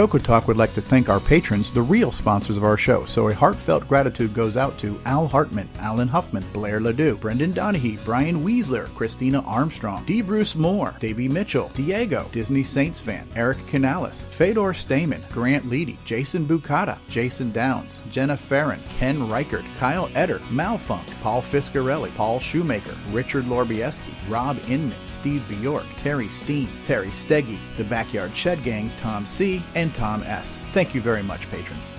CoCoTALK would like to thank our patrons, the real sponsors of our show. So a heartfelt gratitude goes out to Al Hartman, Alan Huffman, Blair Ledoux, Brendan Donahue, Brian Weasler, Christina Armstrong, D. Bruce Moore, Davey Mitchell, Diego, Disney Saints fan, Eric Canales, Fedor Stamen, Grant Leedy, Jason Bucata, Jason Downs, Jenna Farron, Ken Reichert, Kyle Etter, Malfunk, Paul Fiscarelli, Paul Shoemaker, Richard Lorbieski, Rob Inman, Steve Bjork, Terry Steen, Terry Steggy, The Backyard Shed Gang, Tom C., and Tom S. Thank you very much, patrons.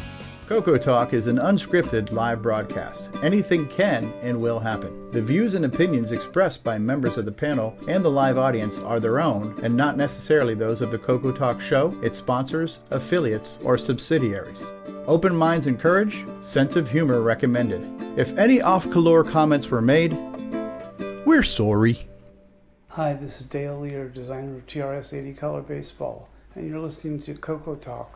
CoCoTALK is an unscripted live broadcast. Anything can and will happen. The views and opinions expressed by members of the panel and the live audience are their own and not necessarily those of the CoCoTALK show, its sponsors, affiliates, or subsidiaries. Open minds encouraged, sense of humor recommended. If any off-color comments were made, we're sorry. Hi, this is Dale Lear, designer of TRS 80 Color Baseball, and you're listening to CoCoTALK.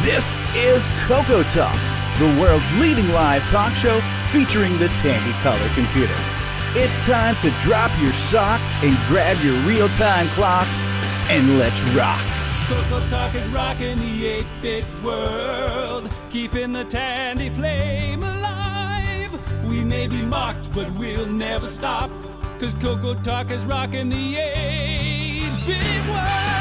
This is CoCoTALK, the world's leading live talk show featuring the Tandy Color computer. It's time to drop your socks and grab your real-time clocks, and let's rock. CoCoTALK is rocking the 8-bit world, keeping the Tandy flame alive. We may be mocked, but we'll never stop, 'cause CoCoTALK is rocking the 8-bit world.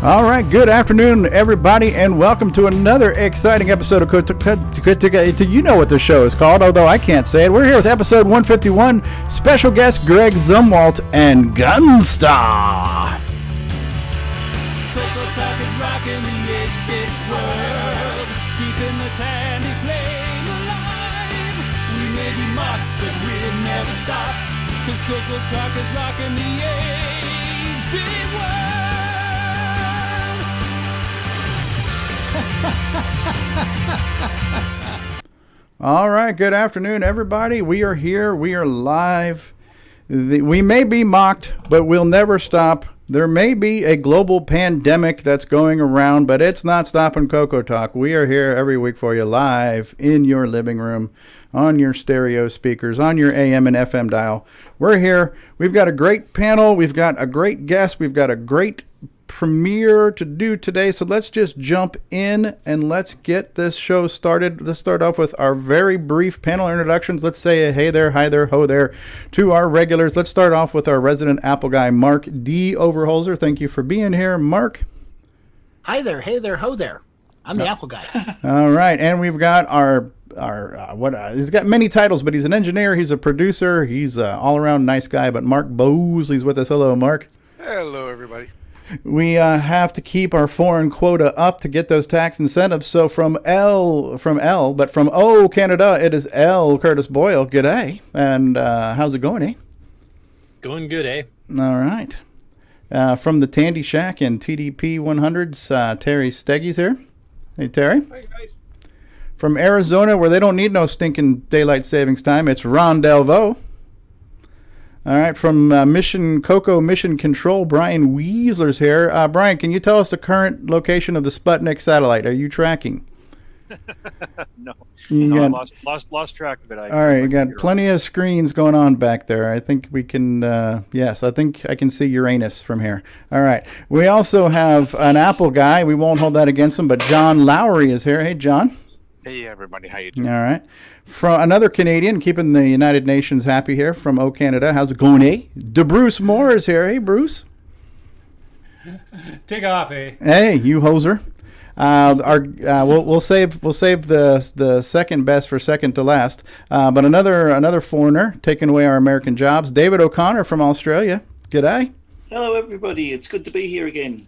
All right, good afternoon, everybody, and welcome to another exciting episode of CoCoTALK. You know what the show is called, although I can't say it. We're here with episode 151, special guest Greg Zumwalt and Gunstar. CoCoTALK is rocking the 8-bit world, keeping the Tandy flame alive. We may be mocked, but we'll never stop, 'cause CoCoTALK is rocking the 8-bit world. All right, good afternoon, everybody. We are here. We are live. We may be mocked, but we'll never stop. There may be a global pandemic that's going around, but it's not stopping CoCoTALK. We are here every week for you live in your living room, on your stereo speakers, on your AM and FM dial. We're here. We've got a great panel. We've got a great guest. We've got a great premiere to do today, so let's just jump in and let's get this show started. Let's start off with our very brief panel introductions. Let's say a hey there, hi there, ho there to our regulars. Let's start off with our resident Apple guy, Mark D. Overholzer. Thank you for being here, Mark. Hi there, hey there, ho there. I'm the Apple guy. All right, and we've got our he's got many titles, but he's an engineer, he's a producer, he's an all-around nice guy, but Mark Bosley's with us. Hello, Mark. Hello, everybody. We have to keep our foreign quota up to get those tax incentives. So from O, Canada, it is L, Curtis Boyle. G'day. And how's it going, eh? Going good, eh? All right. From the Tandy Shack and TDP 100s, Terry Steggy's here. Hey, Terry. Hi, guys. From Arizona, where they don't need no stinking daylight savings time, it's Ron Delvaux. All right, from CoCo Mission Control, Brian Weasler's here. Brian, can you tell us the current location of the Sputnik satellite? Are you tracking? No, I lost track of it. All right, you got plenty of screens going on back there. I think we can, yes, I think I can see Uranus from here. All right, we also have an Apple guy. We won't hold that against him, but John Lowry is here. Hey, John. Hey, everybody, how you doing? All right. From another Canadian, keeping the United Nations happy here from O Canada. How's it going, eh? De Bruce Moore is here. Hey, Bruce. Take off, eh? Hey, you hoser. We'll save the second best for second to last. But another foreigner taking away our American jobs. David O'Connor from Australia. G'day. Hello, everybody. It's good to be here again.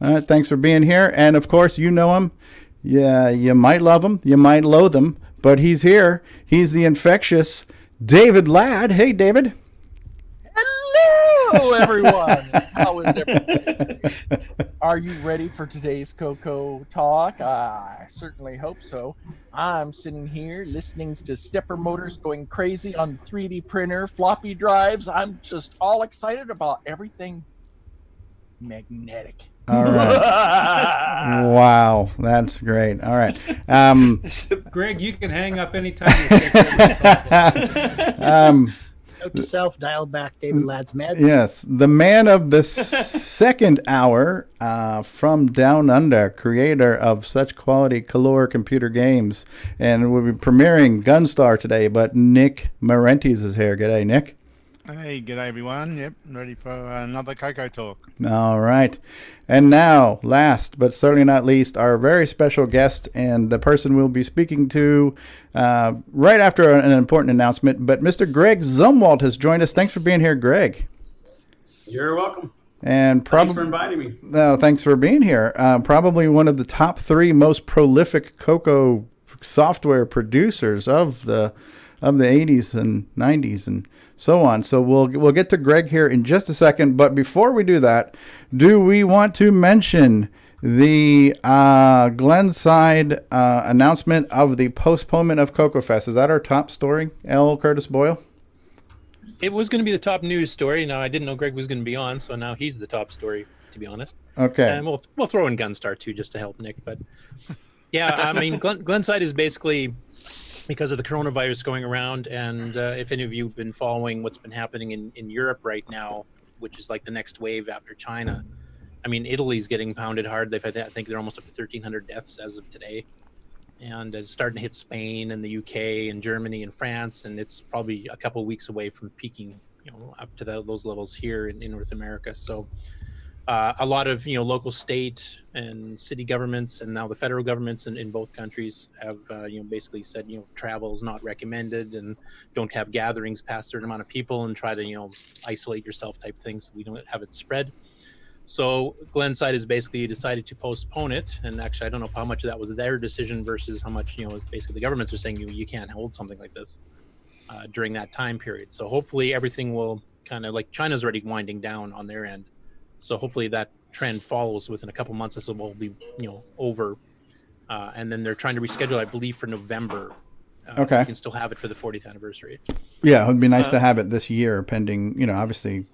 All right, thanks for being here. And of course, you know him. Yeah, you might love him, you might loathe him, but he's here. He's the infectious David Ladd. Hey, David. Hello, everyone. How is everyone? Are you ready for today's CoCo Talk? I certainly hope so. I'm sitting here listening to stepper motors going crazy on the 3D printer, floppy drives. I'm just all excited about everything magnetic. All right. Wow, that's great. All right. Greg, you can hang up anytime you take Note to self, dial back David Ladd's meds. Yes, the man of the second hour from Down Under, creator of such quality color computer games, and we'll be premiering Gunstar today, but Nick Marentes is here. G'day, Nick. Hey, g'day everyone. Yep, ready for another CoCo talk. All right. And now, last but certainly not least, our very special guest and the person we'll be speaking to right after an important announcement. But Mr. Greg Zumwalt has joined us. Thanks for being here, Greg. You're welcome. And thanks for inviting me. No, thanks for being here. Probably one of the top 3 most prolific CoCo software producers of the 80s and 90s and so on. So we'll get to Greg here in just a second. But before we do that, do we want to mention the Glenside announcement of the postponement of CoCoFest? Is that our top story, L. Curtis Boyle? It was going to be the top news story. Now, I didn't know Greg was going to be on, so now he's the top story, to be honest. Okay. And we'll throw in Gunstar, too, just to help Nick. But, yeah, I mean, Glenside is basically because of the coronavirus going around. And if any of you have been following what's been happening in Europe right now, which is like the next wave after China, I mean, Italy's getting pounded hard. I think they're almost up to 1,300 deaths as of today. And it's starting to hit Spain and the UK and Germany and France. And it's probably a couple of weeks away from peaking, up to those levels here in North America. So a lot of, local state and city governments and now the federal governments in both countries have, basically said, travel is not recommended and don't have gatherings past a certain amount of people and try to, isolate yourself type things so we don't have it spread. So Glenside has basically decided to postpone it. And actually, I don't know how much of that was their decision versus how much, basically the governments are saying you can't hold something like this during that time period. So hopefully everything will kind of like China's already winding down on their end. So hopefully that trend follows within a couple months. This will be, over. And then they're trying to reschedule, I believe, for November. Okay. So you can still have it for the 40th anniversary. Yeah, it would be nice to have it this year pending, obviously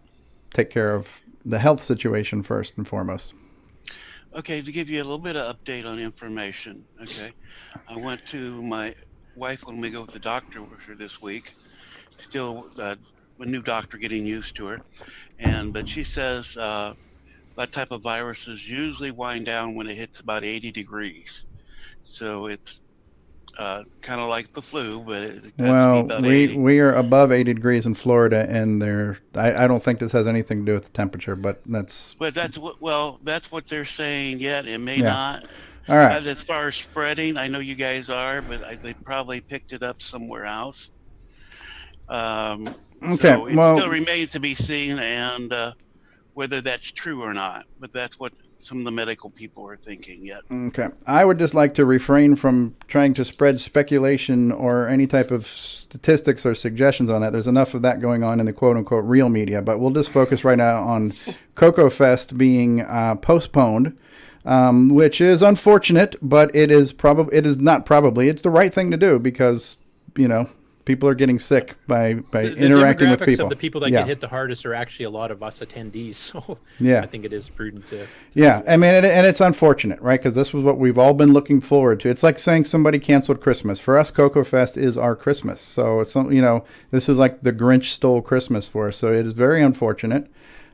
take care of the health situation first and foremost. Okay, to give you a little bit of update on information, okay, I went to my wife when we go to the doctor with her this week, still a new doctor getting used to her, but she says that type of viruses usually wind down when it hits about 80 degrees. So it's kind of like the flu, but it tends to be about 80. We are above 80 degrees in Florida, and I don't think this has anything to do with the temperature, but that's what they're saying. Yet it may not. All right. As far as spreading, I know you guys are, but they probably picked it up somewhere else. Okay. So it still remains to be seen, and whether that's true or not. But that's what some of the medical people are thinking yet. Okay. I would just like to refrain from trying to spread speculation or any type of statistics or suggestions on that. There's enough of that going on in the quote-unquote real media, but we'll just focus right now on CoCoFest being postponed, which is unfortunate, but it's the right thing to do because, people are getting sick by interacting with people. Of the people that get hit the hardest are actually a lot of us attendees. So I think it is prudent to I mean, and it's unfortunate, right? Because this was what we've all been looking forward to. It's like saying somebody canceled Christmas. For us, CoCoFest is our Christmas. So it's this is like the Grinch stole Christmas for us. So it is very unfortunate.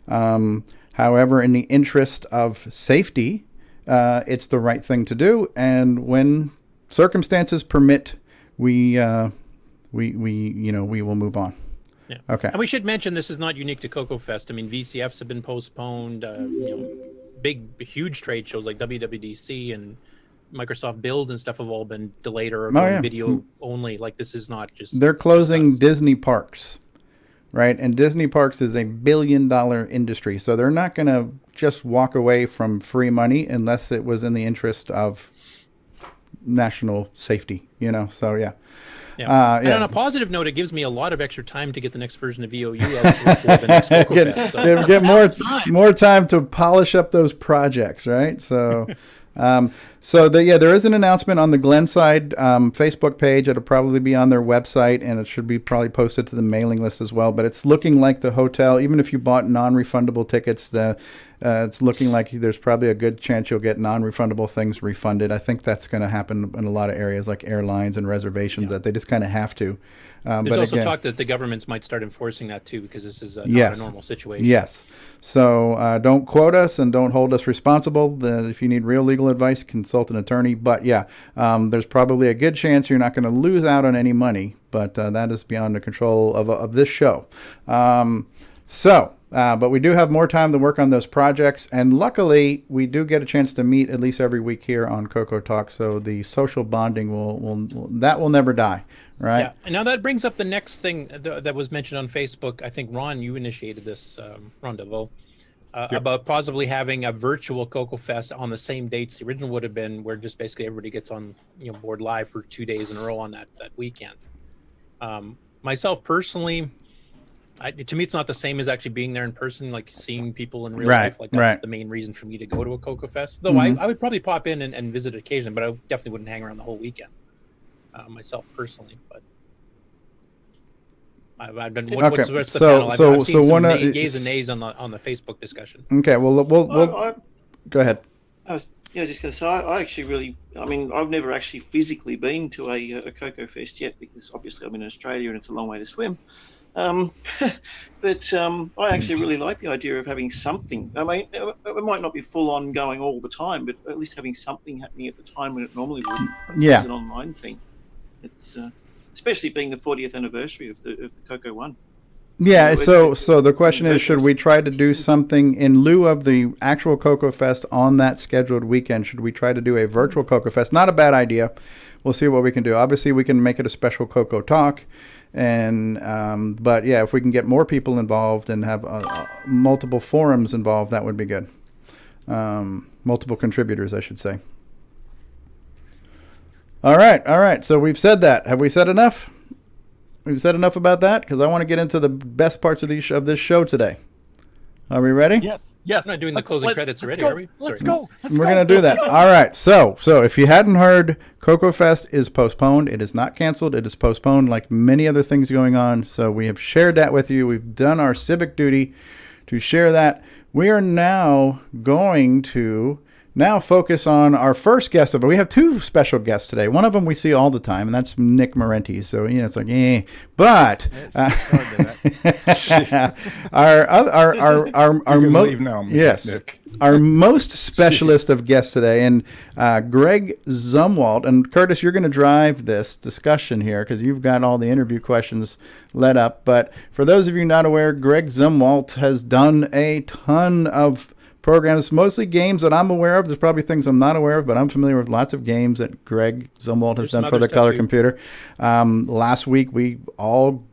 However, in the interest of safety, it's the right thing to do. And when circumstances permit, we will move on. Yeah. Okay. And we should mention this is not unique to CoCoFest. I mean, VCFs have been postponed. Huge trade shows like WWDC and Microsoft Build and stuff have all been delayed or video only. Like this is not just. They're closing Disney parks, right? And Disney parks is $1 billion industry, so they're not going to just walk away from free money unless it was in the interest of national safety. So yeah. Yeah. And on a positive note, it gives me a lot of extra time to get the next version of VOU out before the next CoCoFest. Get more time to polish up those projects, right? So, There is an announcement on the Glenside Facebook page. It'll probably be on their website, and it should be probably posted to the mailing list as well. But it's looking like the hotel, even if you bought non-refundable tickets, it's looking like there's probably a good chance you'll get non-refundable things refunded. I think that's going to happen in a lot of areas like airlines and reservations that they just kind of have to. There's also talk that the governments might start enforcing that too, because this is not a normal situation. Yes. So don't quote us and don't hold us responsible. If you need real legal advice, consult an attorney. But there's probably a good chance you're not going to lose out on any money. But that is beyond the control of this show. But we do have more time to work on those projects. And luckily, we do get a chance to meet at least every week here on CoCoTALK. So the social bonding will never die. Right. Yeah. And now that brings up the next thing that was mentioned on Facebook. I think, Ron, you initiated this, Ron DeVoe, about possibly having a virtual CoCo Fest on the same dates the original would have been, where just basically everybody gets on board live for 2 days in a row on that weekend. Myself personally, to me, it's not the same as actually being there in person, like seeing people in real life. Like that's the main reason for me to go to a CoCo Fest. Though I would probably pop in and visit occasionally, but I definitely wouldn't hang around the whole weekend. Myself personally, but I've been what's the panel? I've seen some yays and nays on the Facebook discussion. Okay, well, go ahead. I was just going to say, I actually really, I've never actually physically been to a CoCo Fest yet, because obviously I'm in Australia and it's a long way to swim. But I actually really like the idea of having something. I mean, it might not be full on going all the time, but at least having something happening at the time when it normally wouldn't. Yeah. It's an online thing. It's especially being the 40th anniversary of the CoCo One. Yeah, so the question is, should we try to do something in lieu of the actual CoCo Fest on that scheduled weekend? Should we try to do a virtual CoCo Fest? Not a bad idea. We'll see what we can do. Obviously, we can make it a special CoCoTALK, and but yeah, if we can get more people involved and have multiple forums involved, that would be good. Multiple contributors, I should say. All right. So we've said that. Have we said enough? We've said enough about that, because I want to get into the best parts of this show today. Are we ready? Yes. We're not doing the closing credits already, are we? Let's go. We're going to do that. All right. So if you hadn't heard, CoCo Fest is postponed. It is not canceled. It is postponed, like many other things going on. So we have shared that with you. We've done our civic duty to share that. We are now going to focus on our first guest of it. We have two special guests today. One of them we see all the time, and that's Nick Marenti. So it's like, But our most specialist of guests today, and Greg Zumwalt. And Curtis, you're going to drive this discussion here because you've got all the interview questions led up. But for those of you not aware, Greg Zumwalt has done a ton of programs, mostly games that I'm aware of. There's probably things I'm not aware of, but I'm familiar with lots of games that Greg Zumwalt has done for the Color Computer. Last week, we all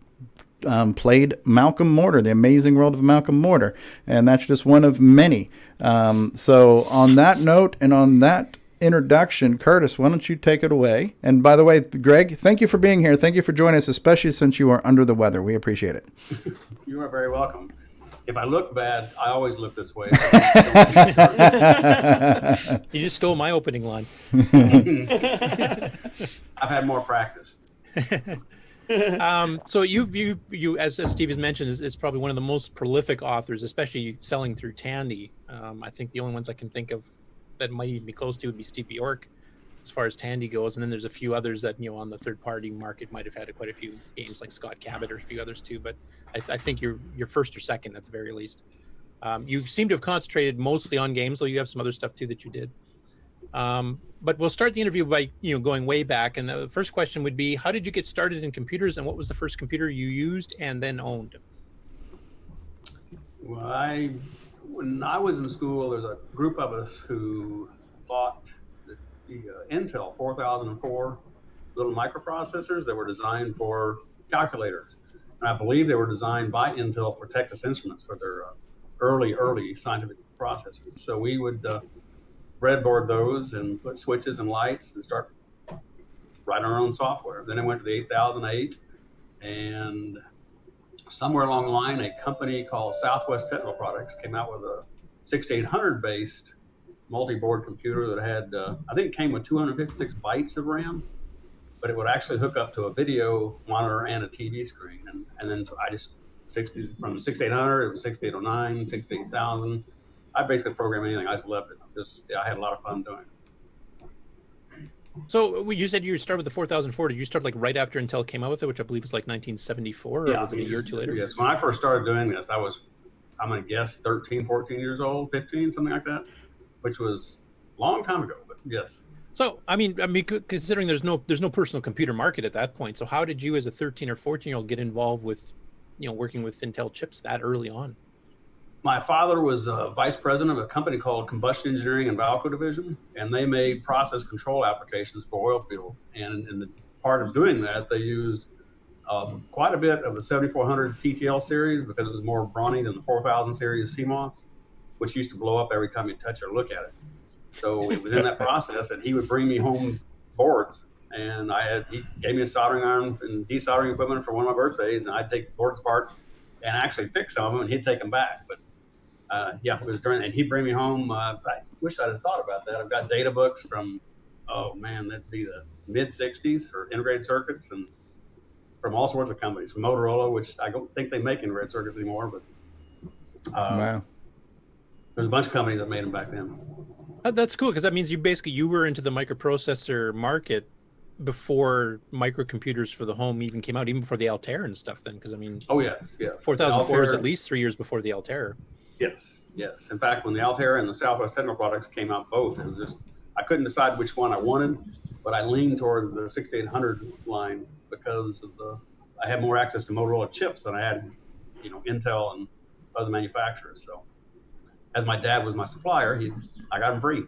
played Malcolm Mortar, The Amazing World of Malcolm Mortar, and that's just one of many. So on that note and on that introduction, Curtis, why don't you take it away? And by the way, Greg, thank you for being here. Thank you for joining us, especially since you are under the weather. We appreciate it. You are very welcome. If I look bad, I always look this way. You just stole my opening line. I've had more practice. So you, as Steve has mentioned, is probably one of the most prolific authors, especially selling through Tandy. I think the only ones I can think of that might even be close to would be Steve Bjork, as far as Tandy goes, and then there's a few others that on the third-party market might have had quite a few games, like Scott Cabot or a few others too. But I think you're first or second at the very least. You seem to have concentrated mostly on games, though you have some other stuff too that you did. But we'll start the interview by going way back, and the first question would be, how did you get started in computers, and what was the first computer you used and then owned? Well, when I was in school, there's a group of us who bought the Intel 4004 little microprocessors that were designed for calculators. And I believe they were designed by Intel for Texas Instruments for their early scientific processors. So we would breadboard those and put switches and lights and start writing our own software. Then I went to the 8008, and somewhere along the line, a company called Southwest Technical Products came out with a 6800 based multi-board computer that had, I think it came with 256 bytes of RAM, but it would actually hook up to a video monitor and a TV screen. And then I just, from 6800, it was 6809, 68000. I basically programmed anything. I just loved it. I had a lot of fun doing it. So you said you started with the 4004. Did you start like right after Intel came out with it, which I believe was like 1974, or was it a year or two later? Yes. When I first started doing this, I was, I'm going to guess 13, 14 years old, 15, something like that, which was a long time ago, but yes. So, I mean, considering there's no personal computer market at that point, so how did you as a 13 or 14-year-old get involved with, working with Intel chips that early on? My father was vice president of a company called Combustion Engineering and Valco Division, and they made process control applications for oil field. And in the part of doing that, they used quite a bit of the 7400 TTL series because it was more brawny than the 4000 series CMOS, which used to blow up every time you touch or look at it. So it was in that process that he would bring me home boards, and he gave me a soldering iron and desoldering equipment for one of my birthdays, and I'd take the boards apart and actually fix some of them, and he'd take them back. But yeah, it was during, and he'd bring me home. I wish I'd have thought about that. I've got data books from, oh man, that'd be the mid 60s for integrated circuits, and from all sorts of companies, from Motorola, which I don't think they make integrated circuits anymore, but wow. There's a bunch of companies that made them back then. That's cool, because that means you were into the microprocessor market before microcomputers for the home even came out, even before the Altair and stuff then, because I mean, oh yes 4004 was at least 3 years before the Altair. Yes. In fact, when the Altair and the Southwest Technical products came out both, it was just, I couldn't decide which one I wanted, but I leaned towards the 6800 line because of I had more access to Motorola chips than I had, Intel and other manufacturers. So as my dad was my supplier, I got him free.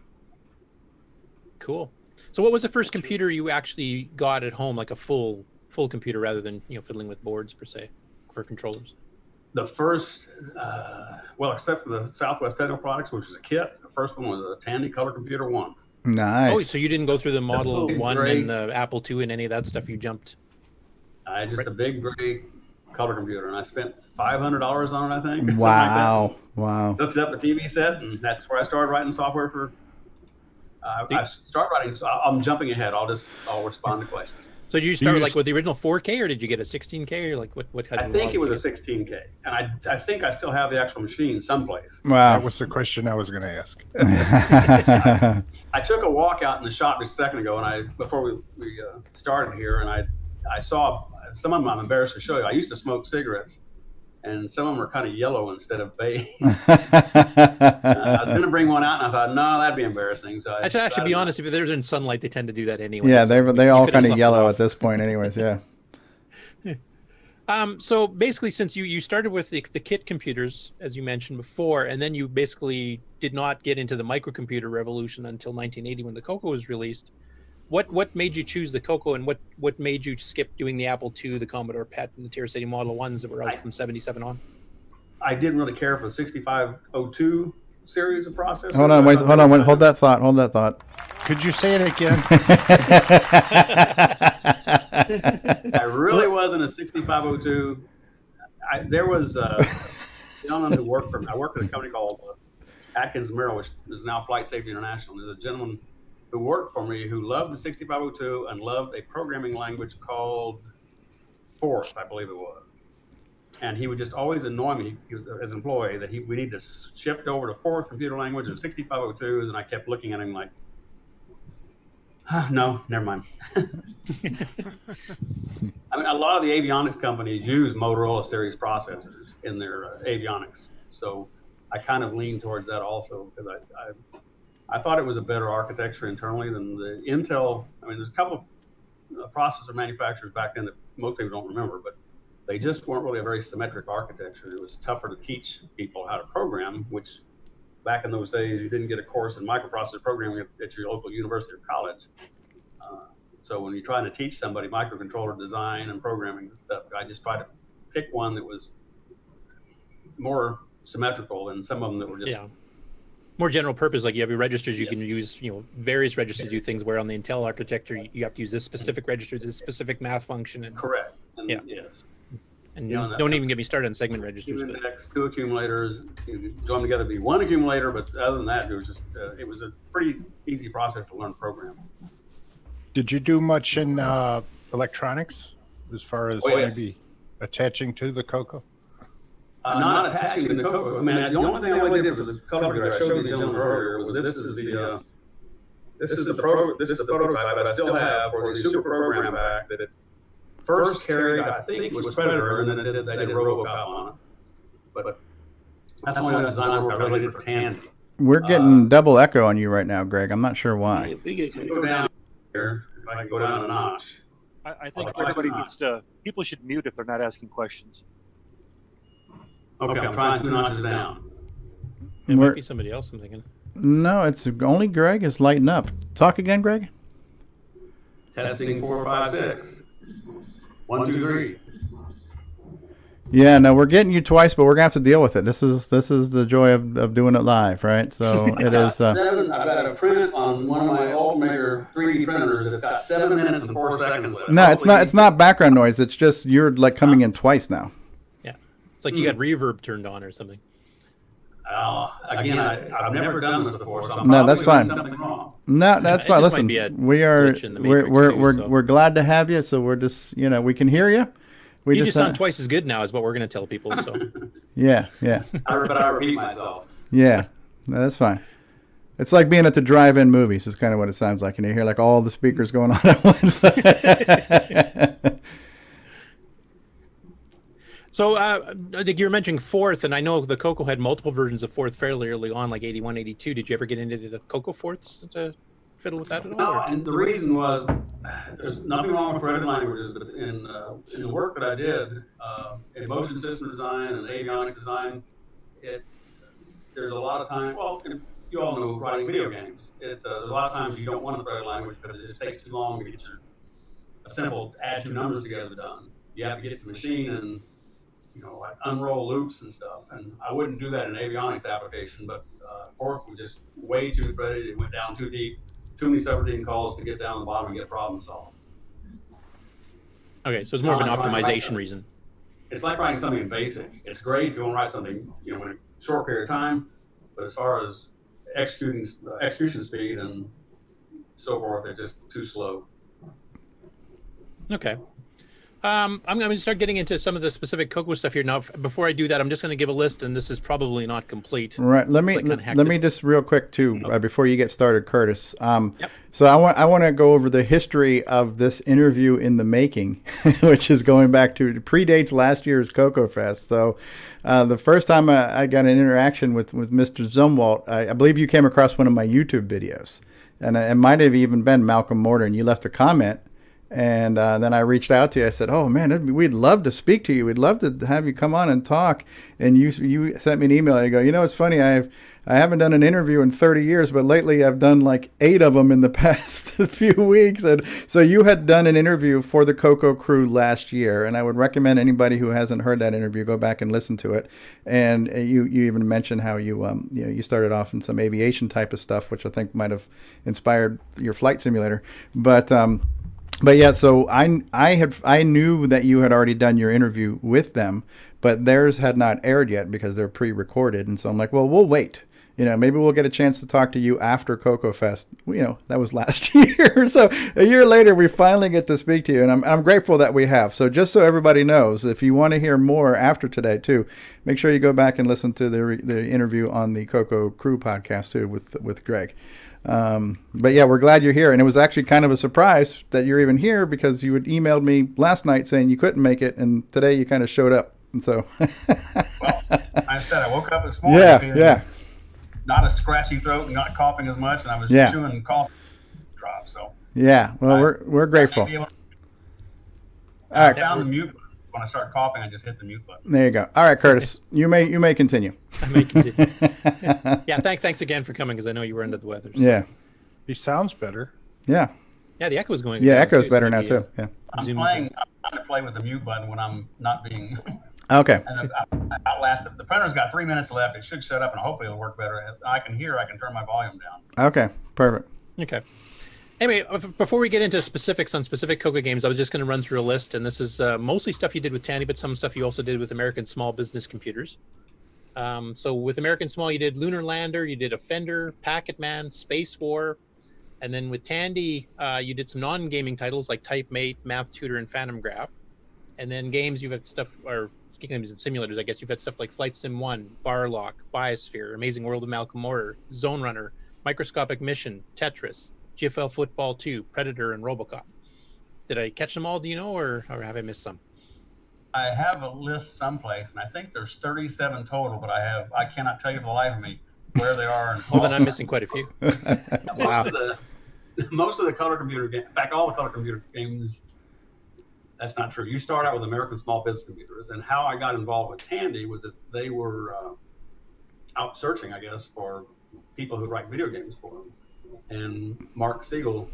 Cool. So what was the first computer you actually got at home, like a full computer rather than, fiddling with boards per se for controllers? The first, well, except for the Southwest Technical products, which was a kit, the first one was a Tandy Color Computer 1. Nice. Oh, so you didn't go through the Model 1 and the Apple II and any of that stuff, you jumped? Just a big gray color computer, and I spent $500 on it, I think. Wow. Like wow. Hooked up the TV set, and that's where I started writing software for. I start writing, so I'm jumping ahead. I'll respond to questions. So did you start with the original 4K, or did you get a 16K, or like what kind of? I think it was a 16K, and I think I still have the actual machine someplace. Wow. That was the question I was going to ask. I took a walk out in the shop just a second ago, and before we started here, and I saw some of them. I'm embarrassed to show you. I used to smoke cigarettes, and some of them are kind of yellow instead of beige. I was going to bring one out, and I thought, no, that'd be embarrassing. So I should be honest. If they're in sunlight, they tend to do that anyway. Yeah, they all kind of yellow at this point, anyways. Yeah. So basically, since you started with the kit computers, as you mentioned before, and then you basically did not get into the microcomputer revolution until 1980 when the CoCo was released. What made you choose the CoCo, and what made you skip doing the Apple II, the Commodore PET, and the TRS-80 Model 1s that were out from 77 on? I didn't really care for the 6502 series of processors. Hold on, hold that thought. Could you say it again? I really wasn't a 6502. There was a gentleman who worked for me. I worked at a company called Atkins Merrill, which is now Flight Safety International. There's a gentleman who worked for me who loved the 6502 and loved a programming language called Forth, I believe it was. And he would just always annoy me as an employee that we need to shift over to Forth computer language and 6502s, and I kept looking at him like, no, never mind. I mean, a lot of the avionics companies use Motorola series processors in their avionics, so I kind of leaned towards that also because I thought it was a better architecture internally than the Intel. I mean, there's a couple of processor manufacturers back then that most people don't remember, but they just weren't really a very symmetric architecture. It was tougher to teach people how to program, which back in those days, you didn't get a course in microprocessor programming at your local university or college. So when you're trying to teach somebody microcontroller design and programming and stuff, I just tried to pick one that was more symmetrical than some of them that were just... Yeah. More general purpose, like you have your registers, you can use, various registers to do things, where on the Intel architecture, you have to use this specific register, this specific math function. And, correct. And yeah. Yes. And You know, don't even get me started on segment registers. Two index, two accumulators, you join them together to be one accumulator, but other than that, it was a pretty easy process to learn program. Did you do much in electronics as far as maybe attaching to the CoCo? Not attaching to the CoCo. I mean, the only thing I really did for the color that I showed the gentleman earlier was this is the prototype that I still have for the super program pack that it first carried. I think it was Predator, and then they did RoboCop on it. But that's the only design work I really did for Tandy. We're getting double echo on you right now, Greg. I'm not sure why. Go down here. If I can go down a notch. I think everybody needs to. People should mute if they're not asking questions. Okay, I'm trying 2 notches down. It might be somebody else, I'm thinking. No, it's only Greg is lighting up. Talk again, Greg. Testing 4, 5, 6. 1, 2, 3. Yeah, no, we're getting you twice, but we're gonna have to deal with it. This is the joy of doing it live, right? So it is. I've got a print on one of my Ultimaker 3D printers. It's got 7 minutes and 4 seconds left. No, it's not background noise. It's just you're like coming in twice now. Yeah, it's like you got reverb turned on or something. Again, I've never done this before, so I'm no, that's fine. doing something wrong. No, that's fine. Listen, we're glad to have you. So we're just we can hear you. You just sound twice as good now, is what we're going to tell people. So yeah. But I repeat myself. Yeah, no, that's fine. It's like being at the drive-in movies. Is kind of what it sounds like, and you hear like all the speakers going on at once. So I think you were mentioning fourth, and I know the CoCo had multiple versions of fourth fairly early on, like 81, 82. Did you ever get into the CoCo fourths to fiddle with that at all? No, and the reason was there's nothing wrong with threaded languages, but in the work that I did in motion system design and avionics design, there's a lot of time. Well, you all know writing video games. There's a lot of times you don't want a threaded language because it just takes too long to get a simple add 2 numbers together done. You have to get to the machine and like unroll loops and stuff. And I wouldn't do that in an avionics application, but Fork was just way too threaded. It went down too deep. Too many subroutine calls to get down to the bottom and get a problem solved. Okay, so it's more of an optimization reason. It's like writing something in BASIC. It's great if you want to write something, in a short period of time, but as far as execution speed and so forth, it's just too slow. Okay. I'm going to start getting into some of the specific CoCo stuff here. Now, before I do that, I'm just going to give a list, and this is probably not complete. Right. Let me just real quick too before you get started, Curtis. So I want to go over the history of this interview in the making, which is going back to predates last year's CoCo Fest. So the first time I got an interaction with Mr. Zumwalt, I believe you came across one of my YouTube videos, and it might have even been Malcolm Morton. You left a comment. And then I reached out to you. I said, "Oh man, we'd love to speak to you. We'd love to have you come on and talk." And you sent me an email. You go, "It's funny. I haven't done an interview in 30 years, but lately I've done like 8 of them in the past few weeks." And so you had done an interview for the CoCo crew last year, and I would recommend anybody who hasn't heard that interview go back and listen to it. And you even mentioned how you started off in some aviation type of stuff, which I think might have inspired your flight simulator, But yeah, so I knew that you had already done your interview with them, but theirs had not aired yet because they're pre-recorded, and so I'm like, well, we'll wait. Maybe we'll get a chance to talk to you after CoCo Fest. That was last year, so a year later we finally get to speak to you, and I'm grateful that we have. So just so everybody knows, if you want to hear more after today too, make sure you go back and listen to the interview on the CoCo Crew podcast too with Greg. But yeah, we're glad you're here. And it was actually kind of a surprise that you're even here because you had emailed me last night saying you couldn't make it. And today you kind of showed up. And so, well, I said, I woke up this morning. Yeah. Not a scratchy throat and not coughing as much. And I was chewing cough drops. So yeah, well, we're grateful. I found the mute button. When I start coughing, I just hit the mute button. There you go. All right, Curtis, you may continue. I may continue. Yeah, thanks again for coming because I know you were under the weather. So. Yeah, he sounds better. Yeah. Yeah, the echo's going. Yeah, echo's better now too. Yeah. I'm trying to play with the mute button when I'm not being. Okay. And the printer's got 3 minutes left. It should shut up, and hopefully it'll work better. I can turn my volume down. Okay, perfect. Okay. Anyway, before we get into specifics on specific CoCo games, I was just going to run through a list, and this is mostly stuff you did with Tandy, but some stuff you also did with American Small Business Computers. So with American Small, you did Lunar Lander, you did Offender, Packet Man, Space War, and then with Tandy, you did some non-gaming titles like Type Mate, Math Tutor, and Phantom Graph. And then games, you've had stuff, or games and simulators, I guess, you've had stuff like Flight Sim 1, Varlock, Biosphere, Amazing World of Malcolm Mortar, Zone Runner, Microscopic Mission, Tetris, GFL Football 2, Predator, and Robocop. Did I catch them all, do you know, or have I missed some? I have a list someplace, and I think there's 37 total, but I cannot tell you for the life of me where they are. Well, then I'm missing quite a few. Most of the color computer games, in fact, all the color computer games, that's not true. You start out with American Small Business Computers, and how I got involved with Tandy was that they were out searching, I guess, for people who write video games for them. And Mark Siegel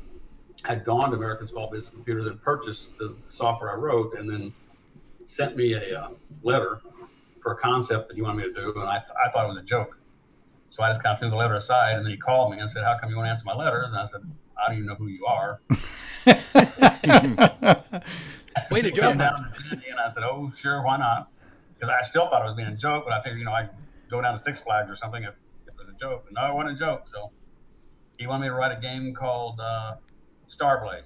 had gone to American Small Business Computers and purchased the software I wrote, and then sent me a letter for a concept that he wanted me to do, and I thought it was a joke. So I just kind of threw the letter aside, and then he called me and said, "How come you won't answer my letters?" And I said, "I don't even know who you are." Way to joke. Down to Tandy, and I said, "Oh, sure, why not?" Because I still thought it was being a joke, but I figured, I'd go down to Six Flags or something if it was a joke. But no, it wasn't a joke. So he wanted me to write a game called Starblaze.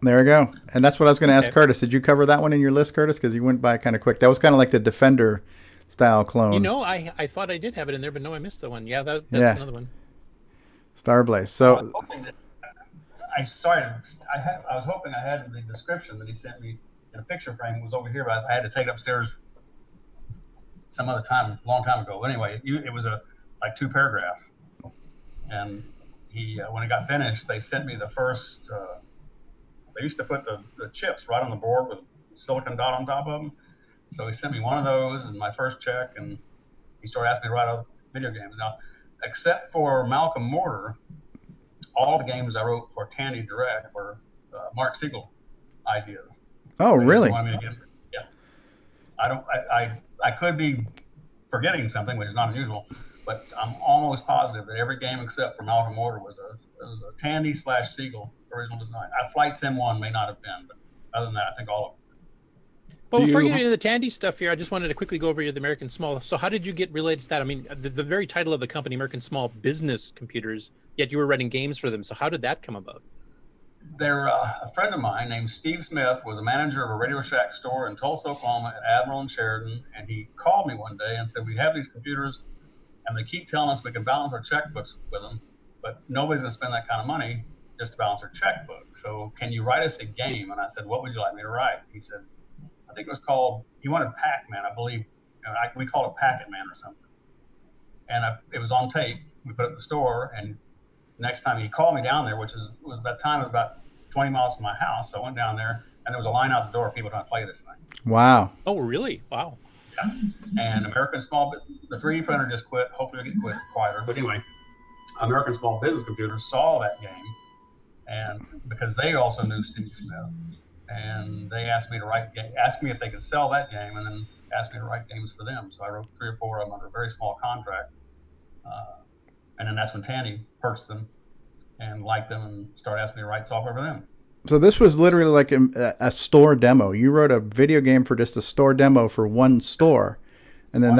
There we go. And that's what I was going to ask Curtis. Did you cover that one in your list, Curtis? Because you went by kind of quick. That was kind of like the Defender style clone. I thought I did have it in there, but no, I missed the one. Yeah, that's another one. Starblaze. So I was hoping I had the description that he sent me in a picture frame. It was over here, but I had to take it upstairs some other time, a long time ago. Anyway, it was like 2 paragraphs. And he, when it got finished, they sent me the first. They used to put the chips right on the board with silicon dot on top of them. So he sent me one of those and my first check, and he started asking me to write other video games. Now, except for Malcolm Mortar, all the games I wrote for Tandy Direct were Mark Siegel ideas. Oh, really? Yeah. I could be forgetting something, which is not unusual, but I'm almost positive that every game except for Malcolm Mortar was a Tandy/Siegel original design. Flight Sim 1 may not have been, but other than that, I think all of them. Well, before you get into the Tandy stuff here, I just wanted to quickly go over the American Small. So how did you get related to that? I mean, the very title of the company, American Small Business Computers, yet you were writing games for them. So how did that come about? A friend of mine named Steve Smith was a manager of a Radio Shack store in Tulsa, Oklahoma at Admiral and Sheridan. And he called me one day and said, "We have these computers and they keep telling us we can balance our checkbooks with them, but nobody's going to spend that kind of money just to balance their checkbook. So can you write us a game?" And I said, "What would you like me to write?" He said, I think it was called, he wanted Pac-Man, I believe. We called it Packet Man or something. And it was on tape. We put it in the store, and next time he called me down there, which was that time, it was about 20 miles from my house. So I went down there, and there was a line out the door of people trying to play this thing. Wow. Oh, really? Wow. Yeah. And American Small, the 3D printer just quit. Hopefully it'll get quieter. But anyway, American Small Business Computers saw that game, and because they also knew Steve Smith, and they asked me if they could sell that game, and then asked me to write games for them. So I wrote 3 or 4 of them under a very small contract. And then that's when Tandy purchased them and liked them and started asking me to write software for them. So this was literally like a store demo. You wrote a video game for just a store demo for one store. And then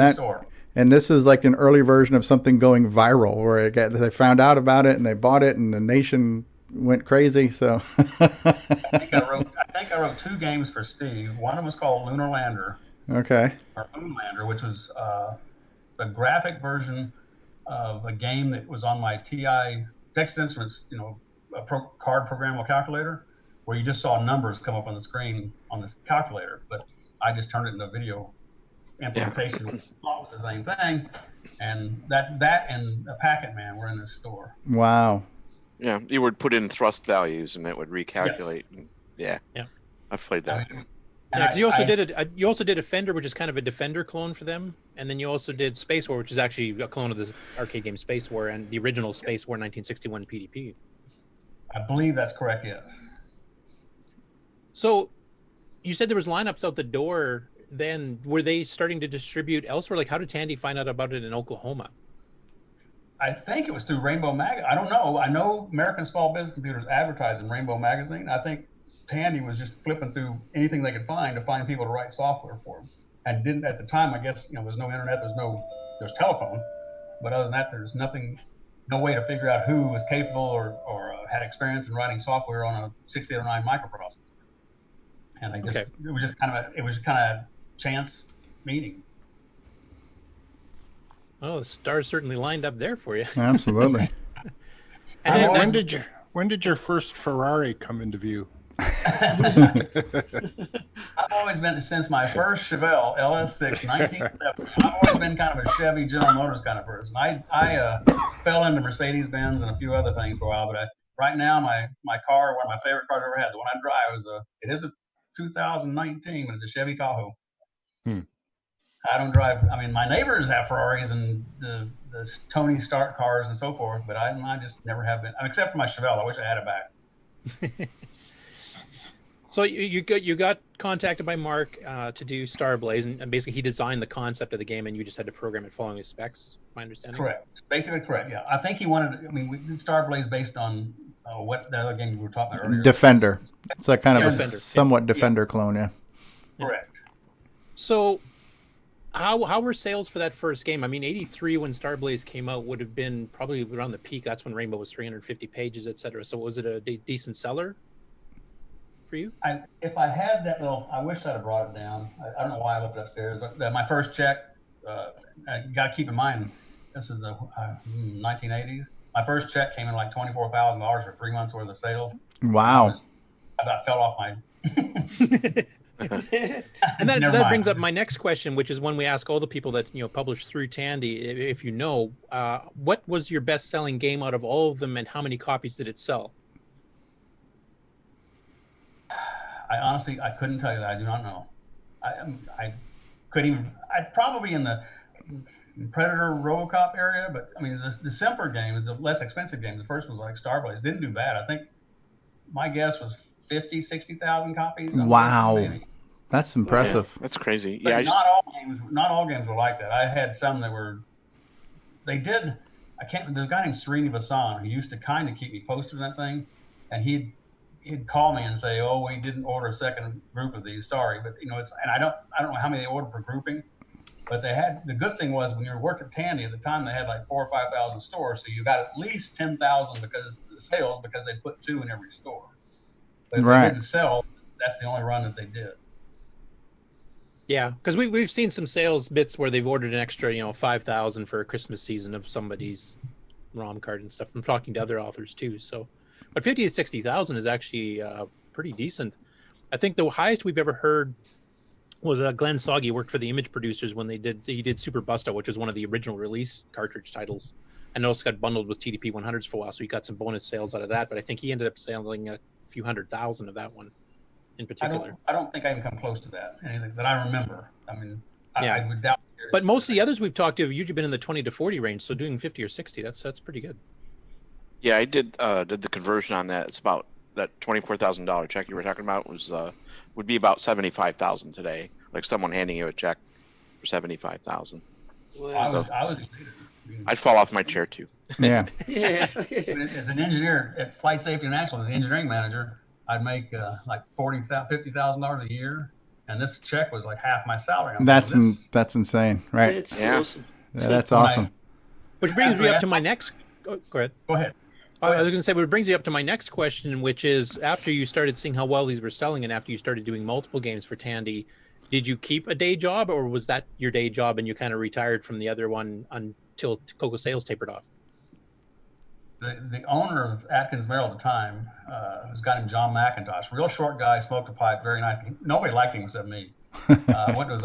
and this is like an early version of something going viral where they found out about it and they bought it and the nation went crazy. So I think I wrote 2 games for Steve. One of them was called Lunar Lander. Okay. Or Moon Lander, which was the graphic version of a game that was on my TI Texas Instruments, a card programmable calculator, where you just saw numbers come up on the screen on this calculator. But I just turned it into a video implementation. It was the same thing, and that and a Packet Man were in this store. Wow. Yeah, you would put in thrust values and it would recalculate. Yes. Yeah. I've played that. Yeah, because you also did Offender, which is kind of a Defender clone for them, and then you also did Space War, which is actually a clone of the arcade game Space War and the original Space War 1961 PDP. I believe that's correct. Yes. So, you said there was lineups out the door. Then were they starting to distribute elsewhere? Like, how did Tandy find out about it in Oklahoma? I think it was through Rainbow Mag. I don't know. I know American Small Business Computers advertised in Rainbow Magazine. I think Tandy was just flipping through anything they could find to find people to write software for them. And didn't at the time, I guess, there's no internet, there's telephone, but other than that, there's no way to figure out who was capable or had experience in writing software on a 6809 microprocessor. And it was just kind of chance meeting. Oh, the stars certainly lined up there for you. Absolutely. And then, when did your first Ferrari come into view? I've always been, since my first Chevelle LS6 1970, I've always been kind of a Chevy General Motors kind of person. I fell into Mercedes-Benz and a few other things for a while, but right now my car, one of my favorite cars I've ever had, the one I drive, it is a 2019, but it's a Chevy Tahoe. I don't drive. I mean, my neighbors have Ferraris and the Tony Stark cars and so forth, but I just never have been, except for my Chevelle. I wish I had it back. So you got contacted by Mark to do Starblaze, and basically he designed the concept of the game, and you just had to program it following his specs. My understanding. Correct. Basically correct. Yeah, I think he wanted. I mean, we did Starblaze based on what the other game we were talking about earlier. Defender. It's like kind of a Defender. somewhat Defender clone, yeah. Correct. So, how were sales for that first game? I mean, 83 when Starblaze came out would have been probably around the peak. That's when Rainbow was 350 pages, etc. So was it a decent seller for you? If I had that little, I wish I'd have brought it down. I don't know why I left it upstairs, but my first check, you got to keep in mind, this is the 1980s. My first check came in like $24,000 for 3 months worth of sales. Wow. I about fell off my... And that brings up my next question, which is one we ask all the people that publish through Tandy. If you know, what was your best-selling game out of all of them, and how many copies did it sell? I honestly couldn't tell you that. I do not know. I couldn't even. I'd probably in the Predator RoboCop area, but I mean the simpler games, the less expensive games. The first was like Starblaze, didn't do bad. I think my guess was 50, 60,000 copies. Wow. That's impressive. Yeah, that's crazy. But Yeah, not all games were like that. I had some that were. They did. There's a guy named Srini Vasan who used to kind of keep me posted on that thing, and he'd call me and say, "Oh, we didn't order a second group of these. Sorry," but it's. And I don't know how many they ordered per grouping, but they had. The good thing was when you were working at Tandy at the time, they had like 4,000 or 5,000 stores, so you got at least 10,000 because of the sales, because they put 2 in every store. But if they didn't sell, that's the only run that they did. Yeah, because we've seen some sales bits where they've ordered an extra 5,000 for a Christmas season of somebody's ROM card and stuff. I'm talking to other authors too. So, but 50 to 60,000 is actually pretty decent. I think the highest we've ever heard was Glenn Soggy worked for the Image Producers when he did Super Busta, which was one of the original release cartridge titles, and it also got bundled with TDP 100s for a while, so he got some bonus sales out of that. But I think he ended up selling a few 100,000 of that one in particular. I don't think I can come close to that. Anything that I remember. I mean, I would doubt. But most of the others we've talked to have usually been in the 20 to 40 range. So doing 50 or 60, that's pretty good. Yeah, I did the conversion on that. It's about that $24,000 check you were talking about would be about 75,000 today. Like someone handing you a check for 75,000. Well, I'd fall off my chair too. Yeah. Yeah. As an engineer at Flight Safety National, the engineering manager, I'd make like $50,000 a year, and this check was like half my salary. That's insane, right? It's awesome. Yeah, that's awesome. Which brings me up to my next. Go ahead. Go ahead. I was going to say, but it brings you up to my next question, which is after you started seeing how well these were selling, and after you started doing multiple games for Tandy, did you keep a day job, or was that your day job and you kind of retired from the other one until CoCo sales tapered off? The owner of Atkins Merrill at the time was a guy named John McIntosh, real short guy, smoked a pipe, very nice. Nobody liked him except me. I went to his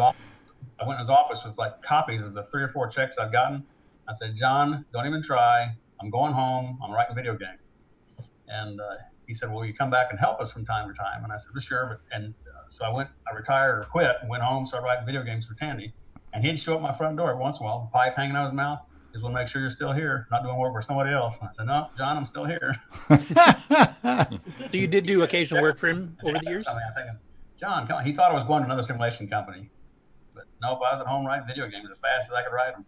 office with like copies of the 3 or 4 checks I've gotten. I said, "John, don't even try. I'm going home. I'm writing video games." And he said, "Well, you come back and help us from time to time?" And I said, "Well, sure." So I retired or quit and went home, started writing video games for Tandy. And he'd show up at my front door every once in a while, pipe hanging out of his mouth. Just want to make sure you're still here, not doing work for somebody else. And I said, "No, John, I'm still here." So you did do occasional work for him over the years? I'm thinking, John, come on. He thought I was going to another simulation company. But nope, I was at home writing video games as fast as I could write them.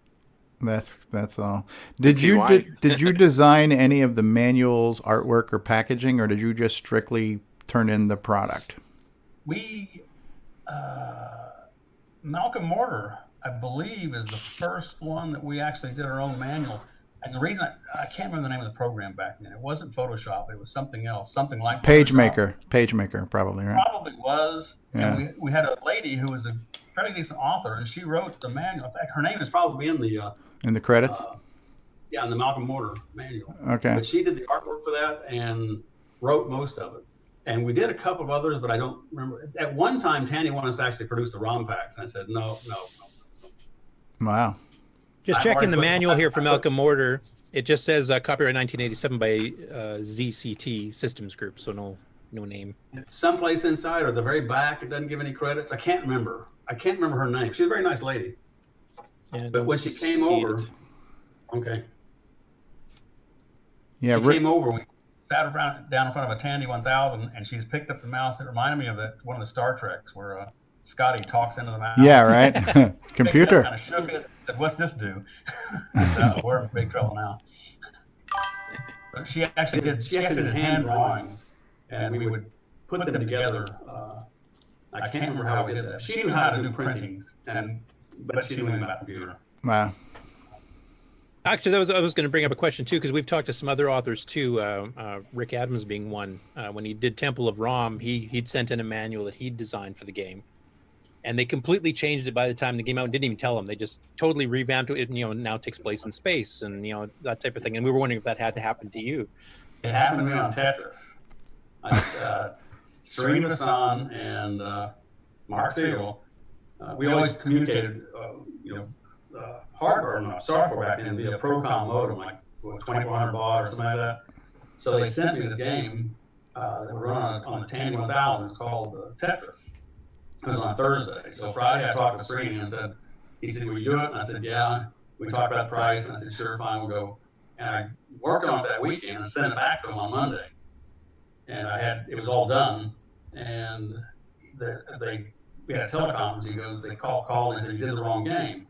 That's all. Did see you why. did you design any of the manuals, artwork, or packaging, or did you just strictly turn in the product? We, Malcolm Mortar, I believe, is the first one that we actually did our own manual. And the reason I can't remember the name of the program back then. It wasn't Photoshop. It was something else, something like PageMaker, probably, right? Probably was. Yeah. And we had a lady who was a fairly decent author, and she wrote the manual. In fact, her name is probably in the credits. Yeah, in the Malcolm Mortar manual. Okay. But she did the artwork for that and wrote most of it. And we did a couple of others, but I don't remember. At one time, Tandy wanted us to actually produce the ROM packs, and I said no. Wow. Just checking the manual here for Malcolm Mortar. It just says copyright 1987 by ZCT Systems Group, so no name. It's someplace inside or the very back. It doesn't give any credits. I can't remember her name. She's a very nice lady. Yeah, but when she came over, okay. Yeah, she came over. We sat down in front of a Tandy 1000, and she's picked up the mouse. It reminded me of one of the Star Treks where Scotty talks into the mouse. Yeah, right. Computer. Kind of shook it. Said, "What's this do?" So we're in big trouble now. But she actually did hand drawings, and we would put them together. I can't remember how we did that. She knew how to do printings, but she knew about computer. Wow. Actually, I was going to bring up a question too, because we've talked to some other authors too. Rick Adams being one. When he did Temple of Rom, he'd sent in a manual that he'd designed for the game, and they completely changed it by the time the game out. And didn't even tell them. They just totally revamped it. Now it takes place in space and that type of thing. And we were wondering if that had to happen to you. It happened to me on Tetris. Serena Vassan and Mark Siegel. We always communicated, hardware, no, software back then via Procom modem, like 2400 baud or something like that. So they sent me this game that we run on the Tandy 1000. It's called Tetris. It was on Thursday. So Friday I talked to Serena and he said, "Will you do it?" And I said, "Yeah." We talked about the price, and I said, "Sure, fine, we'll go." And I worked on it that weekend and sent it back to him on Monday. And it was all done. And we had a teleconference. He goes, they called and said, "You did the wrong game."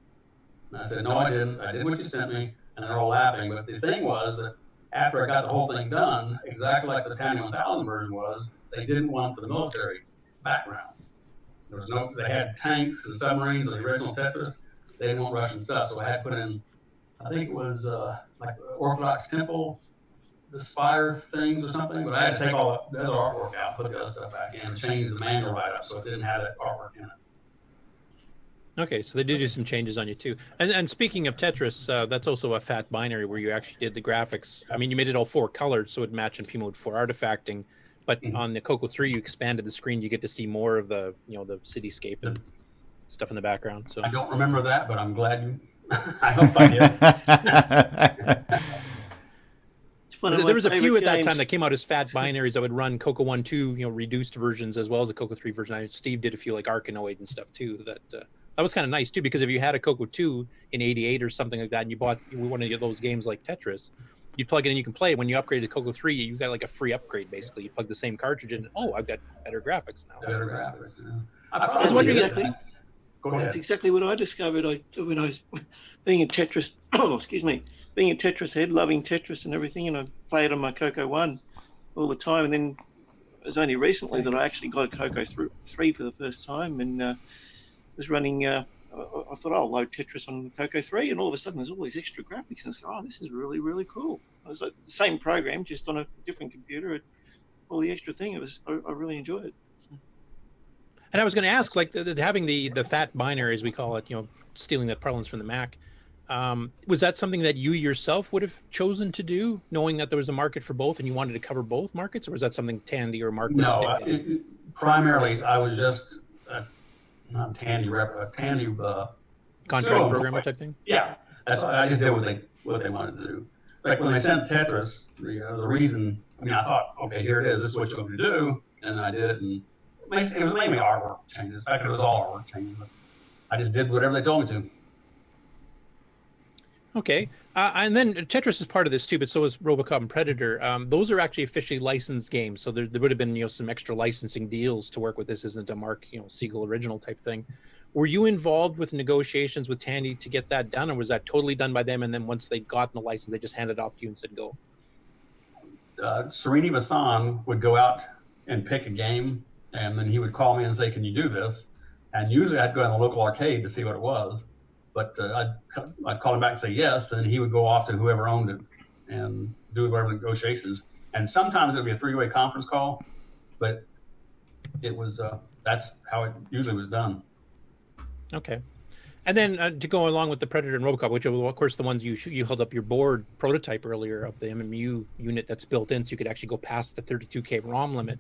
And I said, "No, I didn't. I did what you sent me." And they're all laughing. But the thing was that after I got the whole thing done, exactly like the Tandy 1000 version was, they didn't want the military background. They had tanks and submarines in the original Tetris. They didn't want Russian stuff. So I had put in, I think it was like Orthodox Temple, the spire things or something. But I had to take all the other artwork out, put the other stuff back in, and change the manual right up so it didn't have that artwork in it. Okay, so they did do some changes on you too. And speaking of Tetris, that's also a fat binary where you actually did the graphics. I mean, you made it all 4 colored, so it matched in P mode 4 artifacting. But on the CoCo 3, you expanded the screen. You get to see more of the the cityscape and stuff in the background. So I don't remember that, but I'm glad you. I hope I did. There was a few at that time that came out as fat binaries that would run CoCo 1, 2, reduced versions as well as a CoCo 3 version. Steve did a few like Arkanoid and stuff too. That was kind of nice too, because if you had a CoCo 2 in '88 or something like that, and you bought one of those games like Tetris, you plug it in, you can play it. When you upgrade to CoCo 3, you got like a free upgrade basically. You plug the same cartridge in. Oh, I've got better graphics now. Better graphics. Yeah. I was wondering that's exactly what I discovered. When I was being a Tetris, being a Tetris head, loving Tetris and everything, and I played on my CoCo 1 all the time. And then it was only recently that I actually got a CoCo 3 for the first time, and was running. I thought, I'll load Tetris on CoCo 3, and all of a sudden there's all these extra graphics, and it's like, oh, this is really, really cool. It was like the same program, just on a different computer. All the extra thing, I really enjoyed it. And I was going to ask, like, having the fat binary, as we call it, stealing that parlance from the Mac, was that something that you yourself would have chosen to do, knowing that there was a market for both and you wanted to cover both markets, or was that something Tandy or Mark? No, primarily I was just not Tandy contract programmer type thing. Yeah, I just did what they wanted to do. Like when they sent Tetris, the reason, I thought, okay, here it is. This is what you're going to do, and I did it, and it was mainly artwork changes. In fact, it was all artwork changes. But I just did whatever they told me to. Okay, and then Tetris is part of this too, but so is RoboCop and Predator. Those are actually officially licensed games, so there would have been some extra licensing deals to work with. This isn't a Mark Siegel original type thing. Were you involved with negotiations with Tandy to get that done, or was that totally done by them? And then once they'd gotten the license, they just handed it off to you and said, go? Srini Vasan would go out and pick a game, and then he would call me and say, can you do this? And usually I'd go in the local arcade to see what it was. But I'd call him back and say yes, and he would go off to whoever owned it and do whatever negotiations. And sometimes it would be a three-way conference call, but it was that's how it usually was done. Okay. And then to go along with the Predator and Robocop, which are, of course, the ones you held up your board prototype earlier of the MMU unit that's built in, so you could actually go past the 32K ROM limit.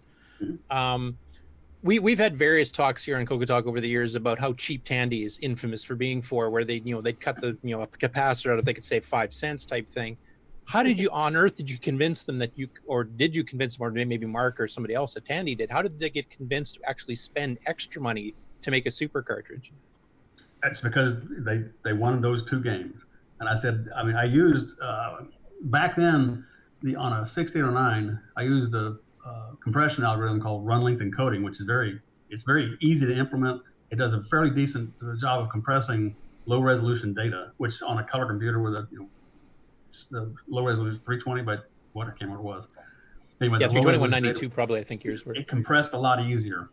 We've had various talks here on CoCoTALK over the years about how cheap Tandy is infamous for being for, where they'd cut the a capacitor out if they could save 5 cents type thing. How did you on earth did you convince them that you, or did you convince them, or maybe Mark or somebody else at Tandy did? How did they get convinced to actually spend extra money to make a super cartridge? That's because they wanted those 2 games, and I said, I mean, I used back then on a 1609, I used a compression algorithm called run length encoding, which is very easy to implement. It does a fairly decent job of compressing low resolution data, which on a color computer with a the low resolution 320 by what I can't remember what it was. Anyway, yeah, 320 192 probably I think yours were. It compressed a lot easier.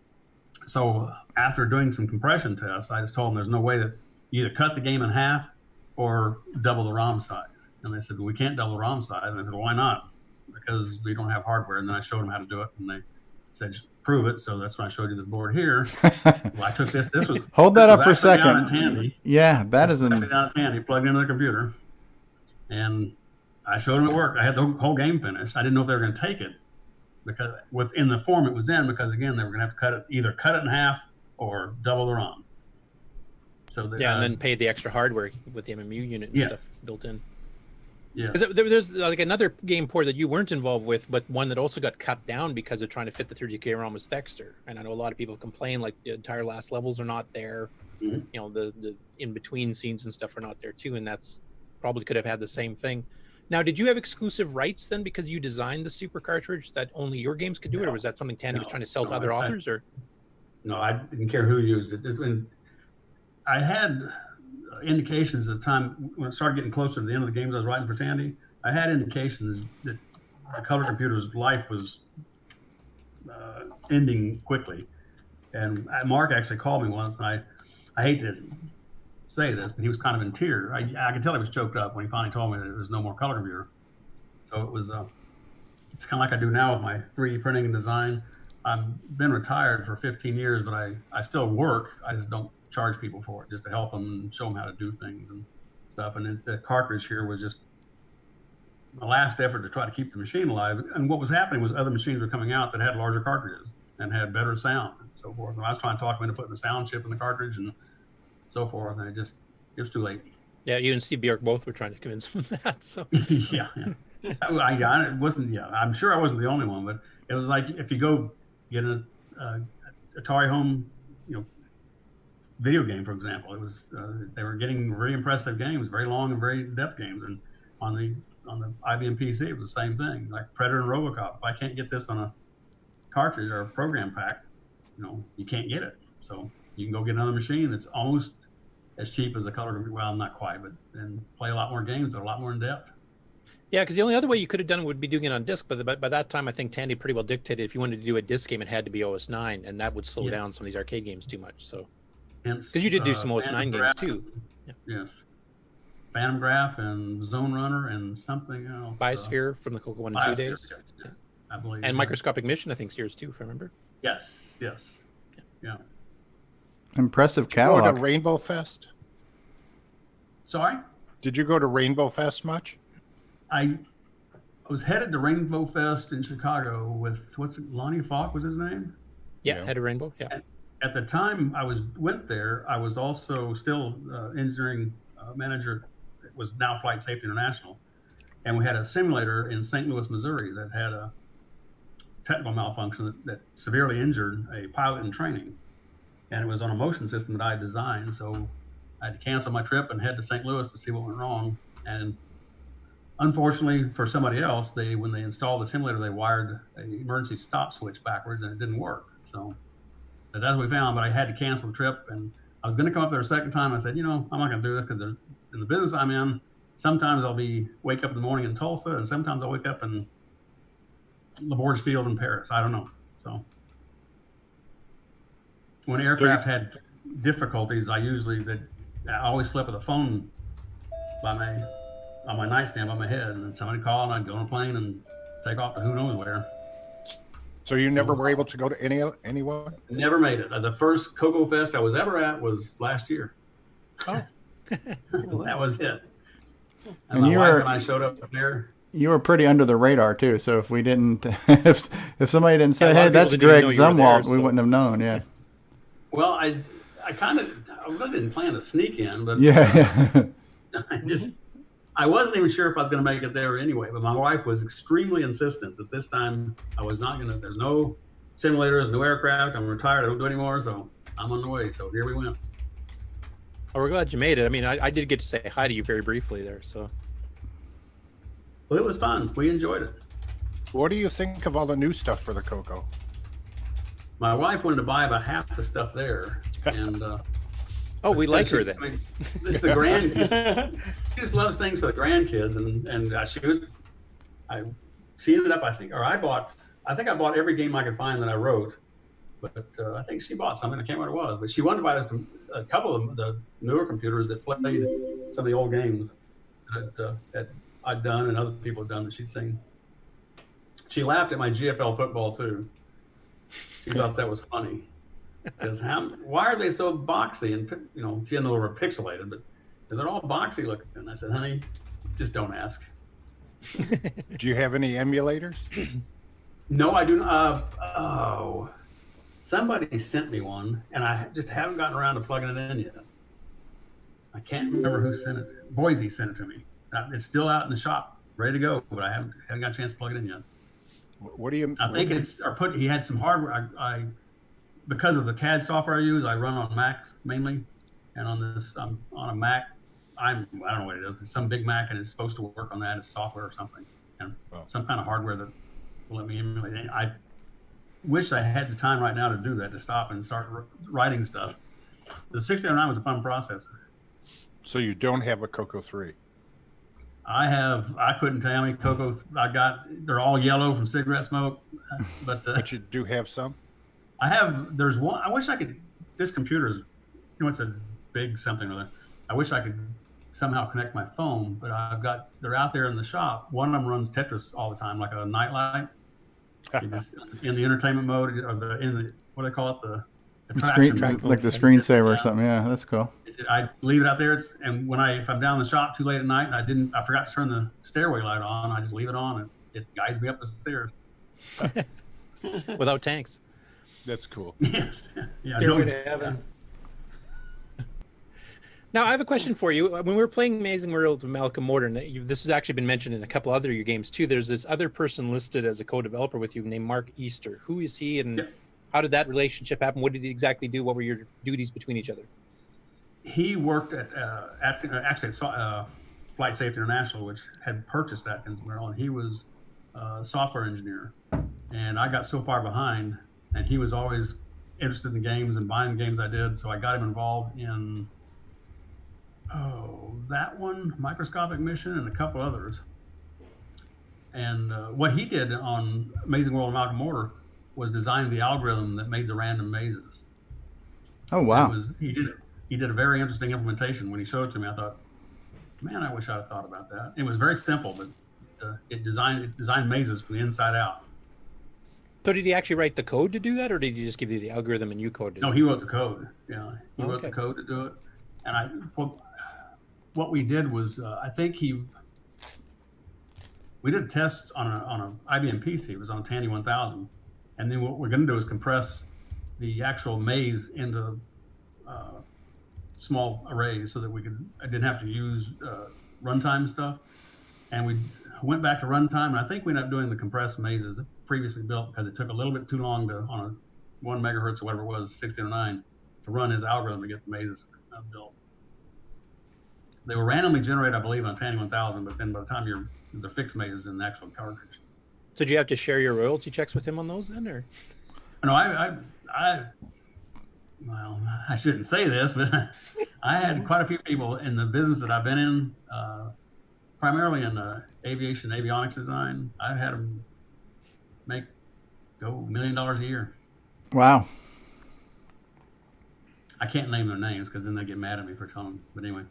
So after doing some compression tests, I just told them there's no way that you either cut the game in half or double the ROM size. And they said, well, we can't double the ROM size. And I said, well, why not? Because we don't have hardware. And then I showed them how to do it, and they said, prove it. So that's when I showed you this board here. Well, I took this was hold that up for a second. Down in Tandy. Yeah, that is down in Tandy, plugged into the computer, and I showed them it worked. I had the whole game finished. I didn't know if they were going to take it because within the form it was in, because again they were going to have to either cut it in half or double the ROM. So and then pay the extra hardware with the MMU unit and stuff built in. Yeah, there's like another game port that you weren't involved with, but one that also got cut down because of trying to fit the 30K ROM was Thexter. And I know a lot of people complain like the entire last levels are not there. Mm-hmm. The in between scenes and stuff are not there too, and that's probably could have had the same thing. Now, did you have exclusive rights then because you designed the super cartridge that only your games could do it, or was that something Tandy was trying to sell to other authors? Or no, I didn't care who used it. I had indications at the time when it started getting closer to the end of the games I was writing for Tandy. I had indications that the color computer's life was ending quickly, and Mark actually called me once, and I hate to say this, but he was kind of in tears. I could tell he was choked up when he finally told me that there was no more color computer. So it was it's kind of like I do now with my 3D printing and design. I've been retired for 15 years, but I still work. I just don't charge people for it, just to help them and show them how to do things and stuff. And the cartridge here was just the last effort to try to keep the machine alive. And what was happening was other machines were coming out that had larger cartridges and had better sound and so forth. And I was trying to talk them into putting the sound chip in the cartridge and so forth, and it was too late. Yeah, you and Steve Bjork both were trying to convince him of that. So yeah. I wasn't. Yeah, I'm sure I wasn't the only one, but it was like if you go get an Atari home, video game, for example, it was they were getting very impressive games, very long and very in-depth games, and on the IBM PC it was the same thing, like Predator and Robocop. If I can't get this on a cartridge or a program pack, you can't get it. So you can go get another machine that's almost as cheap as a color computer. Well, not quite, but and play a lot more games that are a lot more in depth. Yeah, because the only other way you could have done it would be doing it on disc, but by that time I think Tandy pretty well dictated if you wanted to do a disc game it had to be OS9, and that would slow down some of these arcade games too much. So because you did do some OS9 games too. Yes, Phantom Graph and Zone Runner and something else. Biosphere from the CoCo 1 and 2 days. Yeah, I believe. And Microscopic Mission, I think, is yours too, if I remember. Yes. Yeah. Impressive catalog. Go to Rainbow Fest? Sorry? Did you go to Rainbow Fest much? I was headed to Rainbow Fest in Chicago with Lonnie Falk was his name? Yeah, head of Rainbow. Yeah. At the time I went there, I was also still engineering manager. It was now Flight Safety International, and we had a simulator in St. Louis, Missouri, that had a technical malfunction that severely injured a pilot in training, and it was on a motion system that I had designed. So I had to cancel my trip and head to St. Louis to see what went wrong. And unfortunately for somebody else, when they installed the simulator, they wired an emergency stop switch backwards, and it didn't work. So that's what we found. But I had to cancel the trip, and I was going to come up there a second time. I said, I'm not going to do this because in the business I'm in, sometimes I'll wake up in the morning in Tulsa, and sometimes I'll wake up in Laborge Field in Paris. I don't know. So when aircraft had difficulties, I always slept with a phone on my nightstand by my head, and then somebody called, and I'd go on a plane and take off to who knows where. So you never were able to go to anyone? Never made it. The first CoCo Fest I was ever at was last year. Oh. That was it. And my wife and I showed up there. You were pretty under the radar too. So if we didn't, if somebody didn't say, "Hey, that's Greg Zumwalt," we wouldn't have known. Yeah. Well, I really didn't plan to sneak in, but yeah. I wasn't even sure if I was going to make it there anyway. But my wife was extremely insistent that this time I was not going to. There's no simulators, no aircraft. I'm retired. I don't do anymore, so I'm on the way. So here we went. Oh, we're glad you made it. I mean, I did get to say hi to you very briefly there. So. Well, it was fun. We enjoyed it. What do you think of all the new stuff for the CoCo? My wife wanted to buy about half the stuff there, and oh, we like her then. I mean, it's the grandkids. She just loves things for the grandkids, and she ended up, I think I bought every game I could find that I wrote, but I think she bought something. I can't remember what it was, but she wanted to buy a couple of the newer computers that played some of the old games that I'd done and other people had done that she'd seen. She laughed at my GFL football too. She thought that was funny. Because why are they so boxy? And she didn't know they were pixelated, but they're all boxy looking. And I said, honey, just don't ask. Do you have any emulators? No, I do not. Somebody sent me one, and I just haven't gotten around to plugging it in yet. I can't remember who sent it. Boise sent it to me. It's still out in the shop, ready to go, but I haven't got a chance to plug it in yet. What do you? I think he had some hardware. Because of the CAD software I use, I run on Macs mainly, and on this, I'm on a Mac. I don't know what it is. It's some big Mac, and it's supposed to work on that as software or something, and some kind of hardware that will let me emulate it. I wish I had the time right now to do that, to stop and start writing stuff. The 6009 was a fun processor. So you don't have a CoCo 3? I couldn't tell you how many CoCo I got. They're all yellow from cigarette smoke, but you do have some. There's one. I wish I could. This computer is, it's a big something or other. I wish I could somehow connect my phone, but they're out there in the shop. One of them runs Tetris all the time, like a nightlight. In the entertainment mode, or what do they call it? The screen, like the screensaver or something. Yeah, that's cool. I leave it out there, and if I'm down in the shop too late at night and I forgot to turn the stairway light on, I just leave it on and it guides me up the stairs. Without tanks. That's cool. Yes. Yeah. Stairway to heaven. Now I have a question for you. When we were playing Amazing World of Malcolm Morton, this has actually been mentioned in a couple other of your games too. There's this other person listed as a co-developer with you named Mark Easter. Who is he, and how did that relationship happen? What did he exactly do? What were your duties between each other? He worked at Flight Safety International, which had purchased Atkins Merrill, and he was a software engineer. And I got so far behind, and he was always interested in the games and buying the games I did, so I got him involved in that one, Microscopic Mission, and a couple others. And what he did on Amazing World of Malcolm Morton was design the algorithm that made the random mazes. Oh wow! He did a very interesting implementation. When he showed it to me, I thought, man, I wish I'd have thought about that. It was very simple, but it designed mazes from the inside out. So did he actually write the code to do that, or did he just give you the algorithm and you coded it? No, he wrote the code. Yeah, he wrote the code to do it. And what we did was, I think we did a test on an IBM PC. It was on a Tandy 1000. And then what we're going to do is compress the actual maze into small arrays so that I didn't have to use runtime stuff. And we went back to runtime, and I think we ended up doing the compressed mazes that previously built because it took a little bit too long on a 1 megahertz or whatever it was, 1609, to run his algorithm to get the mazes built. They were randomly generated, I believe, on Tandy 1000, but then by the time the fixed mazes in the actual cartridge. So did you have to share your royalty checks with him on those then, or? No, well, I shouldn't say this, but I had quite a few people in the business that I've been in, primarily in aviation, avionics design. I've had them make $1 million a year. Wow. I can't name their names because then they get mad at me for telling them. But anyway,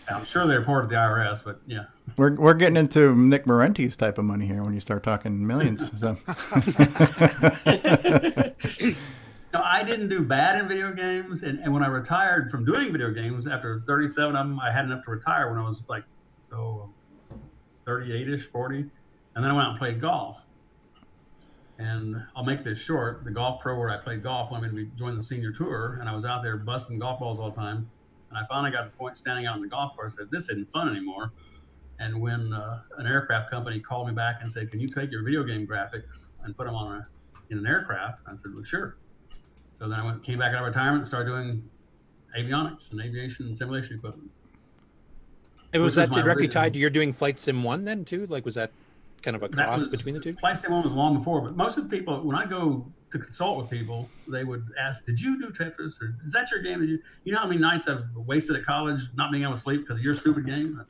I'm sure they're part of the IRS, but yeah. We're getting into Nick Marenti's type of money here when you start talking millions. So. No, I didn't do bad in video games, and when I retired from doing video games after 37 of them, I had enough to retire when I was like 38ish, 40, and then I went out and played golf. And I'll make this short. The golf pro where I played golf wanted me to join the senior tour, and I was out there busting golf balls all the time. And I finally got to the point standing out on the golf course that this isn't fun anymore. And when an aircraft company called me back and said, "Can you take your video game graphics and put them on in an aircraft?" I said, "Well, sure." So then I came back out of retirement and started doing avionics and aviation and simulation equipment. And was that directly tied to you're doing Flight Sim 1 then too? Like, was that kind of a cross between the two? Flight Sim 1 was long before, but most of the people, when I go to consult with people, they would ask, "Did you do Tetris? Or is that your game? You know how many nights I've wasted at college not being able to sleep because of your stupid game?"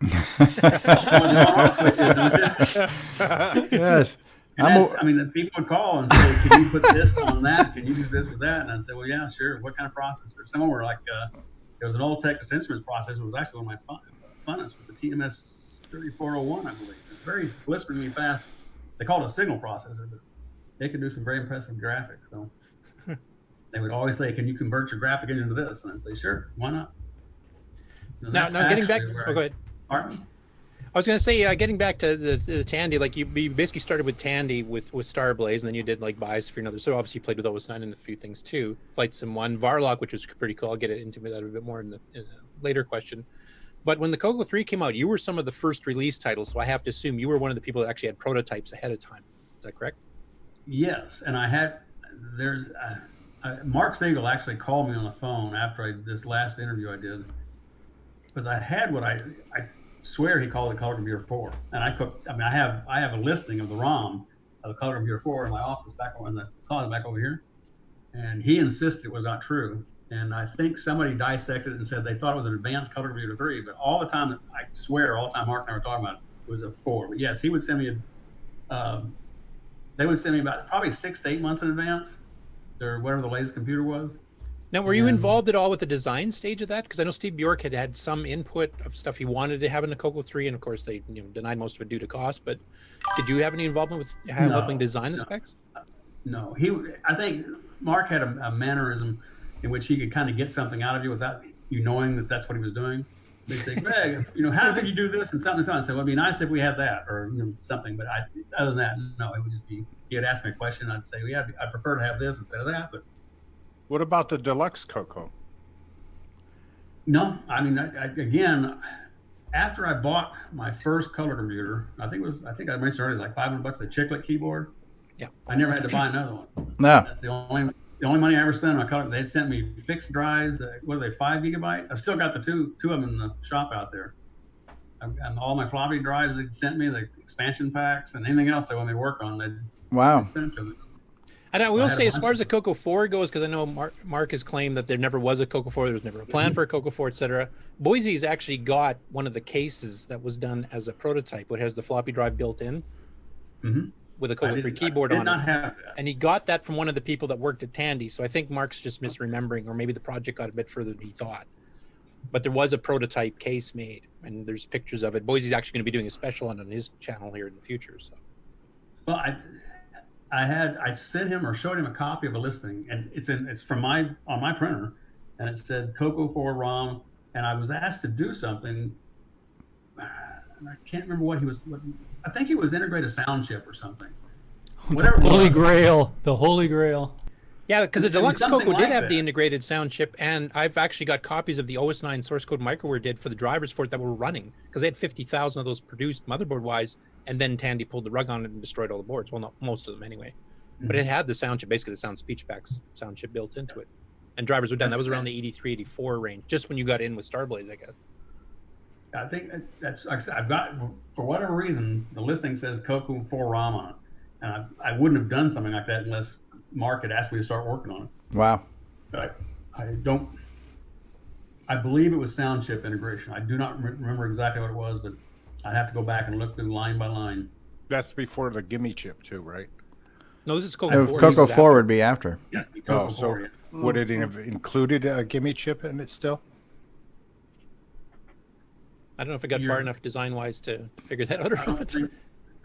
Yes. I mean, people would call and say, "Can you put this on that? Can you do this with that?" And I'd say, "Well, yeah, sure. What kind of processor?" Some were like, there was an old Texas Instruments processor. It was actually one of my funnest. It was a TMS 3401, I believe. It was very blisteringly fast. They called it a signal processor, but they could do some very impressive graphics. So they would always say, "Can you convert your graphic into this?" And I'd say, "Sure, why not?" Now getting back. Oh, go ahead. Pardon? I was going to say, getting back to the Tandy, like you basically started with Tandy with Starblaze, and then you did like buys for another. So obviously you played with OS9 and a few things too. Flight Sim 1, Varlock, which was pretty cool. I'll get into that a bit more in a later question. But when the CoCo 3 came out, you were some of the first release titles, so I have to assume you were one of the people that actually had prototypes ahead of time. Is that correct? Yes, and I had. There's Mark Siegel actually called me on the phone after this last interview I did, because I had what I swear he called it Color Computer 4, and I have a listing of the ROM of the Color Computer 4 in my office back in the closet back over here, and he insisted it was not true. And I think somebody dissected it and said they thought it was an advanced Color Computer 3, but all the time, I swear, all the time Mark and I were talking about it was a 4. But yes, he would send me they would send me about probably 6 to 8 months in advance, or whatever the latest computer was. Now, were you involved at all with the design stage of that? Because I know Steve Bjork had some input of stuff he wanted to have in the CoCo 3, and of course they denied most of it due to cost. But did you have any involvement with helping design the specs? No, I think Mark had a mannerism in which he could kind of get something out of you without you knowing that that's what he was doing. They'd say, "Greg, how could you do this and something and something?" I said, "Well, it'd be nice if we had that or something." But other than that, no, it would just be he would ask me a question, I'd say, "Well, yeah, I'd prefer to have this instead of that." But what about the deluxe CoCo? No, I mean, again, after I bought my first color computer, I think I mentioned earlier, like $500 a chiclet keyboard. Yeah, I never had to buy another one. No, that's the only money I ever spent on my color. They sent me fixed drives. What are they? 5 gigabytes. I've still got the two of them in the shop out there. And all my floppy drives they sent me, the expansion packs, and anything else they want me to work on. They'd send it to me. And I will say, as far as the CoCo 4 goes, because I know Mark has claimed that there never was a CoCo 4, there was never a plan for a CoCo 4, etc. Boise's actually got one of the cases that was done as a prototype, which has the floppy drive built in, with a CoCo 3 keyboard on it. And he got that from one of the people that worked at Tandy. So I think Mark's just misremembering, or maybe the project got a bit further than he thought. But there was a prototype case made, and there's pictures of it. Boise's actually going to be doing a special on his channel here in the future. So, well, I sent him or showed him a copy of a listing, and it's on my printer, and it said CoCo 4 ROM, and I was asked to do something. I can't remember what he was. I think it was integrated sound chip or something. Whatever. Holy Grail. The Holy Grail. Yeah, because the deluxe CoCo did have the integrated sound chip, and I've actually got copies of the OS9 source code microware did for the drivers for it that were running, because they had 50,000 of those produced motherboard-wise, and then Tandy pulled the rug on it and destroyed all the boards. Well, not most of them anyway. But it had the sound chip, basically the sound speech packs sound chip built into it. And drivers were done. That was around the 83, 84 range, just when you got in with Starblaze, I guess. I think that's, I've got, for whatever reason, the listing says CoCo 4 ROM on it. And I wouldn't have done something like that unless Mark had asked me to start working on it. Wow. I don't. I believe it was sound chip integration. I do not remember exactly what it was, but I'd have to go back and look through line by line. That's before the gimme chip too, right? No, this is CoCo 4. CoCo 4 would be after. Yeah, Oh, CoCo so 4, yeah. would it have included a gimme chip in it still? I don't know if it got far enough design-wise to figure that out or not.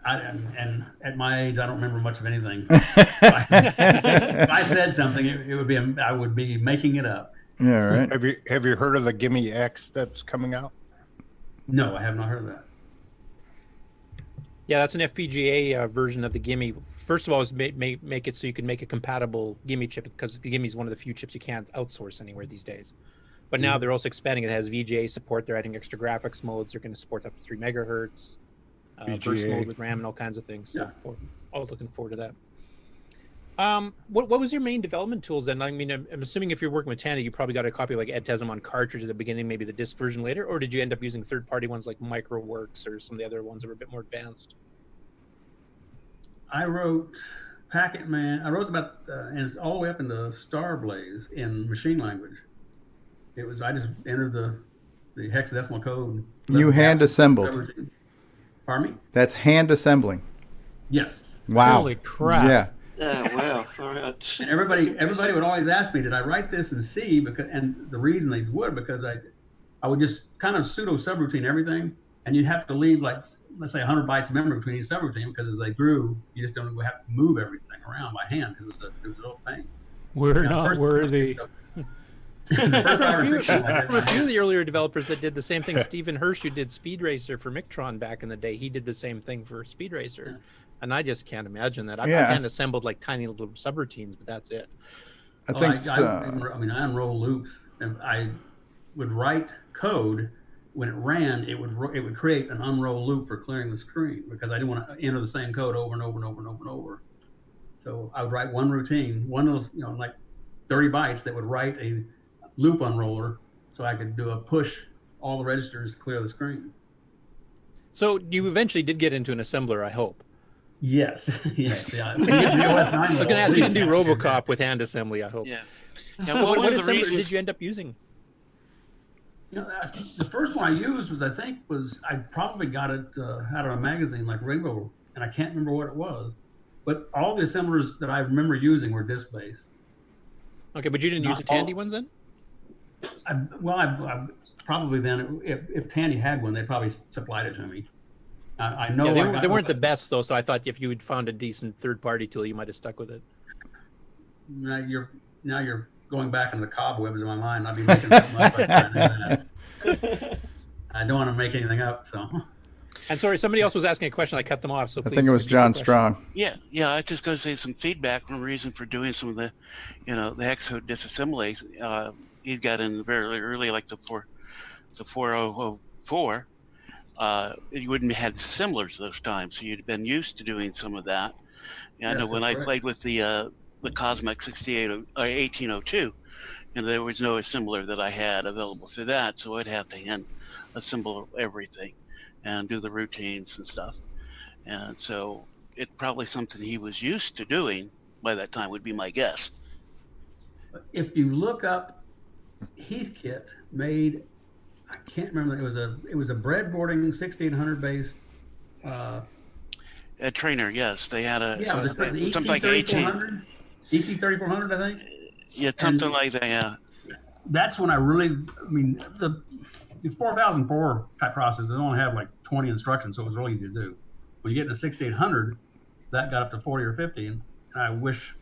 And at my age, I don't remember much of anything. If I said something, it would be I would be making it up. Yeah, right. Have you heard of the Gimme X that's coming out? No, I have not heard of that. Yeah, that's an FPGA version of the Gimme. First of all, is make it so you can make a compatible Gimme chip, because the Gimme is one of the few chips you can't outsource anywhere these days. But now they're also expanding. It has VGA support. They're adding extra graphics modes. They're going to support up to 3 megahertz, burst mode with RAM and all kinds of things. So I was looking forward to that. What was your main development tools then? I mean, I'm assuming if you're working with Tandy, you probably got a copy of like EdTesm on cartridge at the beginning, maybe the disk version later, or did you end up using third-party ones like MicroWorks or some of the other ones that were a bit more advanced? I wrote Packet Man. I wrote about and all the way up into Starblaze in machine language. It was I just entered the hexadecimal code. You hand assembled. Pardon me? That's hand assembling. Yes. Wow. Holy crap. Yeah. Oh, wow. All right. And everybody would always ask me, did I write this in C? And the reason they would, because I would just kind of pseudo subroutine everything, and you'd have to leave like, let's say 100 bytes of memory between each subroutine, because as they grew, you just don't have to move everything around by hand. It was a little thing. We're not worthy. There were a few of the earlier developers that did the same thing. Stephen Hirsch, who did Speed Racer for Mictron back in the day, he did the same thing for Speed Racer. And I just can't imagine that. I've hand assembled like tiny little subroutines, but that's it. I think I mean, I unroll loops, and I would write code. When it ran, it would create an unroll loop for clearing the screen, because I didn't want to enter the same code over and over and over and over and over. So I would write one routine, one of those, like 30 bytes that would write a loop unroller, so I could do a push all the registers to clear the screen. So you eventually did get into an assembler, I hope. Yes. Yes. Yeah. Looking at you didn't do RoboCop with hand assembly, I hope. Yeah. What assembler did you end up using? The first one I used I probably got it out of a magazine like Ringo, and I can't remember what it was. But all the assemblers that I remember using were disk-based. Okay, but you didn't use the Tandy ones then? I probably then, if Tandy had one, they probably supplied it to me. I know they weren't the best though, so I thought if you had found a decent third-party tool, you might have stuck with it. Now you're going back into the cobwebs in my mind. I'll be making something up like that. I don't want to make anything up. So. And sorry, somebody else was asking a question. I cut them off. So please. I think it was John Strong. Yeah. I was just going to say some feedback. One reason for doing some of the, the hexcode disassembly. He got in very early, like the 4004. You wouldn't have had assemblers those times, so you'd been used to doing some of that. I know when I played with the Cosmic 1802, there was no assembler that I had available for that, so I'd have to hand assemble everything and do the routines and stuff. And so it's probably something he was used to doing by that time, would be my guess. If you look up Heathkit made, I can't remember, it was a breadboarding 6800 based a trainer, yes. They had it was something like 18. ET3400, I think. Yeah, something like that. Yeah. That's when the 4004 type processors only have like 20 instructions, so it was really easy to do. When you get into 6800, that got up to 40 or 50, and I wish,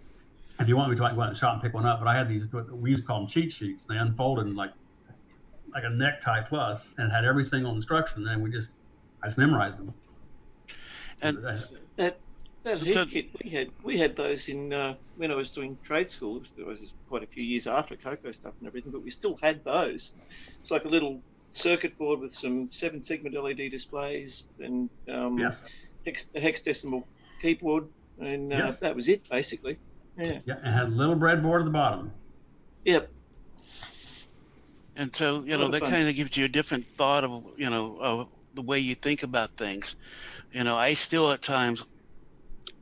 if you want me to, I can go out in the shop and pick one up. But I had these, we used to call them cheat sheets. They unfolded in like a necktie plus, and had every single instruction, and I just memorized them. And that Heathkit, we had those in when I was doing trade school. It was quite a few years after CoCo stuff and everything, but we still had those. It's like a little circuit board with some 7-segment LED displays and a hexadecimal keyboard, and that was it basically. Yeah, it had a little breadboard at the bottom. Yep. And so, that kind of gives you a different thought of, of the way you think about things. I still at times,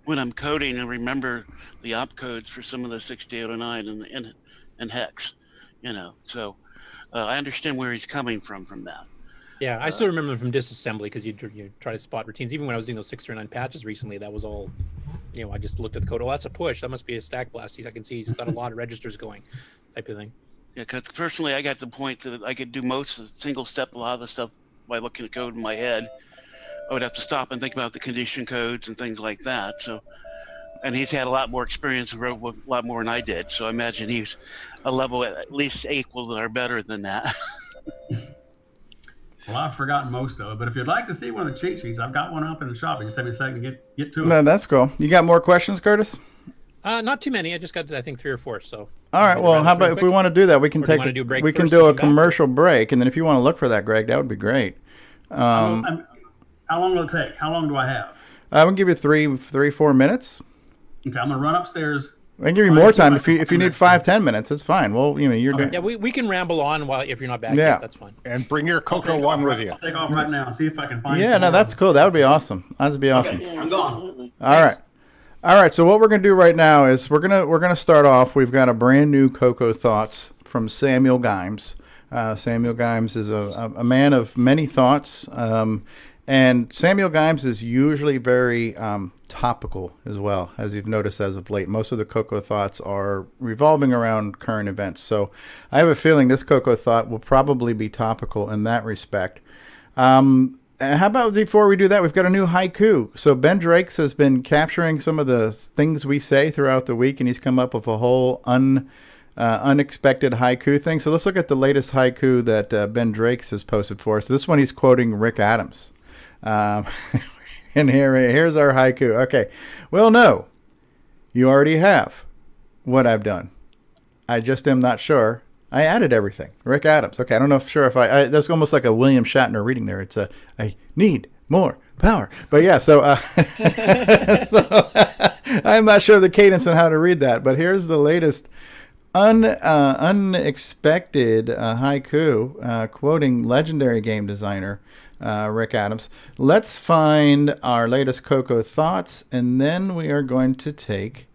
when I'm coding, and remember the opcodes for some of the 6809 and and hex, So I understand where he's coming from that. Yeah, I still remember them from disassembly because you try to spot routines. Even when I was doing those 639 patches recently, that was all, I just looked at the code. Oh, that's a push. That must be a stack blast. I can see he's got a lot of registers going, type of thing. Yeah, because personally, I got to the point that I could do most of the single step, a lot of the stuff by looking at code in my head. I would have to stop and think about the condition codes and things like that. So, and he's had a lot more experience and wrote a lot more than I did. So I imagine he's a level at least equal or better than that. Well, I've forgotten most of it, but if you'd like to see one of the cheat sheets, I've got one up in the shop. Just have me a second to get to it. No, that's cool. You got more questions, Curtis? Not too many. I just got, I think, 3 or 4. So. All right. Well, how about if we want to do that, we can take we can do a commercial break, and then if you want to look for that, Greg, that would be great. How long will it take? How long do I have? I will give you 3-4 minutes. Okay, I'm gonna run upstairs. I can give you more time if you need 5-10 minutes. It's fine. Well, you're doing. Yeah, we can ramble on if you're not back yet. That's fine. And bring your CoCo with you. I'll take off right now and see if I can find. Yeah, no, that's cool. That would be awesome. That'd be awesome. Okay, I'm gone. All right. So what we're gonna do right now is we're gonna start off. We've got a brand new CoCo thoughts from Samuel Gimes. Samuel Gimes is a man of many thoughts. And Samuel Gimes is usually very topical as well, as you've noticed as of late. Most of the CoCo thoughts are revolving around current events. So I have a feeling this CoCo thought will probably be topical in that respect. How about before we do that, we've got a new haiku. So Ben Drakes has been capturing some of the things we say throughout the week, and he's come up with a whole unexpected haiku thing. So let's look at the latest haiku that Ben Drakes has posted for us. This one he's quoting Rick Adams. And here's our haiku. Okay. Well, no, you already have what I've done. I just am not sure. I added everything. Rick Adams. Okay. I don't know if that's almost like a William Shatner reading there. It's I need more power. But yeah, so I'm not sure the cadence on how to read that, but here's the latest unexpected haiku quoting legendary game designer Rick Adams. Let's find our latest CoCo thoughts, and then we are going to take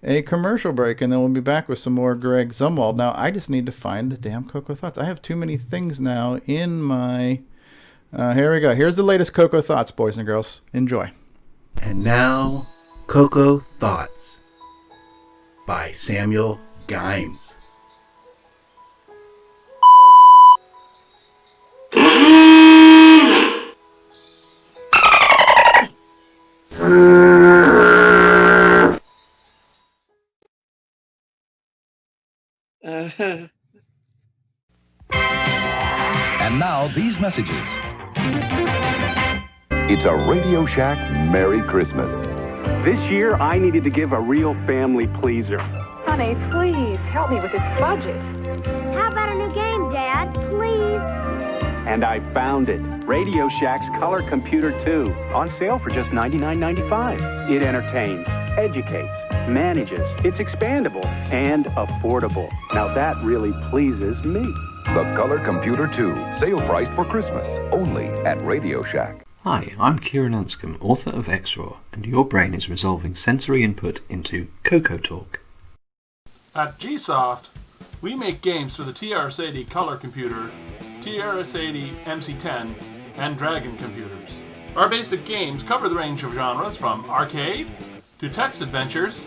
a commercial break, and then we'll be back with some more Greg Zumwalt. Now, I just need to find the damn CoCo thoughts. I have too many things now in my... here we go. Here's the latest CoCo thoughts, boys and girls. Enjoy. And now, CoCo Thoughts by Samuel Gimes. And now these messages. It's a Radio Shack Merry Christmas. This year, I needed to give a real family pleaser. Honey, please help me with this budget. How about a new game, Dad? Please. And I found it. Radio Shack's Color Computer 2. On sale for just $99.95. It entertains, educates, manages. It's expandable and affordable. Now that really pleases me. The Color Computer 2. Sale priced for Christmas. Only at Radio Shack. Hi, I'm Kieran Anscombe, author of XRAW, and your brain is resolving sensory input into CoCoTALK. At GSoft, we make games for the TRS-80 Color Computer, TRS-80 MC10, and Dragon computers. Our basic games cover the range of genres from arcade, to text adventures,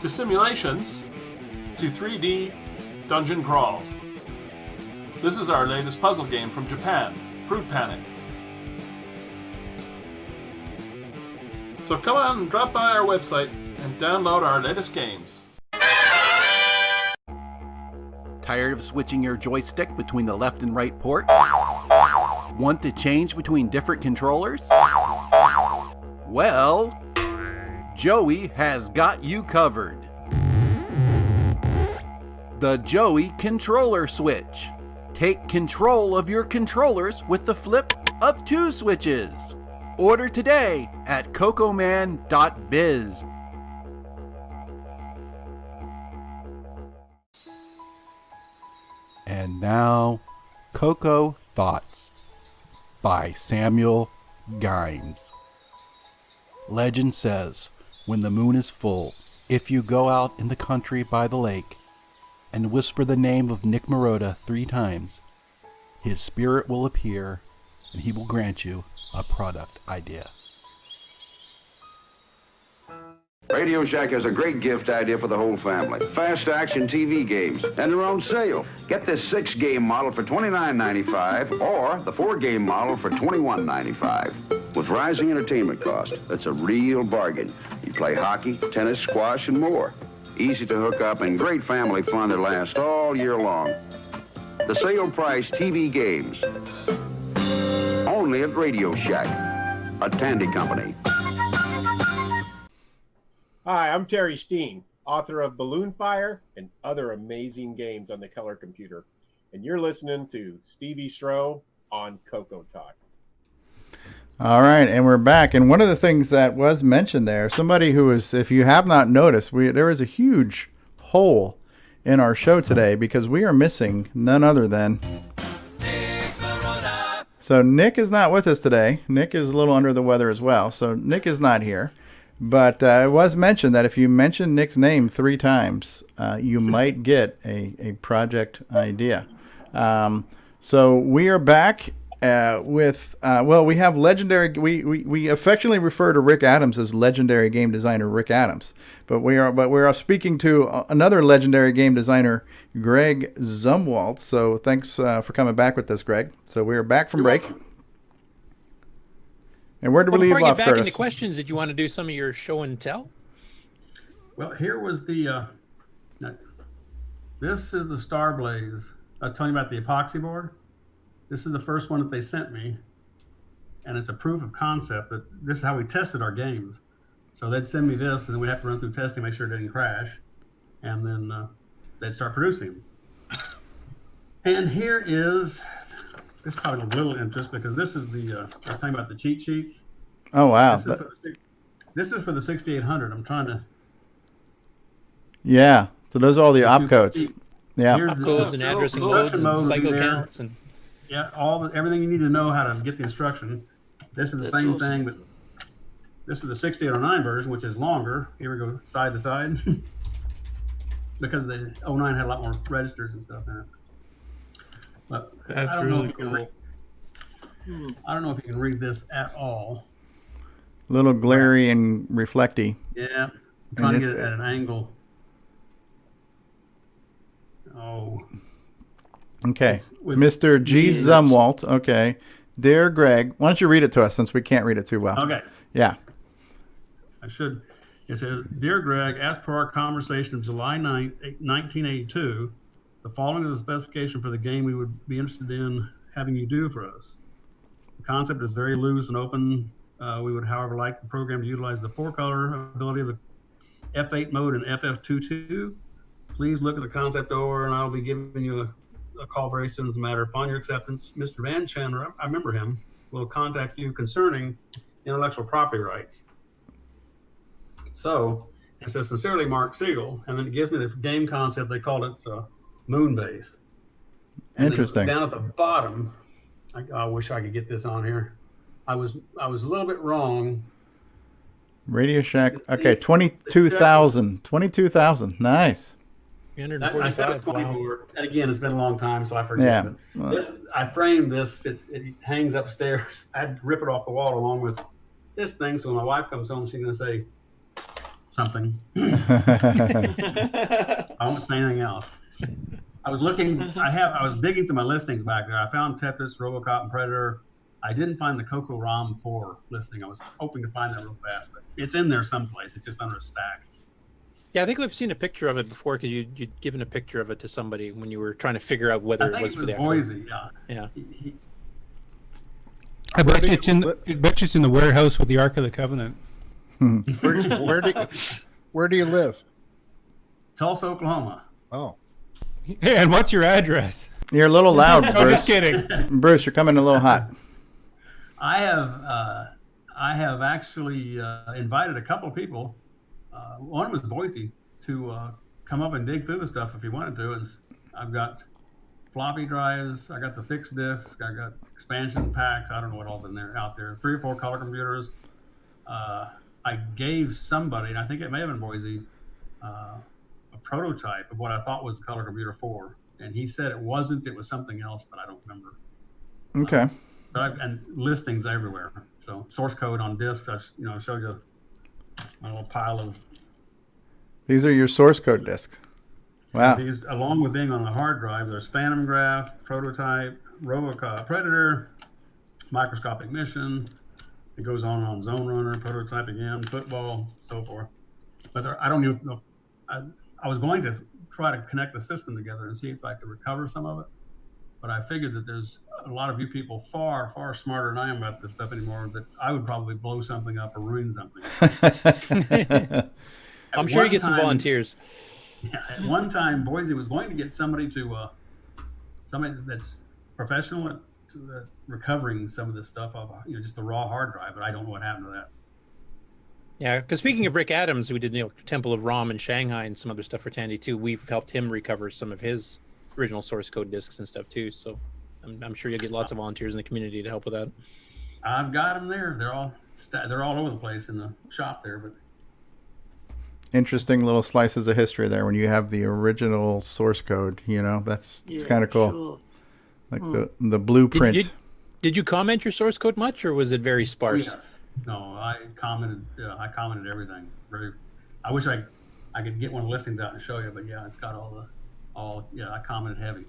to simulations, to 3D dungeon crawls. This is our latest puzzle game from Japan, Fruit Panic. So come on, drop by our website and download our latest games. Tired of switching your joystick between the left and right port? Want to change between different controllers? Well, Joey has got you covered. The Joey Controller Switch. Take control of your controllers with the flip of 2 switches. Order today at cocoman.biz. And now, CoCo Thoughts by Samuel Gimes. Legend says, when the moon is full, if you go out in the country by the lake, and whisper the name of Nick Marotta 3 times, his spirit will appear and he will grant you a product idea. Radio Shack has a great gift idea for the whole family. Fast action TV games, and they're on sale. Get this 6-game model for $29.95 or the 4-game model for $21.95. With rising entertainment costs, that's a real bargain. You play hockey, tennis, squash, and more. Easy to hook up and great family fun that lasts all year long. The sale price TV games. Only at Radio Shack, a Tandy company. Hi, I'm Terry Steen, author of Balloon Fire and other amazing games on the color computer. And you're listening to Stevie Stroh on CoCoTALK. All right, and we're back. And one of the things that was mentioned there, somebody who is, if you have not noticed, there is a huge hole in our show today because we are missing none other than... So Nick is not with us today. Nick is a little under the weather as well, so Nick is not here. But it was mentioned that if you mention Nick's name 3 times, you might get a project idea. So we are back with, we have legendary, we affectionately refer to Rick Adams as legendary game designer Rick Adams. But we are speaking to another legendary game designer, Greg Zumwalt. So thanks for coming back with us, Greg. So we are back from break. And where did we leave off, Before you get back Curtis? into questions, did you want to do some of your show and tell? Well, here was the, this is the Star Blaze. I was telling you about the epoxy board. This is the first one that they sent me. And it's a proof of concept that this is how we tested our games. So they'd send me this, and then we'd have to run through testing, make sure it didn't crash. And then they'd start producing them. And here is... This is probably a little interest because this is the, I was talking about the cheat sheets. Oh, wow. This is for the 6800. I'm trying to. Yeah. So those are all the opcodes. Yeah. Opcodes and addressing modes and cycle counts. And yeah, everything you need to know how to get the instruction. This is the same thing, but this is the 6809 version, which is longer. Here we go, side to side. Because the 09 had a lot more registers and stuff in it. But That's really cool. I don't know if you can read this at all. A little glary and reflecty. Yeah, I'm trying to get it at an angle. Oh. Okay. Mr. G. Zumwalt. Okay. Dear Greg, why don't you read it to us since we can't read it too well? Okay. Yeah. I should. It says, Dear Greg, as per our conversation of July 9th, 1982, the following is the specification for the game we would be interested in having you do for us. The concept is very loose and open. We would, however, like the program to utilize the 4-color ability of the F8 mode and FF22. Please look at the concept over, and I'll be giving you a call very soon as a matter. Upon your acceptance, Mr. Van Chandler, I remember him, will contact you concerning intellectual property rights. So it says, sincerely, Mark Siegel, and then it gives me the game concept. They called it Moonbase. And interesting. Down at the bottom, I wish I could get this on here. I was a little bit wrong. Radio Shack. Okay, 22,000. 22,000. Nice. I said it was 24. And again, it's been a long time, so I forget. Yeah. This, I framed this. It hangs upstairs. I had to rip it off the wall along with this thing. So when my wife comes home, she's going to say something. I won't say anything else. I was looking. I was digging through my listings back there. I found Tetris, RoboCop, and Predator. I didn't find the CoCo ROM 4 listing. I was hoping to find that real fast, but it's in there someplace. It's just under a stack. yeah, I think we've seen a picture of it before because you'd given a picture of it to somebody when you were trying to figure out whether it was for the actual. Boise, yeah. Yeah. I bet you it's in the warehouse with the Ark of the Covenant. Where do you live? Tulsa, Oklahoma. Oh. Hey, and what's your address? You're a little loud, Bruce. I'm just kidding. Bruce, you're coming a little hot. I have actually invited a couple of people. One was Boise to come up and dig through the stuff if you wanted to. And I've got floppy drives. I got the fixed disc. I got expansion packs. I don't know what else in there out there. 3 or 4 color computers. I gave somebody, and I think it may have been Boise, prototype of what I thought was the Color Computer 4, and he said it wasn't. It was something else, but I don't remember. Okay. And listings everywhere. So source code on disk. I showed you my little pile of. These are your source code disks. Wow. These, along with being on the hard drive, there's Phantom Graph, Prototype, Robocop, Predator, Microscopic Mission. It goes on Zone Runner, Prototype again, Football, so forth. But I don't even know. I was going to try to connect the system together and see if I could recover some of it. But I figured that there's a lot of you people far, far smarter than I am about this stuff anymore, that I would probably blow something up or ruin something. I'm sure you get some volunteers. Yeah, at one time, Boise was going to get somebody that's professional at recovering some of this stuff off, just the raw hard drive, but I don't know what happened to that. Yeah, because speaking of Rick Adams, who did Temple of Rom in Shanghai and some other stuff for Tandy too, we've helped him recover some of his original source code disks and stuff too. So I'm sure you'll get lots of volunteers in the community to help with that. I've got them there. They're all over the place in the shop there. But interesting little slices of history there when you have the original source code. It's kind of cool. Sure. Like the blueprint. Did you comment your source code much, or was it very sparse? Yeah. No, I commented everything. I wish I could get one of the listings out and show you, but yeah, it's got I commented heavy.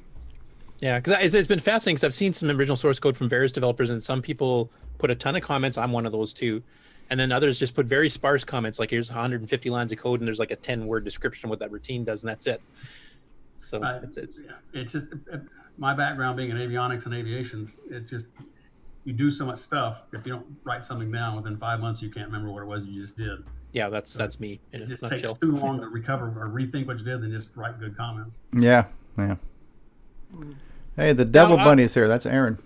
Yeah, because it's been fascinating because I've seen some original source code from various developers, and some people put a ton of comments. I'm one of those too. And then others just put very sparse comments, like here's 150 lines of code and there's like a 10-word description of what that routine does, and that's it. So it's just my background being in avionics and aviation. It's just you do so much stuff. If you don't write something down within 5 months, you can't remember what it was you just did. Yeah, that's me. It just takes too long to recover or rethink what you did than just write good comments. Yeah. Hey, the Devil Bunny's here. That's Aaron.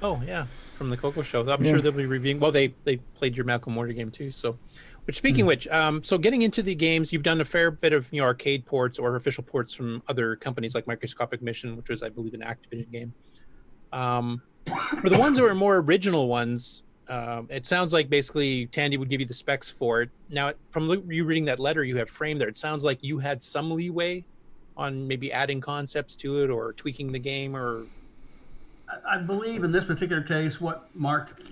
Oh yeah, from the CoCo show. I'm sure they'll be reviewing. Well, they played your Malcolm Mortar game too. So, which speaking of which, so getting into the games, you've done a fair bit of arcade ports or official ports from other companies like Microscopic Mission, which was I believe an Activision game. For the ones that were more original ones, it sounds like basically Tandy would give you the specs for it. Now, from you reading that letter you have framed there, it sounds like you had some leeway on maybe adding concepts to it or tweaking the game, or. I believe in this particular case,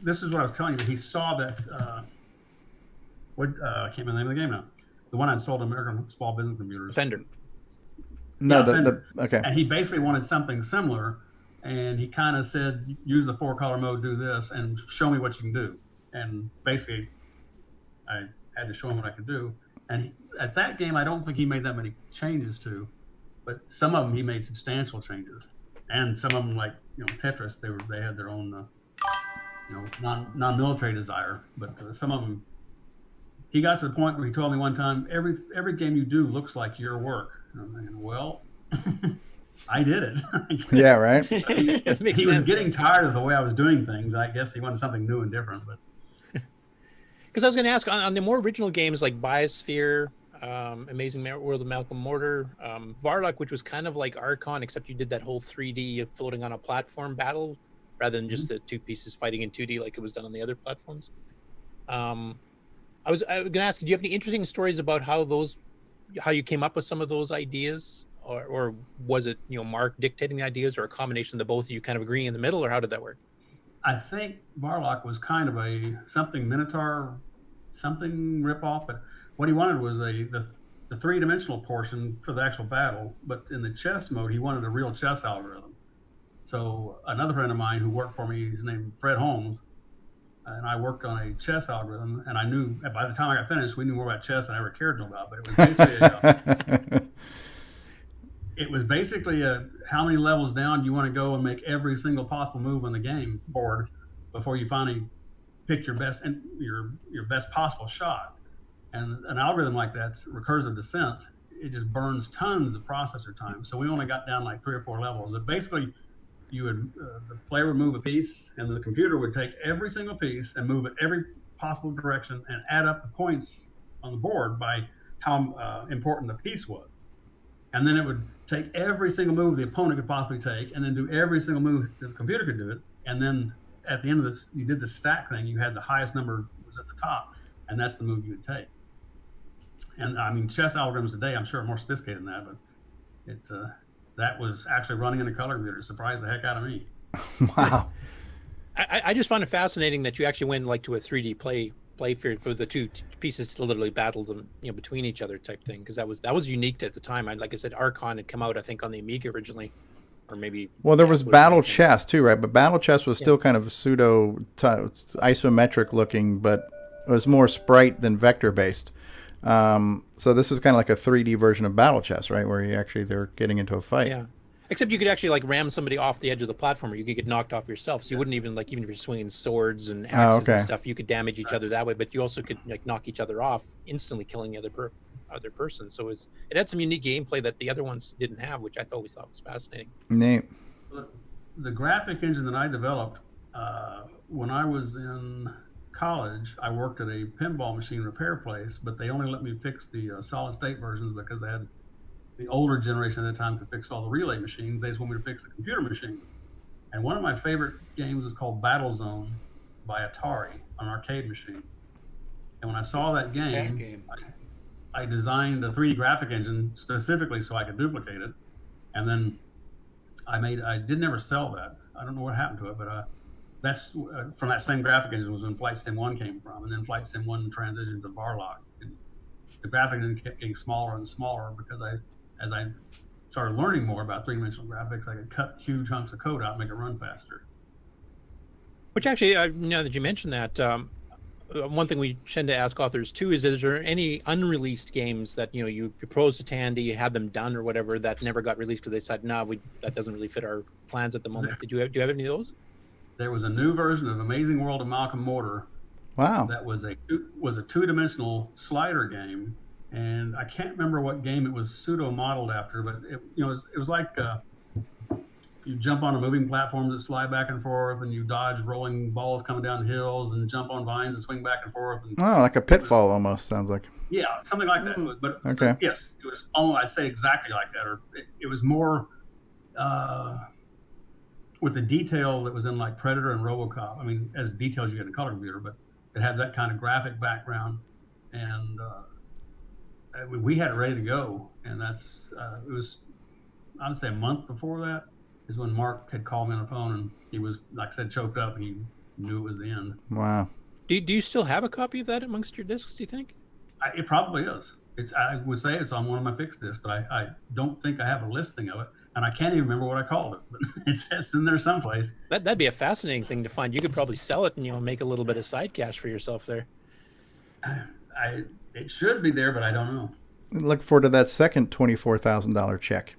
this is what I was telling you. He saw that. I can't remember the name of the game now. The one I sold to American Small Business Computers. Fender. No, Fender. Okay. And he basically wanted something similar. And he kind of said, use the 4-color mode, do this, and show me what you can do. And basically, I had to show him what I could do. And at that game, I don't think he made that many changes to, but some of them he made substantial changes. And some of them, like Tetris, they had their own, non-military desire. But some of them, he got to the point where he told me one time, every game you do looks like your work. And I'm thinking, well. I did it. Yeah, right. He was getting tired of the way I was doing things. I guess he wanted something new and different. But because I was going to ask on the more original games like Biosphere, Amazing World of Malcolm Mortar, Varlock, which was kind of like Archon, except you did that whole 3D floating on a platform battle rather than just the two pieces fighting in 2D like it was done on the other platforms. I was going to ask, do you have any interesting stories about how you came up with some of those ideas? Or was it, Mark dictating the ideas, or a combination of the both of you kind of agreeing in the middle, or how did that work? I think Varlock was kind of something Minotaur, something ripoff, but what he wanted was the three-dimensional portion for the actual battle, but in the chess mode, he wanted a real chess algorithm. So another friend of mine who worked for me, his name Fred Holmes, and I worked on a chess algorithm, and I knew by the time I got finished, we knew more about chess than I ever cared to know about, but it was basically it was basically how many levels down you want to go and make every single possible move on the game board before you finally pick your best possible shot. And an algorithm like that's recursive descent. It just burns tons of processor time. So we only got down like 3 or 4 levels. But basically, the player would move a piece, and the computer would take every single piece and move it every possible direction and add up the points on the board by how important the piece was. And then it would take every single move the opponent could possibly take, and then do every single move the computer could do it. And then at the end of this, you did the stack thing. You had the highest number was at the top, and that's the move you would take. And I mean, chess algorithms today, I'm sure, are more sophisticated than that, but that was actually running in a color computer. It surprised the heck out of me. Wow. I just found it fascinating that you actually went like to a 3D play field for the two pieces to literally battle them, between each other type thing, because that was unique at the time. Like I said, Archon had come out, I think, on the Amiga originally, or maybe. Well, there was Battle Chess too, right? But Battle Chess was still kind of pseudo isometric looking, but it was more sprite than vector based. So this is kind of like a 3D version of Battle Chess, right? Where they're getting into a fight. Yeah. Except you could actually like ram somebody off the edge of the platform, or you could get knocked off yourself. So you wouldn't even even if you're swinging swords and axes and stuff, you could damage each other that way. But you also could knock each other off, instantly killing the other person. So it had some unique gameplay that the other ones didn't have, which I always thought was fascinating. Neat. The graphic engine that I developed when I was in college, I worked at a pinball machine repair place, but they only let me fix the solid state versions because they had the older generation at the time could fix all the relay machines. They just want me to fix the computer machines. And one of my favorite games is called Battle Zone by Atari, an arcade machine. And when I saw that game, I designed a 3D graphic engine specifically so I could duplicate it. And then I did never sell that. I don't know what happened to it, but that's from that same graphic engine was when Flight Sim 1 came from. And then Flight Sim 1 transitioned to Barlock. And the graphic engine kept getting smaller and smaller because as I started learning more about three-dimensional graphics, I could cut huge chunks of code out and make it run faster. Which actually, now that you mentioned that, one thing we tend to ask authors too is there any unreleased games that you proposed to Tandy, you had them done or whatever that never got released because they said, that doesn't really fit our plans at the moment? Do you have any of those? There was a new version of Amazing World of Malcolm Mortar. Wow. That was a two-dimensional slider game. And I can't remember what game it was pseudo-modeled after, but it was like you jump on a moving platform that slide back and forth, and you dodge rolling balls coming down hills, and jump on vines and swing back and forth. And like a Pitfall almost sounds like. Yeah, something like that. But okay. Yes, it was almost, I'd say exactly like that. Or it was more with the detail that was in like Predator and RoboCop. I mean, as details you get in a color computer, but it had that kind of graphic background, and we had it ready to go. And that's it was, I'd say a month before that is when Mark had called me on the phone, and he was, like I said, choked up, and he knew it was the end. Wow. Do you still have a copy of that amongst your discs, do you think? It probably is. I would say it's on one of my fixed discs, but I don't think I have a listing of it, and I can't even remember what I called it, but it's in there someplace. That'd be a fascinating thing to find. You could probably sell it and make a little bit of side cash for yourself there. It should be there, but I don't know. Look forward to that second $24,000 check.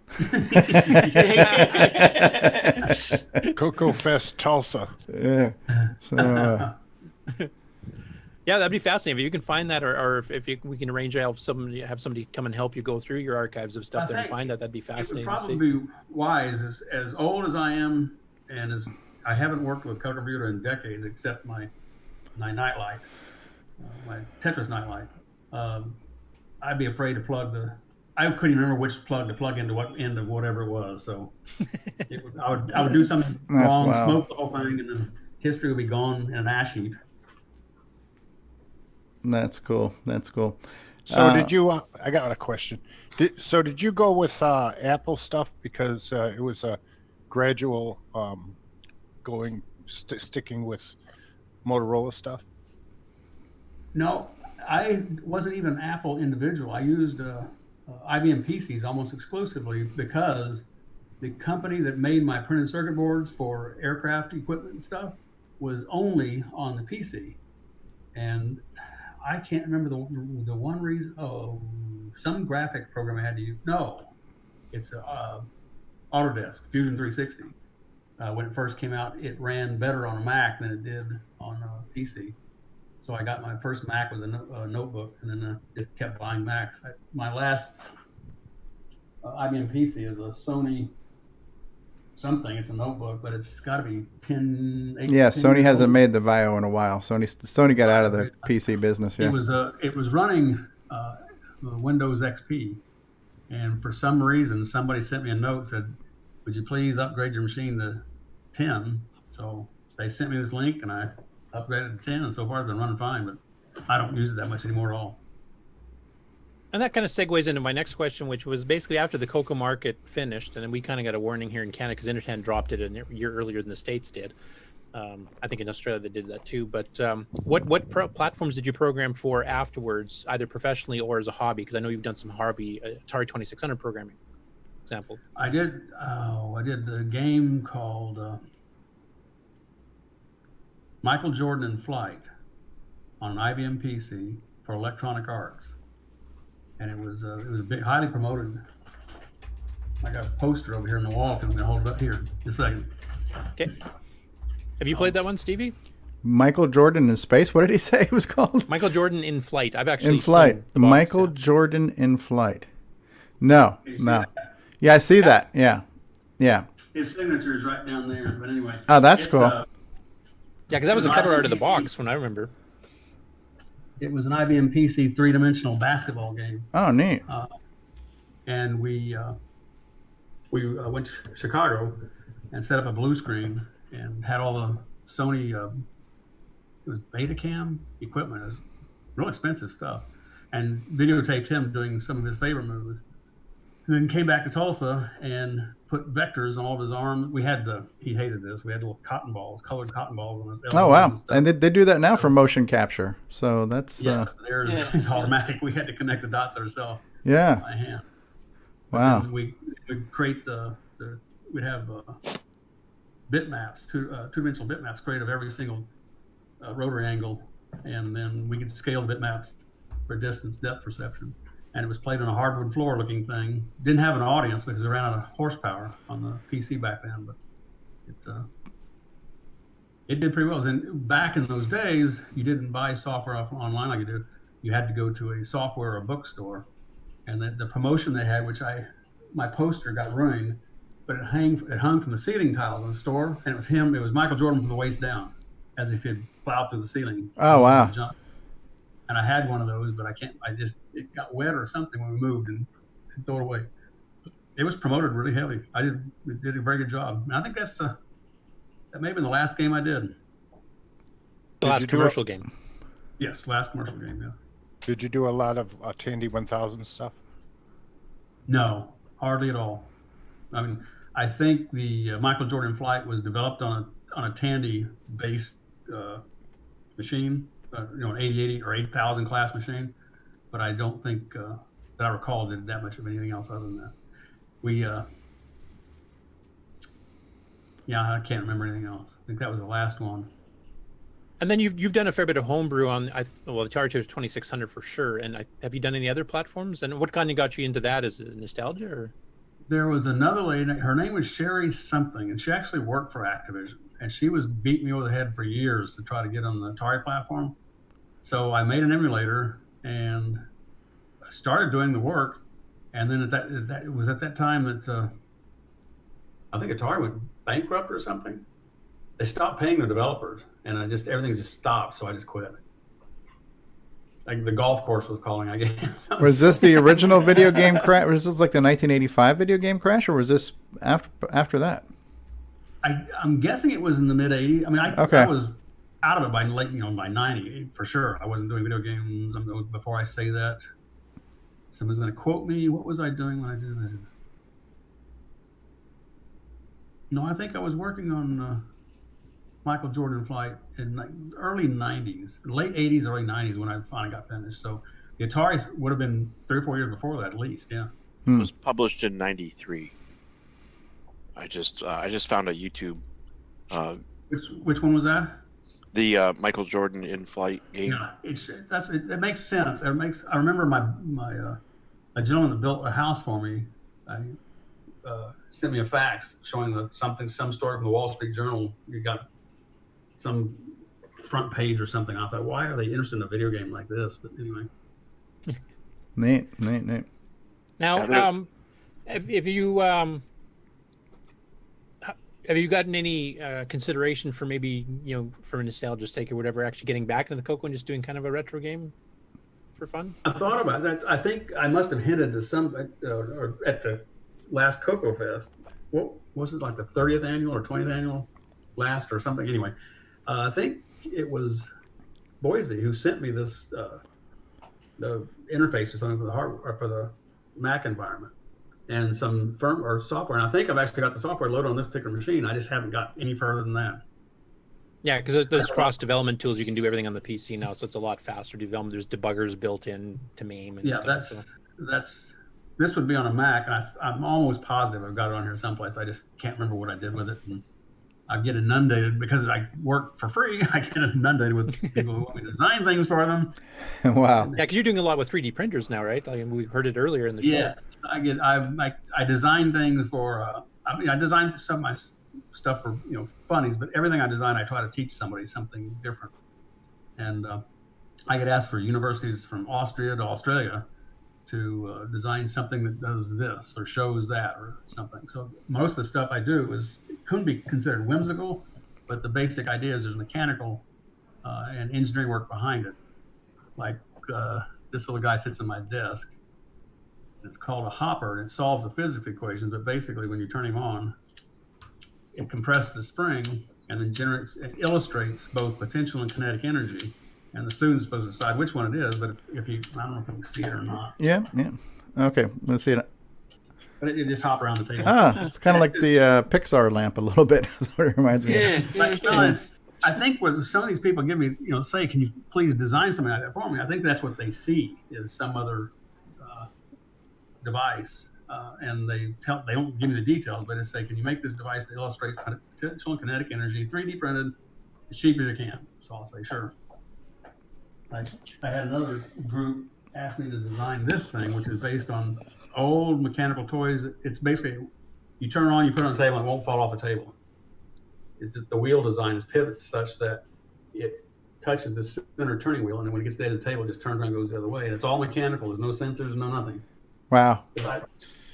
Coco Fest Tulsa. Yeah. So. Yeah, that'd be fascinating. If you can find that, or if we can arrange to have somebody come and help you go through your archives of stuff there and find that'd be fascinating. It would probably be wise, as old as I am, and as I haven't worked with color computer in decades, except my nightlight, my Tetris nightlight. I'd be afraid to plug I couldn't even remember which plug to plug into what end of whatever it was. So I would do something wrong, smoke the whole thing, and then history would be gone in an ash heap. That's cool. So did you? I got a question. Did you go with Apple stuff because it was a gradual sticking with Motorola stuff? No, I wasn't even an Apple individual. I used IBM PCs almost exclusively because the company that made my printed circuit boards for aircraft equipment and stuff was only on the PC, and I can't remember the one reason. Oh, some graphic program I had to use. No, it's Autodesk Fusion 360. When it first came out, it ran better on a Mac than it did on a PC. So I got my first Mac was a notebook, and then just kept buying Macs. My last IBM PC is a Sony something. It's a notebook, but it's got to be 10. 8, yeah, 10 Sony hasn't old. made the VAIO in a while. Sony got out of the PC business. Yeah, it was running Windows XP, and for some reason, somebody sent me a note and said, "Would you please upgrade your machine to 10?" So they sent me this link, and I upgraded to 10, and so far it's been running fine. But I don't use it that much anymore at all. And that kind of segues into my next question, which was basically after the CoCo market finished, and then we kind of got a warning here in Canada because Intertan dropped it a year earlier than the States did. I think in Australia they did that too. But what platforms did you program for afterwards, either professionally or as a hobby? Because I know you've done some hobby Atari 2600 programming, for example. I did a game called Michael Jordan in Flight on an IBM PC for Electronic Arts. And it was a big, highly promoted. I got a poster over here on the wall. I'm going to hold it up here in a second. Okay. Have you played that one, Stevie? Michael Jordan in Space? What did he say it was called? Michael Jordan in Flight. I've actually in Flight. Seen the Michael Jordan in Flight. No. Yeah, I see that. Yeah. His signature is right down there. But anyway. Oh, that's cool. Yeah, because that was the cover art of the box when I remember. It was an IBM PC 3-dimensional basketball game. Oh, neat. And we went to Chicago and set up a blue screen and had all the Sony it was Betacam equipment. It was real expensive stuff. And videotaped him doing some of his favorite moves. And then came back to Tulsa and put vectors on all of his arms. He hated this. We had little cotton balls, colored cotton balls on his elbows. Oh, wow. And they do that now for motion capture. So that's... It's automatic. We had to connect the dots ourselves by hand. Wow. We'd create we'd have bitmaps, two-dimensional bitmaps created of every single rotary angle. And then we could scale the bitmaps for distance, depth perception. And it was played on a hardwood floor looking thing. Didn't have an audience because it ran out of horsepower on the PC back then, but it did pretty well. And back in those days, you didn't buy software online like you do. You had to go to a software or bookstore. And the promotion they had, my poster got ruined, but it hung from the ceiling tiles in the store, and it was Michael Jordan from the waist down, as if he'd plowed through the ceiling. Oh, wow. And I had one of those, but it got wet or something when we moved and threw it away. It was promoted really heavy. We did a very good job. And I think that may have been the last game I did. The last commercial game? Yes, last commercial game, yes. Did you do a lot of Tandy 1000 stuff? No, hardly at all. I mean, I think the Michael Jordan Flight was developed on a Tandy-based machine. An 8080 or 8000 class machine, but I don't think that I recall did that much of anything else other than that. I can't remember anything else. I think that was the last one. And then you've done a fair bit of homebrew on the Atari 2600 for sure. And have you done any other platforms? And what kind of got you into that? Is it nostalgia or? There was another lady. Her name was Sherry something, and she actually worked for Activision. And she was beating me over the head for years to try to get on the Atari platform. So I made an emulator and started doing the work. And then it was at that time that I think Atari went bankrupt or something. They stopped paying their developers, and everything just stopped. So I just quit. Like the golf course was calling, I guess. Was this the original video game crash? Was this like the 1985 video game crash, or was this after that? I'm guessing it was in the mid '80s. I mean, I was out of it by by '90 for sure. I wasn't doing video games. Before I say that, someone's going to quote me. What was I doing when I did that? No, I think I was working on Michael Jordan Flight in early '90s, late '80s, early '90s when I finally got finished. So the Atari would have been 3 or 4 years before that, at least. Yeah. It was published in '93. I just found a YouTube. Which one was that? The Michael Jordan in Flight game. Yeah, it makes sense. I remember a gentleman that built a house for me. Sent me a fax showing some story from the Wall Street Journal. You got some front page or something. I thought, why are they interested in a video game like this? But anyway. Neat. Now, have you gotten any consideration for maybe, for a nostalgia sake or whatever, actually getting back into the CoCo and just doing kind of a retro game for fun? I thought about that. I think I must have hinted to some or at the last CoCo Fest. What was it, like the 30th annual or 20th annual last or something? Anyway, I think it was Boise who sent me this the interface or something for the hardware or for the Mac environment, and some firm or software. And I think I've actually got the software loaded on this particular machine. I just haven't got any further than that. Yeah, because those cross development tools, you can do everything on the PC now, so it's a lot faster development. There's debuggers built in to MAME and stuff. This would be on a Mac, and I'm almost positive I've got it on here someplace. I just can't remember what I did with it. And I get inundated because I work for free. I get inundated with people who want me to design things for them. Wow. Yeah, because you're doing a lot with 3D printers now, right? Like, we heard it earlier in the show. Yeah, I design things for. I design some of my stuff for funnies, but everything I design, I try to teach somebody something different. And I get asked for universities from Austria to Australia to design something that does this or shows that or something. So most of the stuff I do couldn't be considered whimsical, but the basic idea is there's mechanical and engineering work behind it. Like this little guy sits on my desk. It's called a hopper, and it solves the physics equations. But basically, when you turn him on, it compresses the spring and then illustrates both potential and kinetic energy. And the student's supposed to decide which one it is, but if you, I don't know if you can see it or not. Yeah. Okay, let's see it. But it just hop around the table. It's kind of like the Pixar lamp a little bit. That's what it reminds me of. Yeah, it's like, I think with some of these people give me, say, can you please design something like that for me? I think that's what they see is some other device. And they don't give me the details, but they say, can you make this device that illustrates potential and kinetic energy, 3D printed, as cheap as you can? So I'll say, sure. I had another group ask me to design this thing, which is based on old mechanical toys. It's basically, you turn it on, you put it on the table, and it won't fall off the table. The wheel design is pivoted such that it touches the center turning wheel, and then when it gets to the edge of the table, it just turns around and goes the other way. And it's all mechanical. There's no sensors, no nothing. Wow.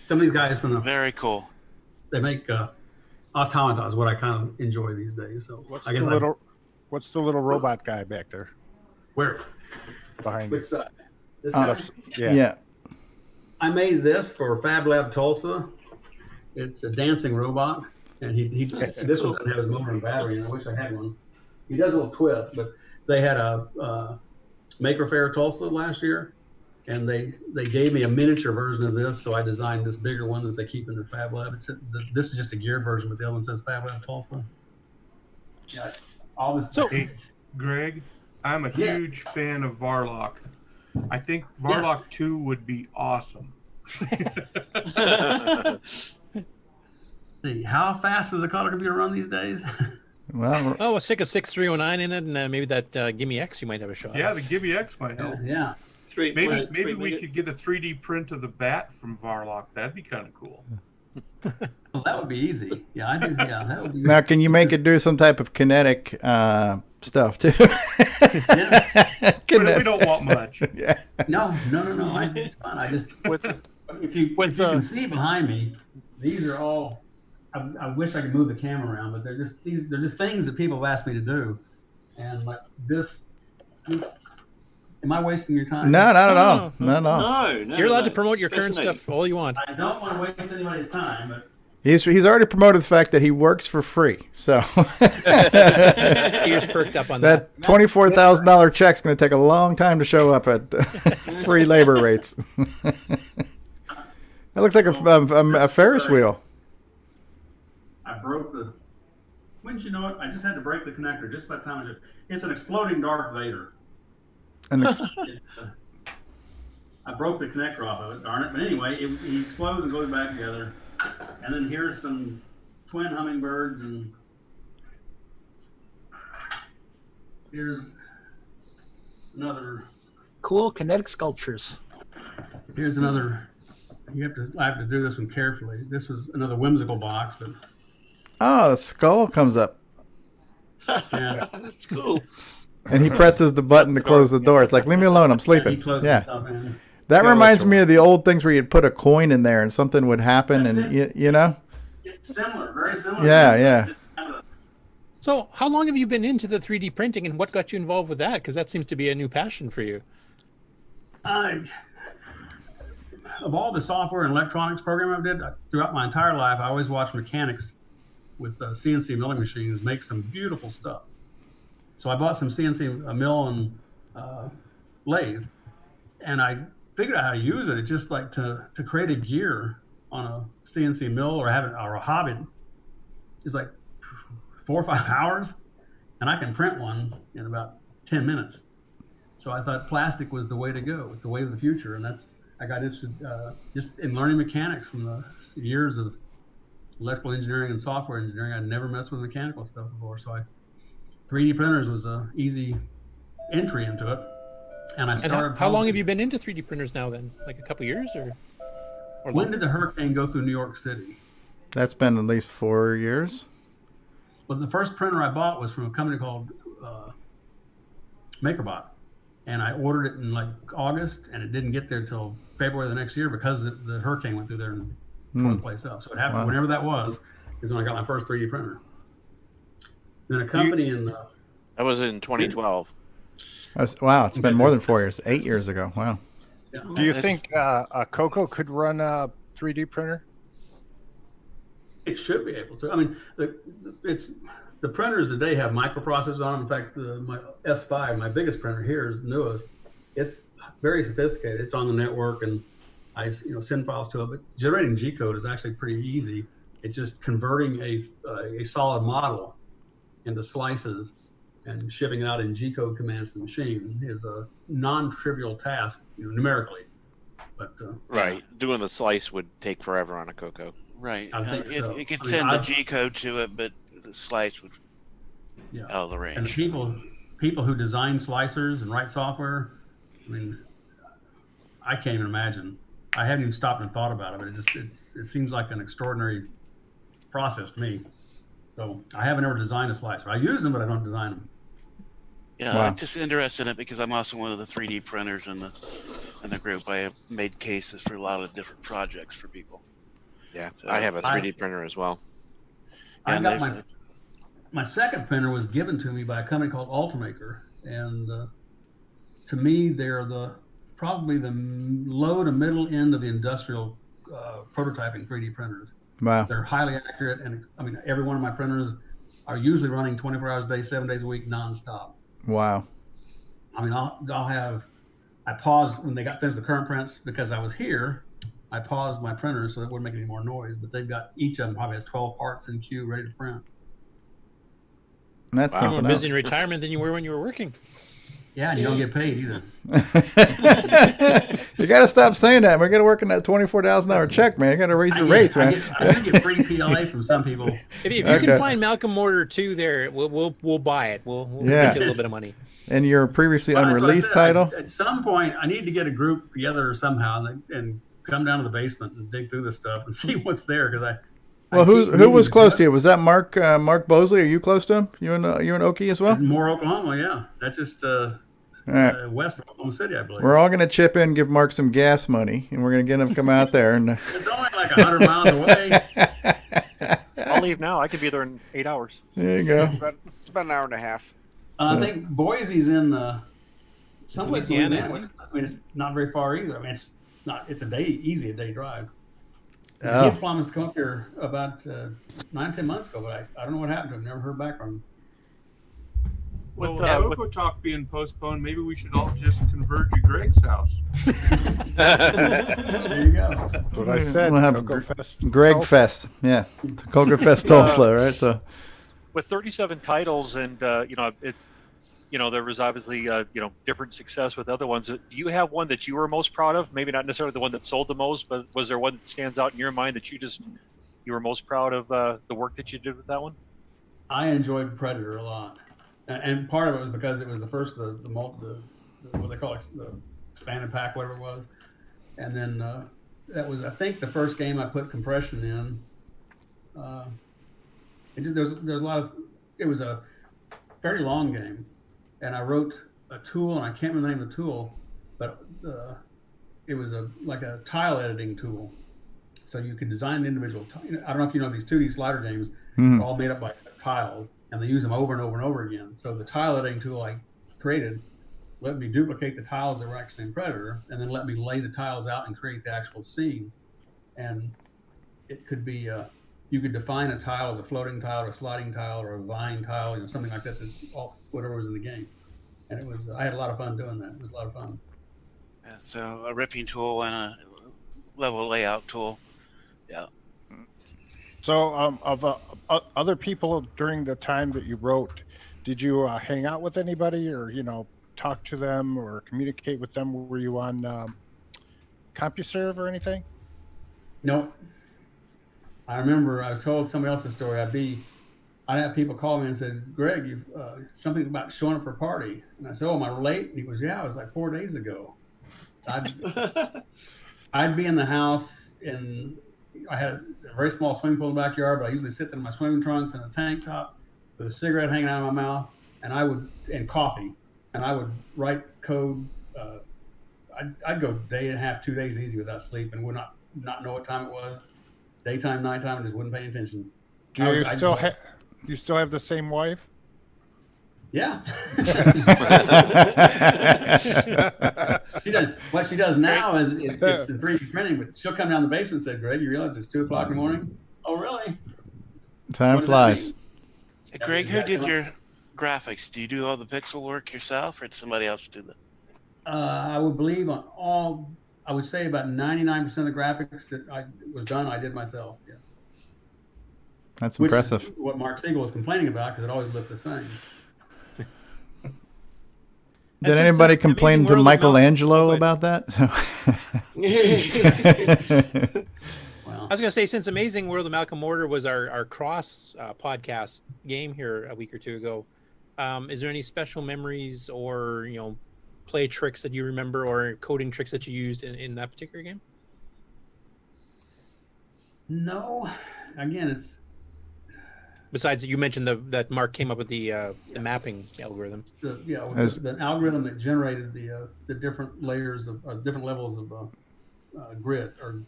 Some of these guys very cool. They make automatons, what I kind of enjoy these days. So what's the little robot guy back there? Where? Behind which side? This yeah. I made this for Fab Lab Tulsa. It's a dancing robot, and this one doesn't have his motor and battery, and I wish I had one. He does a little twist, but they had a Maker Faire Tulsa last year, and they gave me a miniature version of this, so I designed this bigger one that they keep in their Fab Lab. This is just a geared version, but the other one says Fab Lab Tulsa. Yeah, all this. Hey, Greg, I'm a huge fan of Varlock. I think Varlock 2 would be awesome. See, how fast does a color computer run these days? Well, let's stick a 6309 in it, and maybe that Gimme X you might have a shot. Yeah, the Gimme X might help. Yeah. Maybe we could get a 3D print of the bat from Varlock. That'd be kind of cool. Well, that would be easy. Yeah, I do. Yeah, that would be. Now, can you make it do some type of kinetic stuff too? But we don't want much. Yeah. No. It's fun. I just if you can see behind me, these are all. I wish I could move the camera around, but they're just things that people have asked me to do, and like this. Am I wasting your time? No, not at all. No. You're allowed to promote your current stuff all you want. I don't want to waste anybody's time, but he's already promoted the fact that he works for free. So ears perked up on that $24,000 check's going to take a long time to show up at free labor rates. That looks like a Ferris wheel. I broke the. Wouldn't you know it? I just had to break the connector just by the time it's an exploding Darth Vader. I broke the connector off of it, darn it. But anyway, it explodes and goes back together. And then here's some twin hummingbirds, and here's another cool kinetic sculptures. Here's another. I have to do this one carefully. This was another whimsical box, but the skull comes up. Yeah, that's cool. And he presses the button to close the door. It's like, leave me alone, I'm sleeping. Yeah. That reminds me of the old things where you'd put a coin in there and something would happen, and you know? It's similar, very similar. Yeah. So how long have you been into the 3D printing, and what got you involved with that? Because that seems to be a new passion for you. Of all the software and electronics program I did, throughout my entire life, I always watched mechanics with CNC milling machines make some beautiful stuff. So I bought some CNC mill and lathe, and I figured out how to use it. It's just like to create a gear on a CNC mill or a Hobbit is like 4 or 5 hours, and I can print one in about 10 minutes. So I thought plastic was the way to go. It's the way of the future, and I got interested just in learning mechanics from the years of electrical engineering and software engineering. I'd never messed with mechanical stuff before, so 3D printers was an easy entry into it. And I started. How long have you been into 3D printers now? Then, like a couple years, or when longer? did the hurricane go through New York City? That's been at least 4 years. Well, the first printer I bought was from a company called MakerBot, and I ordered it in like August, and it didn't get there till February the next year because the hurricane went through there and tore the place up. So it happened whenever that was, is when I got my first 3D printer. Then a company That was in 2012. Wow, it's been more than 4 years. 8 years ago. Wow. Yeah. Do you think a CoCo could run a 3D printer? It should be able to. I mean, the printers today have microprocessors on them. In fact, my S5, my biggest printer here, is the newest. It's very sophisticated. It's on the network, and I send files to it. But generating G code is actually pretty easy. It's just converting a solid model into slices and shipping it out in G code commands to the machine is a non-trivial task, numerically. But right, doing the slice would take forever on a CoCo. Right. I think so. It could send the G code to it, but the slice would out of the range. And people who design slicers and write software, I mean, I can't even imagine. I haven't even stopped and thought about it, but it seems like an extraordinary process to me. So I haven't ever designed a slicer. I use them, but I don't design them. Yeah, I'm just interested in it because I'm also one of the 3D printers in the group. I have made cases for a lot of different projects for people. Yeah, so I have a 3D printer as well. I got my second printer was given to me by a company called Ultimaker, and to me, they're probably the low to middle end of the industrial prototyping 3D printers. Wow. They're highly accurate, and I mean, every one of my printers are usually running 24 hours a day, 7 days a week, nonstop. Wow. I mean, I paused when they got finished with current prints because I was here. I paused my printer so it wouldn't make any more noise, but they've got, each of them probably has 12 parts in queue ready to print. That's something more busy else. in retirement than you were when you were working. Yeah, and you don't get paid either. You got to stop saying that. We're going to work on that $24,000 check, man. You got to raise your rates, man. I do get free PLA from some people. If you can find Malcolm Mortar 2 there, we'll buy it. We'll make you a little bit of money. And your previously unreleased title? At some point, I need to get a group together somehow and come down to the basement and dig through this stuff and see what's there. Because well, who was close to you? Was that Mark Bosley? Are you close to him? You and Okie as well? Moore, Oklahoma, yeah. That's just west of Oklahoma City, I believe. We're all going to chip in, give Mark some gas money, and we're going to get him to come out there. And it's only like 100 miles away. I'll leave now. I could be there in 8 hours. There you go. It's about an hour and a half. I think Boise's in someplace in Louisiana. Louisiana. I mean, it's not very far either. I mean, it's easy a day drive. He Oh. had promised to come up here about 9-10 months ago, but I don't know what happened to him. Never heard back from him. Well, with CoCoTALK being postponed, maybe we should all just converge to Greg's house. There you go. That's what I said. We'll have CoCo Greg Tulsa. Fest. Yeah. CoCo Fest Tulsa, right? So. With 37 titles, and there was obviously different success with other ones. Do you have one that you were most proud of? Maybe not necessarily the one that sold the most, but was there one that stands out in your mind that you were most proud of the work that you did with that one? I enjoyed Predator a lot, and part of it was because it was the first the what they call it, the expanded pack, whatever it was, and then that was, I think, the first game I put compression in. There's a lot of, it was a fairly long game, and I wrote a tool, and I can't remember the name of the tool, but it was like a tile editing tool. So you could design individual. I don't know if you know these 2D slider games are all made up by tiles, and they use them over and over and over again. So the tile editing tool I created let me duplicate the tiles that were actually in Predator, and then let me lay the tiles out and create the actual scene. And it could be you could define a tile as a floating tile or a sliding tile or a vine tile, something like that. Whatever was in the game, and it was. I had a lot of fun doing that. It was a lot of fun. So a ripping tool and a level layout tool. Yeah. So, other people during the time that you wrote, did you hang out with anybody, or talk to them or communicate with them? Were you on CompuServe or anything? Nope. I remember I told somebody else's story. I'd have people call me and said, "Greg, you've something about showing up for a party." And I said, "Oh, am I late?" And he goes, "Yeah, it was like 4 days ago." I'd be in the house, and I had a very small swimming pool in the backyard, but I usually sit there in my swimming trunks and a tank top with a cigarette hanging out of my mouth, and coffee, and I would write code. I'd go day and a half, 2 days easy without sleep, and would not know what time it was, daytime, nighttime, and just wouldn't pay attention. Do you still have the same wife? Yeah. What she does now is it's the 3D printing, but she'll come down the basement and say, "Greg, you realize it's 2 o'clock in the morning?" "Oh, really?" Time flies. Hey, Greg, who did your graphics? Do you do all the pixel work yourself, or did somebody else do that? I would believe I would say about 99% of the graphics that was done, I did myself. Yeah. That's Which impressive. is what Mark Siegel was complaining about, because it always looked the same. Did anybody complain to Michelangelo about that? I was going to say, since Amazing World of Malcolm Mortar was our cross podcast game here a week or two ago, is there any special memories or play tricks that you remember, or coding tricks that you used in that particular game? No, again, it's. Besides, you mentioned that Mark came up with the mapping algorithm. The algorithm that generated the different layers of different levels of grid or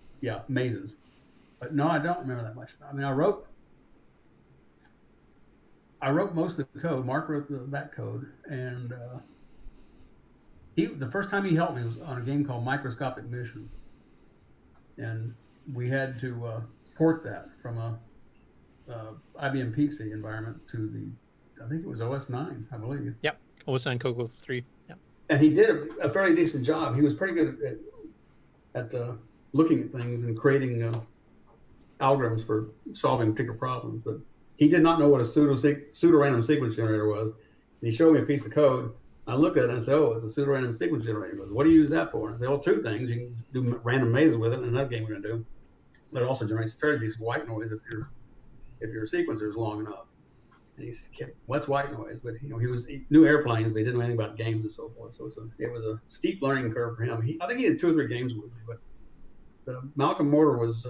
mazes. But no, I don't remember that much. I mean, I wrote most of the code. Mark wrote that code, and the first time he helped me was on a game called Microscopic Mission, and we had to port that from a IBM PC environment to I think it was OS 9, I believe. Yep, OS 9 CoCo 3. Yep. And he did a fairly decent job. He was pretty good at looking at things and creating algorithms for solving particular problems. But he did not know what a pseudo-random sequence generator was. And he showed me a piece of code. I looked at it and I said, "Oh, it's a pseudo-random sequence generator." He goes, "What do you use that for?" And I said, "Well, 2 things. You can do random mazes with it, and another game we're going to do. But it also generates fairly decent white noise if your sequencer is long enough." And he said, "What's white noise?" But he knew airplanes, but he didn't know anything about games and so forth. So it was a steep learning curve for him. I think he had 2 or 3 games with me, but Malcolm Mortar was.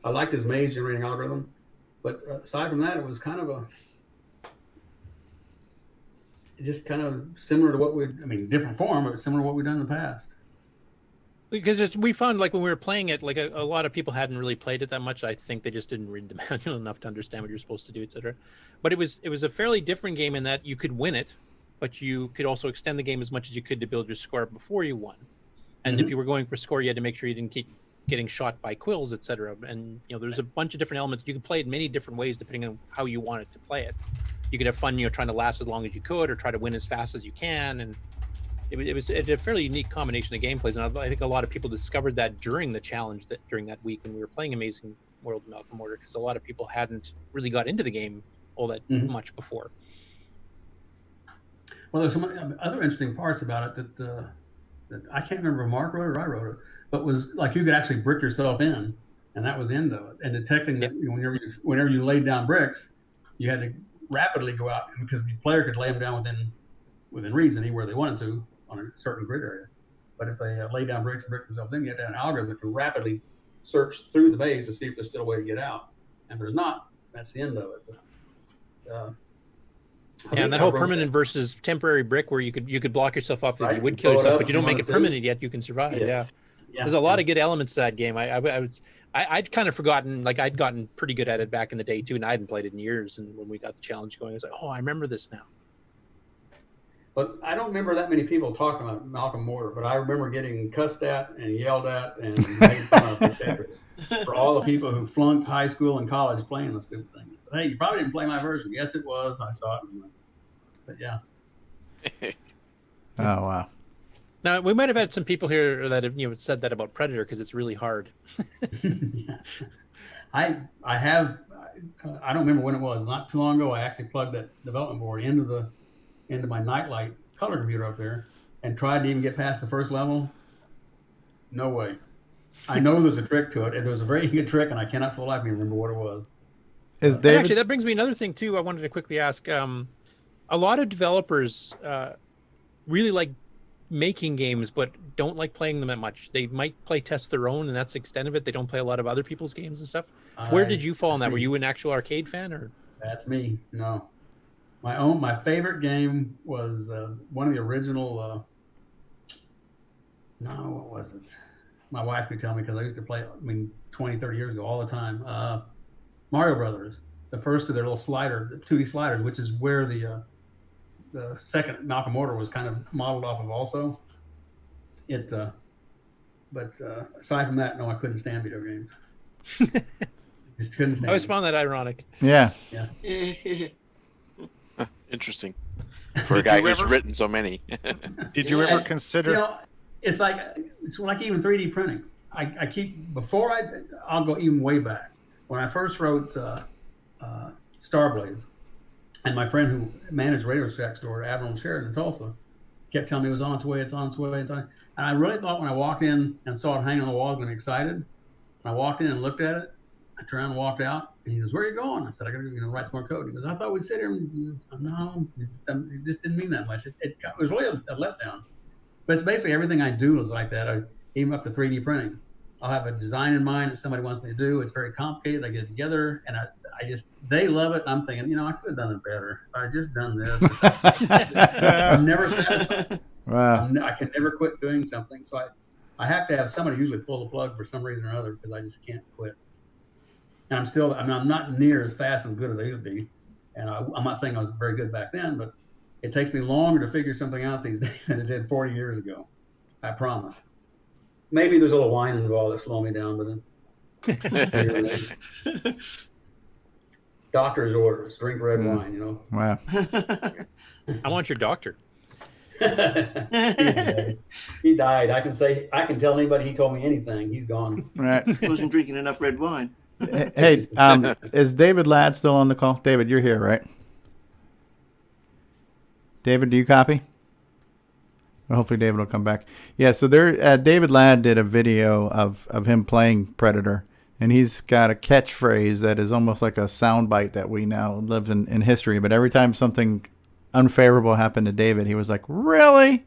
I liked his maze generating algorithm, but aside from that, it was kind of just kind of similar to different form, but similar to what we've done in the past. Because we found, like, when we were playing it, like a lot of people hadn't really played it that much. I think they just didn't read the manual enough to understand what you're supposed to do, etc. But it was a fairly different game in that you could win it, but you could also extend the game as much as you could to build your score before you won. And if you were going for score, you had to make sure you didn't keep getting shot by quills, etc. And there's a bunch of different elements. You could play it many different ways depending on how you wanted to play it. You could have fun, trying to last as long as you could, or try to win as fast as you can. And it was a fairly unique combination of gameplays, and I think a lot of people discovered that during the challenge during that week when we were playing Amazing World of Malcolm Mortar, because a lot of people hadn't really got into the game all that much before. Well, there's some other interesting parts about it that I can't remember if Mark wrote it or I wrote it, but was like you could actually brick yourself in, and that was the end of it. And detecting that whenever you laid down bricks, you had to rapidly go out, because the player could lay them down within reason, anywhere they wanted to on a certain grid area. But if they lay down bricks and brick themselves in, you have to have an algorithm that can rapidly search through the maze to see if there's still a way to get out. And if there's not, that's the end of it. But, and that whole permanent versus temporary brick, where you could block yourself off, you would kill yourself, but you don't make it permanent yet. You can survive. Yeah. There's a lot of good elements to that game. I'd kind of forgotten, like I'd gotten pretty good at it back in the day too, and I hadn't played it in years. And when we got the challenge going, I was like, "Oh, I remember this now." But I don't remember that many people talking about Malcolm Mortar, but I remember getting cussed at and yelled at and made fun of for Tetris for all the people who flunked high school and college playing the stupid thing. I said, "Hey, you probably didn't play my version." Yes, it was. I saw it. But yeah. Oh, wow. Now we might have had some people here that have said that about Predator because it's really hard. I don't remember when it was. Not too long ago, I actually plugged that development board into my nightlight color computer up there and tried to even get past the first level. No way. I know there's a trick to it, and there's a very good trick, and I cannot for the life of me remember what it was. Actually, that brings me another thing too. I wanted to quickly ask. A lot of developers really like making games, but don't like playing them that much. They might play test their own, and that's the extent of it. They don't play a lot of other people's games and stuff. Where did you fall on that? Were you an actual arcade fan, or? That's me. No, my favorite game was one of the original. No, what was it? My wife could tell me because I used to play. 20, 30 years ago, all the time. Mario Brothers, the first of their little the 2D sliders, which is where the second Malcolm Order was kind of modeled off of. Also, but aside from that, no, I couldn't stand video games. Just couldn't stand. I always found that ironic. Yeah. Yeah. Interesting. For a guy who's written so many. Did you ever consider? It's like even 3D printing. I keep I'll go even way back. When I first wrote Starblaze, and my friend who managed Radio Shack store at Admiral Sheridan in Tulsa kept telling me it was on its way, it's on its way, and I really thought when I walked in and saw it hanging on the wall, I was going to be excited. When I walked in and looked at it, I turned around and walked out, and he goes, "Where are you going?" I said, "I got to write some more code." He goes, "I thought we'd sit here." And no, it just didn't mean that much. It was really a letdown. But it's basically everything I do is like that. Even up to 3D printing. I'll have a design in mind that somebody wants me to do. It's very complicated. I get it together, and they love it. I'm thinking, I could have done it better. I just done this. I'm never satisfied. Wow. I can never quit doing something. So I have to have somebody usually pull the plug for some reason or other because I just can't quit. And I'm not near as fast as good as I used to be. And I'm not saying I was very good back then, but it takes me longer to figure something out these days than it did 40 years ago. I promise. Maybe there's a little wine involved that slow me down, but then doctor's orders, drink red wine, Wow. I want your doctor. He died. I can tell anybody he told me anything. He's gone. Right. He wasn't drinking enough red wine. Hey, is David Ladd still on the call? David, you're here, right? David, do you copy? Well, hopefully David will come back. Yeah, so David Ladd did a video of him playing Predator, and he's got a catchphrase that is almost like a soundbite that we now live in history. But every time something unfavorable happened to David, he was like, "Really?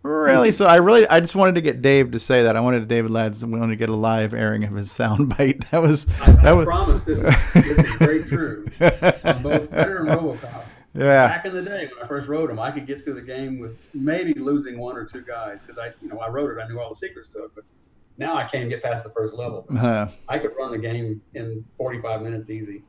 Really?" So I just wanted to get Dave to say that. I wanted David Ladd to get a live airing of his soundbite. I promise this is very true. On both Predator and RoboCop. Yeah. Back in the day when I first wrote them, I could get through the game with maybe losing one or two guys because I wrote it. I knew all the secrets to it, but now I can't get past the first level. I could run the game in 45 minutes easy.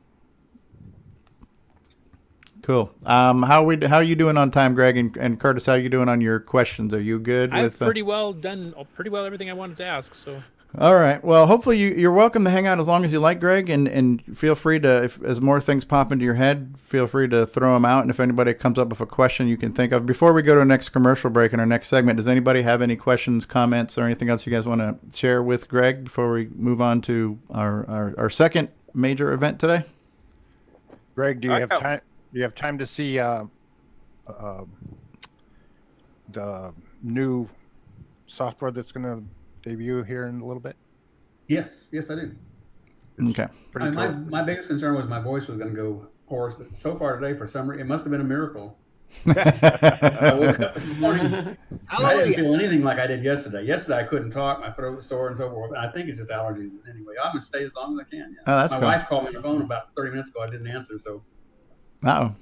Cool. How are you doing on time, Greg, and Curtis? How are you doing on your questions? Are you good? I've pretty well done everything I wanted to ask. So. All right. Well, hopefully you're welcome to hang out as long as you like, Greg, and feel free to, as more things pop into your head, feel free to throw them out. And if anybody comes up with a question you can think of, before we go to our next commercial break in our next segment, does anybody have any questions, comments, or anything else you guys want to share with Greg before we move on to our second major event today? Greg, do you have time? Do you have time to see the new software that's going to debut here in a little bit? Yes, I do. Okay. My biggest concern was my voice was going to go hoarse, but so far today, for some reason, it must have been a miracle. I woke up this morning. I didn't feel anything like I did yesterday. Yesterday, I couldn't talk. My throat was sore and so forth. And I think it's just allergies. Anyway, I'm going to stay as long as I can. Yeah. Oh, that's my cool. wife called me on the phone about 30 minutes ago. I didn't answer, so. Uh-oh.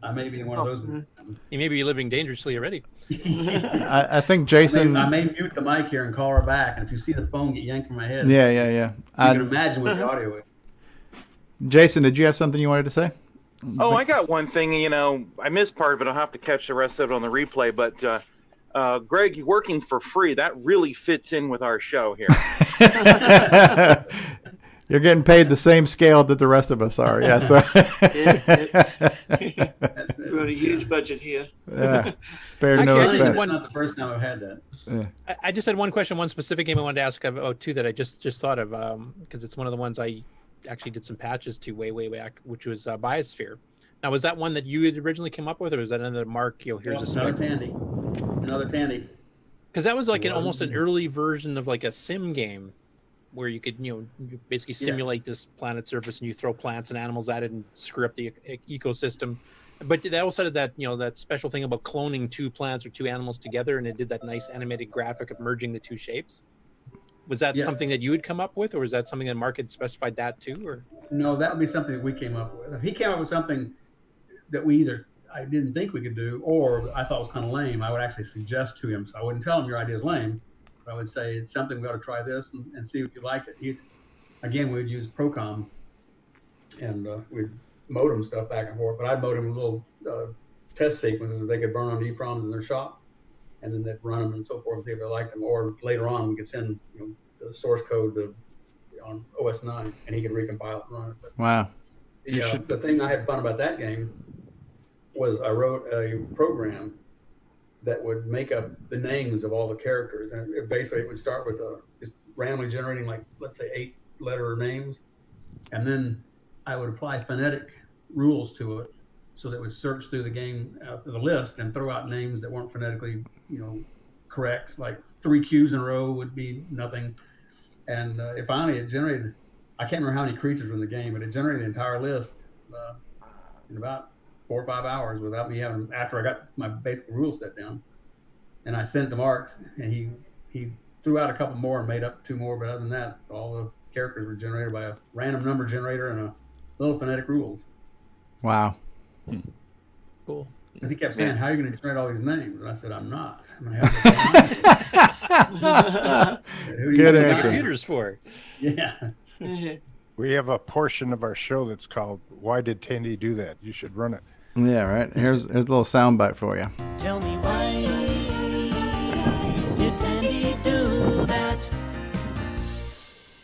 I may be in one of those minutes. You may be living dangerously already. I think Jason. I may mute the mic here and call her back, and if you see the phone get yanked from my head, Yeah. you can imagine what the audio is. Jason, did you have something you wanted to say? Oh, I got one thing. I missed part of it. I'll have to catch the rest of it on the replay. But Greg, you're working for free. That really fits in with our show here. You're getting paid the same scale that the rest of us are. Yeah. So. We've got a huge budget here. Yeah. Spare Actually, no I just had expense. one- It's not the first time I've had that. Yeah. I just had one question, one specific game I wanted to ask about too that I just thought of because it's one of the ones I actually did some patches to way back, which was Biosphere. Now, was that one that you had originally came up with, or was that another Mark? Here's a Another spec? Tandy. Another Tandy. Because that was like almost an early version of like a sim game, where you could you basically simulate this planet surface and you throw plants and animals at it and screw up the ecosystem. But they also had that that special thing about cloning two plants or two animals together, and it did that nice animated graphic of merging the two shapes. Was that something that you had come up with, or was that something that Mark had specified that too? Or No, that would be something that we came up with. If he came up with something that I didn't think we could do, or I thought was kind of lame, I would actually suggest to him. So I wouldn't tell him your idea is lame, but I would say it's something we ought to try this and see if you like it. Again, we'd use Procom and we'd modem stuff back and forth, but I'd modem little test sequences that they could burn on EEPROMs in their shop, and then they'd run them and so forth and see if they liked them. Or later on, we could send the source code on OS 9, and he could recompile it and run it. But Wow. the thing I had fun about that game was I wrote a program that would make up the names of all the characters, and it basically would start with just randomly generating, like, let's say 8-letter names, and then I would apply phonetic rules to it so that it would search through the game, the list, and throw out names that weren't phonetically correct. Like 3 Q's in a row would be nothing. And it finally generated, I can't remember how many creatures were in the game, but it generated the entire list in about 4 or 5 hours without me having, after I got my basic rules set down. And I sent it to Marks, and he threw out a couple more and made up 2 more. But other than that, all the characters were generated by a random number generator and a little phonetic rules. Wow. Cool. Because he kept saying, "How are you going to generate all these names?" And I said, "I'm not. I'm going to have Good answer. Computers for. Yeah. We have a portion of our show that's called "Why Did Tandy Do That?" You should run it. Yeah, right. Here's a little soundbite for you. Tell me why did Tandy do that?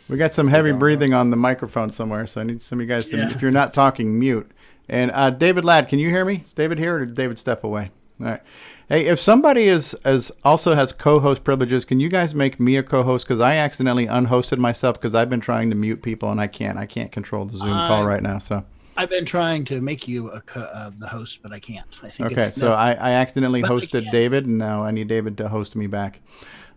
We got some heavy breathing on the microphone somewhere, so I need some of you guys to, if you're not talking, mute. And David Ladd, can you hear me? Is David here, or did David step away? All right. Hey, if somebody also has co-host privileges, can you guys make me a co-host? Because I accidentally unhosted myself because I've been trying to mute people and I can't. I can't control the Zoom call right now. So I've been trying to make you the host, but I can't. I think okay. So I accidentally hosted David, and now I need David to host me back.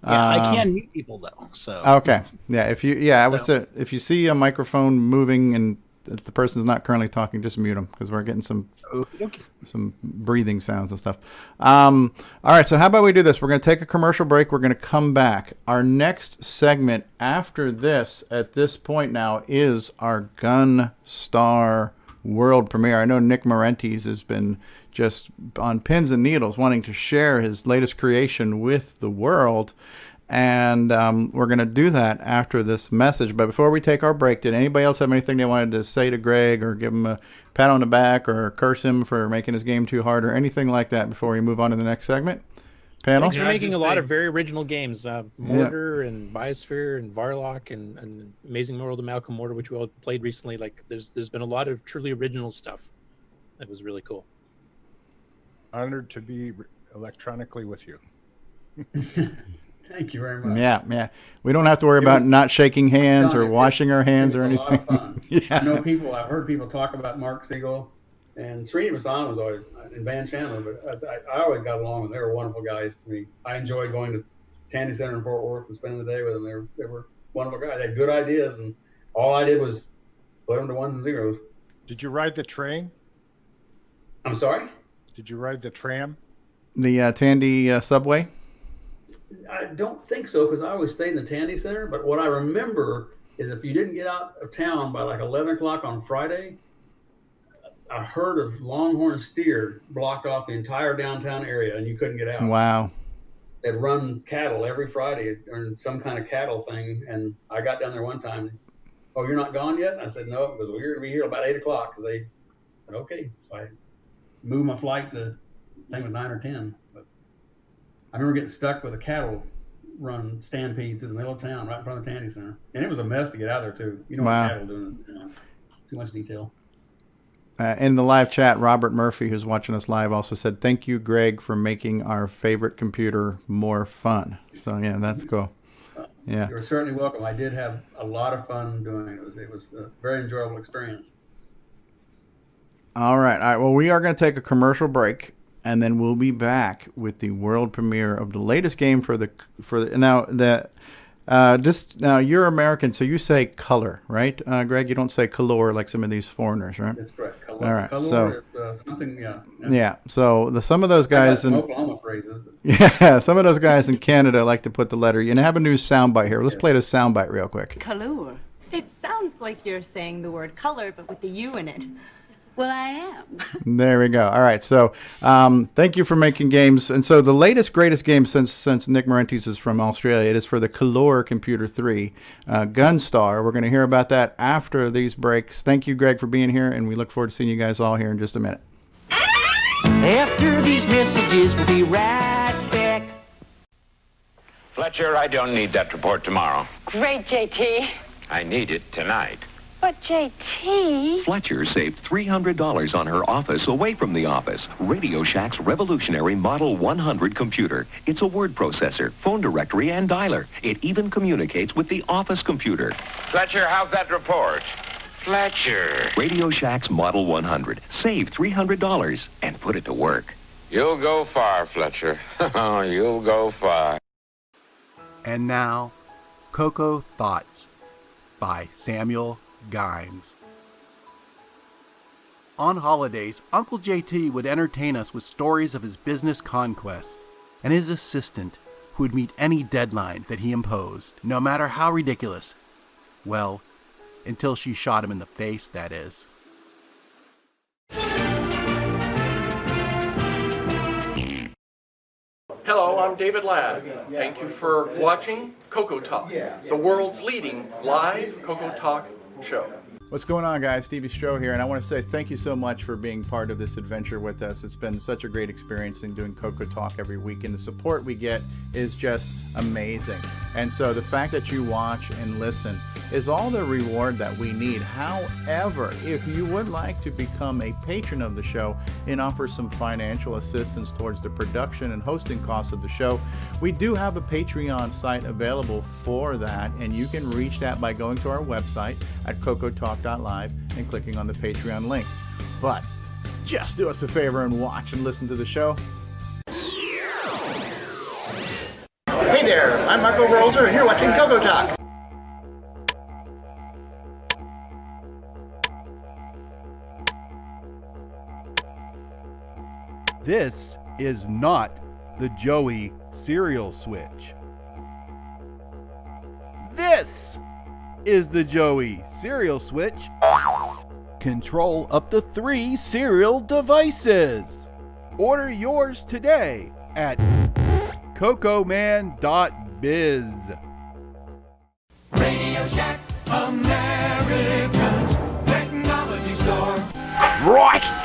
Yeah, I can mute people though. So okay. Yeah. If you see a microphone moving and if the person's not currently talking, just mute them because we're getting some breathing sounds and stuff. All right, so how about we do this? We're going to take a commercial break. We're going to come back. Our next segment after this, at this point now, is our Gunstar world premiere. I know Nick Marentes has been just on pins and needles wanting to share his latest creation with the world. And we're going to do that after this message. But before we take our break, did anybody else have anything they wanted to say to Greg or give him a pat on the back or curse him for making his game too hard or anything like that before we move on to the next segment? Panel? Thanks for making a lot of very original games. Mortar and Biosphere and Varlock and Amazing World of Malcolm Mortar, which we all played recently. Like there's been a lot of truly original stuff that was really cool. Honored to be electronically with you. Thank you very much. Yeah. We don't have to worry about not shaking hands or washing our hands or anything. I know I've heard people talk about Mark Siegel, and Srini Masan was always, and Van Chandler, but I always got along with them. They were wonderful guys to me. I enjoyed going to Tandy Center in Fort Worth and spending the day with them. They were wonderful guys. They had good ideas, and all I did was put them to ones and zeros. Did you ride the train? I'm sorry? Did you ride the tram? The Tandy subway? I don't think so, because I always stayed in the Tandy Center. But what I remember is if you didn't get out of town by like 11 o'clock on Friday, a herd of longhorn steer blocked off the entire downtown area, and you couldn't get out. Wow. They'd run cattle every Friday or some kind of cattle thing. And I got down there one time. "Oh, you're not gone yet?" And I said, "No," because we're going to be here about 8 o'clock. Because they said, "Okay." So I moved my flight to, I think it was 9 or 10. But I remember getting stuck with a cattle run stampede through the middle of town, right in front of the Tandy Center, and it was a mess to get out there too. You know Wow. what cattle doing? Too much detail. In the live chat, Robert Murphy, who's watching us live, also said, "Thank you, Greg, for making our favorite computer more fun." So yeah, that's cool. Yeah. You're certainly welcome. I did have a lot of fun doing it. It was a very enjoyable experience. All right. Well, we are going to take a commercial break, and then we'll be back with the world premiere of the latest game for the now you're American, so you say color, right, Greg? You don't say color like some of these foreigners, right? That's correct. Color, all right. Color So is, something, yeah. Yeah. So some of those guys in Oklahoma phrases. But... yeah, some of those guys in Canada like to put the letter. And I have a new soundbite here. Let's play the soundbite real quick. Color. It sounds like you're saying the word color, but with the U in it. Well, I am. There we go. All right. So thank you for making games. And so the greatest game since Nick Marentes is from Australia, it is for the Color Computer 3 Gunstar. We're going to hear about that after these breaks. Thank you, Greg, for being here, and we look forward to seeing you guys all here in just a minute. After these messages, we'll be right back. Fletcher, I don't need that report tomorrow. Great, JT. I need it tonight. But JT... Fletcher saved $300 on her office away from the office. Radio Shack's revolutionary Model 100 computer. It's a word processor, phone directory, and dialer. It even communicates with the office computer. Fletcher, how's that report? Fletcher. Radio Shack's Model 100. Save $300 and put it to work. You'll go far, Fletcher. You'll go far. And now, CoCo Thoughts by Samuel Gimes. On holidays, Uncle JT would entertain us with stories of his business conquests and his assistant who would meet any deadline that he imposed, no matter how ridiculous. Well, until she shot him in the face, that is. Hello, I'm David Ladd. Thank you for watching CoCoTALK, the world's leading live CoCoTALK show. What's going on, guys? Stevie Stroh here, and I want to say thank you so much for being part of this adventure with us. It's been such a great experience in doing CoCoTALK every week, and the support we get is just amazing. And so the fact that you watch and listen is all the reward that we need. However, if you would like to become a patron of the show and offer some financial assistance towards the production and hosting costs of the show, we do have a Patreon site available for that, and you can reach that by going to our website at CoCoTalk.live and clicking on the Patreon link. But just do us a favor and watch and listen to the show. Hey there, I'm Marco Roser, and you're watching CoCoTALK. This is not the Joey cereal switch. This is the Joey cereal switch. Control up to 3 cereal devices. Order yours today at CoComan.biz. Radio Shack, America's technology store. Right!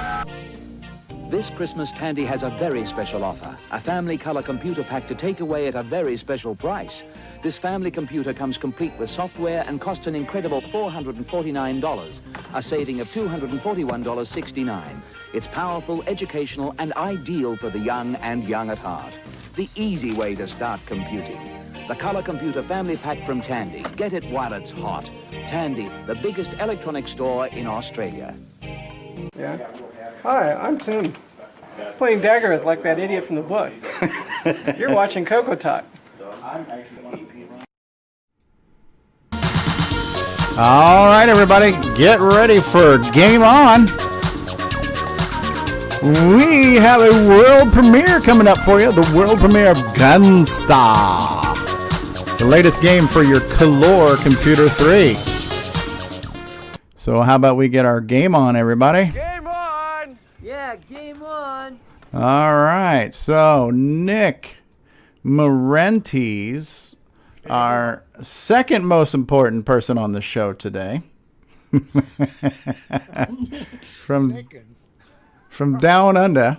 This Christmas, Tandy has a very special offer. A family color computer pack to take away at a very special price. This family computer comes complete with software and costs an incredible $449, a saving of $241.69. It's powerful, educational, and ideal for the young and young at heart. The easy way to start computing. The Color Computer Family Pack from Tandy. Get it while it's hot. Tandy, the biggest electronic store in Australia. Yeah. Hi, I'm Tim. Playing Dagger like that idiot from the book. You're watching CoCoTALK. All right, everybody, get ready for Game On. We have a world premiere coming up for you. The world premiere of Gunstar, the latest game for your Color Computer 3. So how about we get our game on, everybody? Game on! Yeah, game on! All right, so Nick Marentes, our second most important person on the show today. from down under.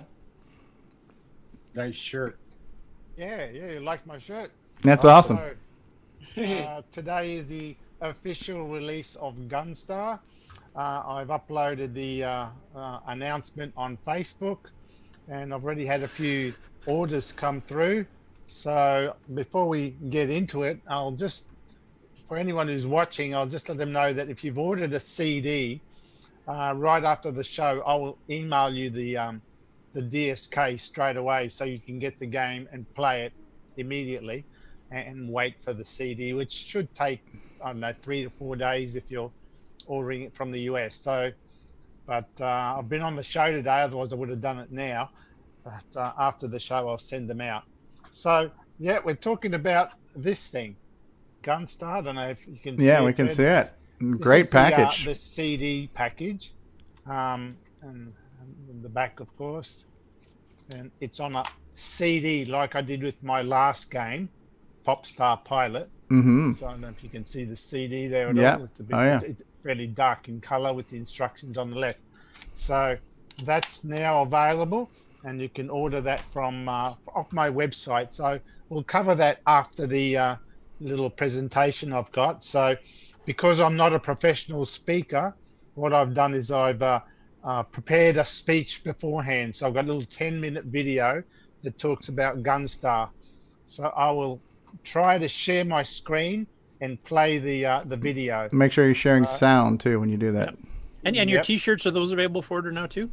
Nice shirt. Yeah, you like my shirt. That's awesome. Today is the official release of Gunstar. I've uploaded the announcement on Facebook, and I've already had a few orders come through. So before we get into it, for anyone who's watching, I'll just let them know that if you've ordered a CD, right after the show, I will email you the DSK straight away, so you can get the game and play it immediately, and wait for the CD, which should take, I don't know, 3 to 4 days if you're ordering it from the US. So, but I've been on the show today, otherwise I would have done it now. But after the show, I'll send them out. So, yeah, we're talking about this thing, Gunstar. I don't know if you can see it. Yeah, we can see it. Great package. The CD package, and the back, of course. And it's on a CD like I did with my last game, Popstar Pilot. Mm-hmm. So I don't know if you can see the CD there at all. It's a bit, it's fairly dark in color with the instructions on the left. So that's now available, and you can order that from off my website. So we'll cover that after the little presentation I've got. So because I'm not a professional speaker, what I've done is I've prepared a speech beforehand. So I've got a little 10-minute video that talks about Gunstar. So I will try to share my screen and play the video. Make sure you're sharing sound too when you do that. And your T-shirts, are those available for order now too?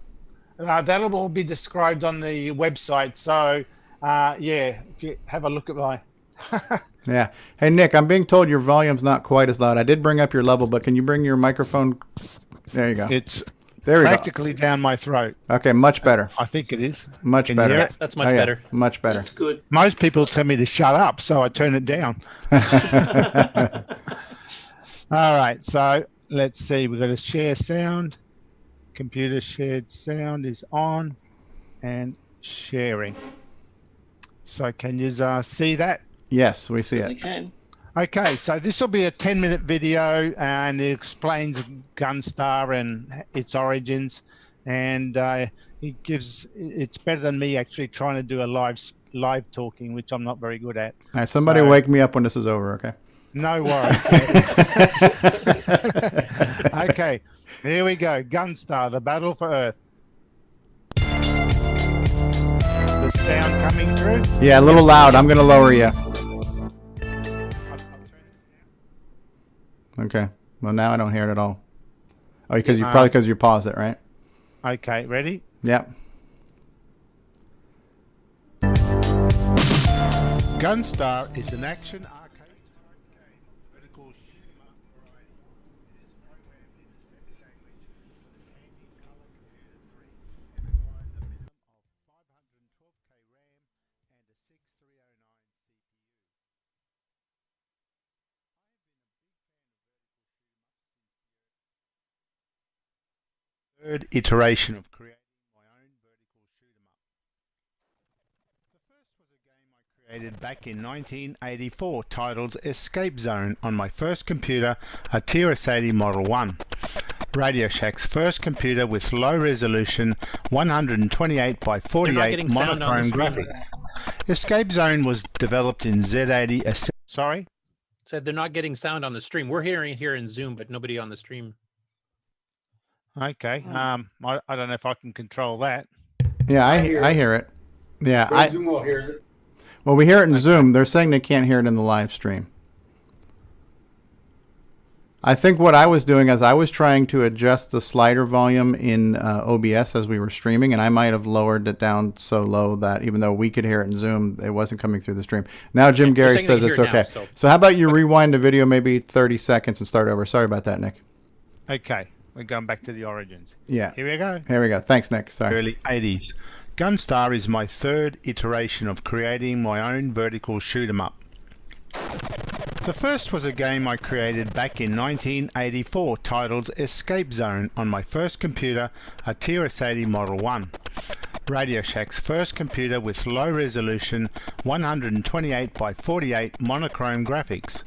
That'll all be described on the website. So yeah, if you have a look at my Yeah. Hey, Nick, I'm being told your volume's not quite as loud. I did bring up your level, but can you bring your microphone? There you go. It's there we practically go. Down my throat. Okay, much better. I think it is. Much Can better. you hear it? That's much better. Much better. That's good. Most people tell me to shut up, so I turn it down. All right, so let's see. We've got a share sound. Computer shared sound is on and sharing. So can you see that? Yes, we see I it. can. Okay, so this will be a 10-minute video, and it explains Gunstar and its origins, and it's better than me actually trying to do a live talking, which I'm not very good at. All right, somebody wake me up when this is over, okay? No worries. Okay, here we go. Gunstar, the battle for Earth. The sound coming through? Yeah, a little loud. I'm going to lower you. Okay. Well, now I don't hear it at all. Oh, because you paused it, right? Okay, ready? Yep. Gunstar is an action arcade type game, vertical shoot 'em up variety. It is programmed in a second language with a handy color computer 3. It requires a minimum of 512K RAM and a 6309 CPU. Third iteration of creating my own vertical shoot 'em up. The first was a game I created back in 1984 titled Escape Zone on my first computer, a TRS-80 Model 1. Radio Shack's first computer with low resolution 128 by 48 monochrome graphics. Escape Zone was developed in Z80. Sorry? Said they're not getting sound on the stream. We're hearing it here in Zoom, but nobody on the stream. Okay. I don't know if I can control that. Yeah, I hear it. Yeah, Zumwalt hears it. Well, we hear it in Zoom. They're saying they can't hear it in the live stream. I think what I was doing is I was trying to adjust the slider volume in OBS as we were streaming, and I might have lowered it down so low that even though we could hear it in Zoom, it wasn't coming through the stream. Now Jim Gary says it's okay. So how about you rewind the video maybe 30 seconds and start over? Sorry about that, Nick. Okay. We're going back to the origins. Yeah. Here we go. Here we go. Thanks, Nick. Sorry. Early 80s. Gunstar is my third iteration of creating my own vertical shoot 'em up. The first was a game I created back in 1984 titled Escape Zone on my first computer, a TRS-80 Model 1. Radio Shack's first computer with low resolution 128 by 48 monochrome graphics.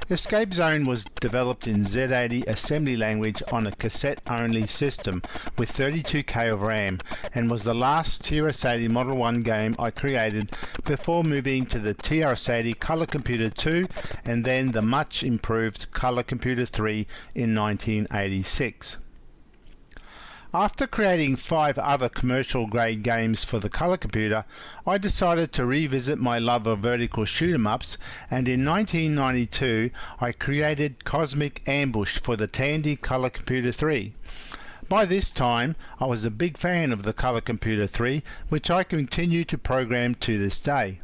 Escape Zone was developed in Z80 assembly language on a cassette-only system with 32K of RAM and was the last TRS-80 Model 1 game I created before moving to the TRS-80 Color Computer 2 and then the much improved Color Computer 3 in 1986. After creating 5 other commercial-grade games for the Color Computer, I decided to revisit my love of vertical shoot-'em-ups, and in 1992 I created Cosmic Ambush for the Tandy Color Computer 3. By this time, I was a big fan of the Color Computer 3, which I continue to program to this day.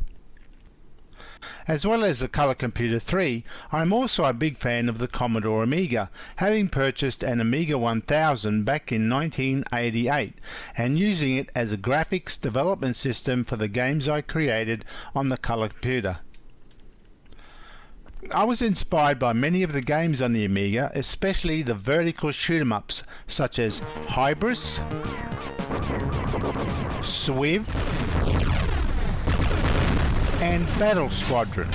As well as the Color Computer 3, I am also a big fan of the Commodore Amiga, having purchased an Amiga 1000 back in 1988 and using it as a graphics development system for the games I created on the Color Computer. I was inspired by many of the games on the Amiga, especially the vertical shoot-'em-ups such as Hybris, Swiv, and Battle Squadron.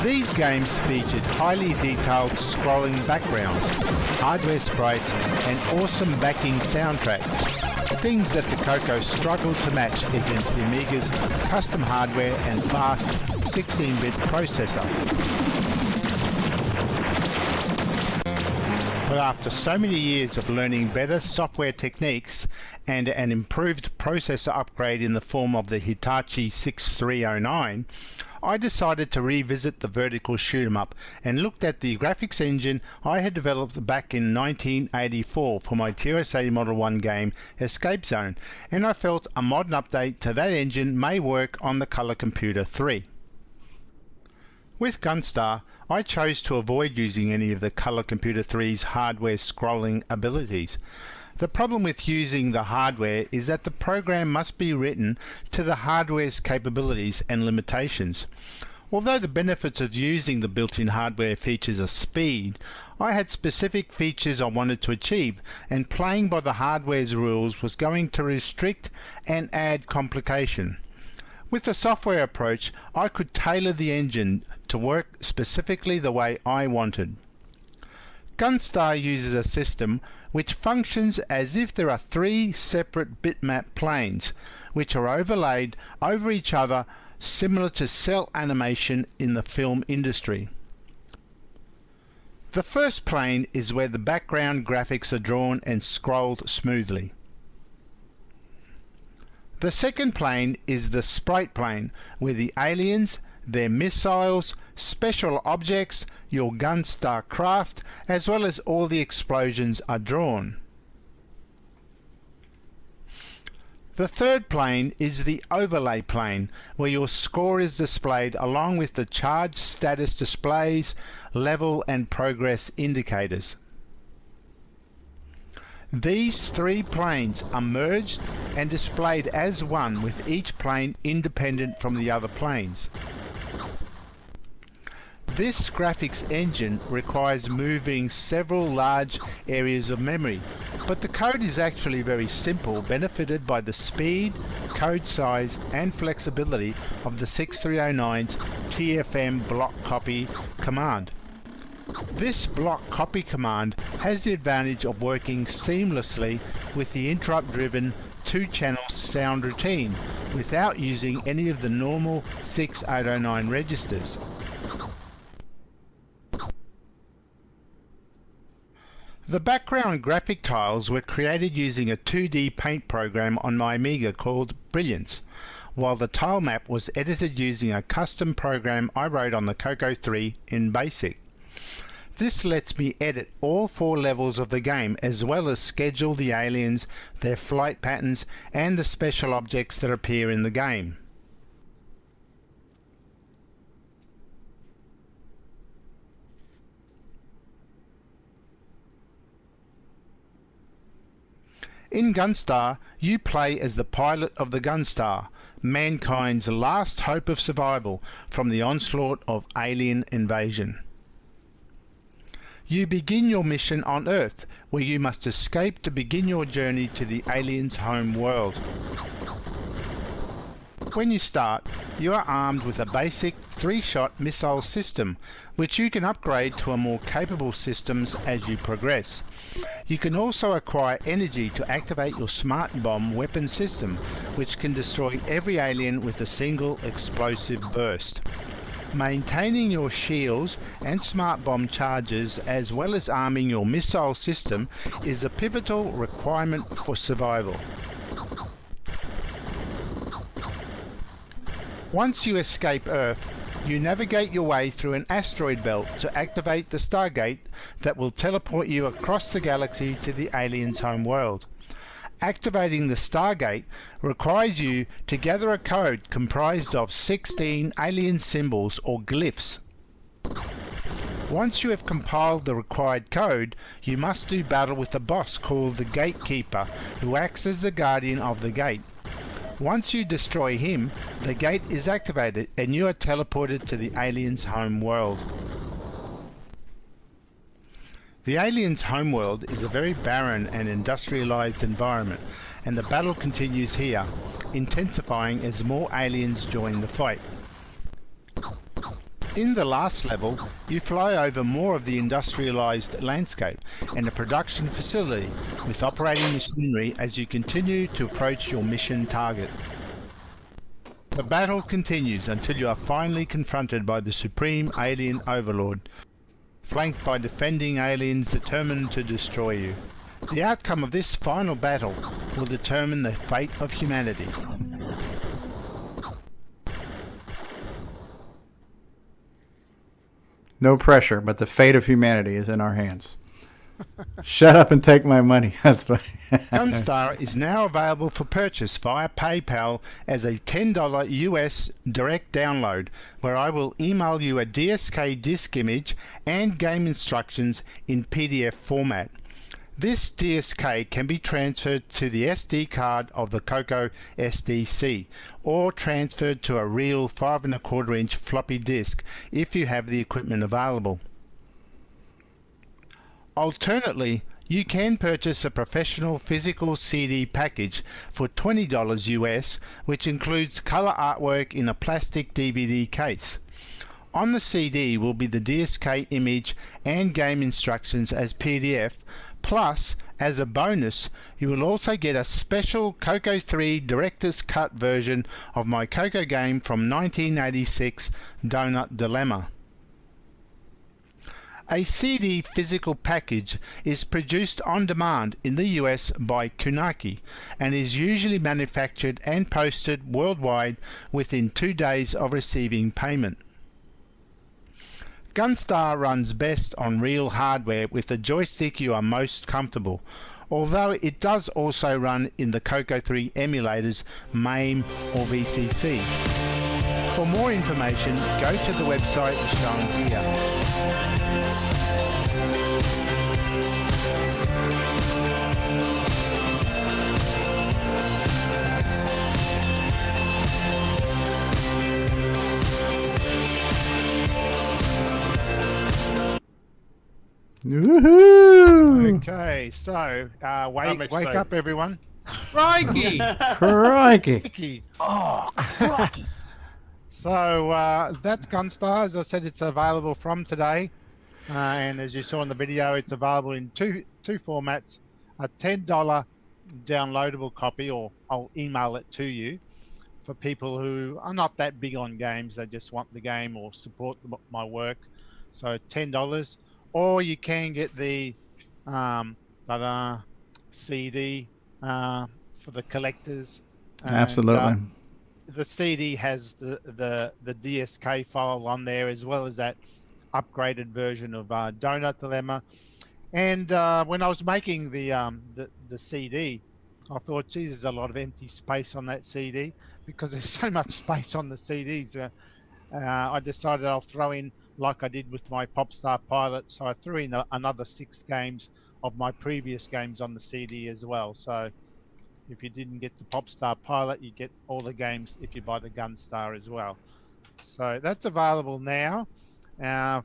These games featured highly detailed scrolling backgrounds, hardware sprites, and awesome backing soundtracks, things that the CoCo struggled to match against the Amiga's custom hardware and fast 16-bit processor. But after so many years of learning better software techniques and an improved processor upgrade in the form of the Hitachi 6309, I decided to revisit the vertical shoot-'em-up and looked at the graphics engine I had developed back in 1984 for my TRS-80 Model 1 game Escape Zone, and I felt a modern update to that engine may work on the Color Computer 3. With Gunstar, I chose to avoid using any of the Color Computer 3's hardware scrolling abilities. The problem with using the hardware is that the program must be written to the hardware's capabilities and limitations. Although the benefits of using the built-in hardware features are speed, I had specific features I wanted to achieve, and playing by the hardware's rules was going to restrict and add complication. With the software approach, I could tailor the engine to work specifically the way I wanted. Gunstar uses a system which functions as if there are 3 separate bitmap planes, which are overlaid over each other, similar to cell animation in the film industry. The first plane is where the background graphics are drawn and scrolled smoothly. The second plane is the sprite plane, where the aliens, their missiles, special objects, your Gunstar craft, as well as all the explosions are drawn. The third plane is the overlay plane, where your score is displayed along with the charge status displays, level and progress indicators. These 3 planes are merged and displayed as one, with each plane independent from the other planes. This graphics engine requires moving several large areas of memory, but the code is actually very simple, benefited by the speed, code size and flexibility of the 6309's TFM block copy command. This block copy command has the advantage of working seamlessly with the interrupt-driven 2-channel sound routine without using any of the normal 6809 registers. The background graphic tiles were created using a 2D paint program on my Amiga called Brilliance, while the tile map was edited using a custom program I wrote on the CoCo 3 in BASIC. This lets me edit all 4 levels of the game, as well as schedule the aliens, their flight patterns, and the special objects that appear in the game. In Gunstar, you play as the pilot of the Gunstar, mankind's last hope of survival from the onslaught of alien invasion. You begin your mission on Earth, where you must escape to begin your journey to the aliens' home world. When you start, you are armed with a basic 3-shot missile system, which you can upgrade to a more capable systems as you progress. You can also acquire energy to activate your smart bomb weapon system, which can destroy every alien with a single explosive burst. Maintaining your shields and smart bomb charges as well as arming your missile system is a pivotal requirement for survival. Once you escape Earth, you navigate your way through an asteroid belt to activate the Stargate that will teleport you across the galaxy to the alien's home world. Activating the Stargate requires you to gather a code comprised of 16 alien symbols or glyphs. Once you have compiled the required code, you must do battle with a boss called the Gatekeeper, who acts as the guardian of the gate. Once you destroy him, the gate is activated and you are teleported to the alien's home world. The alien's homeworld is a very barren and industrialized environment, and the battle continues here, intensifying as more aliens join the fight. In the last level, you fly over more of the industrialized landscape and a production facility with operating machinery as you continue to approach your mission target. The battle continues until you are finally confronted by the Supreme Alien Overlord, flanked by defending aliens determined to destroy you. The outcome of this final battle will determine the fate of humanity. No pressure, but the fate of humanity is in our hands. Shut up and take my money. That's funny. Gunstar is now available for purchase via PayPal as a $10 US direct download, where I will email you a DSK disk image and game instructions in PDF format. This DSK can be transferred to the SD card of the CoCo SDC or transferred to a real 5 1/4 inch floppy disk if you have the equipment available. Alternately, you can purchase a professional physical CD package for $20 US, which includes color artwork in a plastic DVD case. On the CD will be the DSK image and game instructions as PDF, plus, as a bonus, you will also get a special CoCo 3 Director's Cut version of my CoCo game from 1986, Donut Dilemma. A CD physical package is produced on demand in the US by Kunaki and is usually manufactured and posted worldwide within 2 days of receiving payment. Gunstar runs best on real hardware with the joystick you are most comfortable, although it does also run in the CoCo 3 emulators MAME or VCC. For more information, go to the website shown here. Woohoo! Okay, so wake up, everyone. Crikey! Crikey! Oh, so that's Gunstar. As I said, it's available from today, and as you saw in the video, it's available in two formats: a $10 downloadable copy, or I'll email it to you for people who are not that big on games; they just want the game or support my work. So $10. Or you can get the CD for the collectors. And, Absolutely. the CD has the DSK file on there, as well as that upgraded version of Donut Dilemma. And when I was making the CD, I thought, geez, there's a lot of empty space on that CD, because there's so much space on the CDs. I decided I'll throw in, like I did with my Popstar Pilot, so I threw in another 6 games of my previous games on the CD as well. So if you didn't get the Popstar Pilot, you get all the games if you buy the Gunstar as well. So that's available now.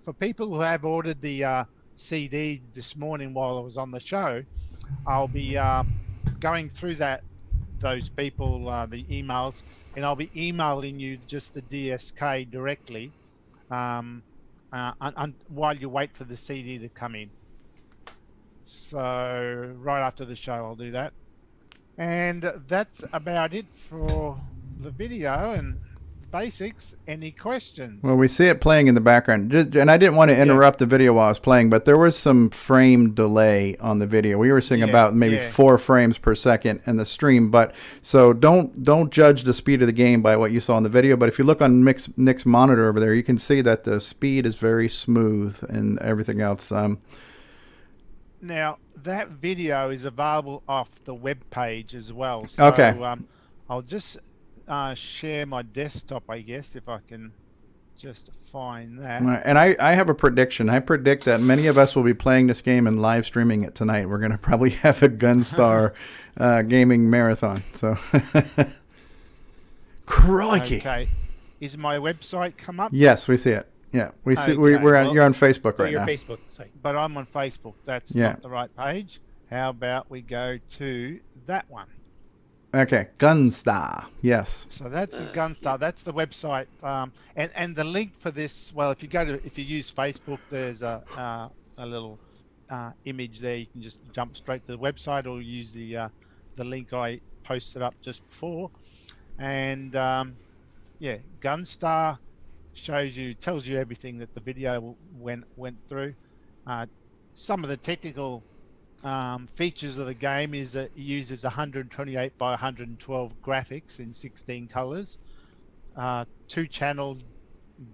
For people who have ordered the CD this morning while I was on the show, I'll be going through the those people the emails, and I'll be emailing you just the DSK directly while you wait for the CD to come in. So right after the show, I'll do that. And that's about it for the video and basics. Any questions? Well, we see it playing in the background. And I didn't want to interrupt the video while I was playing, but there was some frame delay on the video. We were seeing about maybe 4 frames per second in the stream. But so don't judge the speed of the game by what you saw in the video. But if you look on Nick's monitor over there, you can see that the speed is very smooth and everything else. Now, that video is available off the web page as well. So, I'll just share my desktop, I guess, if I can just find that. And I have a prediction. I predict that many of us will be playing this game and live streaming it tonight. We're going to probably have a Gunstar gaming marathon. So, crikey. Okay. Is my website come up? Yes, we see it. Yeah, we see. You're on Facebook right your now. Facebook site. But I'm on Facebook. That's not the right page. How about we go to that one? Okay, Gunstar. Yes. So that's Gunstar. That's the website. And the link for this. Well, if you use Facebook, there's a little image there. You can just jump straight to the website, or use the link I posted up just before. And Gunstar tells you everything that the video went through. Some of the technical features of the game is that it uses 128 by 112 graphics in 16 colors, 2-channel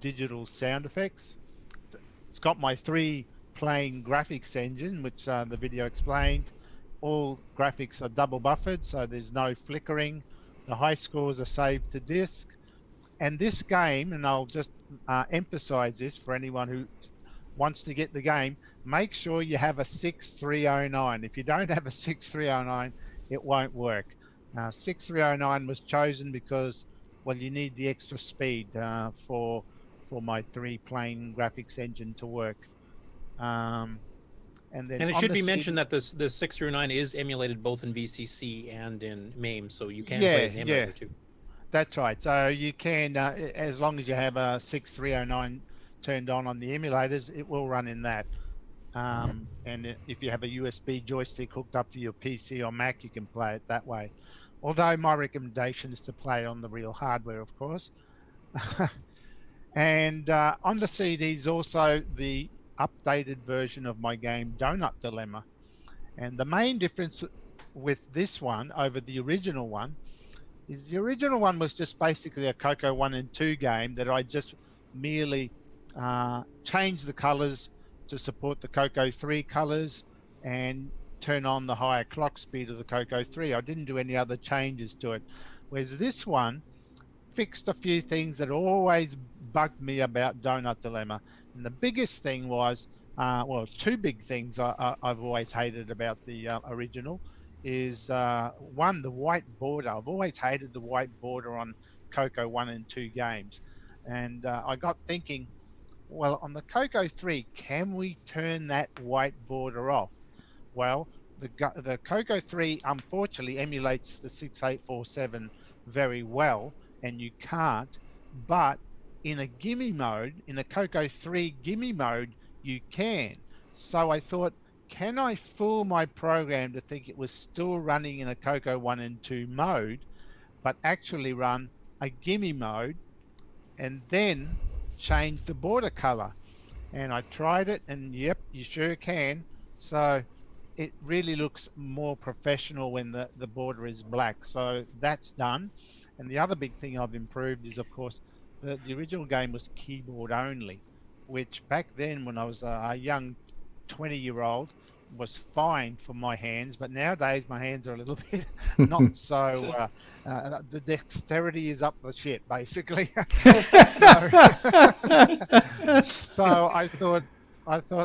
digital sound effects. It's got my 3-plane graphics engine, which the video explained. All graphics are double buffered, so there's no flickering. The high scores are saved to disk. And this game, and I'll just emphasize this for anyone who wants to get the game, make sure you have a 6309. If you don't have a 6309, it won't work. 6309 was chosen because, well, you need the extra speed for my 3-plane graphics engine to work. And it should be mentioned that the 6309 is emulated both in VCC and in MAME, so you can play it in the emulator too. That's right. So you can, as long as you have a 6309 turned on the emulators, it will run in that. And if you have a USB joystick hooked up to your PC or Mac, you can play it that way. Although my recommendation is to play it on the real hardware, of course. And on the CDs also the updated version of my game Donut Dilemma. And the main difference with this one over the original one is the original one was just basically a CoCo 1 and 2 game that I just merely changed the colors to support the CoCo 3 colors and turn on the higher clock speed of the CoCo 3. I didn't do any other changes to it. Whereas this one fixed a few things that always bugged me about Donut Dilemma. And the biggest thing was, well, 2 big things I've always hated about the original is one, the white border. I've always hated the white border on CoCo 1 and 2 games. And I got thinking, well, on the CoCo 3, can we turn that white border off? Well, the CoCo 3 unfortunately emulates the 6847 very well, and you can't. But in a gimme mode, in a CoCo 3 gimme mode, you can. So I thought, can I fool my program to think it was still running in a CoCo 1 and 2 mode, but actually run a gimme mode and then change the border color? And I tried it, and yep, you sure can. So it really looks more professional when the border is black. So that's done. And the other big thing I've improved is, of course, the original game was keyboard only, which back then when I was a young 20-year-old was fine for my hands, but nowadays my hands are a little bit not so the dexterity is up the shit basically. So I thought,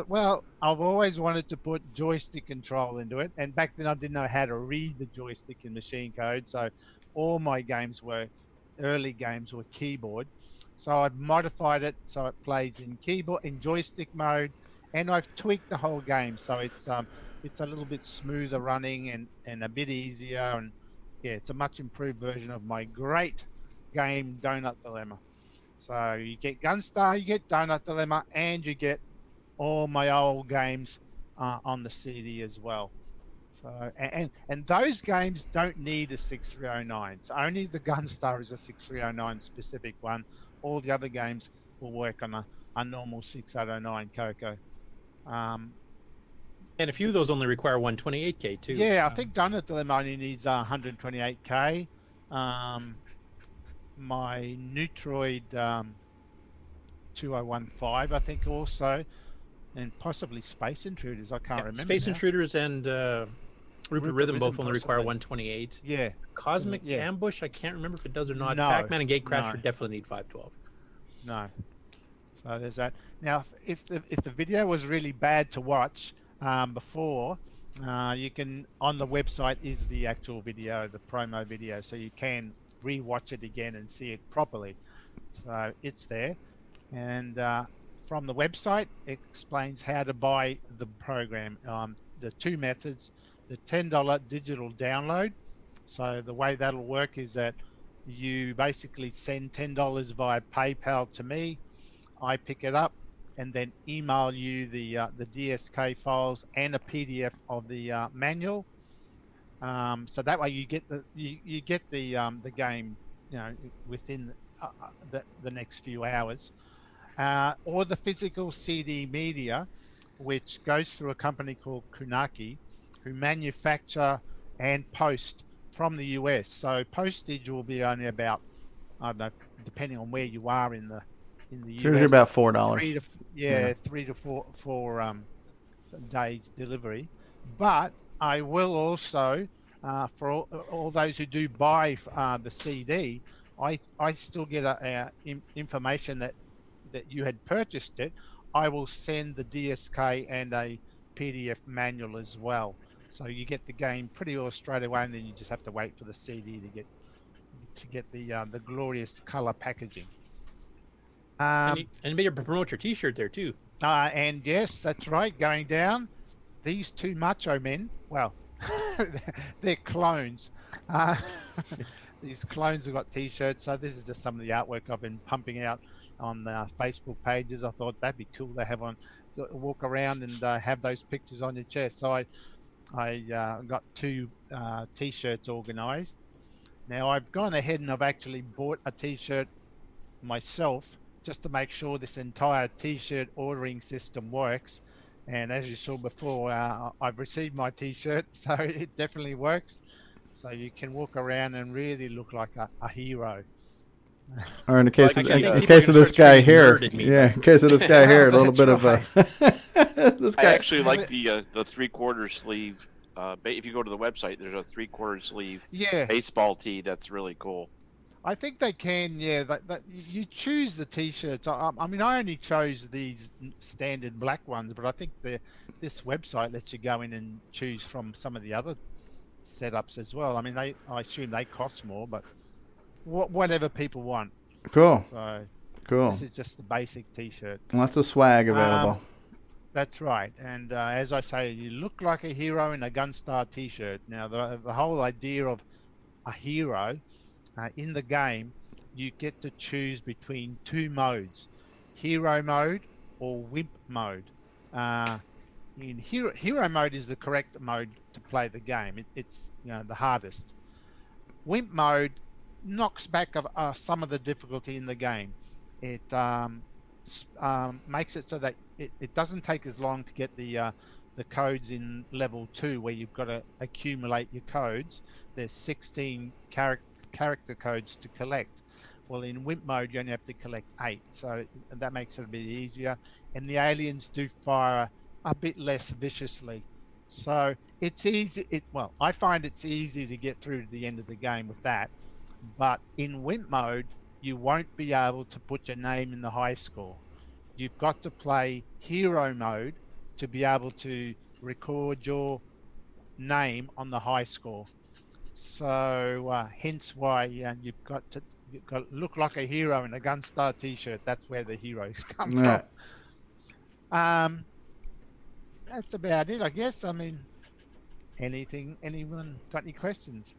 well, I've always wanted to put joystick control into it, and back then I didn't know how to read the joystick in machine code, so all my early games were keyboard. So I've modified it so it plays in keyboard, in joystick mode, and I've tweaked the whole game so it's a little bit smoother running and a bit easier, and it's a much improved version of my great game Donut Dilemma. So you get Gunstar, you get Donut Dilemma, and you get all my old games on the CD as well. So and those games don't need a 6309. So only the Gunstar is a 6309 specific one. All the other games will work on a normal 6809 CoCo. And a few of those only require 128K too. Yeah, I think Donut Dilemma only needs 128K. My Neutroid 2015, I think also, and possibly Space Intruders. I can't remember. Space now. Intruders and Rupert Rhythm both only require possibly. 128. Yeah. Cosmic Yeah. Ambush, I can't remember if it does or not. No, Pac-Man and Gatecrasher no. definitely need 512. No. So there's that. Now, if the video was really bad to watch before, you can, on the website is the actual video, the promo video, so you can re-watch it again and see it properly. So it's there, and from the website it explains how to buy the program. The two methods: the $10 digital download. So the way that'll work is that you basically send $10 via PayPal to me. I pick it up and then email you the DSK files and a PDF of the manual. So that way you get the the game, within the next few hours, or the physical CD media, which goes through a company called Kunaki, who manufacture and post from the US. So postage will be only about, I don't know, depending on where you are in the US. It's usually about $4. Three to four days delivery. But I will also, for all those who do buy the CD, I still get information that you had purchased it. I will send the DSK and a PDF manual as well. So you get the game pretty well straight away, and then you just have to wait for the CD to get the glorious color packaging. And maybe promote your T-shirt there too. And yes, that's right. Going down, these two macho men. Well, they're clones. These clones have got T-shirts. So this is just some of the artwork I've been pumping out on Facebook pages. I thought that'd be cool to have on, to walk around and have those pictures on your chest. So I got two T-shirts organized. Now I've gone ahead and I've actually bought a T-shirt myself just to make sure this entire T-shirt ordering system works. And as you saw before, I've received my T-shirt, so it definitely works. So you can walk around and really look like a hero. Or in the case in case of this guy here, in case of this guy here, a little bit of a. This guy. I actually like the 3/4 sleeve. If you go to the website, there's a 3/4 sleeve baseball tee that's really cool. I think they can, that you choose the T-shirts. I mean, I only chose these standard black ones, but I think this website lets you go in and choose from some of the other setups as well. I mean, I assume they cost more, but whatever people want. Cool. So cool. This is just the basic T-shirt. Lots of swag available. That's right. And as I say, you look like a hero in a Gunstar T-shirt. Now, the whole idea of a hero in the game, you get to choose between two modes: hero mode or wimp mode. In hero mode is the correct mode to play the game. It's the hardest. Wimp mode knocks back some of the difficulty in the game. It makes it so that it doesn't take as long to get the codes in level 2, where you've got to accumulate your codes. There's 16 character codes to collect. Well, in wimp mode you only have to collect 8, so that makes it a bit easier, and the aliens do fire a bit less viciously, so it's easy. I find it's easy to get through to the end of the game with that. But in wimp mode you won't be able to put your name in the high score. You've got to play hero mode to be able to record your name on the high score. So hence why you've got to look like a hero in a Gunstar T-shirt. That's where the heroes come from. That's about it, I guess. I mean, anyone got any questions?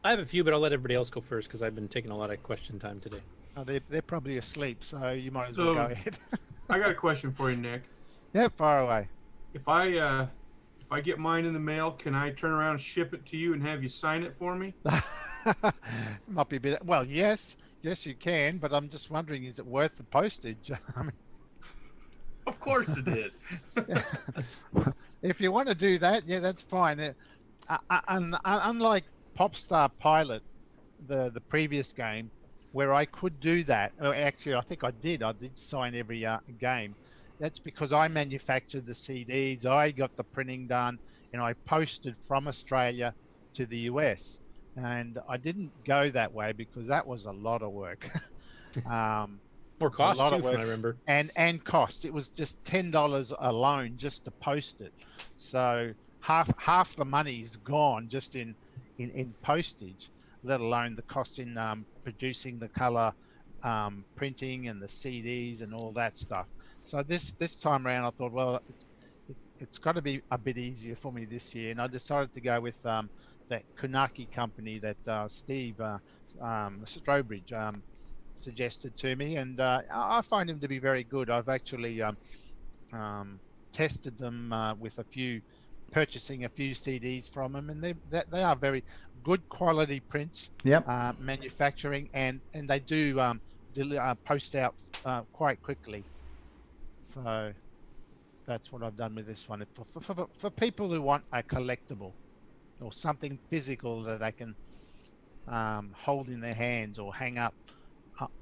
I have a few, but I'll let everybody else go first because I've been taking a lot of question time today. Oh, they're probably asleep, so you might as well go ahead. I got a question for you, Nick. Yeah, far away. If I get mine in the mail, can I turn around and ship it to you and have you sign it for me? Might be a bit. Well, yes, you can, but I'm just wondering, is it worth the postage? I mean, of course it is. If you want to do that, yeah, that's fine. Unlike Popstar Pilot, the previous game, where I could do that. Actually, I think I did sign every game. That's because I manufactured the CDs, I got the printing done, and I posted from Australia to the US. And I didn't go that way because that was a lot of work. More cost too, from what I remember. And cost. It was just $10 alone just to post it. So half the money's gone just in postage, let alone the cost in producing the color, printing and the CDs and all that stuff. So this time around, I thought, well, it's got to be a bit easier for me this year, and I decided to go with that Kunaki company that Steve Strobridge suggested to me, and I find him to be very good. I've actually tested them with purchasing a few CDs from them, and they are very good quality prints. Yep. Manufacturing, and they do post out quite quickly. So that's what I've done with this one. For people who want a collectible or something physical that they can hold in their hands or hang up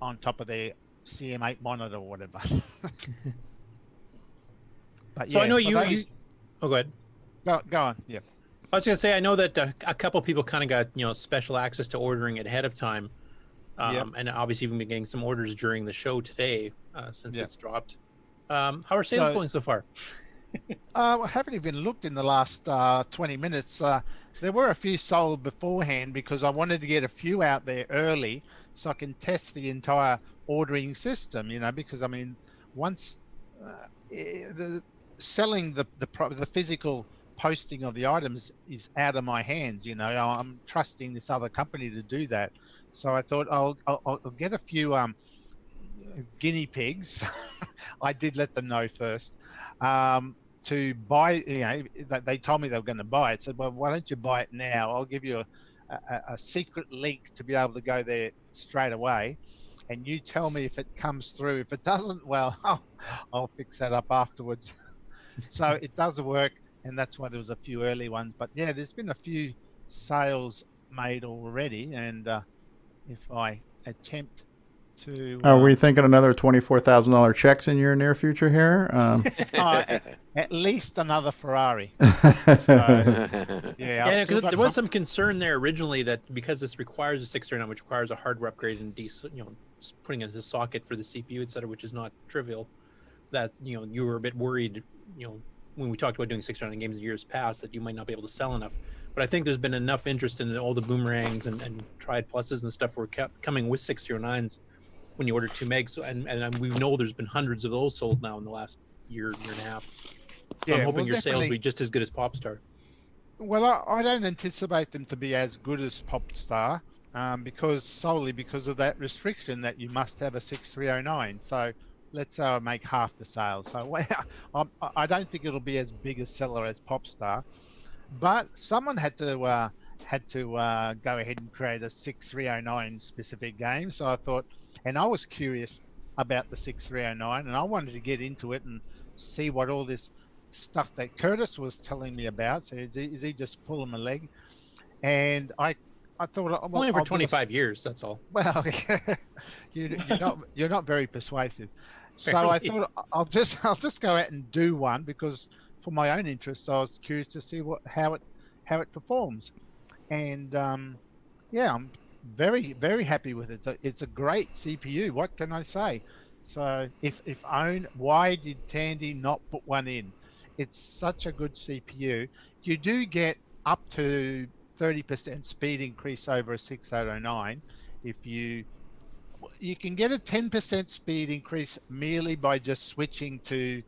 on top of their CM8 monitor or whatever. But so yeah, I know you. Oh, go ahead. Go on. Yeah. I was going to say, I know that a couple people kind of got special access to ordering it ahead of time, and obviously we've been getting some orders during the show today since it's dropped. How are sales going so far? I haven't even looked in the last 20 minutes. There were a few sold beforehand because I wanted to get a few out there early so I can test the entire ordering system. Because I mean, once selling the physical posting of the items is out of my hands, I'm trusting this other company to do that. So I thought I'll get a few guinea pigs. I did let them know first to buy. They told me they were going to buy it. So, well, why don't you buy it now? I'll give you a secret link to be able to go there straight away, and you tell me if it comes through. If it doesn't, well, I'll fix that up afterwards. So it does work, and that's why there was a few early ones. But yeah, there's been a few sales made already, and if I attempt to, are we thinking another $24,000 checks in your near future here? At least another Ferrari. So, yeah, because there was some concern there originally that because this requires a 639, which requires a hardware upgrade and putting it as a socket for the CPU, etc., which is not trivial, that you were a bit worried, when we talked about doing 639 games in years past, that you might not be able to sell enough. But I think there's been enough interest in all the boomerangs and tried pluses and stuff were kept coming with 609s when you order 2 megs, and we know there's been hundreds of those sold now in the last year and a half. So I'm hoping your sales will be just as good as Popstar. Well, I don't anticipate them to be as good as Popstar solely because of that restriction that you must have a 6309. So let's say I make half the sales. So I don't think it'll be as big a seller as Popstar, but someone had to go ahead and create a 6309 specific game. So I thought, and I was curious about the 6309, and I wanted to get into it and see what all this stuff that Curtis was telling me about. So is he just pulling my leg? And I thought, only for 25 years. That's all. Well, you're not very persuasive. So I thought I'll just go out and do one because for my own interest, I was curious to see how it performs. And I'm very, very happy with it. It's a great CPU. What can I say? So if owned, why did Tandy not put one in? It's such a good CPU. You do get up to 30% speed increase over a 6809. If you can get a 10% speed increase merely by just switching to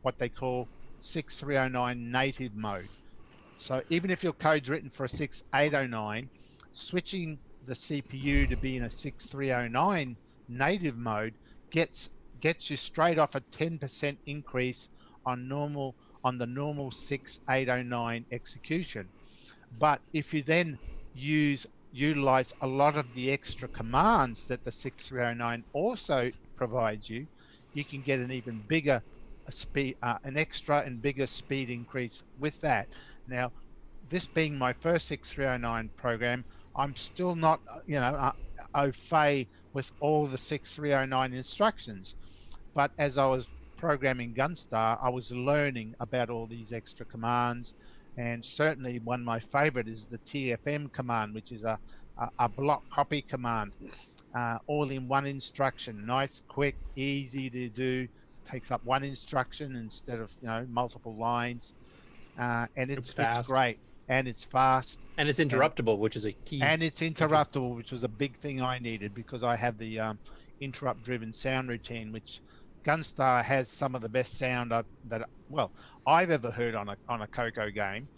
what they call 6309 native mode. So even if your code's written for a 6809, switching the CPU to be in a 6309 native mode gets you straight off a 10% increase on the normal 6809 execution. But if you then utilize a lot of the extra commands that the 6309 also provides you, you can get an even bigger speed, an extra and bigger speed increase with that. Now, this being my first 6309 program, I'm still not, au fait with all the 6309 instructions. But as I was programming Gunstar, I was learning about all these extra commands. And certainly one of my favorite is the TFM command, which is a block copy command, all in one instruction. Nice, quick, easy to do. Takes up one instruction instead of multiple lines. And it's great. And it's fast. And it's interruptible, which is a key. And it's interruptible, which was a big thing I needed because I have the interrupt-driven sound routine, which Gunstar has some of the best sound I've ever heard on a CoCo game.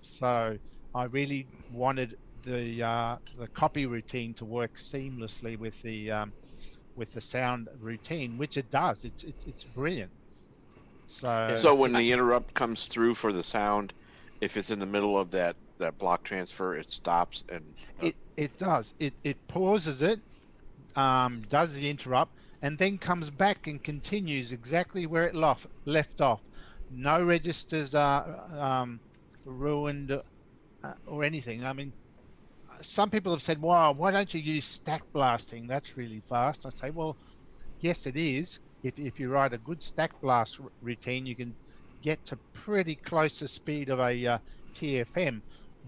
So I really wanted the copy routine to work seamlessly with the sound routine, which it does. It's brilliant. So when the interrupt comes through for the sound, if it's in the middle of that block transfer, it stops and it does. It pauses it, does the interrupt, and then comes back and continues exactly where it left off. No registers are ruined or anything. I mean, some people have said, "Wow, why don't you use stack blasting? That's really fast." I say, well, yes, it is. If you write a good stack blast routine, you can get to pretty close to speed of a TFM,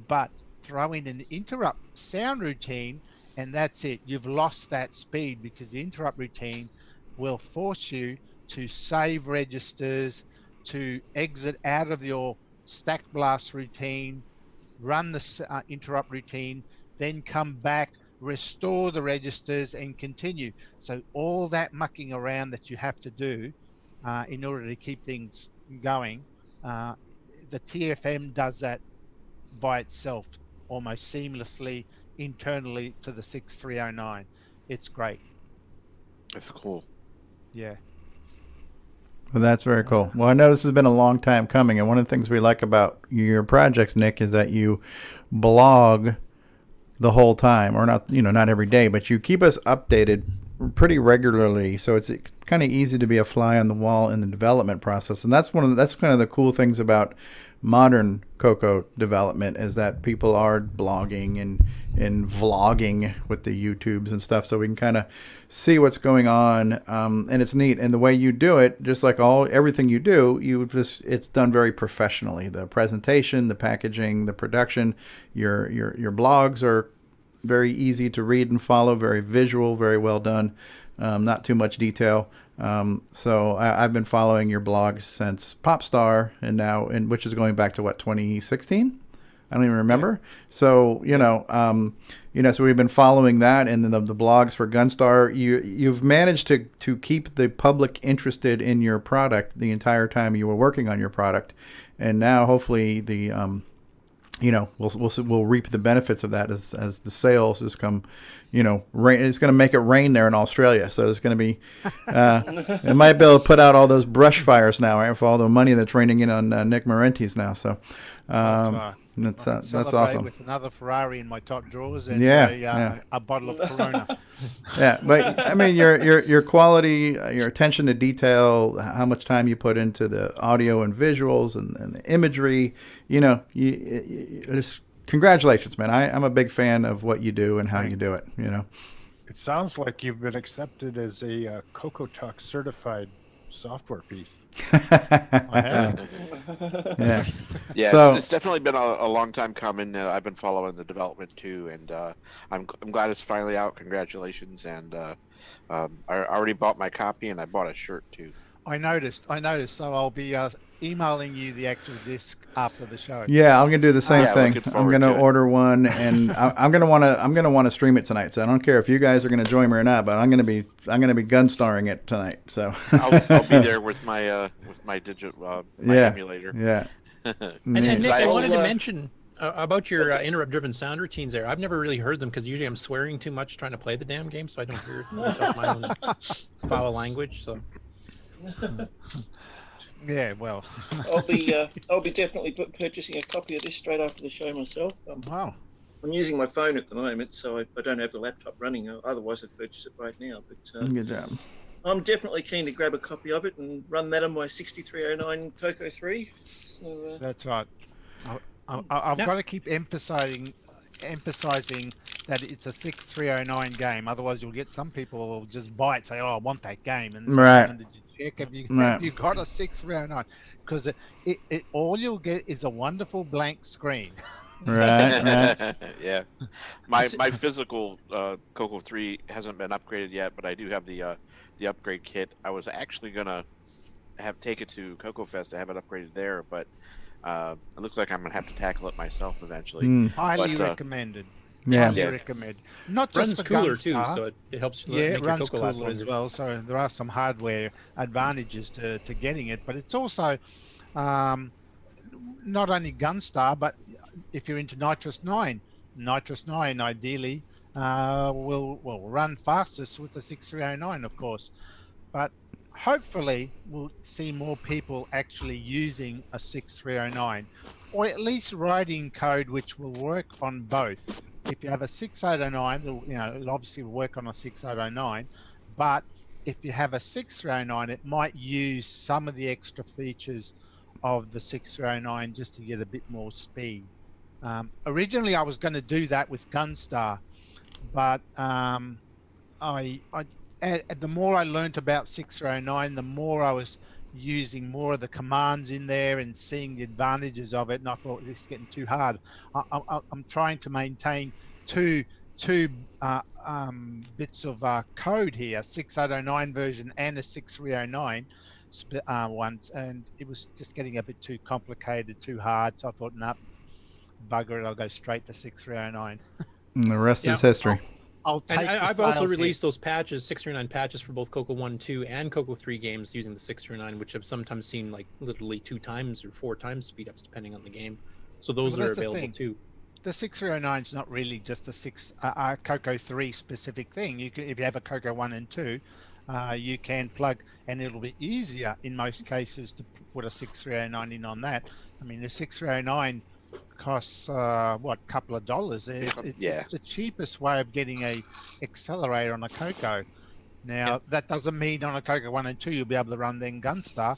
but throw in an interrupt sound routine and that's it. You've lost that speed because the interrupt routine will force you to save registers, to exit out of your stack blast routine, run the interrupt routine, then come back, restore the registers and continue. So all that mucking around that you have to do in order to keep things going, the TFM does that by itself almost seamlessly internally to the 6309. It's great. That's cool. Yeah. Well, that's very cool. Well, I know this has been a long time coming, and one of the things we like about your projects, Nick, is that you blog the whole time, or not every day, but you keep us updated pretty regularly. So it's kind of easy to be a fly on the wall in the development process, and that's kind of the cool things about modern CoCo development, is that people are blogging and vlogging with the YouTubes and stuff, so we can kind of see what's going on, and it's neat. And the way you do it, just like everything you do, it's done very professionally. The presentation, the packaging, the production, your blogs are very easy to read and follow, very visual, very well done, not too much detail. So I've been following your blogs since Popstar, which is going back to 2016? I don't even remember. So, so we've been following that, and then the blogs for Gunstar. You've managed to keep the public interested in your product the entire time you were working on your product. And now hopefully we'll reap the benefits of that as the sales has come, rain. It's going to make it rain there in Australia. So it's going to be, it might be able to put out all those brush fires now, right, for all the money that's raining in on Nick Marentes now. So that's awesome. With another Ferrari in my top drawers and a bottle of Corona. Yeah, but I mean your quality, your attention to detail, how much time you put into the audio and visuals and the imagery, just congratulations, man. I'm a big fan of what you do and how you do it. It sounds like you've been accepted as a CoCoTALK certified software piece. I have. Yeah, So, it's definitely been a long time coming. I've been following the development too, and I'm glad it's finally out. Congratulations! And I already bought my copy, and I bought a shirt too. I noticed. So I'll be emailing you the actual disc after the show. Yeah, I'm gonna do the same thing. I'm gonna to it. order one, and I'm gonna want to stream it tonight. So I don't care if you guys are gonna join me or not, but I'm gonna be gunstarring it tonight. So I'll be there with my digital my emulator. Yeah. And Nick, I wanted to mention About your interrupt-driven sound routines there, I've never really heard them because usually I'm swearing too much trying to play the damn game, so I don't hear my own foul language. So. Yeah, well. I'll be definitely purchasing a copy of this straight after the show myself. Wow. I'm using my phone at the moment, so I don't have the laptop running. Otherwise, I'd purchase it right now. But good job. I'm definitely keen to grab a copy of it and run that on my 6309 CoCo 3. So, That's right. I've got to keep emphasizing that it's a 6309 game. Otherwise, you'll get some people who will just buy it, say, "Oh, I want that game," and Right. did you check have you got a 6309? Because it all you'll get is a wonderful blank screen. Right. Yeah. My physical CoCo 3 hasn't been upgraded yet, but I do have the upgrade kit. I was actually gonna take it to CoCo Fest to have it upgraded there, but it looks like I'm gonna have to tackle it myself eventually. Highly recommended. Yeah. Highly recommend. Not just runs for cooler too, Gunstar. so it helps. Yeah, make it your runs CoCo last cooler as longer. well. So there are some hardware advantages to getting it, but it's also not only Gunstar, but if you're into Nitrous 9 ideally will run fastest with the 6309, of course. But hopefully we'll see more people actually using a 6309, or at least writing code which will work on both. If you have a 6809, it'll obviously work on a 6809, but if you have a 6309, it might use some of the extra features of the 6309 just to get a bit more speed. Originally, I was going to do that with Gunstar, but the more I learned about 6309, the more I was using more of the commands in there and seeing the advantages of it, and I thought this is getting too hard. I'm trying to maintain two bits of code here, 6809 version and a 6309 ones, and it was just getting a bit too complicated, too hard. So I thought, nah, bugger it, I'll go straight to 6309. And the rest is history. I'll take And the I've also sales released those patches, 639 patches for both CoCo 1, 2, and CoCo 3 games using the 639, which have sometimes seen like literally 2 times or 4 times speed ups depending on the game. So those Well, are that's the available thing. too. The 6309 is not really just a CoCo 3 specific thing. You can, if you have a CoCo 1 and 2, you can plug, and it'll be easier in most cases to put a 6309 in on that. I mean, the 6309 costs a couple of dollars. It's the cheapest way of getting a accelerator on a CoCo. Now that doesn't mean on a CoCo 1 and 2 you'll be able to run then Gunstar.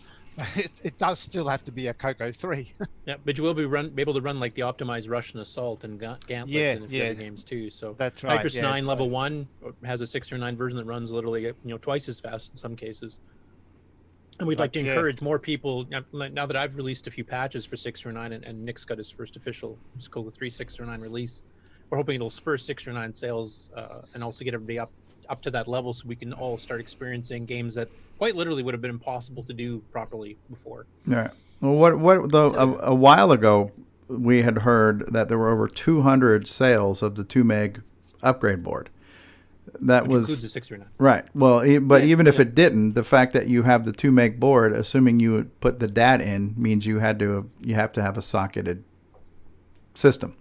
It does still have to be a CoCo 3. Yeah, but you will be able to run like the optimized Russian Assault and Gauntlet and a few other games too. So that's right. Nitrous 9 level 1 has a 609 version that runs literally twice as fast in some cases. And we'd like to encourage more people. Now that I've released a few patches for 609 and Nick's got his first official CoCo 3 609 release, we're hoping it'll spur 609 sales and also get everybody up to that level so we can all start experiencing games that quite literally would have been impossible to do properly before. Yeah. Well, a while ago, we had heard that there were over 200 sales of the 2 meg upgrade board. That Which was includes the 639. Right. Well, but even if it didn't, the fact that you have the 2 meg board, assuming you would put the DAT in, means you have to have a socketed system.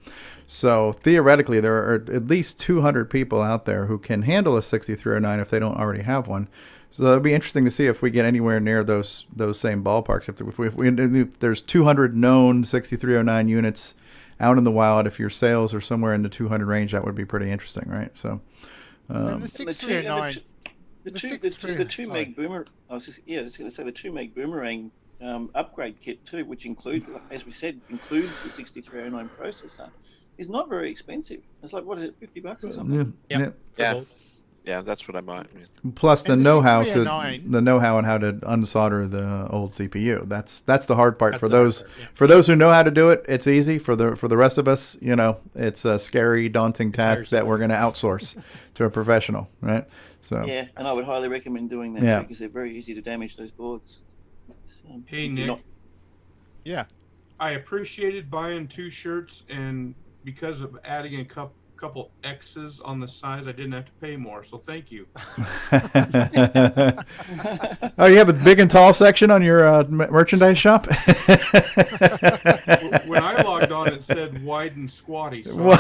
So theoretically, there are at least 200 people out there who can handle a 6309 if they don't already have one. So it'll be interesting to see if we get anywhere near those same ballparks. If there's 200 known 6309 units out in the wild, if your sales are somewhere in the 200 range, that would be pretty interesting, right? So. The 639. The 2 meg boomer. I was going to say the 2 meg boomerang upgrade kit too, which includes, as we said, includes the 6309 processor, is not very expensive. It's like, what is it, $50 or something? Yeah, that's what I bought. Yeah. Plus the know-how on how to unsolder the old CPU. That's the hard part for those who know how to do it. It's easy. For the rest of us, it's a scary, daunting task that we're going to outsource to a professional, right? So yeah, and I would highly recommend doing that because they're very easy to damage those boards. Hey Nick. I appreciated buying 2 shirts, and because of adding a couple X's on the size, I didn't have to pay more, so thank you. Oh, you have a big and tall section on your merchandise shop? When I logged on, it said wide and squatty. So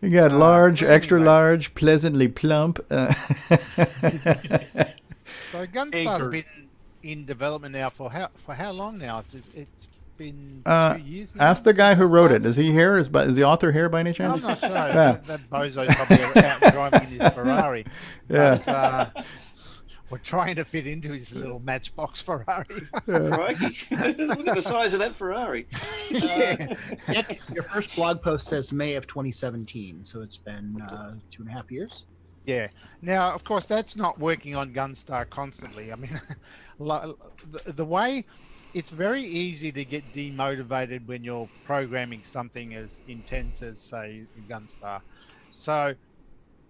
You got large, extra large, pleasantly plump. So Gunstar's been in development now for how long now? It's been 2 years now. Ask the guy who wrote it. Is he here? Is the author here by any chance? I'm not sure. That bozo's probably out driving in his Ferrari. Yeah. But, we're trying to fit into his little Matchbox Ferrari. Crikey. Look at the size of that Ferrari. Nick, your first blog post says May of 2017, so it's been 2.5 years. Yeah. Now, of course, that's not working on Gunstar constantly. I mean, the way it's very easy to get demotivated when you're programming something as intense as, say, Gunstar. So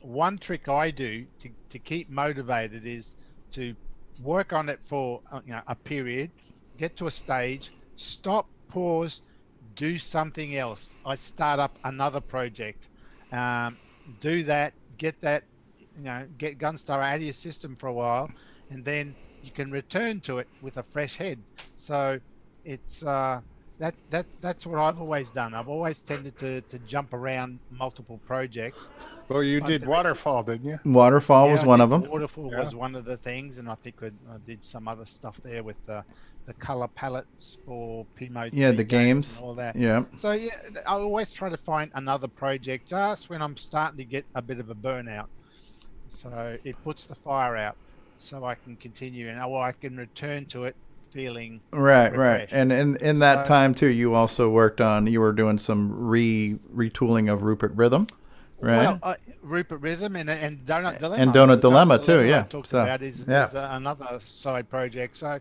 one trick I do to keep motivated is to work on it for a period, get to a stage, stop, pause, do something else. I start up another project, do that, get Gunstar out of your system for a while, and then you can return to it with a fresh head. So it's that's what I've always done. I've always tended to jump around multiple projects. Well, you did Waterfall, didn't you? Waterfall was one of them. Waterfall was one of the things, and I think I did some other stuff there with the color palettes for PMO. Yeah, the games and all that. Yeah. So yeah, I always try to find another project just when I'm starting to get a bit of a burnout. So it puts the fire out, so I can continue, and I can return to it feeling refreshed. And in that time too, you also you were doing some retooling of Rupert Rhythm. Right. Well, Rupert Rhythm and Donut Dilemma. And Donut Dilemma too, yeah. Talks about is another side project. So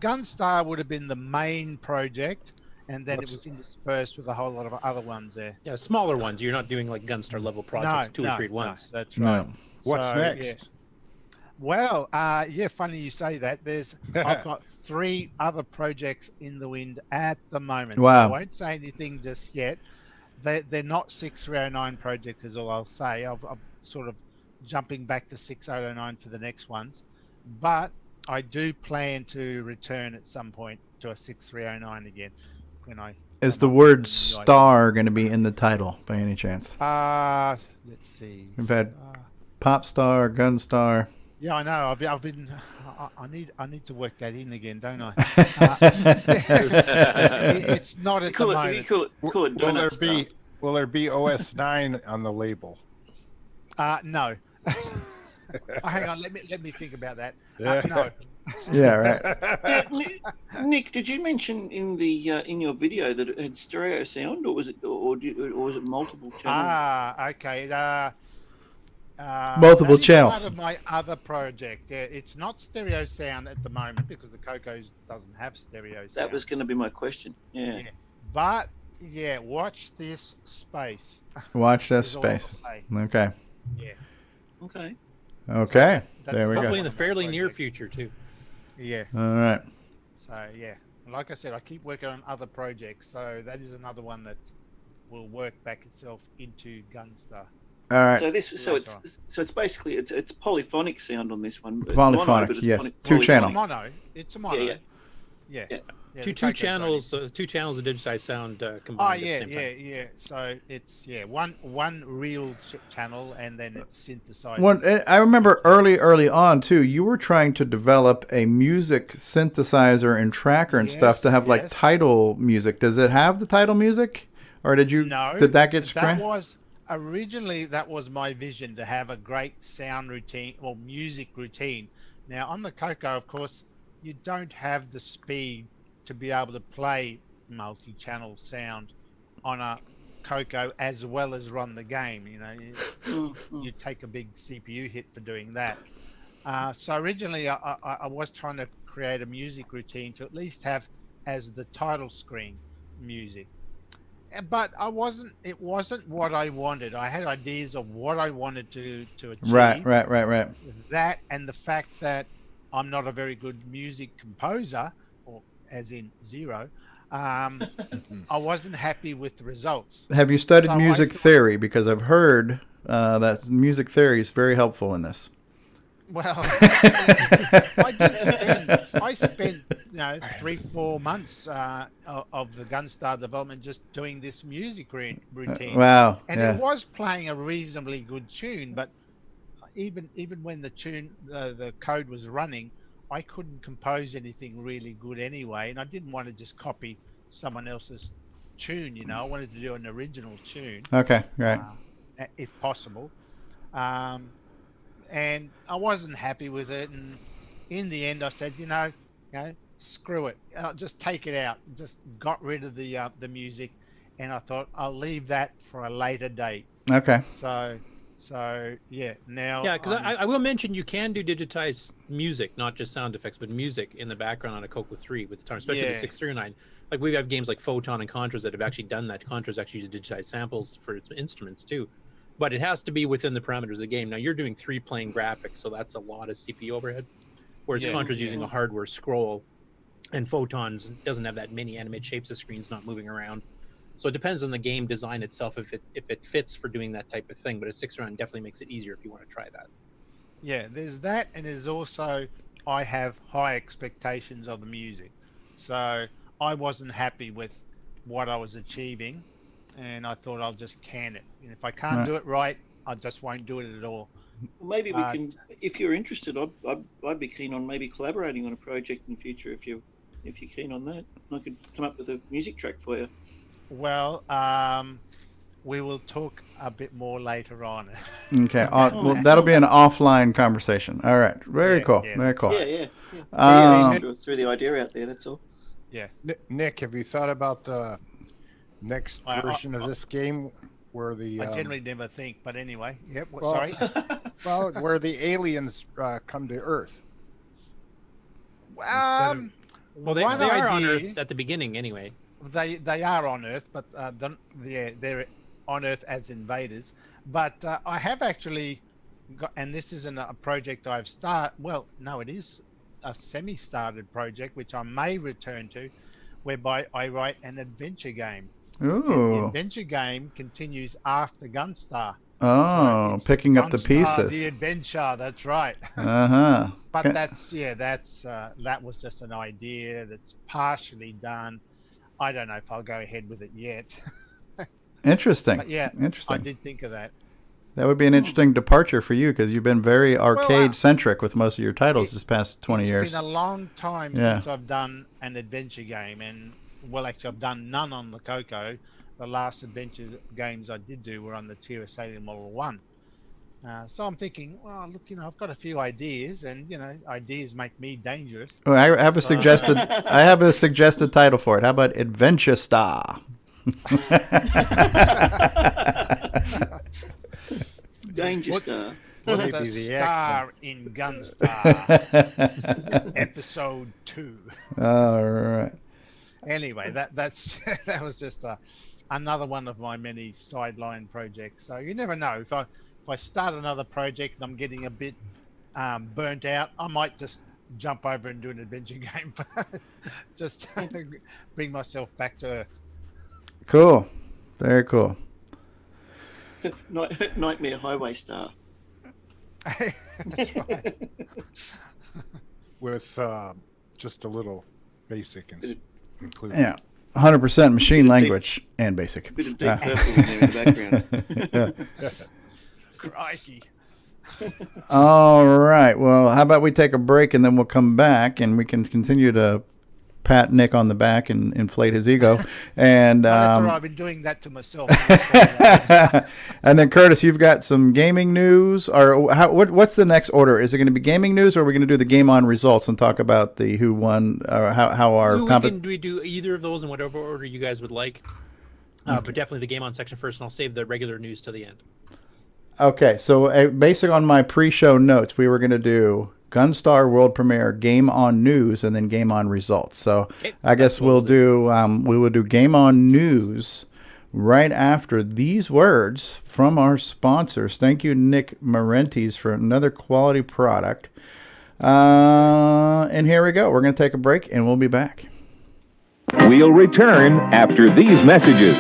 Gunstar would have been the main project, and then it was interspersed with a whole lot of other ones there. Yeah, smaller ones. You're not doing like Gunstar level projects, two or three at once. No, that's right. No. What's next? Yeah. Well, funny you say that. I've got 3 other projects in the wind at the moment. Wow. So I won't say anything just yet. They're not 6309 projects is all I'll say. I'm sort of jumping back to 6009 for the next ones. But I do plan to return at some point to a 6309 again. Is the word star going to be in the title by any chance? Let's see. We've had Pop Star, Gunstar. Yeah, I know. I've been. I need to work that in again, don't I? It's not at the moment. Will there be OS 9 on the label? No. Hang on. Let me think about that. No. Yeah, right. Nick, did you mention in the in your video that it had stereo sound, or was it multiple channels? Okay. Multiple channels. Part of my other project. Yeah, it's not stereo sound at the moment because the CoCo doesn't have stereo sound. That was going to be my question. Yeah. But watch this space. Watch this space. Okay. Yeah. Okay. Okay. So there we go. Hopefully in the fairly near future too. Yeah. All right. So like I said, I keep working on other projects. So that is another one that will work back itself into Gunstar. All right. So it's basically it's polyphonic sound on this one. Polyphonic, mono, yes. 2 channel. It's a mono. Yeah. Two channels of digitized sound combined. Oh yeah. So it's one real channel, and then it's synthesized. I remember early on too. You were trying to develop a music synthesizer and tracker and stuff to have like title music. Does it have the title music, or did you? No. Did that get scratched? Originally, that was my vision, to have a great sound routine or music routine. Now, on the CoCo, of course, you don't have the speed to be able to play multi-channel sound on a CoCo as well as run the game. You take a big CPU hit for doing that. So originally, I was trying to create a music routine to at least have as the title screen music. But it wasn't what I wanted. I had ideas of what I wanted to achieve. Right. That and the fact that I'm not a very good music composer, or as in zero, I wasn't happy with the results. Have you studied music theory? Because I've heard that music theory is very helpful in this. Well, I spent 3-4 months of the Gunstar development just doing this music routine. Wow. And yeah. it was playing a reasonably good tune, but even when the tune, the code was running, I couldn't compose anything really good anyway, and I didn't want to just copy someone else's tune. I wanted to do an original tune. Okay, right. If possible. And I wasn't happy with it, and in the end I said, screw it, I'll just take it out. Just got rid of the music, and I thought I'll leave that for a later date. Okay. So yeah, now because I will mention you can do digitized music, not just sound effects, but music in the background on a CoCo 3 with the time, especially the 639. Like we have games like Photon and Contras that have actually done that. Contras actually use digitized samples for its instruments too. But it has to be within the parameters of the game. Now you're doing 3-plane graphics, so that's a lot of CPU overhead. Whereas Contra's using a hardware scroll, and Photons doesn't have that many animated shapes of screens not moving around. So it depends on the game design itself if it fits for doing that type of thing. But a 6-round definitely makes it easier if you want to try that. Yeah, there's that, and there's also I have high expectations of the music, so I wasn't happy with what I was achieving. And I thought I'll just can it. And if I can't do it right, I just won't do it at all. Well, maybe we can, if you're interested, I'd be keen on maybe collaborating on a project in the future if you're keen on that. I could come up with a music track for you. Well, we will talk a bit more later on. Okay. Well, that'll be an offline conversation. All right. Very cool. Very cool. Yeah. Threw the idea out there. That's all. Yeah. Nick, have you thought about the next version of this game where the I generally never think, but anyway. Yep. Well, Sorry. Well, where the aliens come to Earth. Well, they are on Earth at the beginning anyway. They are on Earth, but they're on Earth as invaders. But I have actually got, and this isn't a project I've started. Well, no, it is a semi-started project which I may return to, whereby I write an adventure game. Ooh. The adventure game continues after Gunstar. Oh, so picking up the pieces. The adventure, that's right. Uh-huh. But that was just an idea that's partially done. I don't know if I'll go ahead with it yet. Interesting. But yeah, interesting. I did think of that. That would be an interesting departure for you because you've been very arcade-centric with most of your titles this past 20 years. It's been a long time since I've done an adventure game, and actually I've done none on the CoCo. The last adventures games I did do were on the Tyrus Alien Model 1. So I'm thinking, well, look, I've got a few ideas, and ideas make me dangerous. Oh, I have a suggested. I have a suggested title for it. How about Adventure Star? Danger Star. Put the star in Gunstar. Episode 2. All right. Anyway, that was just another one of my many sideline projects. So you never know. If I start another project and I'm getting a bit burnt out, I might just jump over and do an adventure game, just bring myself back to Earth. Cool. Very cool. Nightmare Highway Star. That's right. With just a little basic included. Yeah. 100% machine language and basic. A bit of deep purple in there in the background. Crikey. All right. Well, how about we take a break and then we'll come back and we can continue to pat Nick on the back and inflate his ego. And that's all right. I've been doing that to myself. And then Curtis, you've got some gaming news. Or what's the next order? Is it going to be gaming news, or are we going to do the GameON results and talk about the who won, or how our we do either of those in whatever order you guys would like. But definitely the GameON section first, and I'll save the regular news to the end. Okay, so based on my pre-show notes, we were going to do Gunstar World Premiere, GameON News, and then GameON Results. So I guess we will do GameON News right after these words from our sponsors. Thank you, Nick Marentes, for another quality product. And here we go. We're going to take a break, and we'll be back. We'll return after these messages.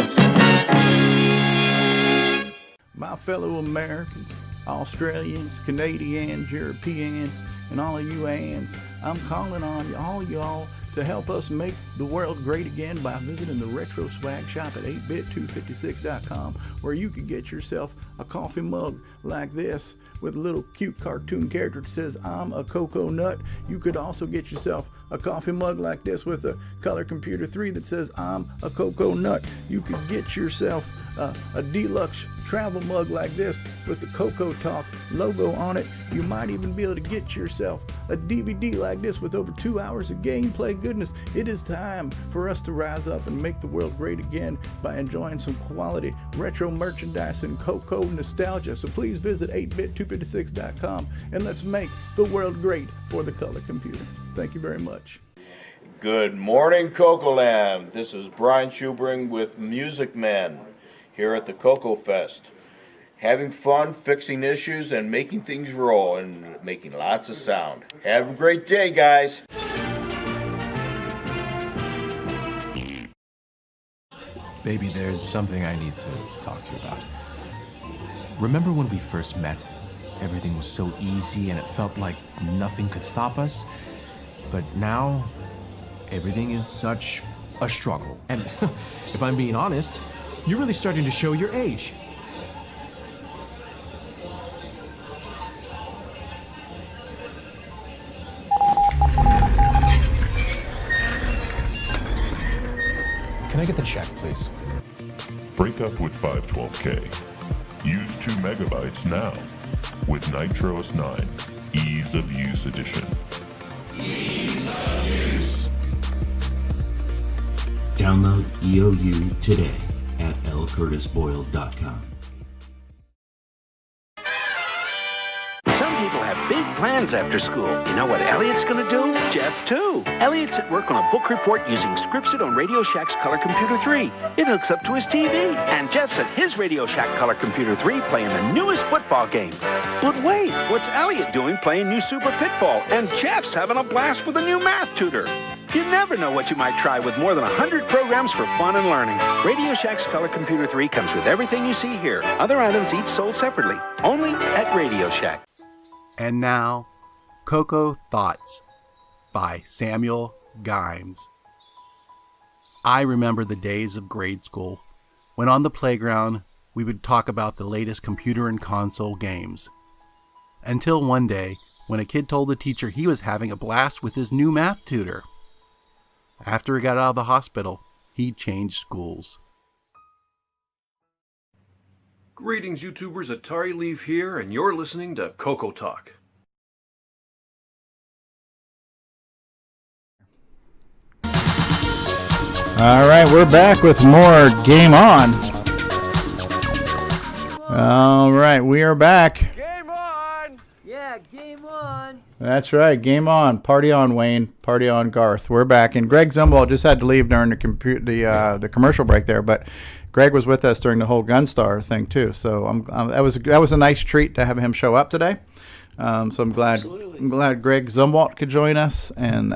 My fellow Americans, Australians, Canadians, Europeans, and all of you ands. I'm calling on all y'all to help us make the world great again by visiting the Retro Swag Shop at 8bit256.com, where you can get yourself a coffee mug like this with a little cute cartoon character that says, I'm a Coco Nut. You could also get yourself a coffee mug like this with a Color Computer 3 that says, I'm a Coco Nut. You could get yourself a deluxe travel mug like this with the CoCoTALK logo on it. You might even be able to get yourself a DVD like this with over 2 hours of gameplay goodness. It is time for us to rise up and make the world great again by enjoying some quality retro merchandise and CoCo nostalgia. So please visit 8bit256.com and let's make the world great for the color computer. Thank you very much. Good morning, Cocoland. This is Brian Schubring with Music Man here at the Coco Fest. Having fun, fixing issues, and making things roll, and making lots of sound. Have a great day, guys. Baby, there's something I need to talk to you about. Remember when we first met? Everything was so easy and it felt like nothing could stop us. But now, everything is such a struggle. And if I'm being honest, you're really starting to show your age. Can I get the check, please? Break up with 512K. Use 2 megabytes now with NitroOS 9 Ease of Use Edition. Ease of use. Download EOU today at lcurtisboyle.com. Some people have big plans after school. You know what Elliot's going to do? Jeff, too. Elliot's at work on a book report using Scripted on Radio Shack's Color Computer 3. It hooks up to his TV. And Jeff's at his Radio Shack Color Computer 3 playing the newest football game. But wait, what's Elliot doing playing New Super Pitfall? And Jeff's having a blast with a new math tutor. You never know what you might try with more than 100 programs for fun and learning. Radio Shack's Color Computer 3 comes with everything you see here. Other items each sold separately. Only at Radio Shack. And now, Coco Thoughts by Samuel Gimes. I remember the days of grade school, when on the playground we would talk about the latest computer and console games. Until one day, when a kid told the teacher he was having a blast with his new math tutor. After he got out of the hospital, he changed schools. Greetings, YouTubers. Atari Leaf here, and you're listening to CoCoTALK. All right, we're back with more Game On. All right, we are back. Game on! Yeah, game on. That's right, Game On. Party on, Wayne. Party on, Garth. We're back, and Greg Zumwalt just had to leave during the commercial break there, but Greg was with us during the whole Gunstar thing too. So that was a nice treat to have him show up today. So I'm glad Greg Zumwalt could join us, and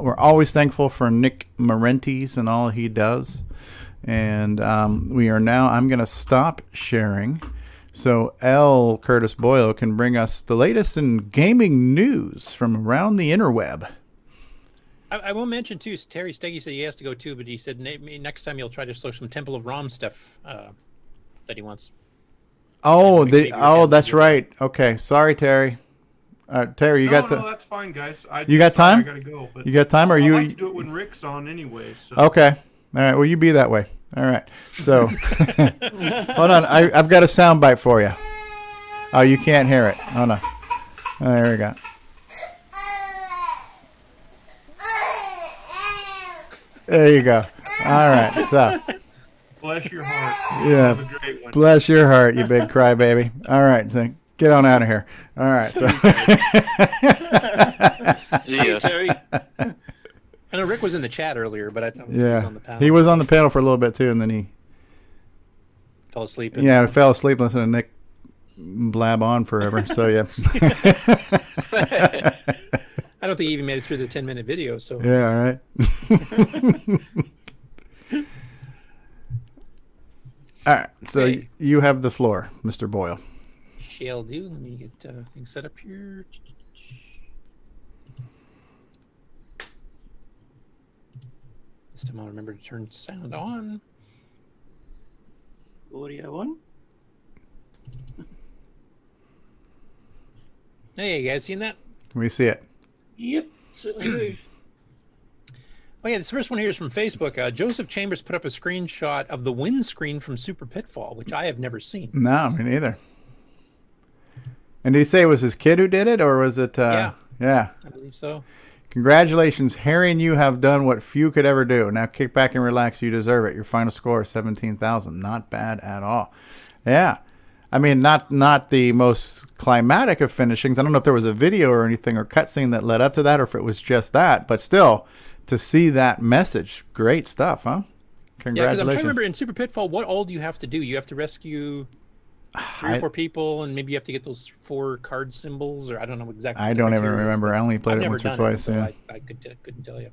we're always thankful for Nick Marentes and all he does. And we are now. I'm going to stop sharing, so L. Curtis Boyle can bring us the latest in gaming news from around the interweb. I will mention too. Terry Steggy said he has to go too, but he said next time he'll try to show some Temple of Rom stuff that he wants. Oh, that's right. Okay, sorry, Terry. Terry, you got No, that's fine, guys. You got time? I gotta go. But you got time, or I you? like to do it when Rick's on anyway. So. Okay. All right. Well, you be that way. All right. So, hold on. I've got a sound bite for you. Oh, you can't hear it. Hold on. Oh, there we go. There you go. All right. So. Bless your heart. Yeah. Have a great one. Bless your heart, you big crybaby. All right. So get on out of here. All right. So. See you, Terry. I know Rick was in the chat earlier, but I don't know Yeah. he was on the panel. He was on the panel for a little bit too, and then he fell asleep. Yeah, he fell asleep listening to Nick blab on forever. So yeah. I don't think he even made it through the 10-minute video. So yeah, all right. All right. So you have the floor, Mr. Boyle. shall do. Let me get things set up here. This time I'll remember to turn sound on. Audio on. Hey, you guys seen that? We see it. Yep, certainly do. Oh yeah, this first one here is from Facebook. Joseph Chambers put up a screenshot of the windscreen from Super Pitfall, which I have never seen. No, me neither. And did he say it was his kid who did it, or was it? Yeah. Yeah. I believe so. Congratulations, Harry and you have done what few could ever do. Now kick back and relax. You deserve it. Your final score is 17,000. Not bad at all. Yeah. I mean, not the most climatic of finishings. I don't know if there was a video or anything or cutscene that led up to that, or if it was just that. But still, to see that message, great stuff, huh? Yeah, Congratulations. because I'm trying to remember in Super Pitfall, what all do you have to do? You have to rescue 3 or 4 people, and maybe you have to get those 4 card symbols, or I don't know exactly. I don't even remember. I only played it once or twice. So yeah. I couldn't tell you.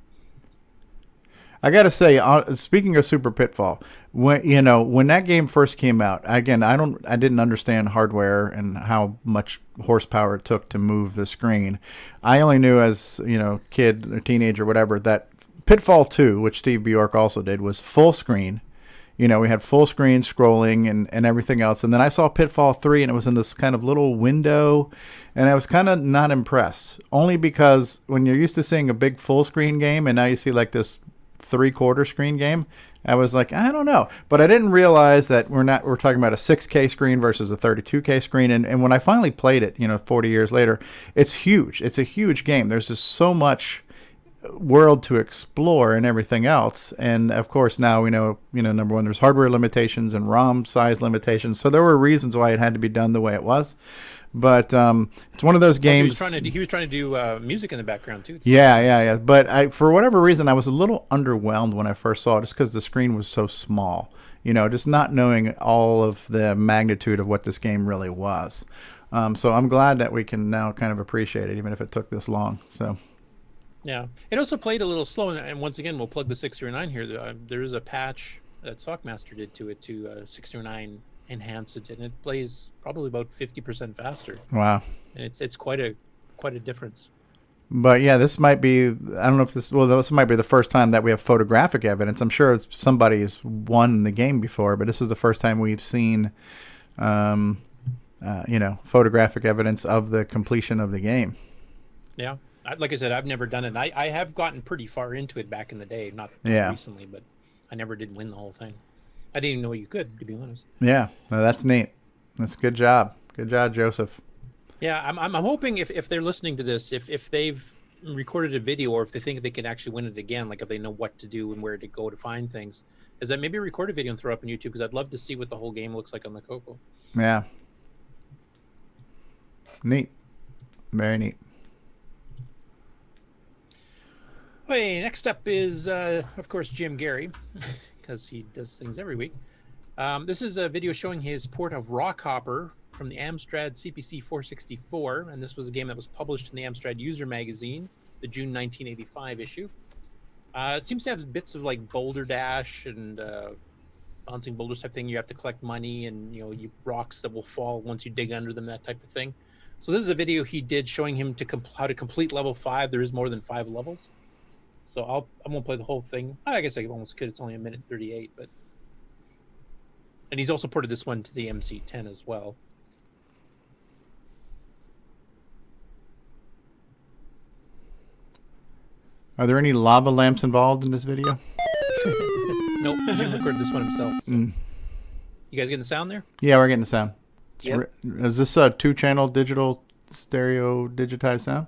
I got to say, speaking of Super Pitfall, when that game first came out, again, I didn't understand hardware and how much horsepower it took to move the screen. I only knew as, kid or teenager, whatever, that Pitfall 2, which Steve Bjork also did, was full screen. We had full screen scrolling and everything else. And then I saw Pitfall 3, and it was in this kind of little window, and I was kind of not impressed. Only because when you're used to seeing a big full screen game, and now you see like this 3/4 screen game, I was like, I don't know. But I didn't realize that we're talking about a 6K screen versus a 32K screen. And when I finally played it, 40 years later, it's huge. It's a huge game. There's just so much world to explore and everything else. And of course, now we know, number one, there's hardware limitations and ROM size limitations. So there were reasons why it had to be done the way it was. But it's one of those games. He was trying to do music in the background too. Yeah. But for whatever reason, I was a little underwhelmed when I first saw it, just because the screen was so small. Just not knowing all of the magnitude of what this game really was. So I'm glad that we can now kind of appreciate it, even if it took this long. So. Yeah, it also played a little slow, and once again, we'll plug the 609 here. There is a patch that Sockmaster did to it to 609 enhance it, and it plays probably about 50% faster. Wow! And it's quite a difference. But yeah, this might be. I don't know if this. Well, this might be the first time that we have photographic evidence. I'm sure somebody has won the game before, but this is the first time we've seen, photographic evidence of the completion of the game. Yeah. Like I said, I've never done it. I have gotten pretty far into it back in the day, not recently, but I never did win the whole thing. I didn't even know you could, to be honest. Yeah, well, that's neat. That's a good job. Good job, Joseph. Yeah, I'm hoping if they're listening to this, if they've recorded a video, or if they think they can actually win it again, like if they know what to do and where to go to find things, is that maybe record a video and throw it up on YouTube, because I'd love to see what the whole game looks like on the CoCo. Yeah. Neat. Very neat. Okay, next up is, of course, Jim Gary, because he does things every week. This is a video showing his port of Rockhopper from the Amstrad CPC 464, and this was a game that was published in the Amstrad User Magazine, the June 1985 issue. It seems to have bits of like Boulder Dash and bouncing boulders type thing. You have to collect money, and you rocks that will fall once you dig under them, that type of thing. So this is a video he did showing him how to complete level 5. There is more than 5 levels. So I won't play the whole thing. I guess I almost could. It's only 1:38, but. And he's also ported this one to the MC10 as well. Are there any lava lamps involved in this video? Nope, Jim recorded this one himself. So. You guys getting the sound there? Yeah, we're getting the sound. Yep. Is this a 2-channel digital stereo digitized sound?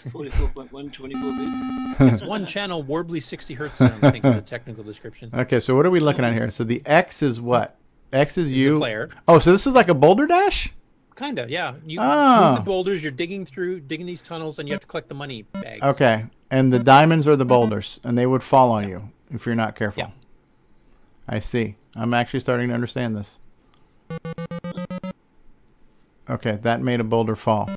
44.1, 24-bit. It's 1-channel warbly 60 hertz sound, I think is the technical description. Okay, so what are we looking at here? So the X is what? X is you. The player. Oh, so this is like a Boulder Dash? Kind of, yeah. You move the boulders, you're digging these tunnels, and you have to collect the money bags. Okay, and the diamonds are the boulders, and they would fall on you if you're not careful. Yeah. I see. I'm actually starting to understand this. Okay, that made a boulder fall.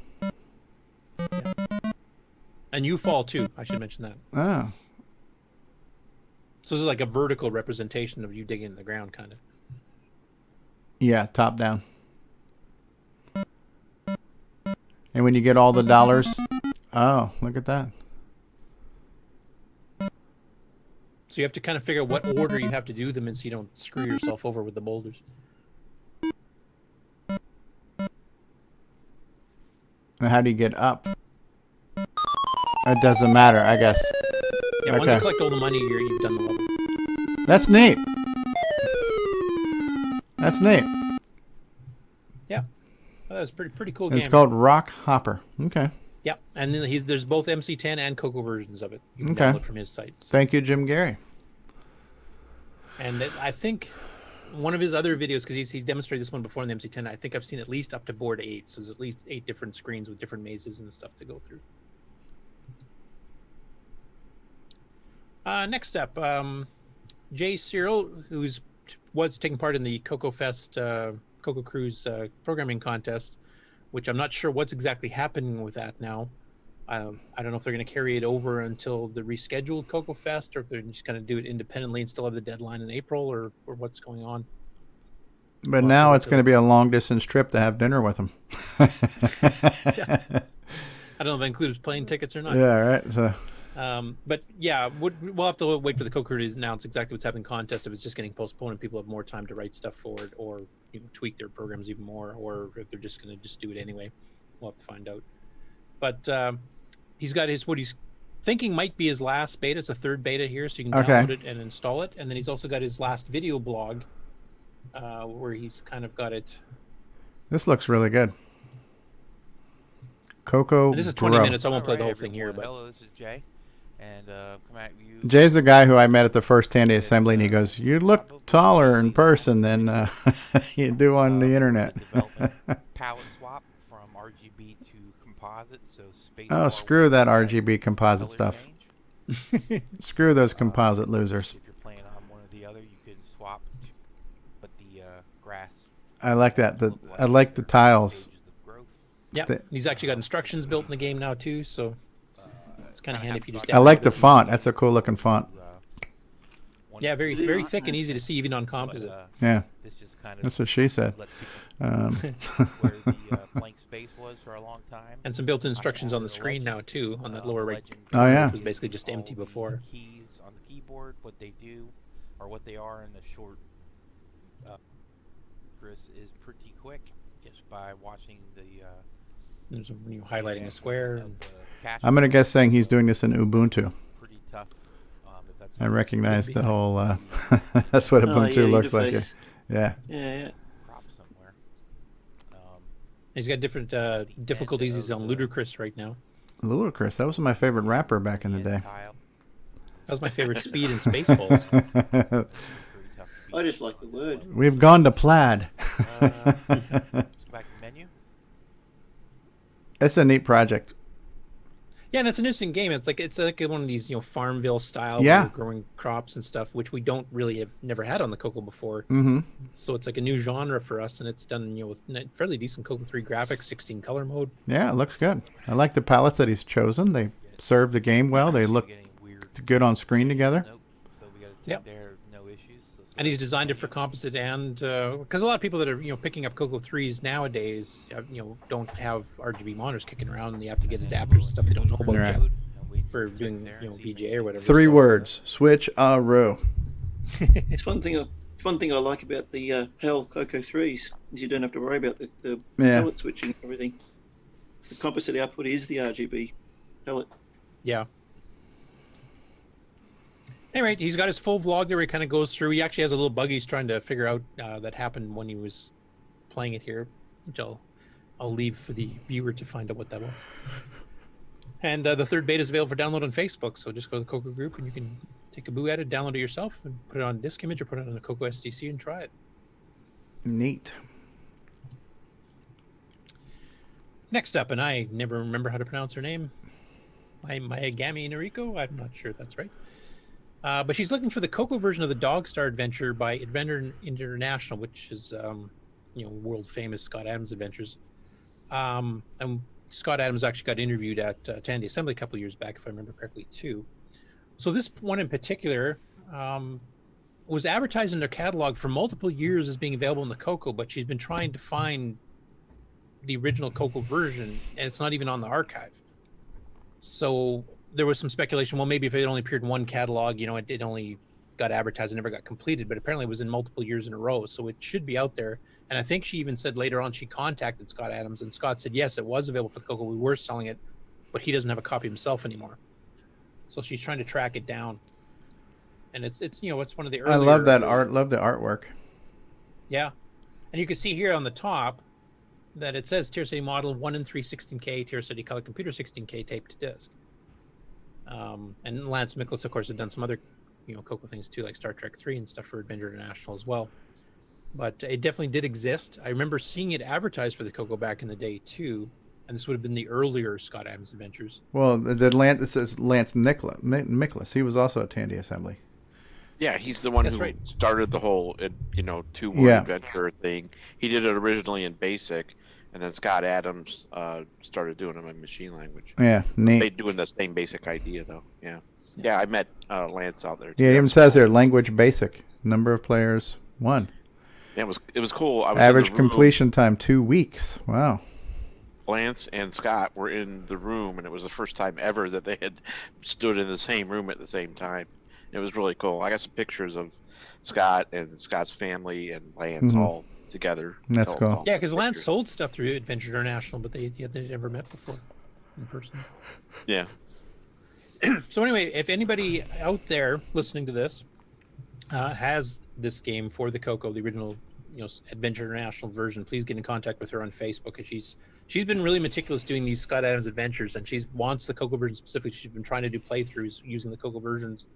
And you fall too, I should mention that. Oh. So this is like a vertical representation of you digging in the ground, kind of. Yeah, top down. And when you get all the dollars, oh, look at that. So you have to kind of figure out what order you have to do them in so you don't screw yourself over with the boulders. And how do you get up? It doesn't matter, I guess. Yeah, once you collect all the money, you've done the level. That's neat. That's neat. Yeah, well, that's pretty cool game. It's called Rock Hopper. Okay. Yeah, and then there's both MC10 and CoCo versions of it. You can Okay. download from his site. So. Thank you, Jim Gary. And I think one of his other videos, because he's demonstrated this one before in the MC10, I think I've seen at least up to board 8. So there's at least 8 different screens with different mazes and stuff to go through. Next up, Jay Cyril, was taking part in the CoCo Fest, CoCo Cruise programming contest, which I'm not sure what's exactly happening with that now. I don't know if they're going to carry it over until the rescheduled CoCo Fest, or if they're just going to do it independently and still have the deadline in April, or what's going on. But now it's going to be a long distance trip to have dinner with him. Yeah. I don't know if that includes plane tickets or not. Yeah, right. So. But yeah, we'll have to wait for the CoCo to announce exactly what's happening in the contest. If it's just getting postponed and people have more time to write stuff for it, or tweak their programs even more, or if they're just going to just do it anyway, we'll have to find out. But he's got what he's thinking might be his last beta. It's a third beta here, so you can download it and install it. And then he's also got his last video blog, where he's kind of got it. This looks really good. CoCo. And this is 20 minutes. I won't play the whole thing here. But hello, this is Jay, and come at you. Jay's the guy who I met at the first Tandy Assembly, and he goes, "You look taller in person than you do on the internet." Palette swap from RGB to composite, so space. Oh, screw that RGB composite stuff. Screw those composite losers. If you're playing on one or the other, you can swap, but the grass. I like that. I like the tiles. yeah, he's actually got instructions built in the game now too, so it's kind of handy if you just. I like the font. That's a cool looking font. Yeah, very thick and easy to see even on composite. Yeah, that's what she said. Where the blank space was for a long time. And some built-in instructions on the screen now too, on that lower right. Oh yeah. It was basically just empty before. Keys on the keyboard, what they do, or what they are in the short. Chris is pretty quick just by watching the. There's when you're highlighting a square. I'm gonna guess saying he's doing this in Ubuntu. Pretty tough. I recognize the whole. That's what Ubuntu looks like. Yeah. Yeah. He's got different difficulties. He's on Ludicrous right now. Ludicrous. That was my favorite rapper back in the day. That was my favorite speed in Spaceballs. I just like the word. We've gone to plaid. Back to menu. It's a neat project. Yeah, and it's an interesting game. It's like one of these Farmville style growing crops and stuff, which we don't really have never had on the CoCo before. Mm-hmm. So it's like a new genre for us, and it's done with fairly decent CoCo 3 graphics, 16 color mode. Yeah, it looks good. I like the palettes that he's chosen. They serve the game well. They look good on screen together. Yep. And he's designed it for composite, and because a lot of people that are picking up CoCo 3s nowadays, don't have RGB monitors kicking around, and they have to get adapters and stuff they don't know about yet for doing VGA or whatever. Three words: switch a row. It's one thing I like about the HAL CoCo 3s is you don't have to worry about the pellet switching and everything. The composite output is the RGB pellet. Yeah. Anyway, he's got his full vlog there where he kind of goes through. He actually has a little bug he's trying to figure out that happened when he was playing it here, which I'll leave for the viewer to find out what that was. And the third beta is available for download on Facebook, so just go to the CoCo group and you can take a boo at it, download it yourself, and put it on disk image or put it on a CoCo SDC and try it. Neat. Next up, and I never remember how to pronounce her name, Mayagami Noriko? I'm not sure that's right. But she's looking for the CoCo version of the Dogstar Adventure by Adventure International, which is, world famous Scott Adams Adventures. And Scott Adams actually got interviewed at Tandy Assembly a couple of years back, if I remember correctly, too. So this one in particular was advertised in their catalog for multiple years as being available in the CoCo, but she's been trying to find the original CoCo version, and it's not even on the archive. So there was some speculation. Well, maybe if it only appeared in one catalog, it only got advertised and never got completed. But apparently, it was in multiple years in a row, so it should be out there. And I think she even said later on she contacted Scott Adams, and Scott said yes, it was available for the CoCo. We were selling it, but he doesn't have a copy himself anymore. So she's trying to track it down. And it's it's one of the earlier. I love that art. Love the artwork. Yeah, and you can see here on the top that it says Tier City model 1 in 3 16K, Tier City color computer 16K taped to disc. And Lance Miklas, of course, had done some other, CoCo things too, like Star Trek 3 and stuff for Adventure International as well. But it definitely did exist. I remember seeing it advertised for the CoCo back in the day too, and this would have been the earlier Scott Adams Adventures. Well, it says Lance Miklas. He was also at Tandy Assembly. Yeah, he's the one who started the whole, two-word adventure thing. He did it originally in BASIC, and then Scott Adams started doing them in machine language. Yeah, neat. They doing the same basic idea, though. Yeah. Yeah, I met Lance out there, too. Yeah, it even says there, language basic. Number of players, 1. Yeah, it was cool. I was Average completion time, 2 weeks. Wow. Lance and Scott were in the room, and it was the first time ever that they had stood in the same room at the same time. It was really cool. I got some pictures of Scott and Scott's family and Lance all together. That's cool. Yeah, because Lance sold stuff through Adventure International, but they never met before in person. Yeah. So anyway, if anybody out there listening to this has this game for the CoCo, the original, Adventure International version, please get in contact with her on Facebook. And she's been really meticulous doing these Scott Adams adventures, and she wants the CoCo version specifically. She's been trying to do playthroughs using the CoCo versions,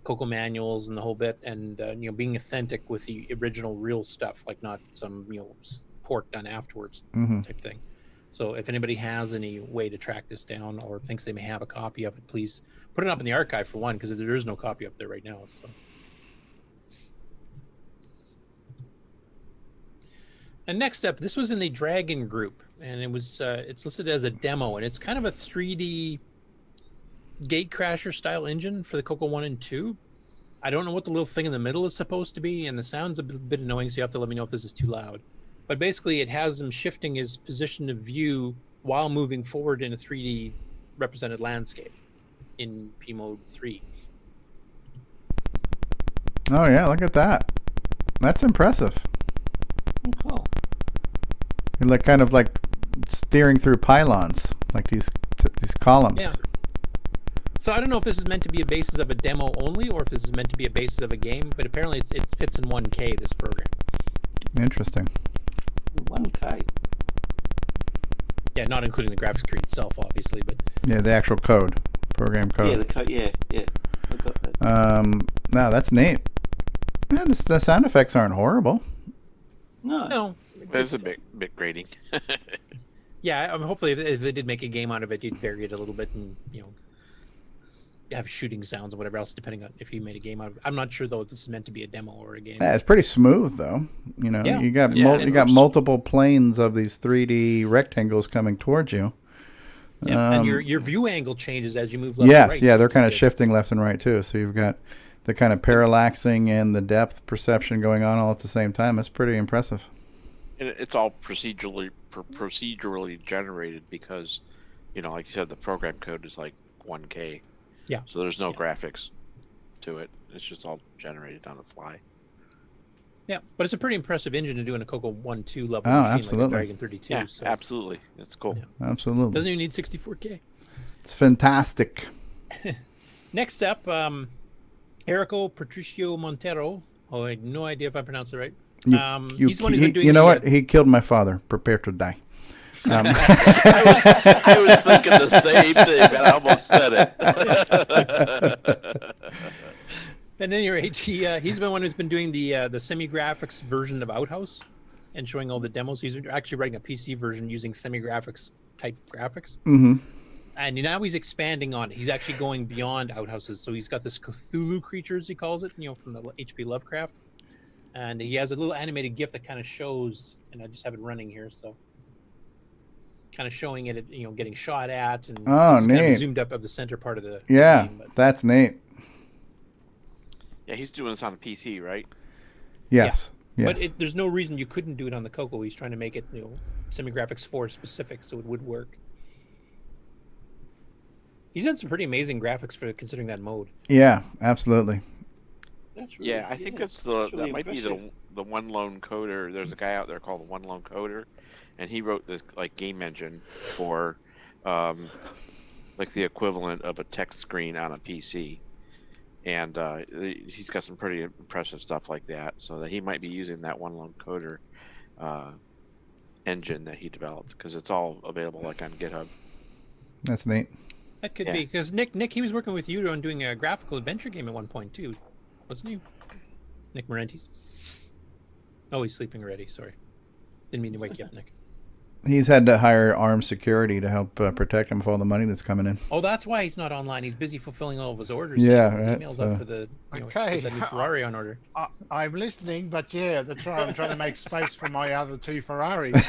CoCo manuals, and the whole bit, and being authentic with the original real stuff, like not some port done afterwards type thing. So if anybody has any way to track this down or thinks they may have a copy of it, please put it up in the archive for one, because there is no copy up there right now. So. And next up, this was in the Dragon group, and it was it's listed as a demo, and it's kind of a 3D gatecrasher style engine for the CoCo 1 and 2. I don't know what the little thing in the middle is supposed to be, and the sound's a bit annoying, so you have to let me know if this is too loud. But basically, it has him shifting his position of view while moving forward in a 3D represented landscape in P Mode 3. Oh yeah, look at that. That's impressive. Cool. You're kind of steering through pylons, like these columns. Yeah. So I don't know if this is meant to be a basis of a demo only, or if this is meant to be a basis of a game, but apparently it fits in 1K, this program. Interesting. 1K. Yeah, not including the graphics tree itself, obviously, but yeah, the actual code, program code. Yeah, the code. Yeah. I got that. No, that's neat. Yeah, the sound effects aren't horrible. No. It's a bit grating. Yeah, hopefully if they did make a game out of it, you'd vary it a little bit and have shooting sounds or whatever else, depending on if you made a game out of it. I'm not sure though if this is meant to be a demo or a game. Yeah, it's pretty smooth though. You got multiple planes of these 3D rectangles coming towards you. Yeah, and your view angle changes as you move left and right. Yeah, they're kind of shifting left and right too. So you've got the kind of parallaxing and the depth perception going on all at the same time. It's pretty impressive. And it's all procedurally generated because, like you said, the program code is like 1K. Yeah. So there's no graphics to it. It's just all generated on the fly. Yeah, but it's a pretty impressive engine to do in a CoCo 1-2 level Oh, machine absolutely. like a Dragon 32. Yeah, so. absolutely. It's cool. Yeah. Absolutely. Doesn't even need 64K. It's fantastic. Next up, Erico Patricio Montero. Oh, I have no idea if I pronouced it right. He's the one who's been doing what? He killed my father. Prepare to die. I was thinking the same thing, and I almost said it. And then he's been one who's been doing the semi-graphics version of Outhouse and showing all the demos. He's actually writing a PC version using semi-graphics type graphics. Mm-hmm. And now he's expanding on it. He's actually going beyond outhouses. So he's got this Cthulhu creatures, he calls it, from the H.P. Lovecraft. And he has a little animated GIF that kind of shows, and I just have it running here, so kind of showing it, getting shot at, and neat. Kind of zoomed up of the center part of the game, that's neat. Yeah, he's doing this on the PC, right? Yes. But there's no reason you couldn't do it on the CoCo. He's trying to make it, semi-graphics 4 specific, so it would work. He's done some pretty amazing graphics for considering that mode. Yeah, absolutely. That's really, I think that's really that might impressive. be the One Lone Coder. There's a guy out there called the One Lone Coder, and he wrote this like game engine for like the equivalent of a text screen on a PC. And he's got some pretty impressive stuff like that. So that he might be using that One Lone Coder engine that he developed, because it's all available like on GitHub. That's neat. That could be, because Nick, he was working with you on doing a graphical adventure game at one point too, wasn't he? Nick Marentes. Oh, he's sleeping already. Sorry, didn't mean to wake you up, Nick. He's had to hire armed security to help protect him with all the money that's coming in. Oh, that's why he's not online. He's busy fulfilling all of his orders. Yeah, his right, emails so- up for the Okay. the new Ferrari on order. I'm listening, but yeah, that's right. I'm trying to make space for my other 2 Ferraris.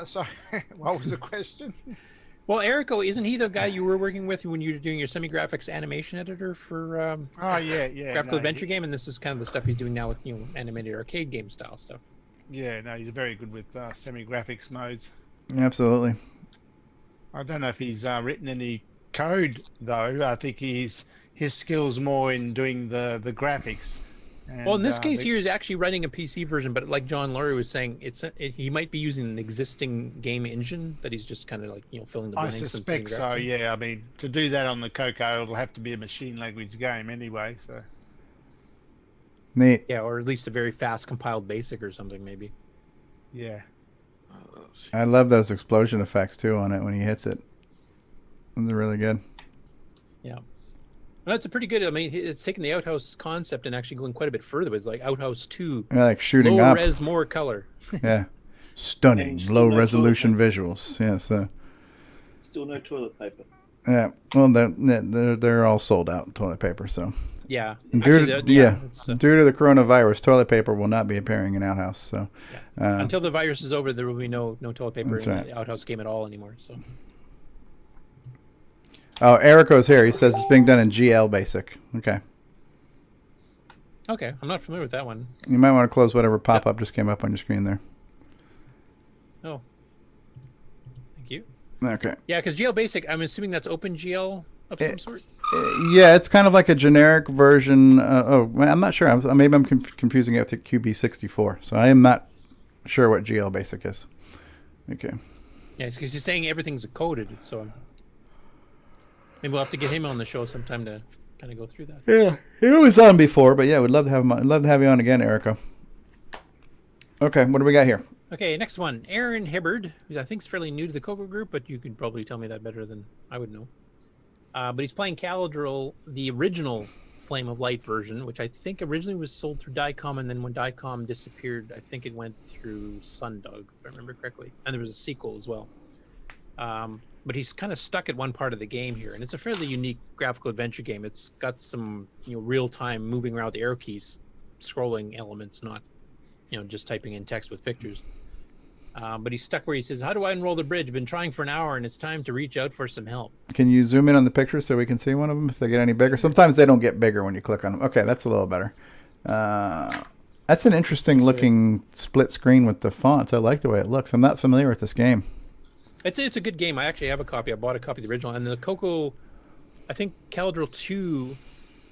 Sorry, what was the question? Well, Erico, isn't he the guy you were working with when you were doing your semi-graphics animation editor for graphical adventure game? And this is kind of the stuff he's doing now with animated arcade game style stuff. Yeah, no, he's very good with semi-graphics modes. Absolutely. I don't know if he's written any code though. I think his skills more in doing the graphics. And, Well, in this case here, he's actually writing a PC version, but like John Laurie was saying, he might be using an existing game engine that he's just kind of like filling the I blanks. and suspect putting so. graphics in. Yeah, I mean, to do that on the CoCo, it'll have to be a machine language game anyway. So Neat. Yeah, or at least a very fast compiled BASIC or something, maybe. yeah. I love those explosion effects too on it when he hits it. They're really good. Yeah. Well, that's a pretty good. I mean, it's taking the Outhouse concept and actually going quite a bit further. It's like Outhouse 2. Yeah, like shooting low up. res, more color. Yeah. Stunning, And still low no resolution visuals. Yeah, so. Still no toilet paper. Yeah. Well, they're all sold out, toilet paper, so. Yeah. And Actually, due to the coronavirus, toilet paper will not be appearing in Outhouse. So, Until the virus is over, there will be no toilet paper That's in right. the Outhouse game at all anymore. So. Oh, Erico's here. He says it's being done in GL Basic. Okay. Okay, I'm not familiar with that one. You might want to close whatever pop-up just came up on your screen there. Oh. Thank you. Okay. Yeah, because GL Basic, I'm assuming that's OpenGL of some sort. Yeah, it's kind of like a generic version. I'm not sure. Maybe I'm confusing it with QB64. So I am not sure what GL Basic is. Okay. Yeah, because he's saying everything's coded, so maybe we'll have to get him on the show sometime to kind of go through that. Yeah, he was on before, but yeah, we'd love to have him on. I'd love to have you on again, Erica. Okay, what do we got here? Okay, next one. Aaron Hibbard, who I think is fairly new to the CoCo group, but you could probably tell me that better than I would know. But he's playing Caladriel, the original Flame of Light version, which I think originally was sold through Diecom, and then when Diecom disappeared, I think it went through Sundog, if I remember correctly. And there was a sequel as well. But he's kind of stuck at one part of the game here, and it's a fairly unique graphical adventure game. It's got some real-time moving around the arrow keys, scrolling elements, not just typing in text with pictures. But he's stuck where he says, "How do I unroll the bridge? Been trying for an hour, and it's time to reach out for some help." Can you zoom in on the picture so we can see one of them if they get any bigger? Sometimes they don't get bigger when you click on them. Okay, that's a little better. That's an interesting looking split screen with the fonts. I like the way it looks. I'm not familiar with this game. It's a good game. I actually have a copy. I bought a copy of the original, and the CoCo, I think Caladriel 2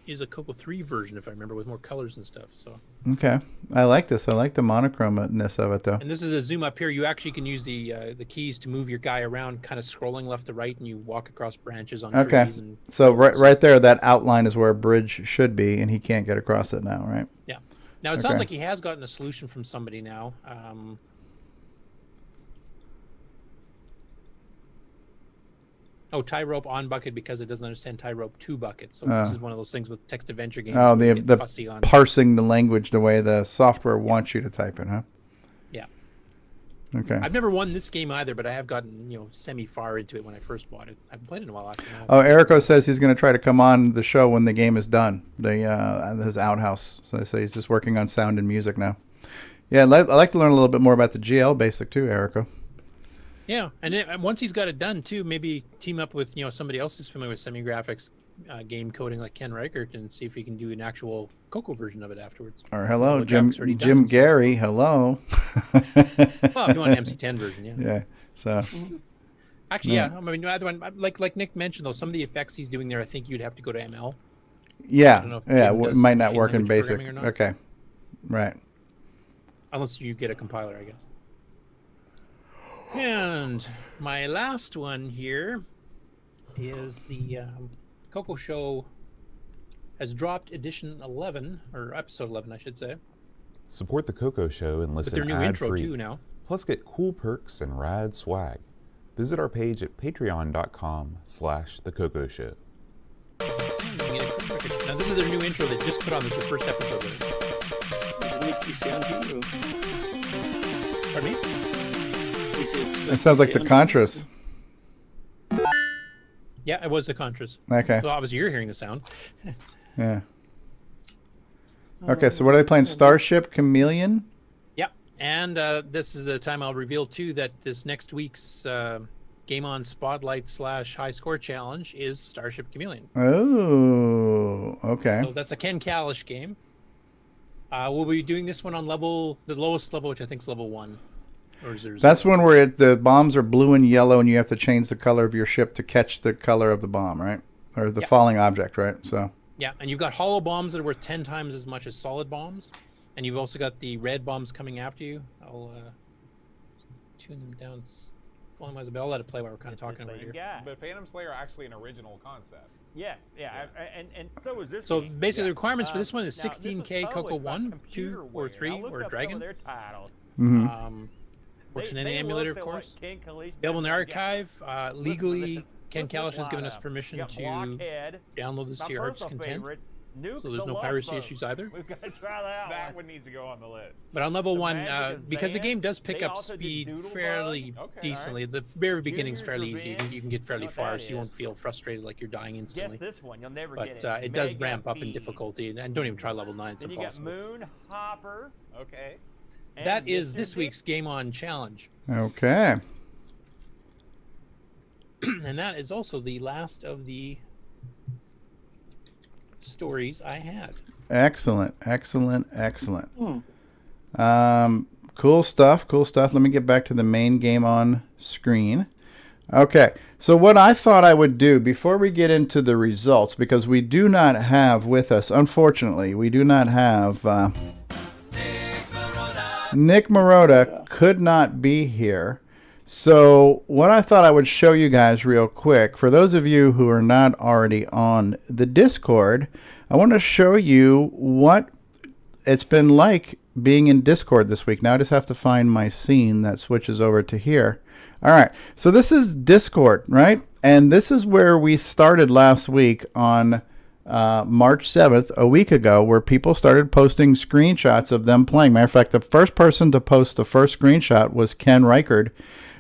is a CoCo 3 version, if I remember, with more colors and stuff. So. Okay, I like this. I like the monochromness of it, though. And this is a zoom up here. You actually can use the keys to move your guy around, kind of scrolling left to right, and you walk across branches on Okay, trees. And so right there, that outline is where a bridge should be, and he can't get across it now, right? Yeah. Now it sounds like he has gotten a solution from somebody now. Tie rope on bucket because it doesn't understand tie rope to bucket. So this is one of those things with text adventure games. Oh, where you the get fussy on. parsing the language the way the software wants you to type it, huh? Yeah. Okay. I've never won this game either, but I have gotten semi far into it when I first bought it. I haven't played it in a while after that. Oh, Erico says he's going to try to come on the show when the game is done. His outhouse. So I say he's just working on sound and music now. Yeah, I'd like to learn a little bit more about the GL Basic too, Erico. Yeah, and once he's got it done too, maybe team up with somebody else who's familiar with semi-graphics game coding like Ken Reichert and see if we can do an actual CoCo version of it afterwards. Or hello, Well, Jim Jack's already Jim done, so- Gary. Hello. Well, if you want an MC10 version, yeah. Yeah. So. Actually, Yeah. yeah. I mean, either one, like Nick mentioned, though, some of the effects he's doing there, I think you'd have to go to ML. I Yeah. don't know if Yeah. Jim It does might not machine work in language basic. programming or not. Okay. Right. Unless you get a compiler, I guess. And my last one here is the CoCo Show has dropped edition 11, or episode 11, I should say. Support the CoCo Show and listen their new intro, ad-free. too, now. Plus get cool perks and rad swag. Visit our page at patreon.com/thecoco show. Now, this is their new intro they just put on. This is the first episode of it. Pardon me? It sounds like the Contras. Yeah, it was the Contras. Okay. So obviously you're hearing the sound. Yeah. Okay, so what are they playing? Starship Chameleon? Yeah, and this is the time I'll reveal too that this next week's GameON Spotlight / High Score Challenge is Starship Chameleon. Oh, okay. So that's a Ken Kalish game. We'll be doing this one on the lowest level, which I think is level 1. Or is there That's one where the bombs are blue and yellow, and you have to change the color of your ship to catch the color of the bomb, right? Or the falling object, right? So. Yeah, and you've got hollow bombs that are worth 10 times as much as solid bombs, and you've also got the red bombs coming after you. I'll tune them down. Well, I'll let it play while we're kind of talking about it here. Yeah. But Phantom Slayer actually an original concept. Yes, yeah. And so is this. So game. basically, the requirements for this one is Now, this 16K was CoCo published by 1, 2, Computer or Ware. 3, Now look or up some Dragon. of their titles. Works in any They emulator, of look at course. what Ken Kalish Available in the does. Yeah. archive. Legally, Ken Listen to Kalish this has given us lineup. permission You got to Blockhead, download this my to your heart's personal content. favorite, Nuke So there's the no Love piracy Boat. issues either. We've got to try that That one. one needs to go on the list. But on level The 1, Magic of because the Zan, game does pick they up also did speed Doodlebug. fairly Okay, decently. alright. The very beginning's Junior's fairly easy. Revenge. You can get fairly You know what far, that so you is. won't feel frustrated like you're dying instantly. Guess this one. You'll never But get it. it does Mega ramp up in Bean. difficulty, and don't even try level 9. It's Then you got impossible. Moon Hopper. Okay. That and is Mr. this Dick. week's GameON challenge. Okay. And that is also the last of the stories I had. Excellent, excellent, excellent. Cool stuff, cool stuff. Let me get back to the main game on screen. Okay, so what I thought I would do before we get into the results, because we do not have with us, unfortunately, we do not have... Nick Marotta could not be here. So what I thought I would show you guys real quick, for those of you who are not already on the Discord, I want to show you what it's been like being in Discord this week. Now I just have to find my scene that switches over to here. All right, so this is Discord, right? And this is where we started last week on March 7th, a week ago, where people started posting screenshots of them playing. Matter of fact, the first person to post the first screenshot was Ken Reichert,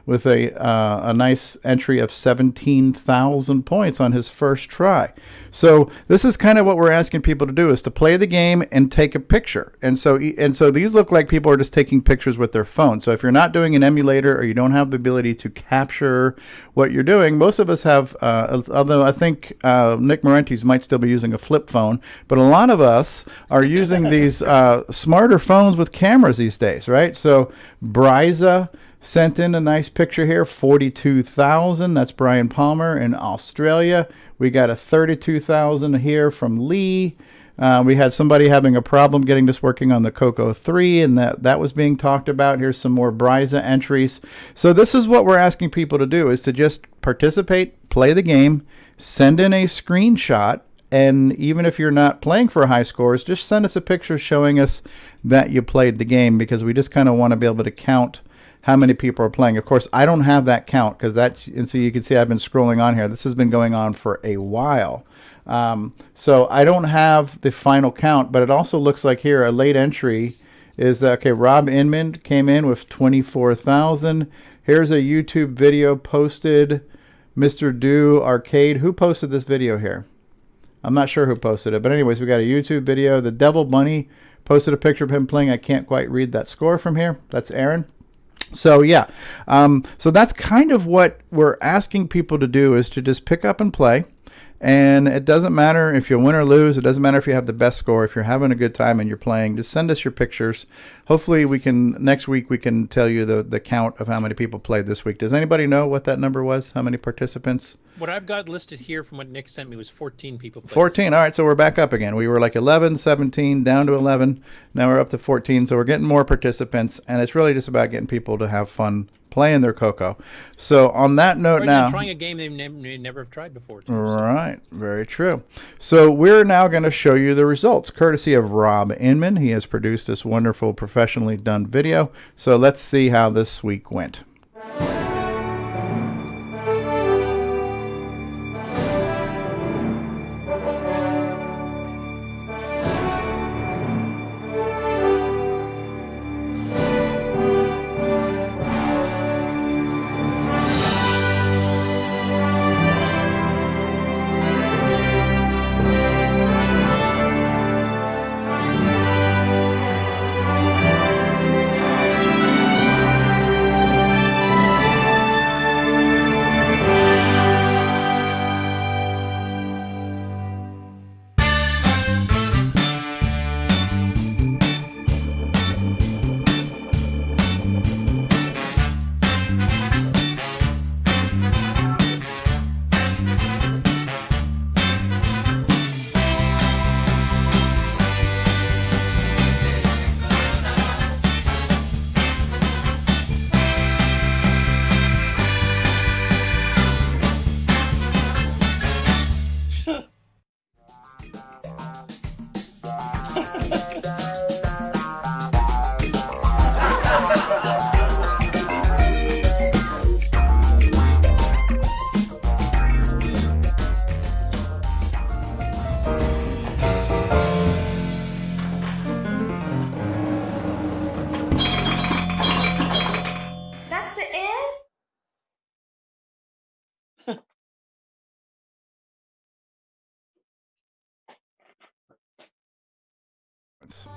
with a nice entry of 17,000 points on his first try. So this is kind of what we're asking people to do, is to play the game and take a picture. And so these look like people are just taking pictures with their phone. So if you're not doing an emulator or you don't have the ability to capture what you're doing, most of us have, although I think Nick Marentes might still be using a flip phone, but a lot of us are using these smarter phones with cameras these days, right? So Bryza sent in a nice picture here, 42,000. That's Brian Palmer in Australia. We got a 32,000 here from Lee. We had somebody having a problem getting this working on the CoCo 3, and that was being talked about. Here's some more Bryza entries. So this is what we're asking people to do, is to just participate, play the game, send in a screenshot, and even if you're not playing for high scores, just send us a picture showing us that you played the game, because we just kind of want to be able to count how many people are playing. Of course, I don't have that count, because and so you can see I've been scrolling on here. This has been going on for a while. So I don't have the final count, but it also looks like here a late entry is that, okay, Rob Inman came in with 24,000. Here's a YouTube video posted, Mr. Do Arcade. Who posted this video here? I'm not sure who posted it, but anyways, we got a YouTube video. The Devil Bunny posted a picture of him playing. I can't quite read that score from here. That's Aaron. So yeah, so that's kind of what we're asking people to do, is to just pick up and play. And it doesn't matter if you win or lose. It doesn't matter if you have the best score. If you're having a good time and you're playing, just send us your pictures. Hopefully next week we can tell you the count of how many people played this week. Does anybody know what that number was? How many participants? What I've got listed here from what Nick sent me was 14 people played. 14. All right, so we're back up again. We were like 11, 17, down to 11. Now we're up to 14, so we're getting more participants, and it's really just about getting people to have fun playing their CoCo. So on that note now... trying a game they never have tried before. Too, right, very true. So we're now going to show you the results, courtesy of Rob Inman. He has produced this wonderful, professionally done video. So let's see how this week went.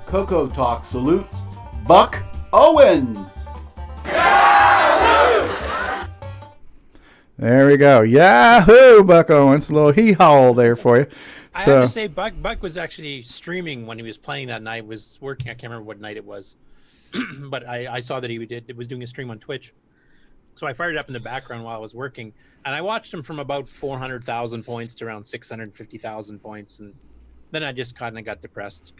CoCoTALK salutes Buck Owens. There we go. Yahoo, Buck Owens. A little hee-haw there for you. I have to say, Buck was actually streaming when he was playing that night. Was working. I can't remember what night it was, but I saw that he was doing a stream on Twitch. So I fired it up in the background while I was working, and I watched him from about 400,000 points to around 650,000 points, and then I just kind of got depressed.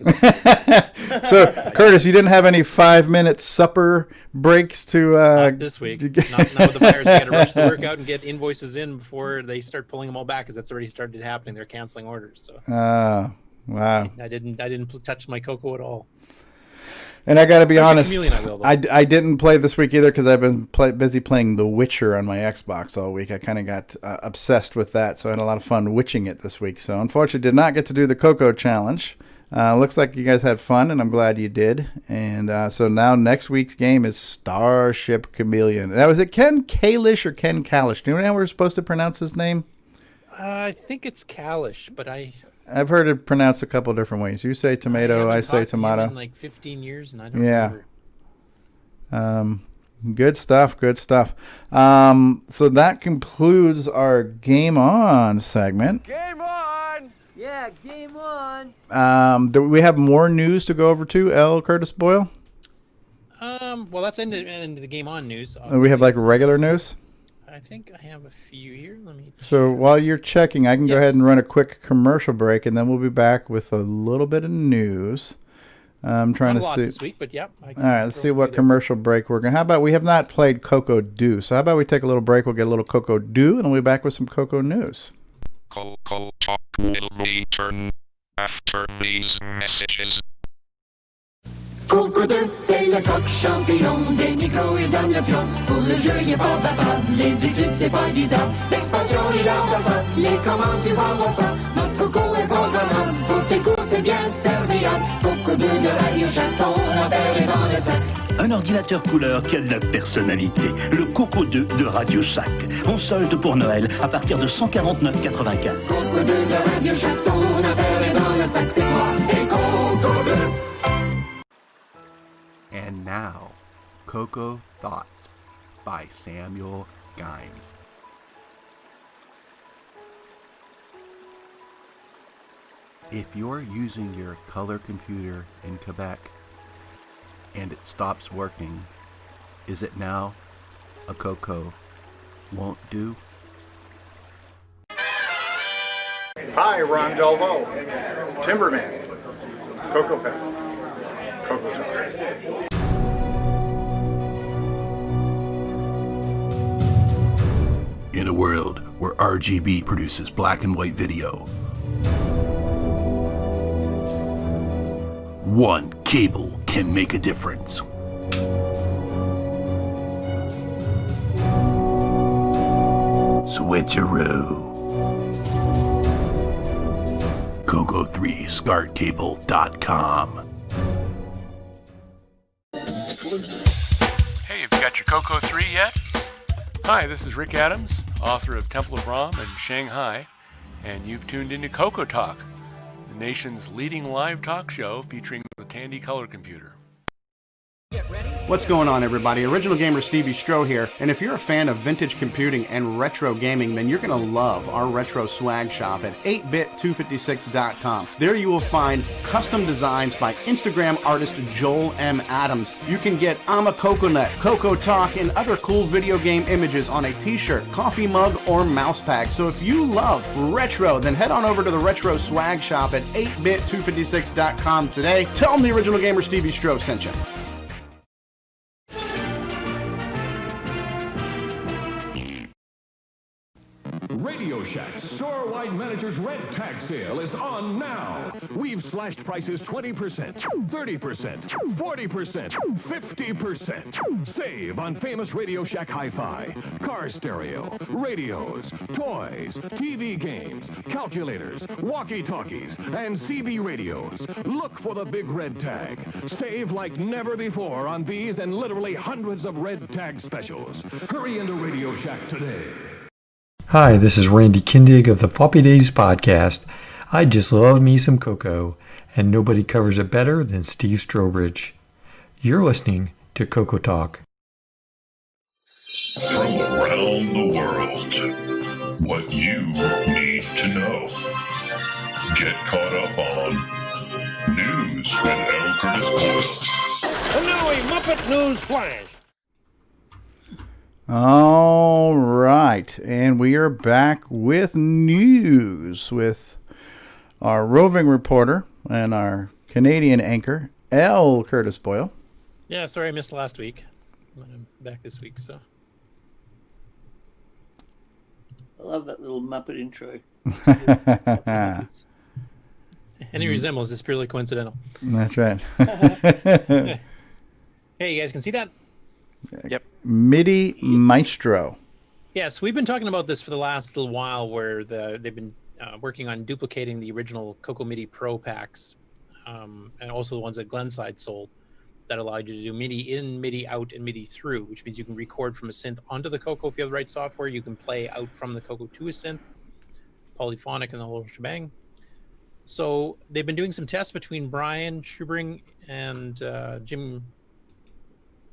So, Curtis, you didn't have any 5-minute supper breaks to... Not this week. Not with the buyers. They got to rush the workout and get invoices in before they start pulling them all back, because that's already started happening. They're canceling orders. So. Wow. I didn't touch my CoCo at all. And I got to be honest, I didn't play this week either, because I've been busy playing The Witcher on my Xbox all week. I kind of got obsessed with that, so I had a lot of fun witching it this week. So unfortunately, did not get to do the CoCo challenge. Looks like you guys had fun, and I'm glad you did. And so now next week's game is Starship Chameleon. Now, is it Ken Kalish or Ken Kalish? Do you know how we're supposed to pronounce his name? I think it's Kalish, but I've heard it pronounced a couple different ways. You say tomato, I say tomato. In like 15 years, and I don't remember. Good stuff. Good stuff. So that concludes our Game On segment. Game on! Yeah, game on. Do we have more news to go over to, L. Curtis Boyle? Well, that's into the Game On news. We have like regular news? I think I have a few here. Let me. So while you're checking, I can go ahead and run a quick commercial break, and then we'll be back with a little bit of news. I'm trying to see. This week, but yep. All right, let's see what commercial break we're going to. How about we have not played CoCo So how about we take a little break? We'll get a little CoCo and we'll be back with some CoCo news. CoCoTALK will return after these messages. CoCo2, c'est le coq champignon, des micros et dans le pion. Pour le jeu, il est pas battant, les études, c'est pas disant. L'expansion, il envoie ça, les commandes, tu vas voir ça. Notre CoCo est programmable, pour tes cours, c'est bien serviable. CoCo2 de Radio Chaton, l'affaire est dans le sac. Un ordinateur couleur qui a de la personnalité. Le CoCo2 de Radio Shack. En solde pour Noël à partir de 149,95. CoCo2 de Radio Chaton, l'affaire est dans le sac, c'est toi et CoCo2. And now, CoCo Thoughts by Samuel Gimes. If you're using your color computer in Quebec and it stops working, is it now a CoCo won't do? Hi, Ron Delvo, Timberman, Coco Fest, CoCoTALK. In a world where RGB produces black and white video, one cable can make a difference. Switcheroo. CoCo3ScartCable.com. Hey, have you got your CoCo 3 yet? Hi, this is Rick Adams, author of Temple of Ram and Shanghai, and you've tuned into CoCoTALK, the nation's leading live talk show featuring the Tandy color computer. What's going on, everybody? Original Gamer Stevie Stroh here, and if you're a fan of vintage computing and retro gaming, then you're going to love our retro swag shop at 8bit256.com. There you will find custom designs by Instagram artist Joel M. Adams. You can get I'm a Coconut, CoCoTALK, and other cool video game images on a t-shirt, coffee mug, or mouse pad. So if you love retro, then head on over to the retro swag shop at 8bit256.com today. Tell them the Original Gamer Stevie Stroh sent you. Radio Shack's store-wide manager's red tag sale is on now. We've slashed prices 20%, 30%, 40%, 50%. Save on famous Radio Shack hi-fi, car stereo, radios, toys, TV games, calculators, walkie-talkies, and CB radios. Look for the big red tag. Save like never before on these and literally hundreds of red tag specials. Hurry into Radio Shack today. Hi, this is Randy Kindig of the Floppy Days podcast. I just love me some CoCo, and nobody covers it better than Steve Strobridge. You're listening to CoCoTALK. From around the world, what you need to know. Get caught up on News with L. Curtis Boyle. And now a Muppet News Flash. All right, and we are back with news with our roving reporter and our Canadian anchor, L. Curtis Boyle. Yeah, sorry I missed last week. I'm back this week, so. I love that little Muppet intro. Any resemblance is purely coincidental. That's right. Hey, you guys can see that? Yep. MIDI Maestro. Yes, we've been talking about this for the last little while, where they've been working on duplicating the original CoCo MIDI Pro packs, and also the ones that Glenside sold that allowed you to do MIDI in, MIDI out, and MIDI through, which means you can record from a synth onto the CoCo if you have the right software. You can play out from the CoCo to a synth, polyphonic, and the whole shebang. So they've been doing some tests between Brian Schubring and Jim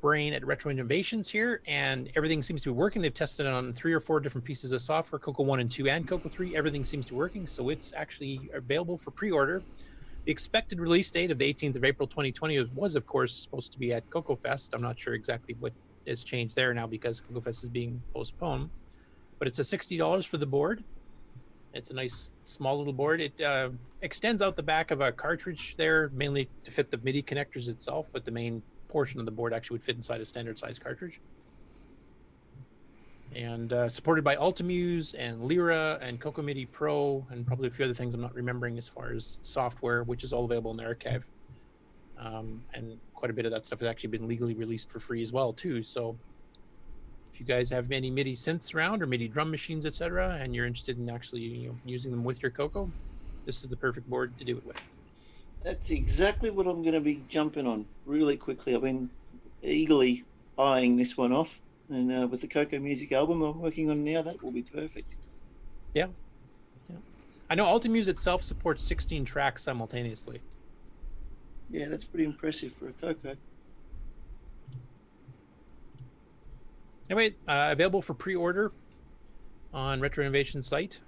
Brain at Retro Innovations here, and everything seems to be working. They've tested it on 3 or 4 different pieces of software, CoCo 1 and 2 and CoCo 3. Everything seems to be working, so it's actually available for pre-order. The expected release date of the 18th of April 2020 was, of course, supposed to be at CoCo Fest. I'm not sure exactly what has changed there now because CoCo Fest is being postponed, but it's a $60 for the board. It's a nice small little board. It extends out the back of a cartridge there, mainly to fit the MIDI connectors itself, but the main portion of the board actually would fit inside a standard size cartridge. And supported by Altamuse and Lyra and CoCo MIDI Pro and probably a few other things I'm not remembering as far as software, which is all available in the archive. And quite a bit of that stuff has actually been legally released for free as well too. So if you guys have any MIDI synths around or MIDI drum machines, etc., and you're interested in actually using them with your CoCo, this is the perfect board to do it with. That's exactly what I'm going to be jumping on really quickly. I've been eagerly eyeing this one off, and with the CoCo music album I'm working on now, that will be perfect. Yeah. I know Altamuse itself supports 16 tracks simultaneously. Yeah, that's pretty impressive for a CoCo. Anyway, available for pre-order on Retro Innovation site.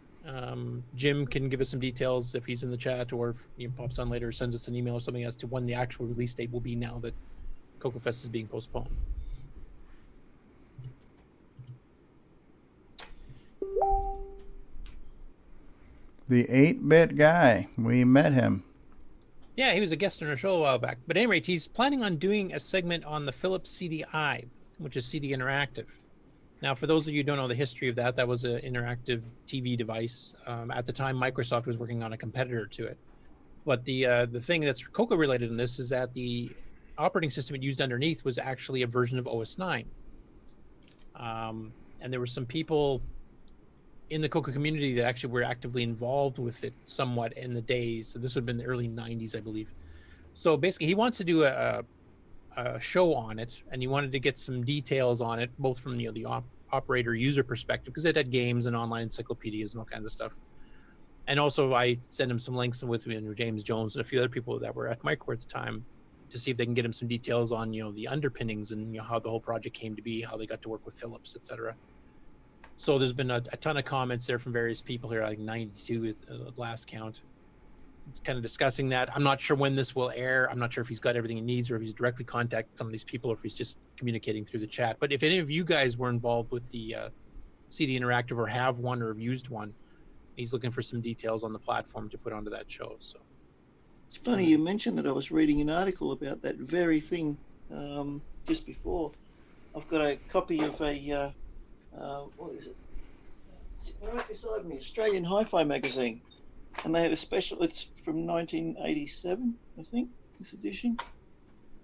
Jim can give us some details if he's in the chat, or if he pops on later, sends us an email or something as to when the actual release date will be now that CoCo Fest is being postponed. The 8-bit guy. We met him. Yeah, he was a guest on our show a while back. But at any rate, he's planning on doing a segment on the Philips CDI, which is CD Interactive. Now, for those of you who don't know the history of that, that was an interactive TV device. At the time, Microsoft was working on a competitor to it. But the thing that's CoCo related in this is that the operating system it used underneath was actually a version of OS 9. And there were some people in the CoCo community that actually were actively involved with it somewhat in the days. So this would have been the early 90s, I believe. So basically, he wants to do a show on it, and he wanted to get some details on it, both from the operator user perspective, because it had games and online encyclopedias and all kinds of stuff. And also, I sent him some links with James Jones and a few other people that were at Microware at the time to see if they can get him some details on the underpinnings and how the whole project came to be, how they got to work with Philips, etc. So there's been a ton of comments there from various people here, like 92 at last count. It's kind of discussing that. I'm not sure when this will air. I'm not sure if he's got everything he needs or if he's directly contacted some of these people or if he's just communicating through the chat. But if any of you guys were involved with the CD Interactive or have one or have used one, he's looking for some details on the platform to put onto that show. So it's funny you mentioned that. I was reading an article about that very thing just before. I've got a copy of a what is it? It's right beside me, Australian Hi-Fi magazine, and they had a special. It's from 1987, I think, this edition,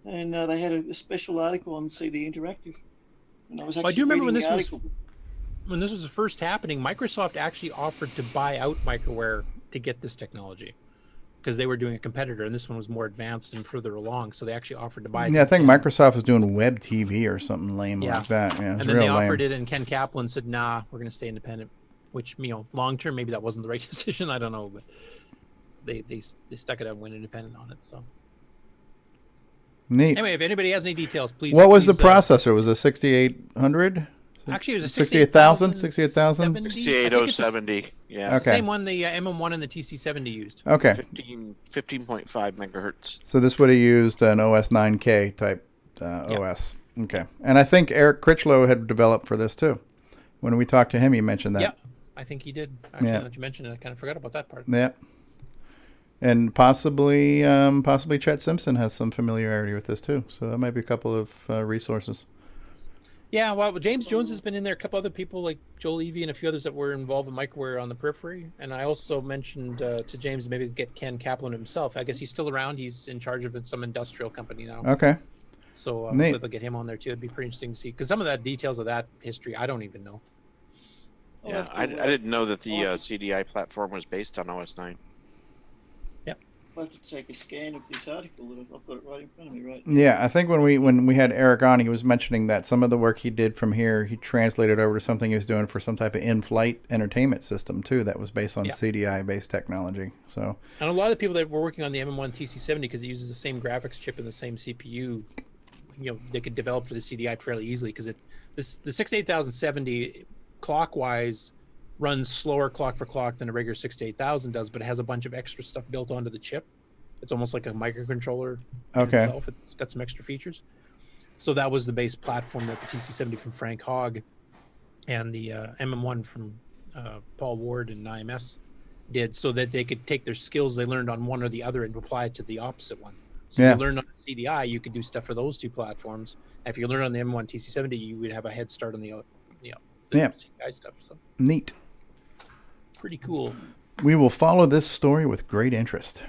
and they had a special article on CD Interactive. And I was actually I do remember when reading this the was first happening. Microsoft actually offered to buy out Microware to get this technology, because they were doing a competitor, and this one was more advanced and further along. So they actually offered to buy it. Yeah, I think Microsoft was doing web TV or something lame like that. Yeah, and then they offered it, and Ken Kaplan said, "Nah, we're going to stay independent." Which, long term, maybe that wasn't the right decision. I don't know, but they stuck it out and went independent on it. So neat. Anyway, if anybody has any details, please. What was the processor? Was it 6800? Actually, it was a 68,000. 68,000. 68070. Yeah. Okay. Same one the MM1 and the TC70 used. Okay. 15.5 megahertz. So this would have used an OS 9K type OS. Okay. And I think Eric Critchlow had developed for this too. When we talked to him, he mentioned that. Yeah, I think he did. Actually, now that you mentioned it, I kind of forgot about that part. Yeah. And possibly Chet Simpson has some familiarity with this too. So that might be a couple of resources. Yeah, well, James Jones has been in there. A couple other people like Joel Levy and a few others that were involved in Microware on the periphery. And I also mentioned to James maybe get Ken Kaplan himself. I guess he's still around. He's in charge of some industrial company now. Okay. So hopefully they'll get him on there too. It'd be pretty interesting to see, because some of that details of that history I don't even know. Yeah, I didn't know that the CDI platform was based on OS 9. I'll have to take a scan of this article. I've got it right in front of me right now. Yeah, I think when we had Eric on, he was mentioning that some of the work he did from here, he translated over to something he was doing for some type of in-flight entertainment system too that was based on CDI-based technology. So, and a lot of the people that were working on the MM1 TC70, because it uses the same graphics chip and the same CPU, they could develop for the CDI fairly easily, because the 68070 clockwise runs slower clock for clock than a regular 68000 does, but it has a bunch of extra stuff built onto the chip. It's almost like a microcontroller itself. It's got some extra features. So that was the base platform that the TC70 from Frank Hogg and the MM1 from Paul Ward and IMS did, so that they could take their skills they learned on one or the other and apply it to the opposite one. So if you learned on the CDI, you could do stuff for those two platforms. And if you learned on the M1 TC70, you would have a head start on the CDI stuff. So neat. Pretty cool. We will follow this story with great interest.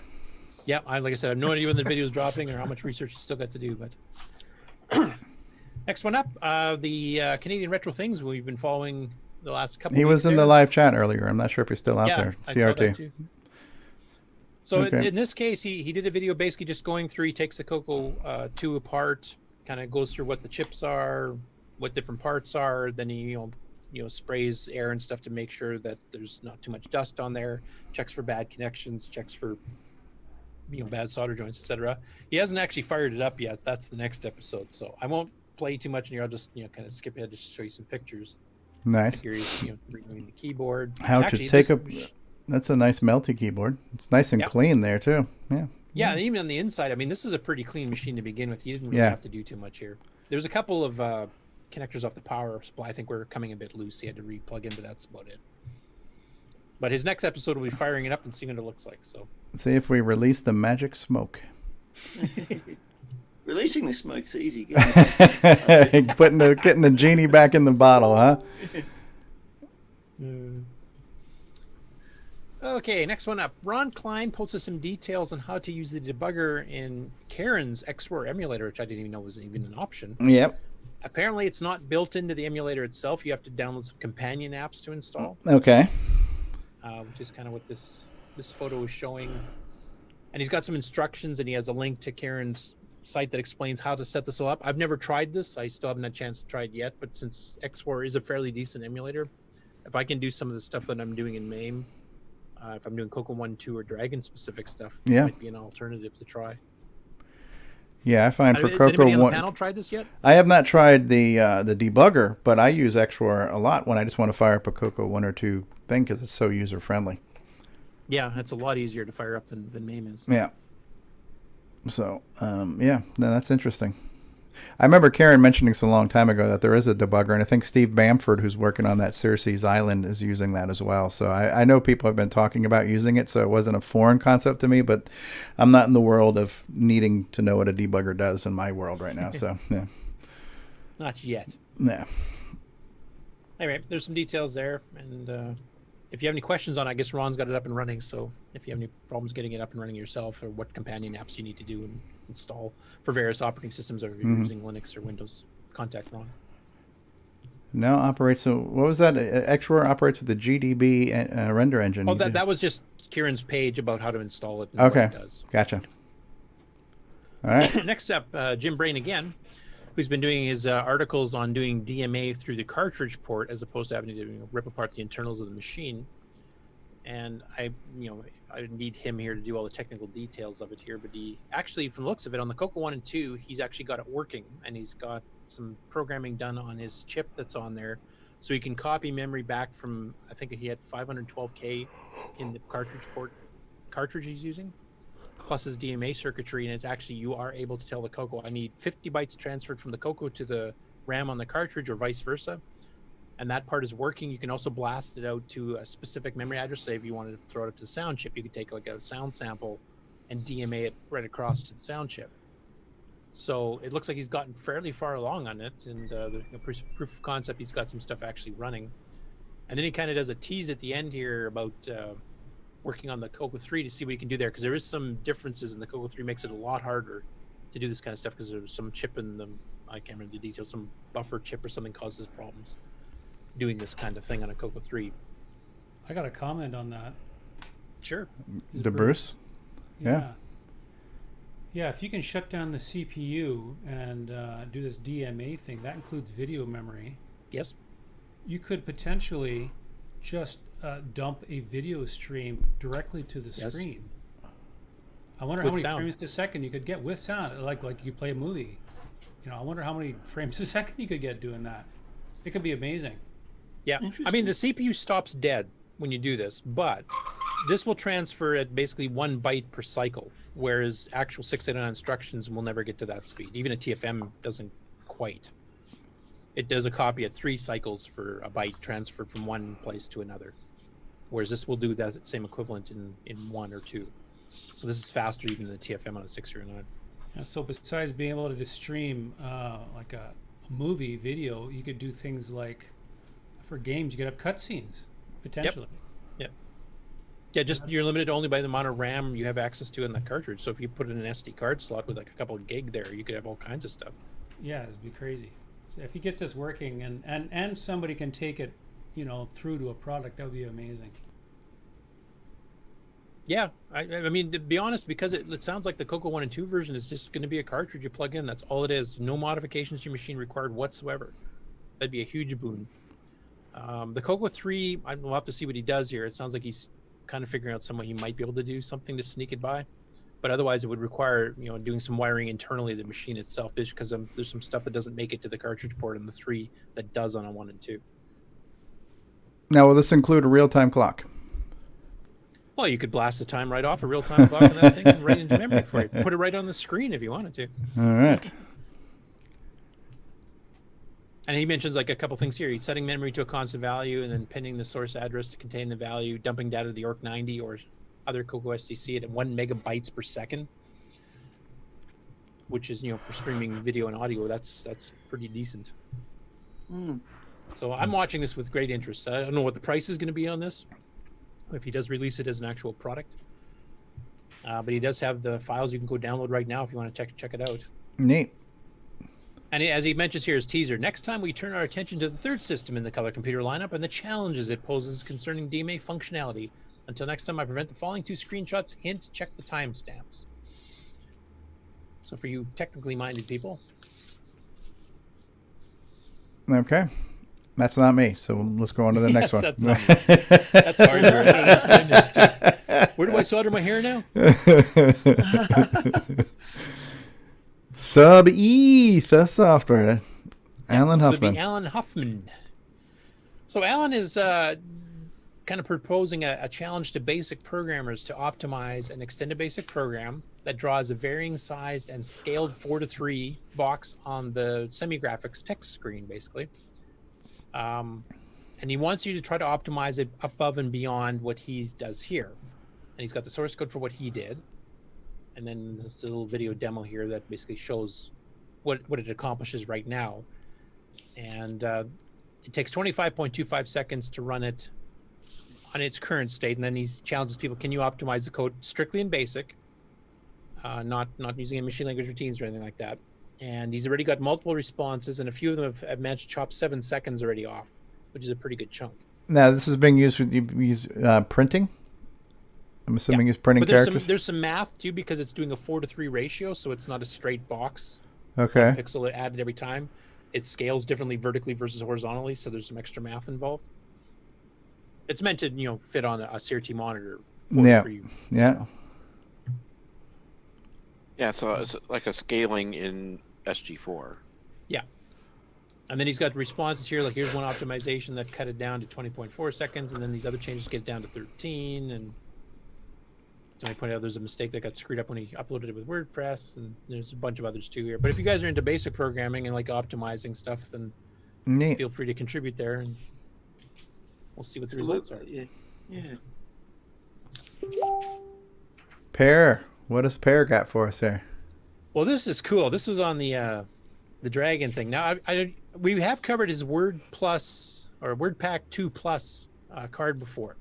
Yeah, like I said, I have no idea when the video is dropping or how much research you still got to do. But next one up, the Canadian Retro Things we've been following the last couple. He was in the live chat earlier. I'm not sure if he's still out there. I saw that too. So in this case, he did a video basically just going through. He takes the CoCo 2 apart, kind of goes through what the chips are, what different parts are. Then he sprays air and stuff to make sure that there's not too much dust on there. Checks for bad connections. Checks for bad solder joints, etc. He hasn't actually fired it up yet. That's the next episode, so I won't play too much in here, I'll just kind of skip ahead to show you some pictures. Nice. If you're removing the keyboard. How Actually, to take that's a nice melty keyboard. It's nice and clean there too. Yeah. Yeah, and even on the inside, I mean, this is a pretty clean machine to begin with. You didn't really have to do too much here. There's a couple of connectors off the power supply. I think were coming a bit loose. He had to re-plug in, but that's about it. But his next episode will be firing it up and seeing what it looks like. So let's see if we release the magic smoke. Releasing the smoke's easy. Getting the genie back in the bottle, huh? Okay, next one up. Ron Klein posted some details on how to use the debugger in Karen's XWAR emulator, which I didn't even know was even an option. Yep. Apparently, it's not built into the emulator itself. You have to download some companion apps to install. Okay. Which is kind of what this photo is showing. And he's got some instructions, and he has a link to Karen's site that explains how to set this all up. I've never tried this. I still haven't had a chance to try it yet, but since XWAR is a fairly decent emulator, if I can do some of the stuff that I'm doing in MAME, if I'm doing CoCo 1, 2, or Dragon specific stuff, this might be an alternative to try. Yeah, I find for has CoCo anybody on 1. the panel tried this yet? I have not tried the debugger, but I use XWAR a lot when I just want to fire up a CoCo 1 or 2 thing because it's so user friendly. Yeah, it's a lot easier to fire up than MAME is. Yeah. So, no, that's interesting. I remember Karen mentioning this a long time ago that there is a debugger, and I think Steve Bamford, who's working on that Circe's Island, is using that as well. So I know people have been talking about using it, so it wasn't a foreign concept to me, but I'm not in the world of needing to know what a debugger does in my world right now. So, yeah. Not yet. Yeah. Anyway, there's some details there, and if you have any questions on it, I guess Ron's got it up and running, so if you have any problems getting it up and running yourself, or what companion apps you need to do and install for various operating systems, or if you're using Linux or Windows, contact Ron. Now operates, so what was that? XWAR operates with the GDB render engine. Oh, that was just Kieran's page about how to install it and okay. what it does. Gotcha. All right. Next up, Jim Brain again, who's been doing his articles on doing DMA through the cartridge port as opposed to having to rip apart the internals of the machine. And I need him here to do all the technical details of it here, but he actually, from the looks of it, on the CoCo 1 and 2, he's actually got it working, and he's got some programming done on his chip that's on there, so he can copy memory back from, I think he had 512K in the cartridge he's using, plus his DMA circuitry, and it's actually, you are able to tell the CoCo, I need 50 bytes transferred from the CoCo to the RAM on the cartridge, or vice versa. And that part is working. You can also blast it out to a specific memory address. Say if you wanted to throw it up to the sound chip, you could take like a sound sample and DMA it right across to the sound chip. So it looks like he's gotten fairly far along on it, and the proof of concept, he's got some stuff actually running. And then he kind of does a tease at the end here about working on the CoCo 3 to see what you can do there, because there is some differences, and the CoCo 3 makes it a lot harder to do this kind of stuff because there's some chip in them. I can't remember the details. Some buffer chip or something causes problems doing this kind of thing on a CoCo 3. I got a comment on that. Sure. The Bruce? Yeah. Yeah, if you can shut down the CPU and do this DMA thing, that includes video memory. Yes. You could potentially just dump a video stream directly to the screen. I wonder how many frames a second you could get with sound, like you play a movie. I wonder how many frames a second you could get doing that. It could be amazing. Yeah, I mean, the CPU stops dead when you do this, but this will transfer at basically 1 byte per cycle, whereas actual 689 instructions will never get to that speed. Even a TFM doesn't quite. It does a copy at 3 cycles for a byte transferred from one place to another, whereas this will do that same equivalent in 1 or 2. So this is faster even than the TFM on a 609. Yeah, so besides being able to stream like a movie video, you could do things like, for games, you could have cutscenes potentially. Yep. Yeah, just you're limited only by the amount of RAM you have access to in that cartridge. So if you put in an SD card slot with like a couple of gig there, you could have all kinds of stuff. Yeah, it'd be crazy. So if he gets this working and somebody can take it, through to a product, that would be amazing. Yeah, I mean, to be honest, because it sounds like the CoCo 1 and 2 version is just going to be a cartridge you plug in. That's all it is. No modifications to your machine required whatsoever. That'd be a huge boon. The CoCo 3, we'll have to see what he does here. It sounds like he's kind of figuring out some way he might be able to do something to sneak it by. but otherwise it would require doing some wiring internally of the machine itself, because there's some stuff that doesn't make it to the cartridge port on the 3 that does on a 1 and 2. Now, will this include a real-time clock? Well, you could blast the time right off a real-time clock on that thing and right into memory for you. Put it right on the screen if you wanted to. All right. And he mentions like a couple things here. He's setting memory to a constant value and then pinning the source address to contain the value, dumping data to the ORC90 or other CoCo SDC at 1 megabytes per second, which is, for streaming video and audio, that's pretty decent. So I'm watching this with great interest. I don't know what the price is going to be on this, if he does release it as an actual product. But he does have the files you can go download right now if you want to check it out. Neat. And as he mentions here, his teaser, next time we turn our attention to the third system in the color computer lineup and the challenges it poses concerning DMA functionality. Until next time, I present the following 2 screenshots. Hint, check the timestamps. So for you technically minded people. Okay. That's not me, so let's go on to the next one. That's not me. That's hard. I don't understand this stuff. Where do I solder my hair now? Sub-ETH software. Alan Huffman. Alan Huffman. So Alan is kind of proposing a challenge to basic programmers to optimize an extended basic program that draws a varying sized and scaled 4:3 box on the semi-graphics text screen, basically. And he wants you to try to optimize it above and beyond what he does here. And he's got the source code for what he did. And then this little video demo here that basically shows what it accomplishes right now. And it takes 25.25 seconds to run it on its current state. And then he challenges people, can you optimize the code strictly in BASIC, not using any machine language routines or anything like that. And he's already got multiple responses, and a few of them have managed to chop 7 seconds already off, which is a pretty good chunk. Now, this is being used with printing? I'm assuming he's printing characters? There's some math, too, because it's doing a 4:3 ratio, so it's not a straight box. Okay. Pixel added every time. It scales differently vertically versus horizontally, so there's some extra math involved. It's meant to, fit on a CRT monitor. 4:3. Yeah. Yeah, so it's like a scaling in SG4. Yeah. And then he's got responses here, like here's one optimization that cut it down to 20.4 seconds, and then these other changes get it down to 13, and somebody pointed out there's a mistake that got screwed up when he uploaded it with WordPress, and there's a bunch of others too here. But if you guys are into basic programming and like optimizing stuff, then feel free to contribute there, and we'll see what the results are. Yeah. Pear. What does Pear got for us there? Well, this is cool. This was on the Dragon thing. Now, we have covered his WordPlus or WordPack 2 Plus card before.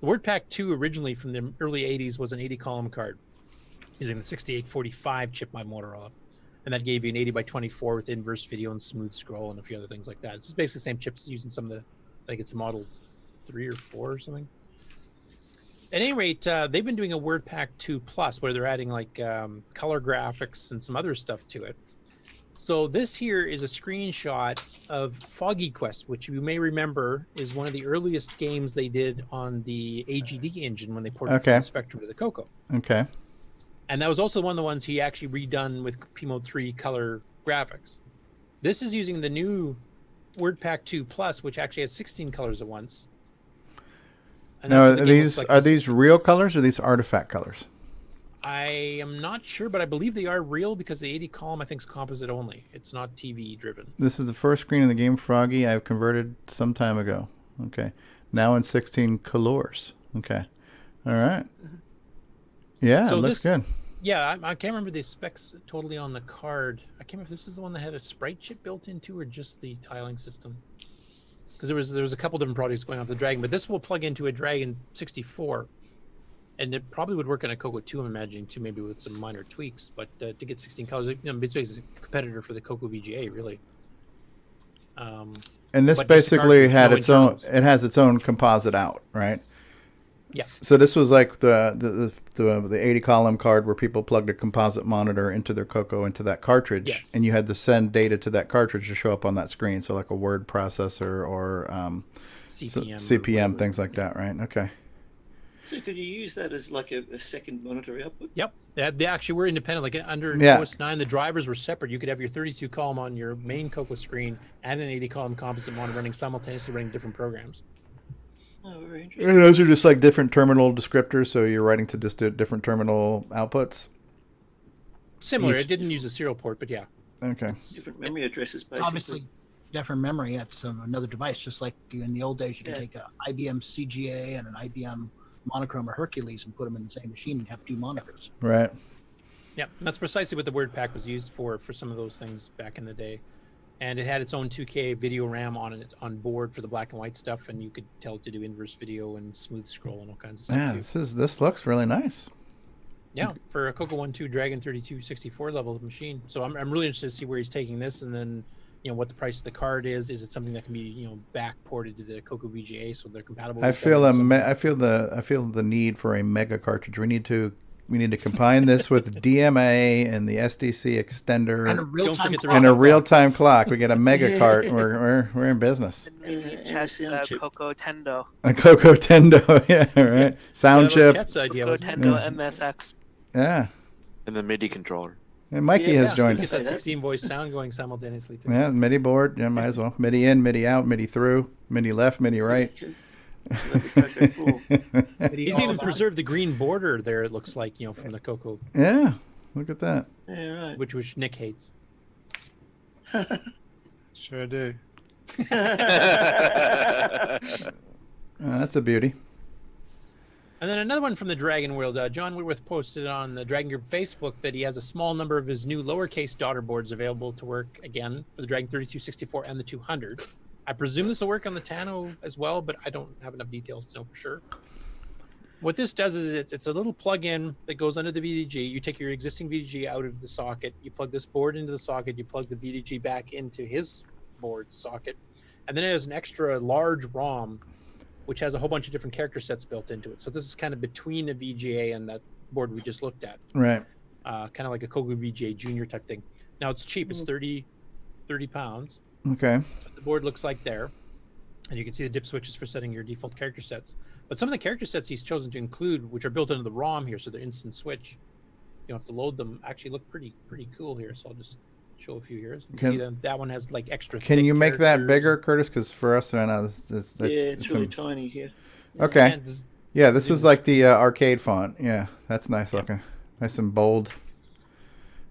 The WordPack 2 originally from the early 80s was an 80-column card using the 6845 chip by Motorola. And that gave you an 80 by 24 with inverse video and smooth scroll and a few other things like that. It's basically the same chips using some of the, I think it's Model 3 or 4 or something. At any rate, they've been doing a WordPack 2 Plus where they're adding like color graphics and some other stuff to it. So this here is a screenshot of Foggy Quest, which you may remember is one of the earliest games they did on the AGD engine when they ported from the Spectrum to the CoCo. Okay. And that was also one of the ones he actually redone with P-Mode 3 color graphics. This is using the new WordPack 2 Plus, which actually has 16 colors at once. And now, are these real colors or these artifact colors? I am not sure, but I believe they are real because the 80 column, I think, is composite only. It's not TV driven. This is the first screen of the game Froggy I've converted some time ago. Okay. Now in 16 colors. Okay. All right. Yeah, so it looks good. Yeah, I can't remember the specs totally on the card. I can't remember if this is the one that had a sprite chip built into or just the tiling system. Because there was a couple different projects going off the Dragon, but this will plug into a Dragon 64. And it probably would work on a CoCo 2, I'm imagining, too, maybe with some minor tweaks. But to get 16 colors, basically it's a competitor for the CoCo VGA, really. And this basically had its own. It has its own composite out, right? Yeah. So this was like the 80 column card where people plugged a composite monitor into their CoCo into that cartridge, and you had to send data to that cartridge to show up on that screen. So like a word processor or CPM, CPM things like that, right? Okay. So could you use that as like a second monitor output? Yep. They actually were independent. Like under Yeah. OS 9, the drivers were separate. You could have your 32 column on your main CoCo screen and an 80 column composite monitor running simultaneously, running different programs. Oh, very interesting. And those are just like different terminal descriptors, so you're writing to just different terminal outputs. Similar. It didn't use a serial port, but yeah. Okay. Different memory addresses, It's basically. obviously different memory. It's another device, just like in the old days, you could Yeah. take an IBM CGA and an IBM Monochrome or Hercules and put them in the same machine and have two monitors. Right. Yeah, that's precisely what the word pack was used for some of those things back in the day. And it had its own 2K video RAM on board for the black and white stuff, and you could tell it to do inverse video and smooth scroll and all kinds of stuff Yeah, too. this looks really nice. Yeah, for a CoCo 1.2 Dragon 3264 level machine. So I'm really interested to see where he's taking this, and then what the price of the card is. Is it something that can be back ported to the CoCo VGA so they're compatible? I with feel them? I feel the need for a mega cartridge. We need to combine this with DMA and the SDC extender And a real-time clock. and a real-time clock. We get a mega cart. We're in business. Chet's CoCo Tendo. A CoCo Tendo, yeah, right. Sound chip. CoCo Tendo MSX. Yeah. And the MIDI controller. And Mikey has joined Get us. that 16 voice sound going simultaneously too. Yeah, MIDI board. Yeah, might as well. MIDI in, MIDI out, MIDI through, MIDI left, MIDI right. He's even preserved the green border there. It looks like from the CoCo. Yeah, look at that. Yeah, right. Which Nick hates. Sure do. That's a beauty. And then another one from the Dragon World. John Whitworth posted on the Dragon Group Facebook that he has a small number of his new lowercase daughter boards available to work again for the Dragon 3264 and the 200. I presume this will work on the Tano as well, but I don't have enough details to know for sure. What this does is it's a little plug-in that goes under the VDG. You take your existing VDG out of the socket, you plug this board into the socket, you plug the VDG back into his board socket, and then it has an extra large ROM which has a whole bunch of different character sets built into it. So this is kind of between a VGA and that board we just looked at. Right. Kind of like a CoCo VGA Junior type thing. Now it's cheap. It's 30 pounds. Okay. So the board looks like there. And you can see the dip switches for setting your default character sets. But some of the character sets he's chosen to include, which are built into the ROM here, so they're instant switch. You don't have to load them. Actually look pretty cool here. So I'll just show a few here. You can see that one has like extra. Can you make that characters. bigger, Curtis? Because for us right now, it's really tiny here. Okay. Yeah, this is like the arcade font. Yeah, that's nice looking. Nice and bold.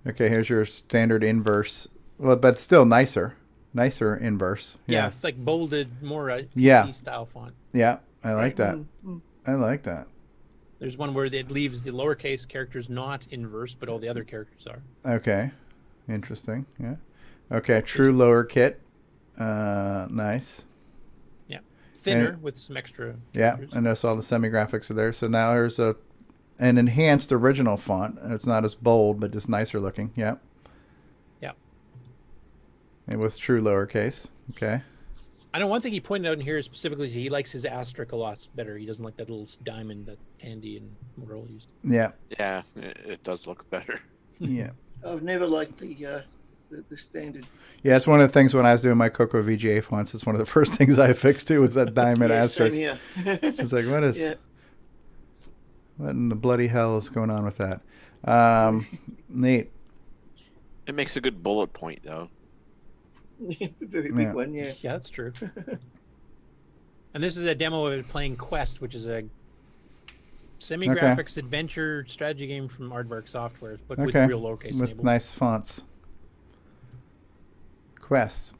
Okay, here's your standard inverse. Well, but still nicer. Nicer inverse. Yeah, it's like bolded, more PC style font. Yeah, I like that. I like that. There's one where it leaves the lowercase characters not inverse, but all the other characters are. Okay. Interesting. Yeah. Okay. True lower kit. Nice. Yeah. Thinner with some extra. Yeah. And notice all the semi-graphics are there. So now there's an enhanced original font. It's not as bold, but just nicer looking. Yeah. Yeah. And with true lowercase. Okay. I know one thing he pointed out in here specifically, he likes his asterisk a lot better. He doesn't like that little diamond that Andy and Motorola used. Yeah. Yeah, it does look better. Yeah. I've never liked the standard. Yeah, it's one of the things when I was doing my CoCo VGA fonts. It's one of the first things I fixed too was that diamond asterisk. Same here. It's like what in the bloody hell is going on with that? Neat. It makes a good bullet point though. Very big one, yeah. Yeah, that's true. And this is a demo of it playing Quest, which is a semi-graphics adventure strategy game from Aardvark Software, but with real lowercase with enabled. nice fonts. Quest.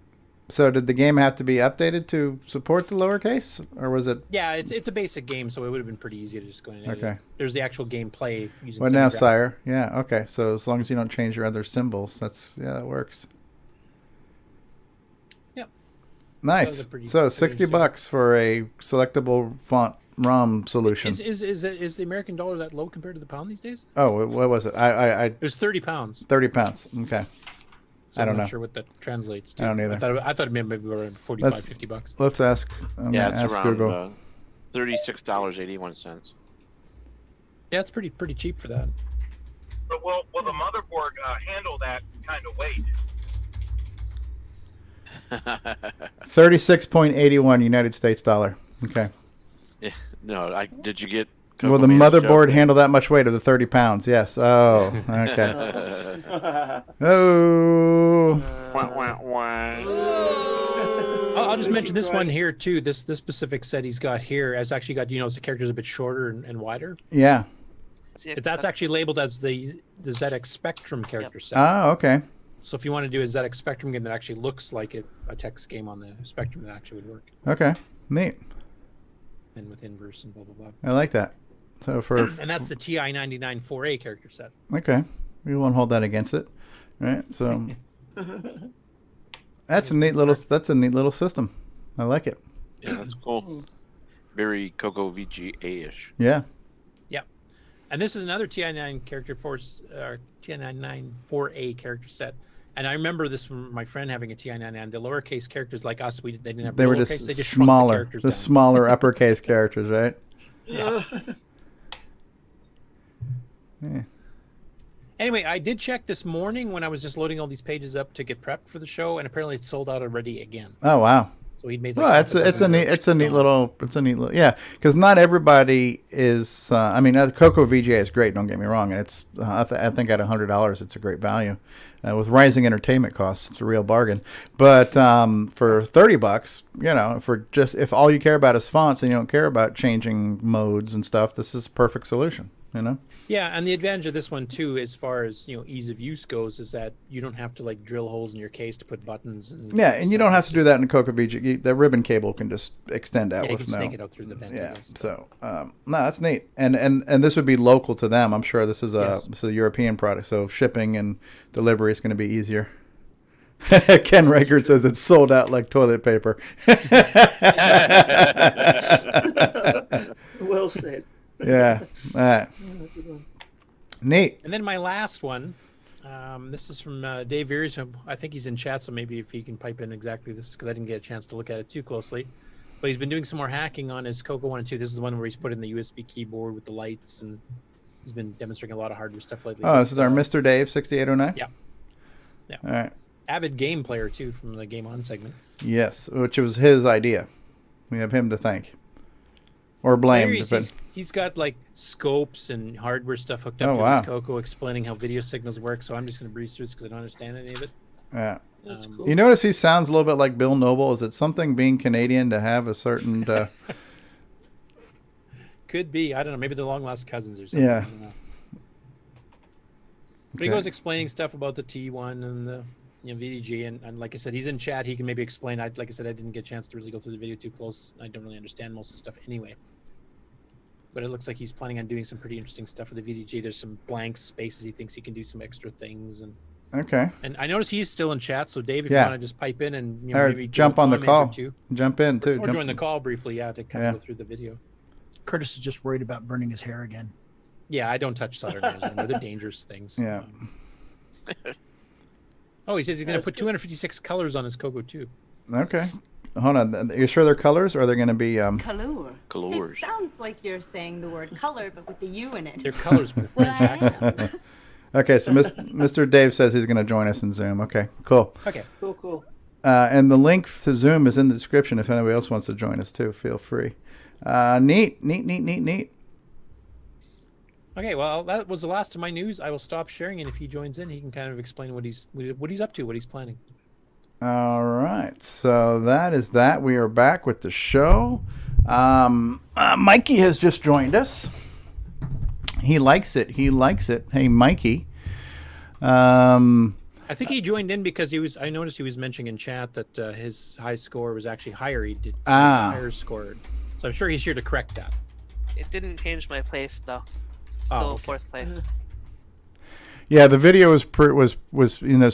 So did the game have to be updated to support the lowercase, or was it? Yeah, it's a basic game, so it would have been pretty easy to just go in and edit it. There's the actual gameplay using. What now, semi-graphics. sire? Yeah. Okay. So as long as you don't change your other symbols, that works. Yep. Nice. So $60 for a selectable font ROM solution. Is the American dollar that low compared to the pound these days? Oh, what was it? It was 30 pounds. 30 pounds. Okay. So I don't I'm know. not sure what that translates to. I don't either. I thought it maybe around 45, $50. Let's ask. Yeah, it's ask around Google. $36.81. Yeah, it's pretty cheap for that. But will the motherboard handle that kind of weight? 36.81 United States dollar. Okay. No, did you get Will the motherboard handle that much weight of the 30 pounds? Yes. Oh, okay. Oh. I'll just mention this one here too. This specific set he's got here has actually got, the character's a bit shorter and wider. Yeah. That's actually labeled as the ZX Spectrum character set. Oh, okay. So if you want to do a ZX Spectrum game that actually looks like a text game on the Spectrum, that actually would work. Okay. Neat. And with inverse and blah blah blah. I like that. So and that's the TI 99 4A character set. Okay. We won't hold that against it. All right. So that's a neat little system. I like it. Yeah, that's cool. Very CoCo VGA-ish. Yeah. Yeah. And this is another TI-99 character TI-99 4A character set. And I remember this from my friend having a TI-99. The lowercase characters like us, they didn't have they were lowercase, just they just smaller, the smaller uppercase characters, right? Yeah. Yeah. Anyway, I did check this morning when I was just loading all these pages up to get prepped for the show, and apparently it's sold out already again. Oh wow! So he made. Well, it's a neat little yeah, because not everybody is. I mean, CoCo VGA is great. Don't get me wrong, and it's I think at $100 it's a great value. With rising entertainment costs, it's a real bargain. But for $30, for just if all you care about is fonts and you don't care about changing modes and stuff, this is a perfect solution. Yeah, and the advantage of this one too, as far as ease of use goes, is that you don't have to drill holes in your case to put buttons. And you don't have to do that in CoCo VGA. The ribbon cable can just extend out you with can snake it out through the vent. Yeah, so no, that's neat. And this would be local to them. I'm sure this is a European product, so shipping and delivery is going to be easier. Ken Reichert says it's sold out like toilet paper. Well said. Yeah. All right. Neat. And then my last one, this is from Dave Veers. I think he's in chat, so maybe if he can pipe in exactly this, because I didn't get a chance to look at it too closely. But he's been doing some more hacking on his CoCo 1 and 2. This is the one where he's put in the USB keyboard with the lights, and he's been demonstrating a lot of hardware stuff lately. Oh, this is our Mr. Dave 6809? Yeah. Yeah. All right. Avid game player, too, from the GameON segment. Yes, which was his idea. We have him to thank. Or blame. He's got scopes and hardware stuff hooked up to his CoCo, explaining how video signals work. So I'm just going to breeze through this because I don't understand any of it. Yeah. Cool. You notice he sounds a little bit like Bill Noble. Is it something being Canadian to have a certain... Could be. I don't know. Maybe they're long-lost cousins or something. Yeah. I don't know. But he goes explaining stuff about the T1 and the VDG. And like I said, he's in chat. He can maybe explain. Like I said, I didn't get a chance to really go through the video too close. I don't really understand most of the stuff anyway. But it looks like he's planning on doing some pretty interesting stuff for the VDG. There's some blank spaces. He thinks he can do some extra things. And okay. And I notice he's still in chat. So Dave, if you want to just pipe in and maybe jump on the call, jump in too, or join the call briefly, to kind of go through the video. Curtis is just worried about burning his hair again. Yeah, I don't touch solder mirrors anymore. They're dangerous things. Yeah. Oh, he says he's going to put 256 colors on his CoCo too. Okay. Hold on. Are you sure they're colors, or are they going to be Color. Colors? It sounds like you're saying the word color, but with the U in it. They're colors with French accent. Okay, so Mr. Dave says he's going to join us in Zoom. Okay, cool. Okay. Cool. And the link to Zoom is in the description if anybody else wants to join us too. Feel free. Neat. Okay, well, that was the last of my news. I will stop sharing, and if he joins in, he can kind of explain what he's up to, what he's planning. All right, so that is that. We are back with the show. Mikey has just joined us. He likes it. Hey, Mikey. I think he joined in because I noticed he was mentioning in chat that his high score was actually higher. He did higher scored. So I'm sure he's here to correct that. It didn't change my place though. Still fourth place. Yeah, the video was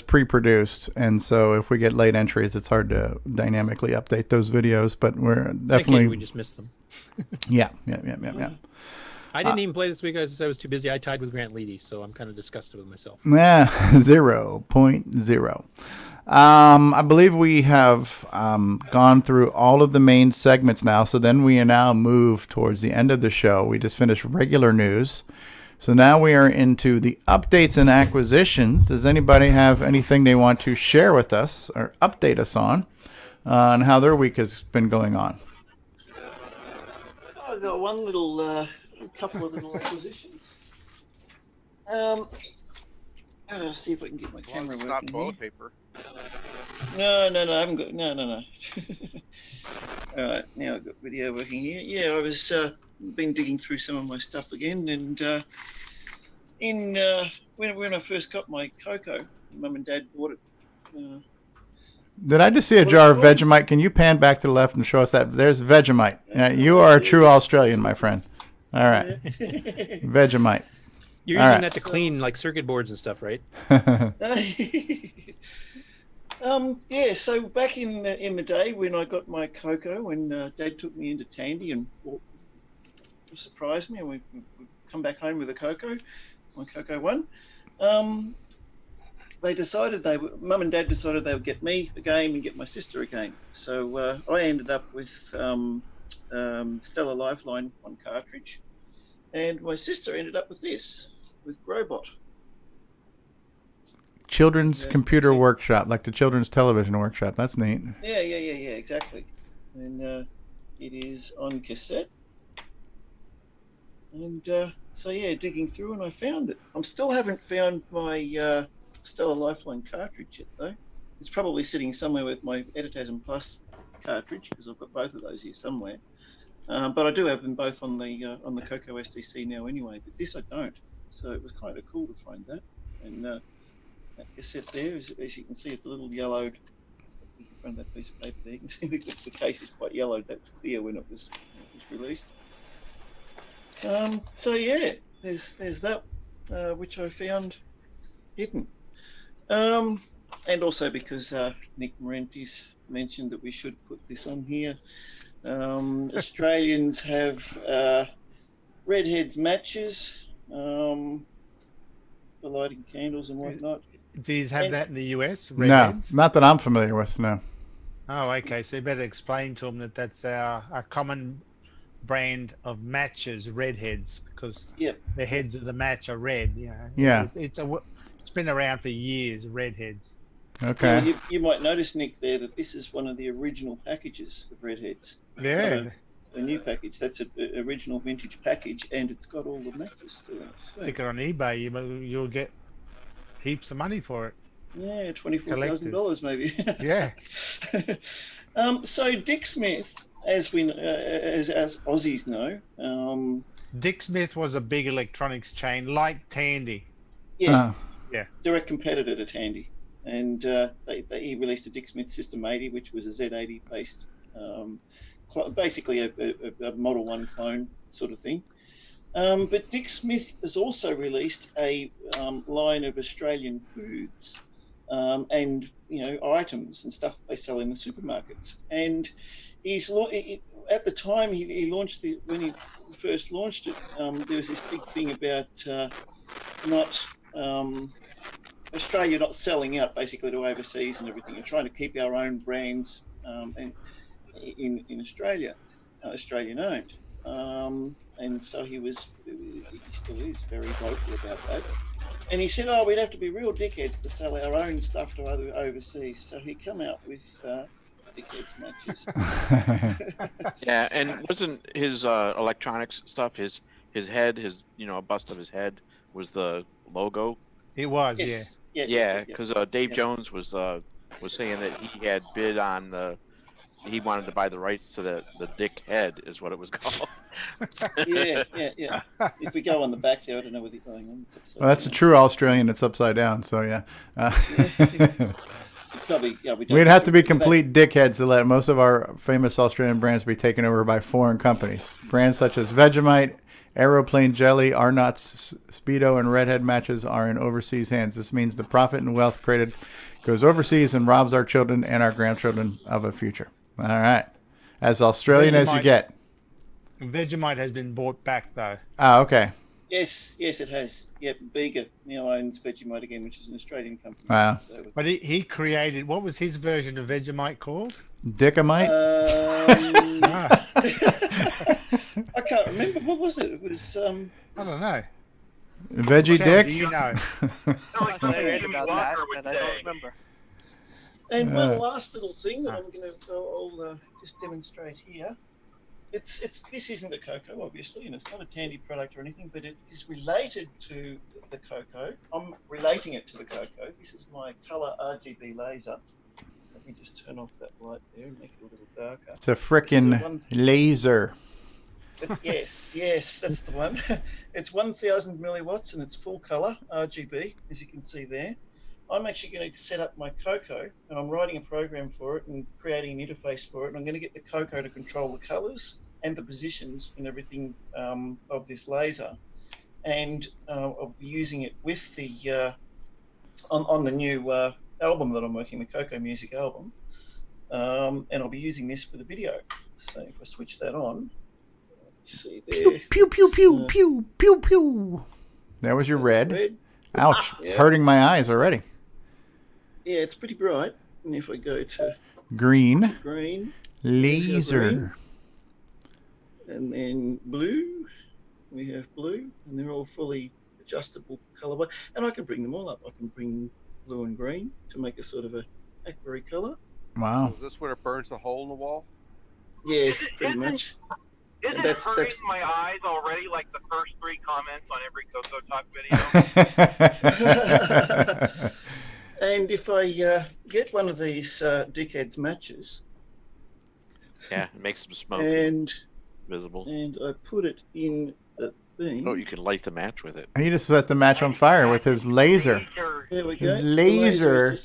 pre-produced, and so if we get late entries, it's hard to dynamically update those videos. But we're definitely we just missed them. Yeah. I didn't even play this week because I was too busy. I tied with Grant Leedy, so I'm kind of disgusted with myself. 0.0. I believe we have gone through all of the main segments now. So then we are now moved towards the end of the show. We just finished regular news. So now we are into the updates and acquisitions. Does anybody have anything they want to share with us or update us on how their week has been going on? I've got one little a couple of little acquisitions. See if I can get my camera working. It's not here. toilet paper. No, I haven't got. No. All right, now I've got video working here. Yeah, I was been digging through some of my stuff again, and when I first got my CoCo, Mum and Dad bought it. Did I just see a jar of Vegemite? Can you pan back to the left and show us that? There's Vegemite. You are a true Australian, my friend. All right. Vegemite. You're using that to clean like circuit boards and stuff, right? Yeah, so back in the day when I got my CoCo, when Dad took me into Tandy and surprised me, and we come back home with a CoCo, my CoCo 1, Mum and Dad decided they would get me a game and get my sister a game. So I ended up with Stellar Lifeline on cartridge, and my sister ended up with this, with Grobot. Children's Computer Workshop, like the Children's Television Workshop. That's neat. Yeah, exactly. And it is on cassette. And so yeah, digging through, and I found it. I still haven't found my Stellar Lifeline cartridge yet, though. It's probably sitting somewhere with my Editasm Plus cartridge, because I've got both of those here somewhere. But I do have them both on the CoCo SDC now anyway. But this I don't. So it was kind of cool to find that. And that cassette there, as you can see, it's a little yellowed. In front of that piece of paper there, you can see the case is quite yellowed. That was clear when it was released. So yeah, there's that, which I found hidden. And also because Nick Morentis mentioned that we should put this on here. Australians have redheads matches for lighting candles and whatnot. Do you have that in the US? No, Redheads? not that I'm familiar with, no. Oh, okay. So you better explain to them that that's our common brand of matches, redheads, because the heads of the match are red. Yeah. It's been around for years, redheads. Okay. Yeah, you might notice, Nick, there that this is one of the original packages of redheads. Yeah. A new package. That's an original vintage package, and it's got all the matches still in it. Stick it on eBay, you'll get heaps of money for it. Yeah, $24,000 maybe. Yeah. So Dick Smith, as Aussies know, Dick Smith was a big electronics chain like Tandy. Yeah, yeah, direct competitor to Tandy, and he released a Dick Smith System 80, which was a Z80 based, basically a Model 1 clone sort of thing. But Dick Smith has also released a line of Australian foods and items and stuff they sell in the supermarkets. And at the time he launched when he first launched it, there was this big thing about Australia not selling out basically to overseas and everything, and trying to keep our own brands in Australia, Australian owned. And so he still is very vocal about that. And he said, we'd have to be real dickheads to sell our own stuff to other overseas. So he come out with dickheads matches. Yeah, and wasn't his electronics stuff, his head, a bust of his head was the logo? It was, yes. Yeah, because Dave Jones was saying that he had bid on he wanted to buy the rights to the Dick head, is what it was called. Yeah. If we go on the back there, I don't know what's going on. Well, that's a true Australian. It's upside down, so yeah. We'd have to be complete dickheads to let most of our famous Australian brands be taken over by foreign companies. Brands such as Vegemite, Aeroplane Jelly, Arnott's Speedo, and Redhead matches are in overseas hands. This means the profit and wealth created goes overseas and robs our children and our grandchildren of a future. All right. As Australian as you get. Vegemite has been bought back, though. Ah, okay. Yes, it has. Yep, Bega now owns Vegemite again, which is an Australian company. Wow. So, but he created, what was his version of Vegemite called? Dickamite? I can't remember. What was it? It was, I don't know. Veggie Dick? Do you know? I read about that, but I don't remember. And one last little thing that I'll just demonstrate here. This isn't a CoCo, obviously, and it's not a Tandy product or anything, but it is related to the CoCo. I'm relating it to the CoCo. This is my color RGB laser. Let me just turn off that light there and make it a little darker. It's a frickin' laser. Yes, that's the one. It's 1,000 milliwatts and it's full color RGB, as you can see there. I'm actually going to set up my CoCo, and I'm writing a program for it and creating an interface for it, and I'm going to get the CoCo to control the colors and the positions and everything of this laser. And I'll be using it with the on the new album that I'm working, the CoCo music album, and I'll be using this for the video. So if I switch that on, see there. Pew, pew, pew, pew, pew, pew. That was your red. Ouch, it's hurting my eyes already. Yeah, it's pretty bright. And if I go to green, laser, green. And then blue, we have blue, and they're all fully adjustable color. And I can bring them all up. I can bring blue and green to make a sort of a aquarry color. Wow. So is this where it burns the hole in the wall? Yeah, pretty much. Isn't it hurting my eyes already, like the first 3 comments on every CoCoTalk video? And if I get one of these dickheads matches, yeah, it makes some smoke and visible, and I put it in the thing. Oh, you can light the match with it. He just set the match on fire with his laser. There we go. His laser,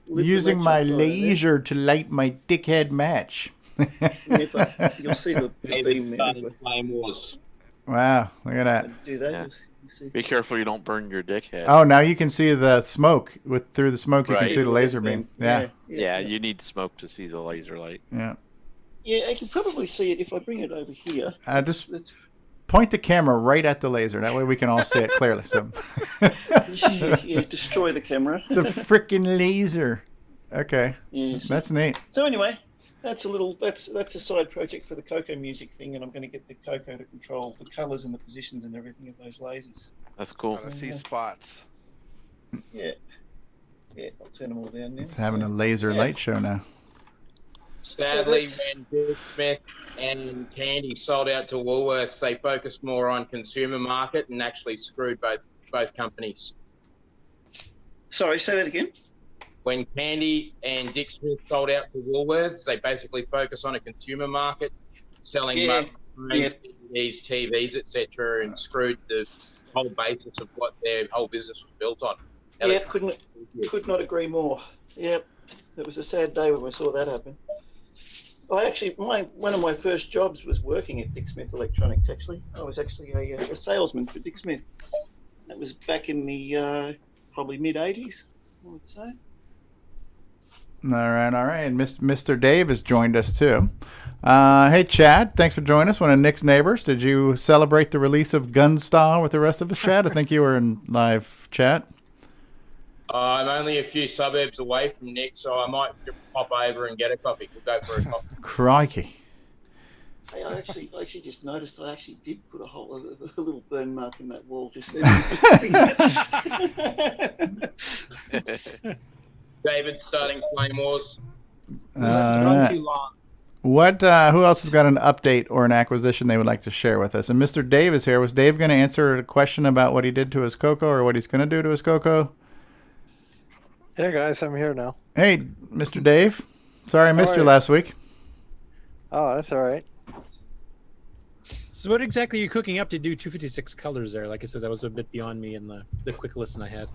using my laser to light my dickhead match. You'll see the beam there. Wow, look at that. Do that. Yeah. You'll see. Be careful you don't burn your dickhead. Oh, now you can see the smoke. Through the smoke, you Right. can see the laser beam. Yeah. Yeah, you need smoke to see the laser light. Yeah. Yeah, I can probably see it if I bring it over here. Just point the camera right at the laser. That way we can all see it clearly. So. Yeah, destroy the camera. It's a freaking laser. Okay. Yes. That's neat. So anyway, that's a side project for the CoCo music thing, and I'm going to get the CoCo to control the colors and the positions and everything of those lasers. That's cool. I see spots. Yeah. Yeah, I'll turn them all down now. It's having a laser light show now. Sadly, when Dick Smith and Tandy sold out to Woolworths, they focused more on consumer market and actually screwed both companies. Sorry, say that again. When Tandy and Dick Smith sold out to Woolworths, they basically focus on a consumer market, selling DVDs, TVs, etc., and screwed the whole basis of what their whole business was built on. Yeah, could not agree more. Yep, it was a sad day when we saw that happen. I actually, one of my first jobs was working at Dick Smith Electronics. Actually, I was actually a salesman for Dick Smith. That was back in the probably mid '80s, I would say. All right. And Mr. Dave has joined us too. Hey, Chad, thanks for joining us. One of Nick's neighbors. Did you celebrate the release of Gunstar with the rest of us, Chad? I think you were in live chat. I'm only a few suburbs away from Nick, so I might pop over and get a copy. We'll go for a copy. Crikey. Hey, I actually just noticed I actually did put a little burn mark in that wall just there. David starting Flame Wars. Not too long. Who else has got an update or an acquisition they would like to share with us? And Mr. Dave is here. Was Dave going to answer a question about what he did to his CoCo or what he's going to do to his CoCo? Hey guys, I'm here now. Hey, Mr. Dave. Sorry I missed you last week. Oh, that's all right. So what exactly are you cooking up to do 256 colors there? Like I said, that was a bit beyond me in the quick listen I had.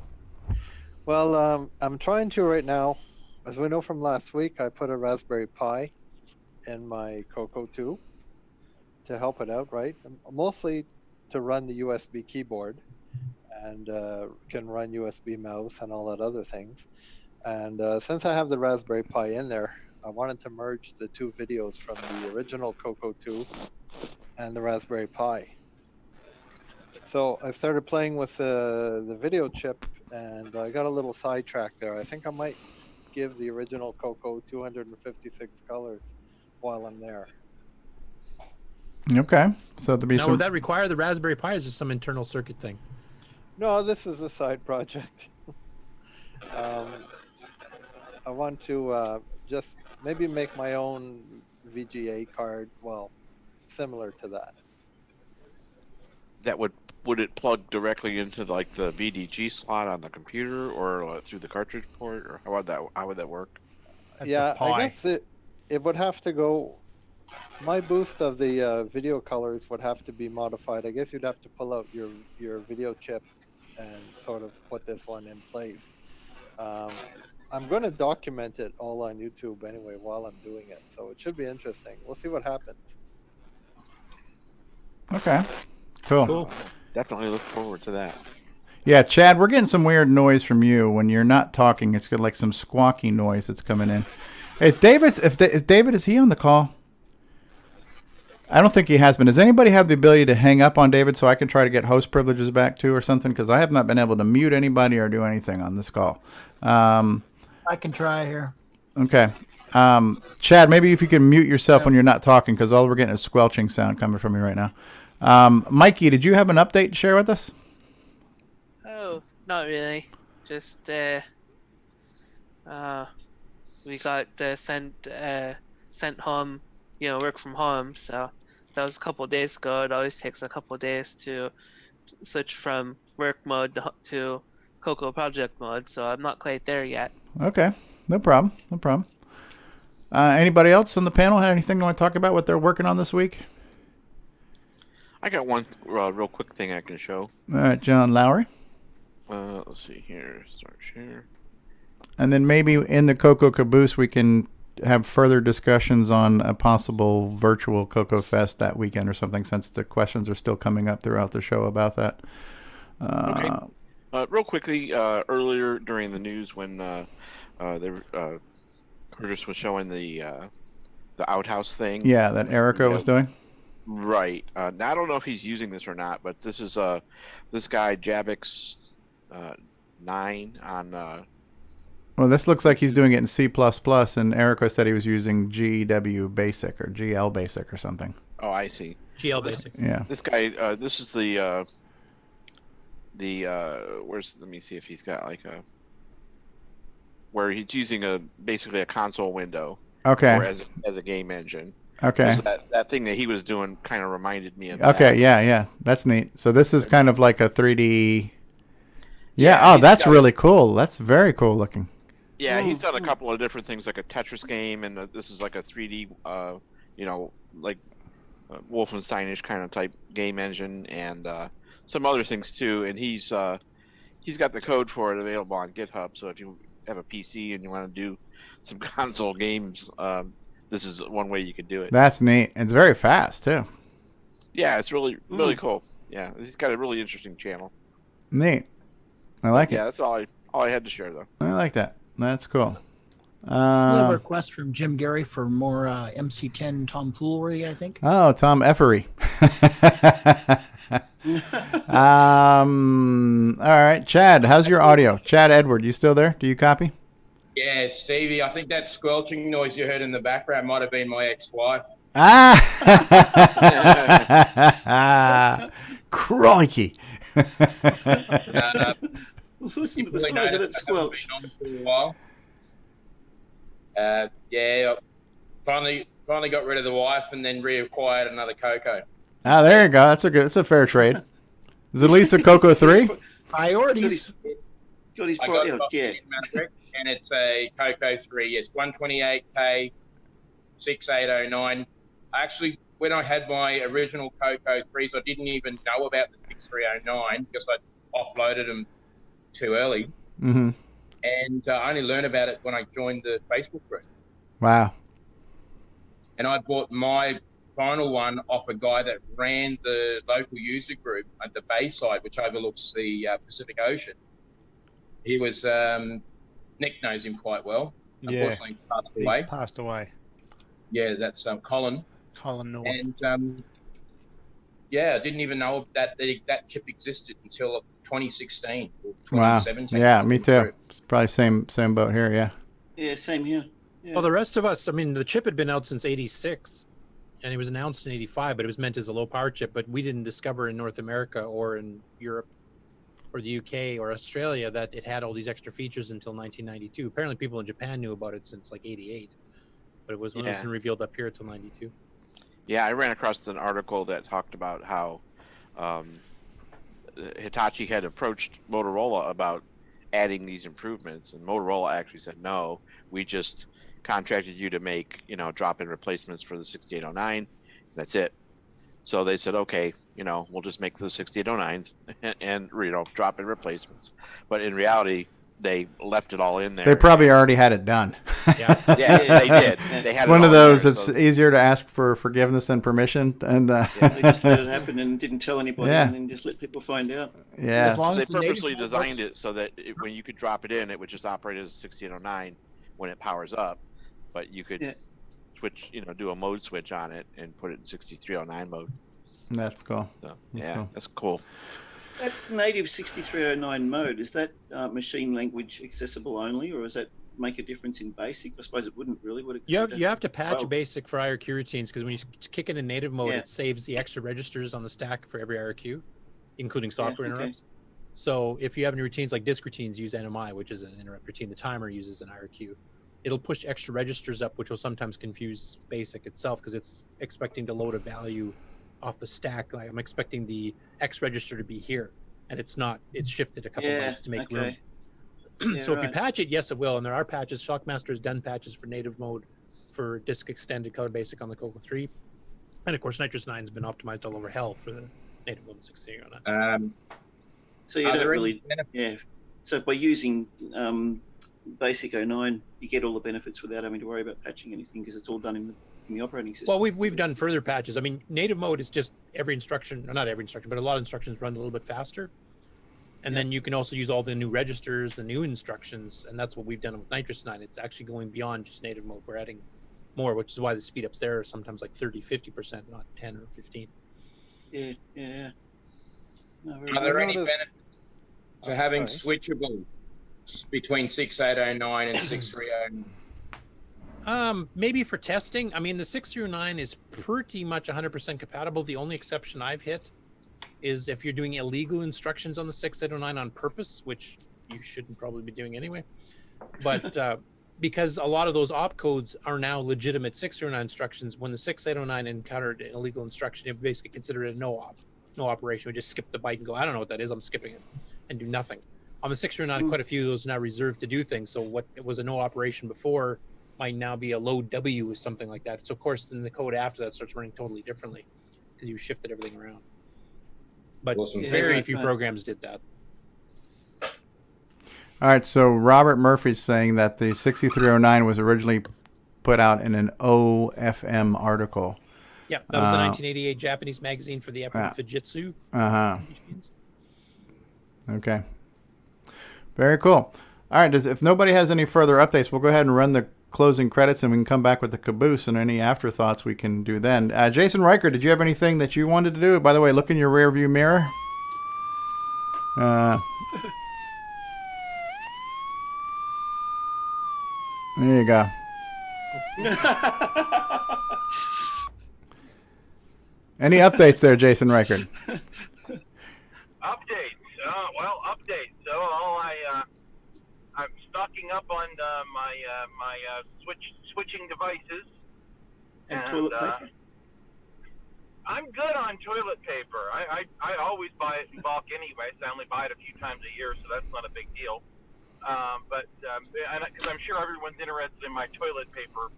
Well, I'm trying to right now. As we know from last week, I put a Raspberry Pi in my CoCo 2 to help it out, right? Mostly to run the USB keyboard and can run USB mouse and all that other things. And since I have the Raspberry Pi in there, I wanted to merge the two videos from the original CoCo 2 and the Raspberry Pi. So I started playing with the video chip, and I got a little sidetracked there. I think I might give the original CoCo 256 colors while I'm there. Okay, so there'll be now, would that require the Raspberry Pi, or is just some internal circuit thing? No, this is a side project. I want to just maybe make my own VGA card. Well, similar to that. That would it plug directly into like the VDG slot on the computer, or through the cartridge port, or how would that work? Yeah, I guess it would have to go. My boost of the video colors would have to be modified. I guess you'd have to pull out your video chip and sort of put this one in place. I'm going to document it all on YouTube anyway while I'm doing it, so it should be interesting. We'll see what happens. Okay. Cool. Definitely look forward to that. Yeah, Chad, we're getting some weird noise from you when you're not talking. It's got like some squawky noise that's coming in. Hey, is David, is he on the call? I don't think he has been. Does anybody have the ability to hang up on David so I can try to get host privileges back too or something? Because I have not been able to mute anybody or do anything on this call. I can try here. Okay. Chad, maybe if you can mute yourself when you're not talking, because all we're getting is squelching sound coming from you right now. Mikey, did you have an update to share with us? Oh, not really. Just we got sent home, work from home. So that was a couple of days ago. It always takes a couple of days to switch from work mode to CoCo project mode. So I'm not quite there yet. Okay, no problem. Anybody else on the panel have anything they want to talk about what they're working on this week? I got one real quick thing I can show. All right, John Lowry. Let's see here. Start share. And then maybe in the CoCo Caboose we can have further discussions on a possible virtual CoCo Fest that weekend or something, since the questions are still coming up throughout the show about that. Okay. Real quickly, earlier during the news when Curtis was showing the outhouse thing. Yeah, that Erica was doing. Right. Now I don't know if he's using this or not, but this is this guy Javix 9 on. Well, this looks like he's doing it in C++, and Erica said he was using GW Basic or GL Basic or something. Oh, I see. GL Basic. Yeah. This guy. This is the. Let me see if he's got like a. Where he's using basically a console window. Okay. Or as a game engine. Okay. That thing that he was doing kind of reminded me of Okay, that. yeah. That's neat. So this is kind of like a 3D... Yeah, that's really cool. That's very cool looking. Yeah, he's done a couple of different things, like a Tetris game, and this is like a 3D, like Wolfensteinish kind of type game engine, and some other things too. And he's got the code for it available on GitHub. So if you have a PC and you want to do some console games, this is one way you could do it. That's neat. It's very fast too. Yeah, it's really cool. Yeah, he's got a really interesting channel. Neat. I like it. Yeah, that's all I had to share though. I like that. That's cool. We have a request from Jim Gary for more MC10 tomfoolery, I think. Oh, Tom Effery. All right, Chad, how's your audio? Chad Edward, you still there? Do you copy? Yeah, Stevie, I think that squelching noise you heard in the background might have been my ex-wife. Crikey. The size of it squelch. Yeah, finally got rid of the wife and then reacquired another CoCo. There you go. That's a fair trade. Is it Lisa CoCo 3? Priorities. I got it off Maverick, and it's a CoCo 3. Yes, 128K, 6809. Actually, when I had my original CoCo 3s, I didn't even know about the 6309 because I offloaded them too early. Mm-hmm. And I only learned about it when I joined the Facebook group. Wow. And I bought my final one off a guy that ran the local user group at the Bayside, which overlooks the Pacific Ocean. He was, Nick knows him quite well. Unfortunately, he passed away. Yeah, that's Colin. Colin North. And yeah, I didn't even know that chip existed until 2016 or 2017. Wow. Yeah, me too. It's probably same boat here. Yeah. Yeah, same here. Yeah. Well, the rest of us, I mean, the chip had been out since '86, and it was announced in '85, but it was meant as a low power chip. But we didn't discover in North America or in Europe or the UK or Australia that it had all these extra features until 1992. Apparently, people in Japan knew about it since like '88, but it wasn't revealed up here until '92. Yeah, I ran across an article that talked about how Hitachi had approached Motorola about adding these improvements, and Motorola actually said, no, we just contracted you to make, drop-in replacements for the 6809. That's it. So they said, okay, we'll just make the 6809s and drop-in replacements. But in reality, they left it all in there. They probably already had it done. Yeah, they did. They had one it of all those. there, It's so. easier to ask for forgiveness than permission, and They just let it happen and didn't tell anybody, and then just let people find out. Yeah, So they purposely designed it so that when you could drop it in, it would just operate as a 6809 when it powers up, but you could switch, do a mode switch on it and put it in 6309 mode. That's cool. So, cool. That's cool. That native 6309 mode, is that machine language accessible only, or does that make a difference in BASIC? I suppose it wouldn't really, would it? You have to patch BASIC for IRQ routines, because when you kick it in native mode, it saves the extra registers on the stack for every IRQ, including software interrupts. So if you have any routines like disk routines use NMI, which is an interrupt routine, the timer uses an IRQ. It'll push extra registers up, which will sometimes confuse BASIC itself because it's expecting to load a value off the stack. Like I'm expecting the X register to be here, and it's not. It's shifted a couple bytes to make room. So if you patch it, yes, it will. And there are patches. Shockmaster has done patches for native mode for disk extended color BASIC on the CoCo 3, and of course Nitrous 9 has been optimized all over hell for the native mode 6309. So you don't really, So by using BASIC 09, you get all the benefits without having to worry about patching anything because it's all done in the operating system. Well, we've done further patches. I mean, native mode is just every instruction, or not every instruction, but a lot of instructions run a little bit faster. And then you can also use all the new registers, the new instructions, and that's what we've done with Nitrous 9. It's actually going beyond just native mode. We're adding more, which is why the speed ups there are sometimes like 30, 50%, not 10 or 15. Yeah. No, Are there any benefits to having switchable between 6809 and 6309? Maybe for testing. I mean, the 6309 is pretty much 100% compatible. The only exception I've hit is if you're doing illegal instructions on the 6809 on purpose, which you shouldn't probably be doing anyway. But because a lot of those opcodes are now legitimate 6809 instructions, when the 6809 encountered an illegal instruction, it basically considered it no operation. We just skip the byte and go, I don't know what that is, I'm skipping it, and do nothing. On the 6809, quite a few of those are now reserved to do things. So what was a no operation before might now be a low W or something like that. So of course, then the code after that starts running totally differently because you shifted everything around. But very few programs did that. All right, so Robert Murphy's saying that the 6309 was originally put out in an OFM article. Yeah, that was the 1988 Japanese magazine for the FM Fujitsu. Okay. Very cool. All right, if nobody has any further updates, we'll go ahead and run the closing credits, and we can come back with the caboose and any afterthoughts we can do then. Jason Riker, did you have anything that you wanted to do? By the way, look in your rear view mirror. There you go. Any updates there, Jason Riker? Updates. So I'm stocking up on my switching devices. And toilet paper? I'm good on toilet paper. I always buy it in bulk anyway, so I only buy it a few times a year, so that's not a big deal. But because I'm sure everyone's interested in my toilet paper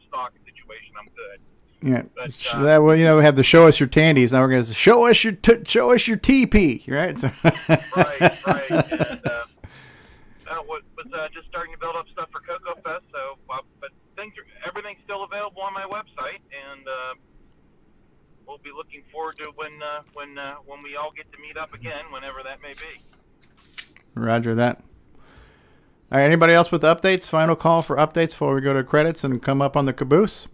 stock situation, I'm good. Yeah. But, well, we have to show us your tandies. Now we're going to show us your TP, right? So right. And was just starting to build up stuff for CoCo Fest. So, but everything's still available on my website, and we'll be looking forward to when we all get to meet up again, whenever that may be. Roger that. All right. Anybody else with updates? Final call for updates before we go to credits and come up on the caboose.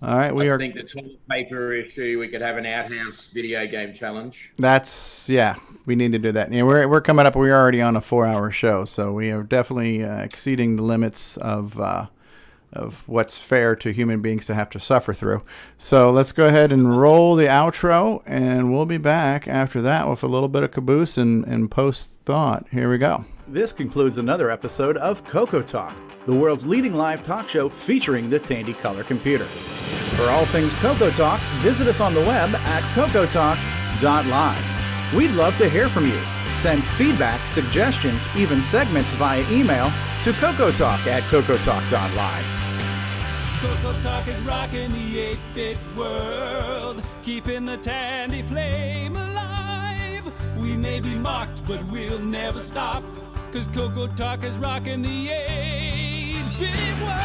All right, I think the toilet paper issue, we could have an outhouse video game challenge. We need to do that. Yeah, we're coming up. We're already on a 4-hour show, so we are definitely exceeding the limits of what's fair to human beings to have to suffer through. So let's go ahead and roll the outro, and we'll be back after that with a little bit of caboose and post thought. Here we go. This concludes another episode of CoCoTALK, the world's leading live talk show featuring the Tandy Color Computer. For all things CoCoTALK, visit us on the web at CoCoTalk.live. We'd love to hear from you. Send feedback, suggestions, even segments via email to CoCoTalk at CoCoTalk.live. CoCoTALK is rocking the 8-bit world, keeping the tandy flame alive. We may be mocked, but we'll never stop, 'cause CoCoTALK is rocking the 8-bit world.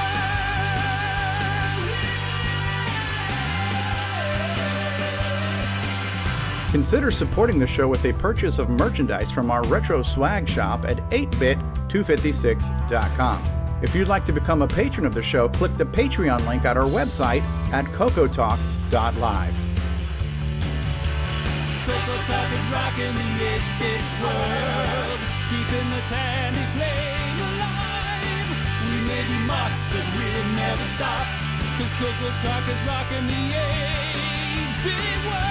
Consider supporting the show with a purchase of merchandise from our retro swag shop at 8bit256.com. If you'd like to become a patron of the show, click the Patreon link at our website at CoCoTalk.live. CoCoTALK is rocking the 8-bit world, keeping the tandy flame alive. We may be mocked, but we'll never stop, 'cause CoCoTALK is rocking the 8-bit world.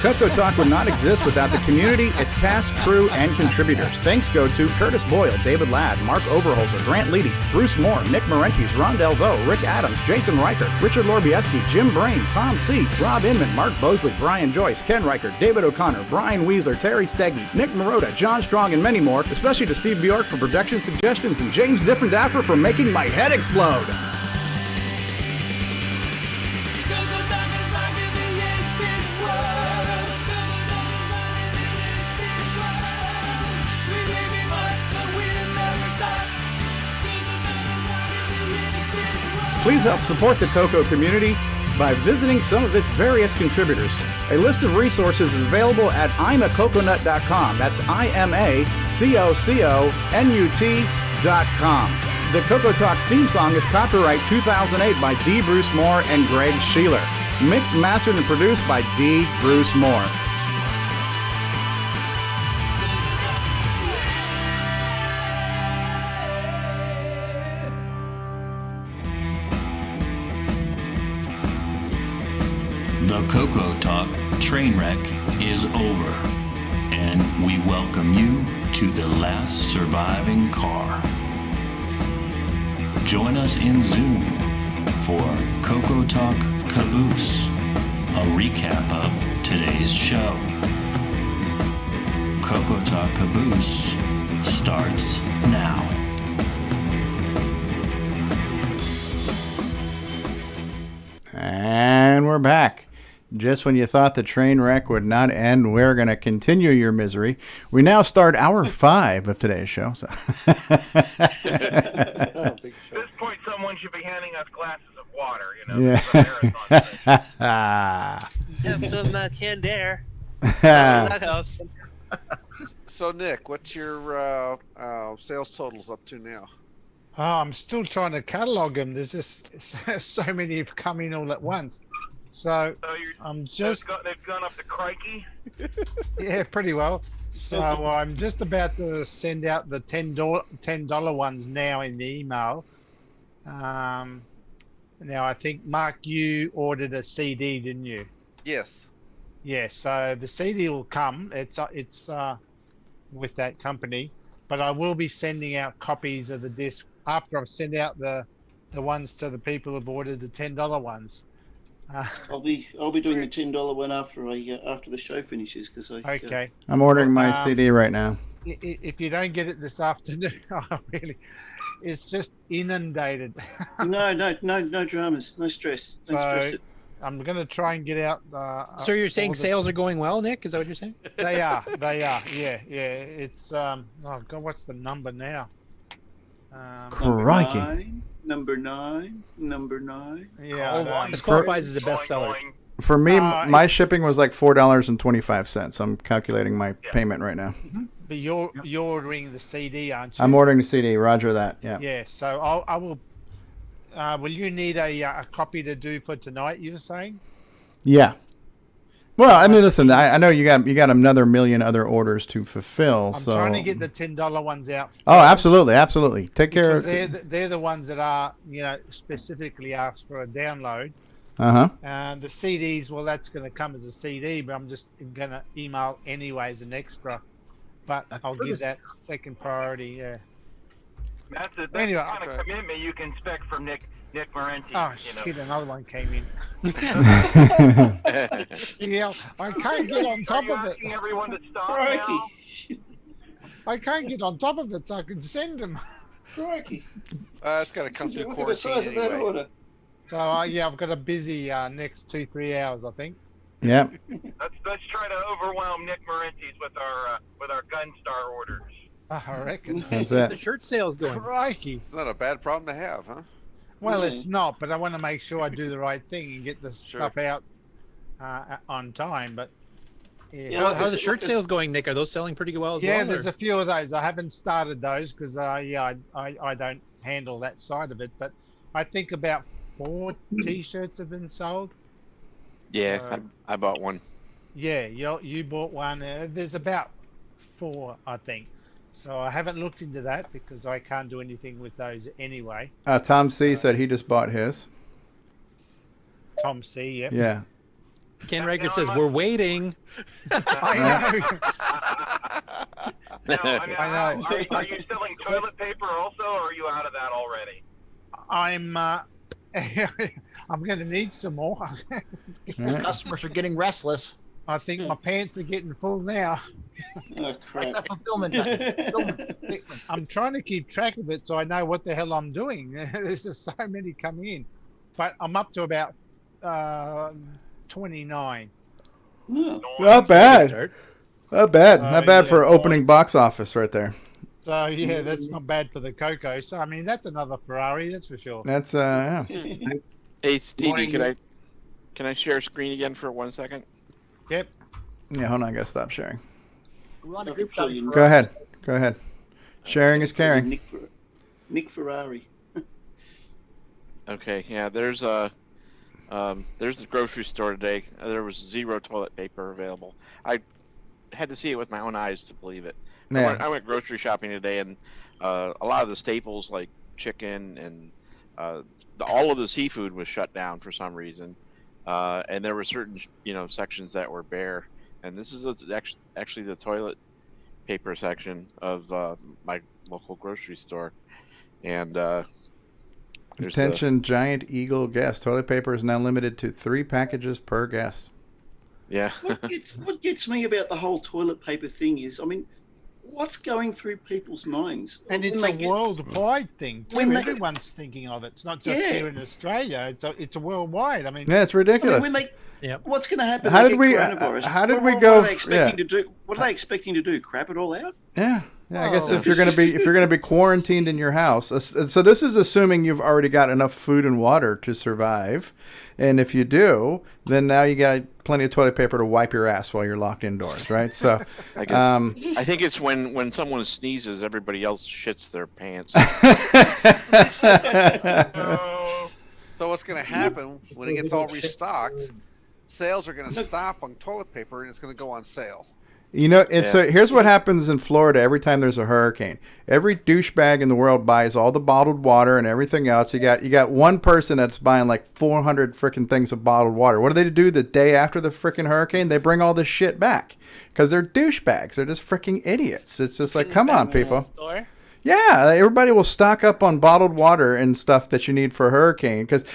CoCoTALK would not exist without the community, its past, crew, and contributors. Thanks go to Curtis Boyle, David Ladd, Mark Overholzer, Grant Leedy, Bruce Moore, Nick Marentes, Ron Delvaux, Rick Adams, Jason Reichert, Richard Lorbieski, Jim Brain, Tom C., Rob Inman, Mark Bosley, Brian Joyce, Ken Reichert, David O'Connor, Brian Weasler, Terry Steggy, Nick Marotta, John Strong, and many more, especially to Steve Bjork for production suggestions and James Differendaffer for making my head explode. Please help support the CoCo community by visiting some of its various contributors. A list of resources is available at imacoconut.com. That's IMACOCONUT.com. The CoCoTALK theme song is copyright 2008 by D. Bruce Moore and Greg Sheeler. Mixed, mastered, and produced by D. Bruce Moore. The CoCoTALK train wreck is over, and we welcome you to the last surviving car. Join us in Zoom for CoCoTALK Caboose, a recap of today's show. CoCoTALK Caboose starts now. And we're back. Just when you thought the train wreck would not end, we're going to continue your misery. We now start hour 5 of today's show. So. At this point, someone should be handing us glasses of water, you know. Yeah. Have some canned air. That helps. So, Nick, what's your sales totals up to now? Oh, I'm still trying to catalog them. There's just so many have come in all at once. So I'm just... They've gone up to crikey? Yeah, pretty well. So I'm just about to send out the $10 ones now in the email. Now, I think, Mark, you ordered a CD, didn't you? Yes. Yeah, so the CD will come. It's with that company. But I will be sending out copies of the disc after I've sent out the ones to the people who've ordered the $10 ones. I'll be doing the $10 one after the show finishes okay. I'm ordering my CD right now. If you don't get it this afternoon, it's just inundated. No dramas, no stress. Don't stress it. I'm going to try and get out. So you're saying sales are going well, Nick? Is that what you're saying? They are. Yeah. It's oh God, what's the number now? Crikey. Number nine. Yeah. This qualifies as a bestseller. For me, my shipping was like $4.25. I'm calculating my payment right now. But you're ordering the CD, aren't you? I'm ordering the CD. Roger that. Yeah. Yeah. So I will. Will you need a copy to do for tonight? You were saying? Yeah. Well, I mean, listen. I know you got another million other orders to fulfill. I'm trying to get the $10 ones out. Oh, absolutely. Take care. They're the ones that are specifically asked for a download. And the CDs, well, that's going to come as a CD, but I'm just going to email anyway as an extra. But I'll give that second priority. Yeah. That's the Anyway, kind of commitment you can expect from Nick Marenti. Oh, you know. shit, another one came in. Yeah, I can't get on top of it. Asking everyone to stop Crikey. now? I can't get on top of it so I can send them. Crikey. It's got to come through Look at the quarantine size of that anyway. order. So, yeah, I've got a busy next 2-3 hours, I think. Yeah. Let's try to overwhelm Nick Marenti's with our Gunstar orders. I reckon. That's it. The shirt sale's going. Crikey. It's not a bad problem to have, huh? Well, it's not, but I want to make sure I do the right thing and get the stuff out on time. But How are the shirt sales going, Nick? Are those selling pretty well as well? yeah, there's a few of those. I haven't started those because I don't handle that side of it. But I think about 4 T-shirts have been sold. Yeah, I bought one. Yeah, you bought one. There's about 4, I think. So I haven't looked into that because I can't do anything with those anyway. Tom C said he just bought his. Tom C, yep. Yeah. Ken Reichert says, we're waiting. I know. I know. Are you selling toilet paper also, or are you out of that already? I'm going to need some more. Customers are getting restless. I think my pants are getting full now. Oh, crap. That's that fulfillment. Fulfillment. I'm trying to keep track of it so I know what the hell I'm doing. There's just so many come in. But I'm up to about 29. Not bad. Not bad. Not bad for opening box office right there. So, yeah, that's not bad for the CoCo. So, I mean, that's another Ferrari, that's for sure. That's, yeah. Hey, Stevie, can I share screen again for 1 second? Yep. Yeah, hold on. I got to stop sharing. We're on a group shot. Go ahead. Go ahead. Sharing is caring. Nick Ferrari. Okay, yeah, there's the grocery store today. There was 0 toilet paper available. I had to see it with my own eyes to believe it. I went grocery shopping today, and a lot of the staples like chicken and all of the seafood was shut down for some reason, and there were certain sections that were bare. And this is actually the toilet paper section of my local grocery store, and attention, Giant Eagle guest. Toilet paper is now limited to 3 packages per guest. Yeah. What gets me about the whole toilet paper thing is, I mean, what's going through people's minds? And it's a worldwide thing too. Everyone's thinking of it. It's not just here in Australia. It's a worldwide. I mean, yeah, it's ridiculous. I mean, what's going to happen? How did we? Coronavirus? How did we What go? are they expecting to do? What are they expecting to do? Crap it all out? Yeah. Yeah, I guess if you're going to be quarantined in your house, so this is assuming you've already got enough food and water to survive, and if you do, then now you got plenty of toilet paper to wipe your ass while you're locked indoors, right? So, I guess, I think it's when someone sneezes, everybody else shits their pants. So what's going to happen when it gets all restocked? Sales are going to stop on toilet paper, and it's going to go on sale. So here's what happens in Florida every time there's a hurricane. Every douchebag in the world buys all the bottled water and everything else. You got one person that's buying like 400 freaking things of bottled water. What do the day after the freaking hurricane? They bring all this shit back because they're douchebags. They're just freaking idiots. It's just like, come on, people. Yeah, everybody will stock up on bottled water and stuff that you need for a hurricane. Because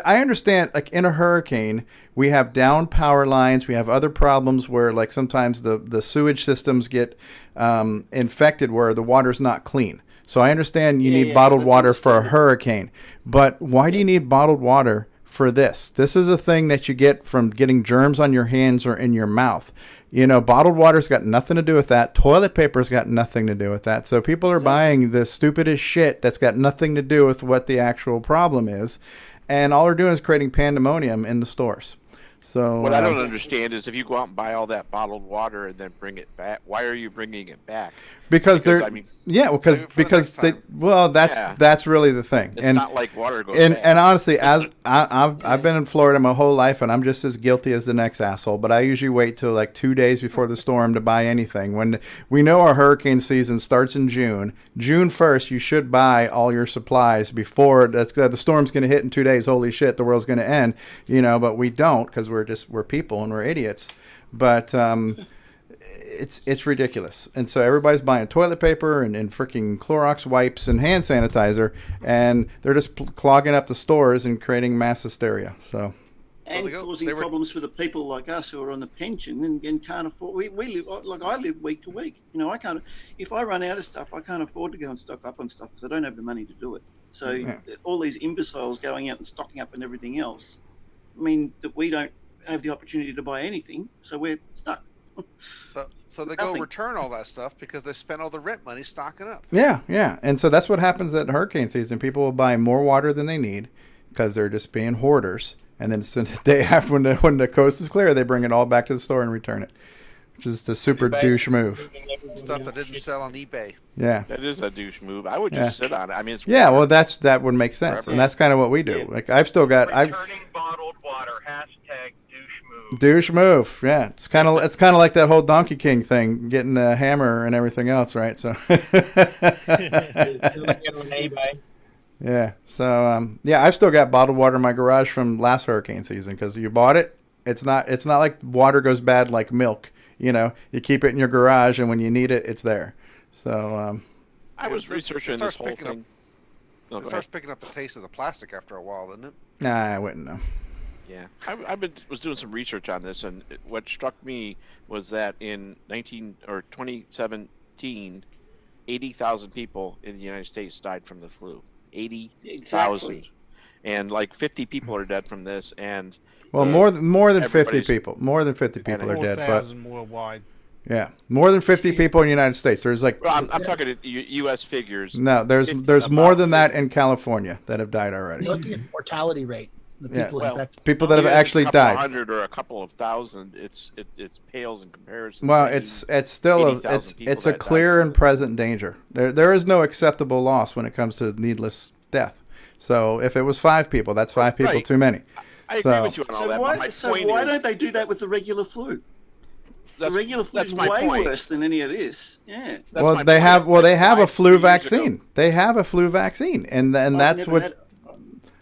I understand, like in a hurricane, we have down power lines. We have other problems where, like sometimes the sewage systems get infected where the water's not clean. So I understand you need bottled water for a hurricane. But why do you need bottled water for this? This is a thing that you get from getting germs on your hands or in your mouth. Bottled water's got nothing to do with that. Toilet paper's got nothing to do with that. So people are buying the stupidest shit that's got nothing to do with what the actual problem is. And all they're doing is creating pandemonium in the stores. So what I don't understand is if you go out and buy all that bottled water and then bring it back, why are you bringing it back? Because that's really the thing. It's not like water goes bad. And honestly, as I've been in Florida my whole life, and I'm just as guilty as the next asshole. But I usually wait till like 2 days before the storm to buy anything. When we know our hurricane season starts in June 1st, you should buy all your supplies before the storm's going to hit in 2 days. Holy shit, the world's going to end. But we don't because we're people and we're idiots. But it's ridiculous. And so everybody's buying toilet paper and freaking Clorox wipes and hand sanitizer, and they're just clogging up the stores and creating mass hysteria. So. And causing problems for the people like us who are on the pension and can't afford. We live like I live week to week. You know, I can't. If I run out of stuff, I can't afford to go and stock up on stuff because I don't have the money to do it. So all these imbeciles going out and stocking up and everything else, I mean, that we don't have the opportunity to buy anything, so we're stuck. So they go return all that stuff because they spent all the rent money stocking up. Yeah, yeah. And so that's what happens at hurricane season. People will buy more water than they need because they're just being hoarders. And then the day after, when the coast is clear, they bring it all back to the store and return it, which is the super douche move. Stuff that didn't sell on eBay. Yeah, that is a douche move. I would just sit on it. I mean, it's well, that would make sense, and that's kind of what we do. Like I've still got Returning bottled water. # douche move. Douche move. Yeah, it's kind of like that whole Donkey King thing, getting a hammer and everything else, right? So. Yeah. So I've still got bottled water in my garage from last hurricane season because you bought it. It's not like water goes bad like milk. You know, you keep it in your garage, and when you need it, it's there. So I was researching this whole thing. It starts picking up the taste of the plastic after a while, doesn't it? Nah, I wouldn't know. Yeah, was doing some research on this, and what struck me was that in 2017, 80,000 people in the United States died from the flu. 80,000, Exactly. and like 50 people are dead from this, and more than 50 people. More than 50 people are dead, but worldwide. Yeah, more than 50 people in the United States. There's like. Well, I'm talking U.S. figures. No, there's more than that in California that have died already. You're looking at the mortality rate. The people infected. People that have actually died. 100 or a couple of thousand. It pales in comparison. Well, it's still it's a clear and present danger. There is no acceptable loss when it comes to needless death. So if it was 5 people, that's 5 people too many. I agree with you on all So that. why don't they do that with the regular flu? The regular flu is way worse than any of this. Yeah. Well, they have a flu vaccine. They have a flu vaccine, and that's what.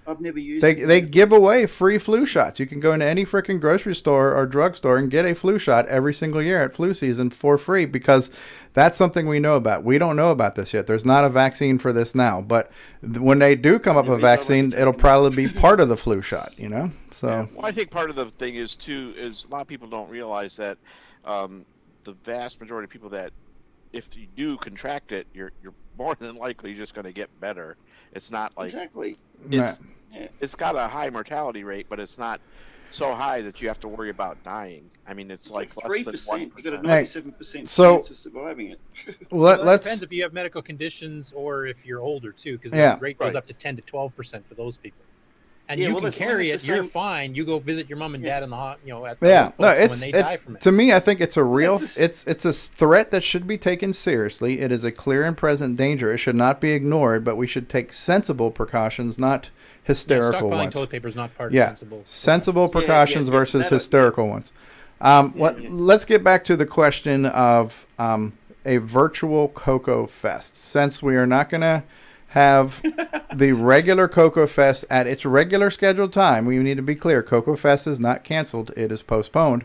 I've never used They give away free flu shots. You can go into any freaking grocery store or drugstore and get a flu shot every single year at flu season for free because that's something we know about. We don't know about this yet. There's not a vaccine for this now, but when they do come up with a vaccine, it'll probably be part of the flu shot, you know? So. Yeah. Well, I think part of the thing is a lot of people don't realize that the vast majority of people that if you do contract it, you're more than likely just going to get better. It's not like exactly. It's got a high mortality rate, but it's not so high that you have to worry about dying. I mean, it's like 3%. You got a 97% chance of surviving it. Well, it depends if you have medical conditions or if you're older too, because the rate goes up to 10 to 12% for those people. And you can carry it. You're fine. You go visit your mom and dad in the at the when they die from it. To me, I think it's a real. It's a threat that should be taken seriously. It is a clear and present danger. It should not be ignored, but we should take sensible precautions, not hysterical ones. Toilet paper is not part of sensible precautions versus hysterical ones. Let's get back to the question of a virtual CoCo Fest. Since we are not going to have the regular CoCo Fest at its regular scheduled time. We need to be clear. CoCo Fest is not canceled. It is postponed.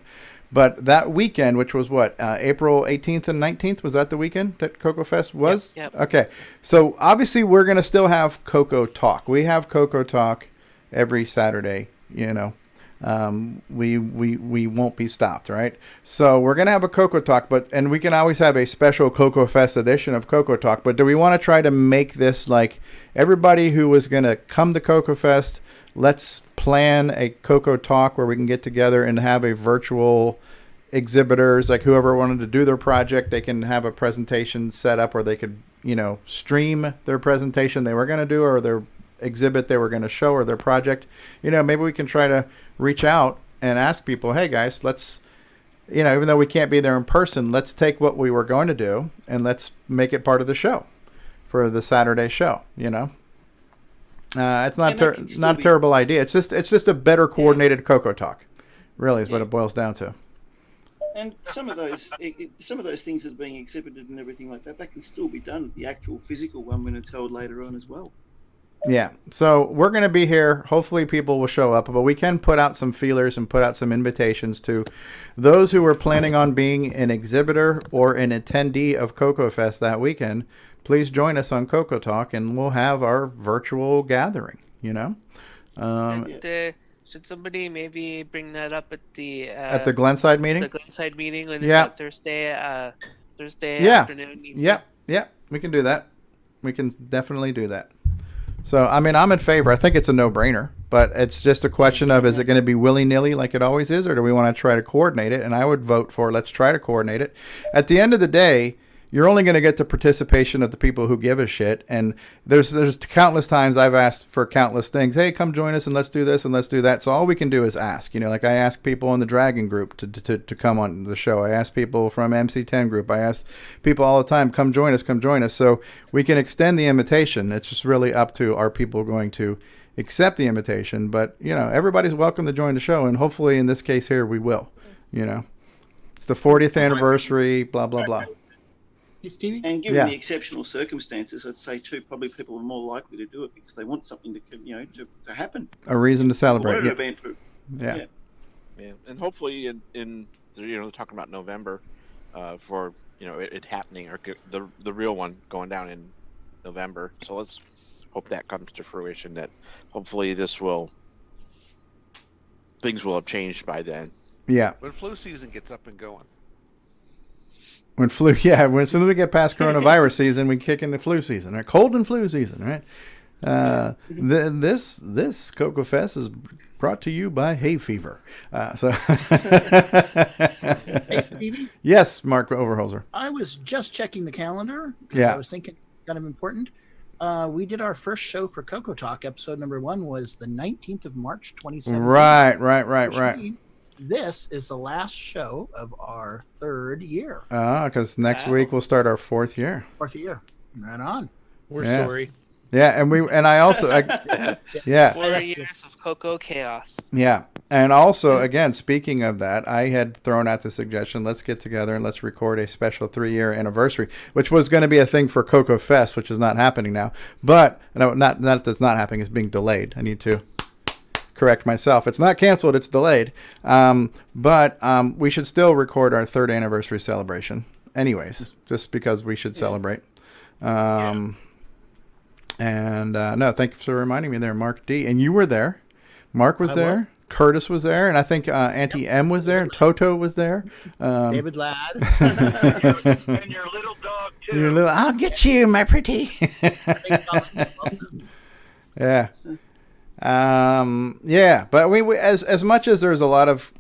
But that weekend, which was what, April 18th and 19th, was that the weekend that CoCo Fest was? Yep. Okay. So obviously we're going to still have CoCoTALK. We have CoCoTALK every Saturday, you know. We won't be stopped, right? So we're gonna have a CoCoTALK, and we can always have a special CoCo Fest edition of CoCoTALK. But do we want to try to make this like everybody who was gonna come to CoCo Fest? Let's plan a CoCoTALK where we can get together and have a virtual exhibitors, like whoever wanted to do their project, they can have a presentation set up, or they could, stream their presentation they were gonna do, or their exhibit they were going to show, or their project. Maybe we can try to reach out and ask people, hey guys, let's, even though we can't be there in person, let's take what we were going to do and let's make it part of the show for the Saturday show. It's not not a terrible idea. It's just a better coordinated CoCoTALK, really, is what it boils down to. And some of those things that are being exhibited and everything like that, that can still be done at the actual physical one when it's held later on as well. Yeah. So we're going to be here. Hopefully people will show up, but we can put out some feelers and put out some invitations to those who are planning on being an exhibitor or an attendee of CoCo Fest that weekend. Please join us on CoCoTALK and we'll have our virtual gathering, you know? Should somebody maybe bring that up at the Glenside meeting? The Glenside meeting when Yeah. it's Thursday Yeah. afternoon. Evening. Yeah. We can do that. We can definitely do that. So, I mean, I'm in favor. I think it's a no-brainer, but it's just a question of, is it going to be willy-nilly like it always is, or do we want to try to coordinate it? And I would vote for let's try to coordinate it. At the end of the day, you're only going to get the participation of the people who give a shit. And there's countless times I've asked for countless things. Hey, come join us and let's do this and let's do that. So all we can do is ask. You know, like I ask people in the Dragon group to come on the show. I ask people from MC10 group. I ask people all the time, come join us, come join us. So we can extend the invitation. It's just really up to our people going to accept the invitation. But, you know, everybody's welcome to join the show. And hopefully in this case here, we will. You know, it's the 40th anniversary, blah, blah, blah. And given the exceptional circumstances, I'd say too, probably people are more likely to do it because they want something to happen. A reason to celebrate. Yeah. And hopefully in they're talking about November for it happening, or the real one going down in November. So let's hope that comes to fruition. That hopefully things will have changed by then. Yeah. When flu season gets up and going. As soon as we get past coronavirus season, we kick into flu season, right? Cold and flu season, right? This CoCo Fest is brought to you by hay fever. Hey, Stevie? Yes, Mark Overholzer. I was just checking the calendar. Yeah. I was thinking kind of important. We did our first show for CoCoTALK. Episode number 1 was the 19th of March, 2017. Right. This is the last show of our 3rd year. Because next week we'll start our 4th year. 4th year. Right on. We're sorry. Yeah, and I also, 4 years of CoCo chaos. Yeah, and also, again, speaking of that, I had thrown out the suggestion, let's get together and let's record a special 3-year anniversary, which was going to be a thing for CoCo Fest, which is not happening now. But, no, not that's not happening, it's being delayed. I need to correct myself. It's not canceled, it's delayed. But we should still record our 3rd anniversary celebration anyways, just because we should celebrate. And no, thank you for reminding me there, Mark D. And you were there. Mark was there. Curtis was there. And I think Auntie M was there. And Toto was there. David Ladd. And your little dog, too. I'll get you, my pretty. Yeah. But we as much as there's a lot of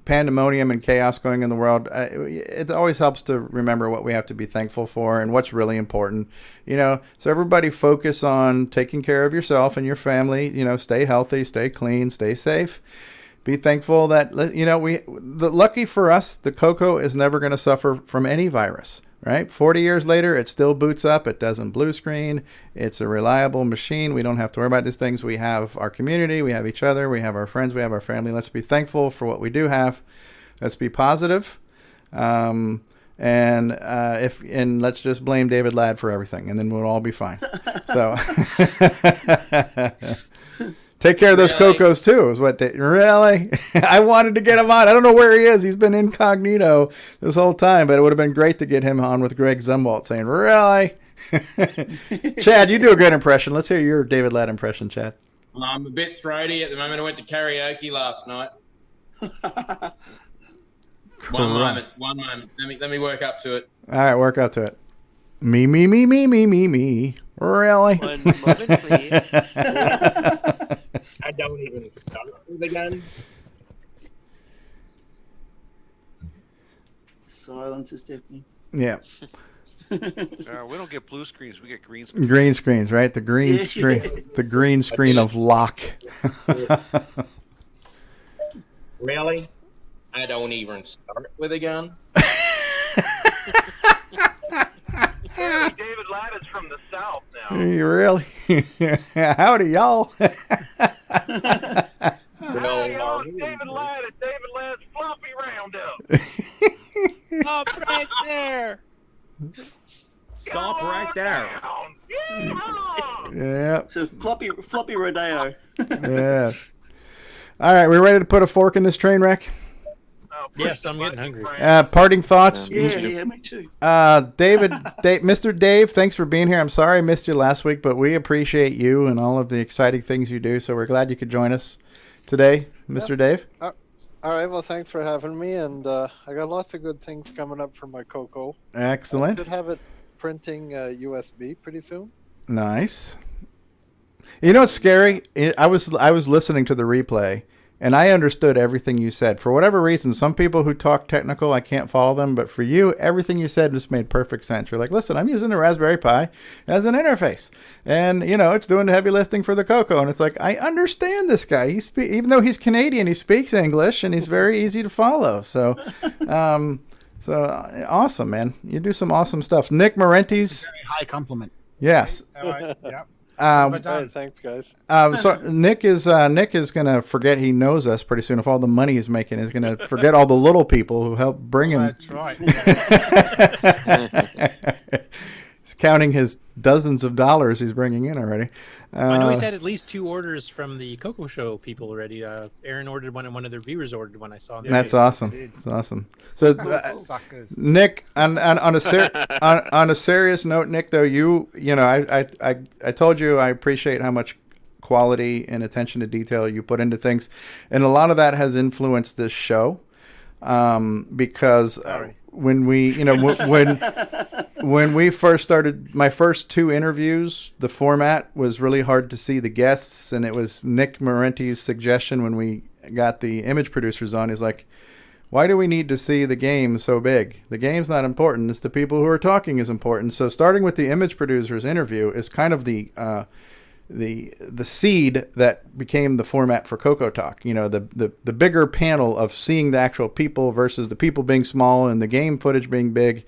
pandemonium and chaos going in the world, it always helps to remember what we have to be thankful for and what's really important, so everybody focus on taking care of yourself and your family, stay healthy, stay clean, stay safe, be thankful that, lucky for us, the CoCo is never going to suffer from any virus. Right? 40 years later, it still boots up. It doesn't blue screen. It's a reliable machine. We don't have to worry about these things. We have our community. We have each other. We have our friends. We have our family. Let's be thankful for what we do have. Let's be positive. And let's just blame David Ladd for everything, and then we'll all be fine. So take care of those CoCos too, is what really? I wanted to get him on. I don't know where he is. He's been incognito this whole time, but it would have been great to get him on with Greg Zumwalt saying, really? Chad, you do a good impression. Let's hear your David Ladd impression, Chad. I'm a bit throaty at the moment. I went to karaoke last night. One moment. Let me work up to it. All right, work up to it. Me. Really? One moment, please. I don't even start with the gun. Silence is deafening. Yeah. We don't get blue screens, we get green screens. Green screens, right? The green screen, the green screen of lock. Really? I don't even start with a gun. Hey, David Ladd is from the South now. Really? Howdy, y'all. Howdy, y'all. David Ladd at David Ladd's Floppy Roundup. Stop right there. Stop right there. Yeah. So floppy rodeo. Yes. All right, we ready to put a fork in this train wreck? Yes, I'm getting hungry. Parting thoughts? Yeah, me too. Mr. Dave, thanks for being here. I'm sorry I missed you last week, but we appreciate you and all of the exciting things you do, so we're glad you could join us today, Mr. Dave. All right, well, thanks for having me, and I got lots of good things coming up for my CoCo. Excellent. I should have it printing USB pretty soon. Nice. You know what's scary? I was listening to the replay, and I understood everything you said. For whatever reason, some people who talk technical, I can't follow them. But for you, everything you said just made perfect sense. You're like, listen, I'm using the Raspberry Pi as an interface. And, it's doing the heavy lifting for the CoCo. And it's like, I understand this guy. Even though he's Canadian, he speaks English, and he's very easy to follow. So, awesome, man. You do some awesome stuff. Nick Marentes. Very high compliment. Yes. All right. Yeah. Thanks, guys. So Nick is gonna forget he knows us pretty soon. If all the money he's making, he's gonna forget all the little people who help bring him. That's right. He's counting his dozens of dollars he's bringing in already. I know he's had at least 2 orders from the CoCo Show people already. Aaron ordered one, and one of their viewers ordered one. I saw. That's awesome. It's awesome. So, Nick, on a serious note, Nick, though, I told you I appreciate how much quality and attention to detail you put into things, and a lot of that has influenced this show, because when we, when we first started my first 2 interviews, the format was really hard to see the guests, and it was Nick Marentes' suggestion when we got the image producers on. He's like, why do we need to see the game so big? The game's not important. It's the people who are talking is important. So starting with the image producers interview is kind of the seed that became the format for CoCoTALK. The bigger panel of seeing the actual people versus the people being small and the game footage being big.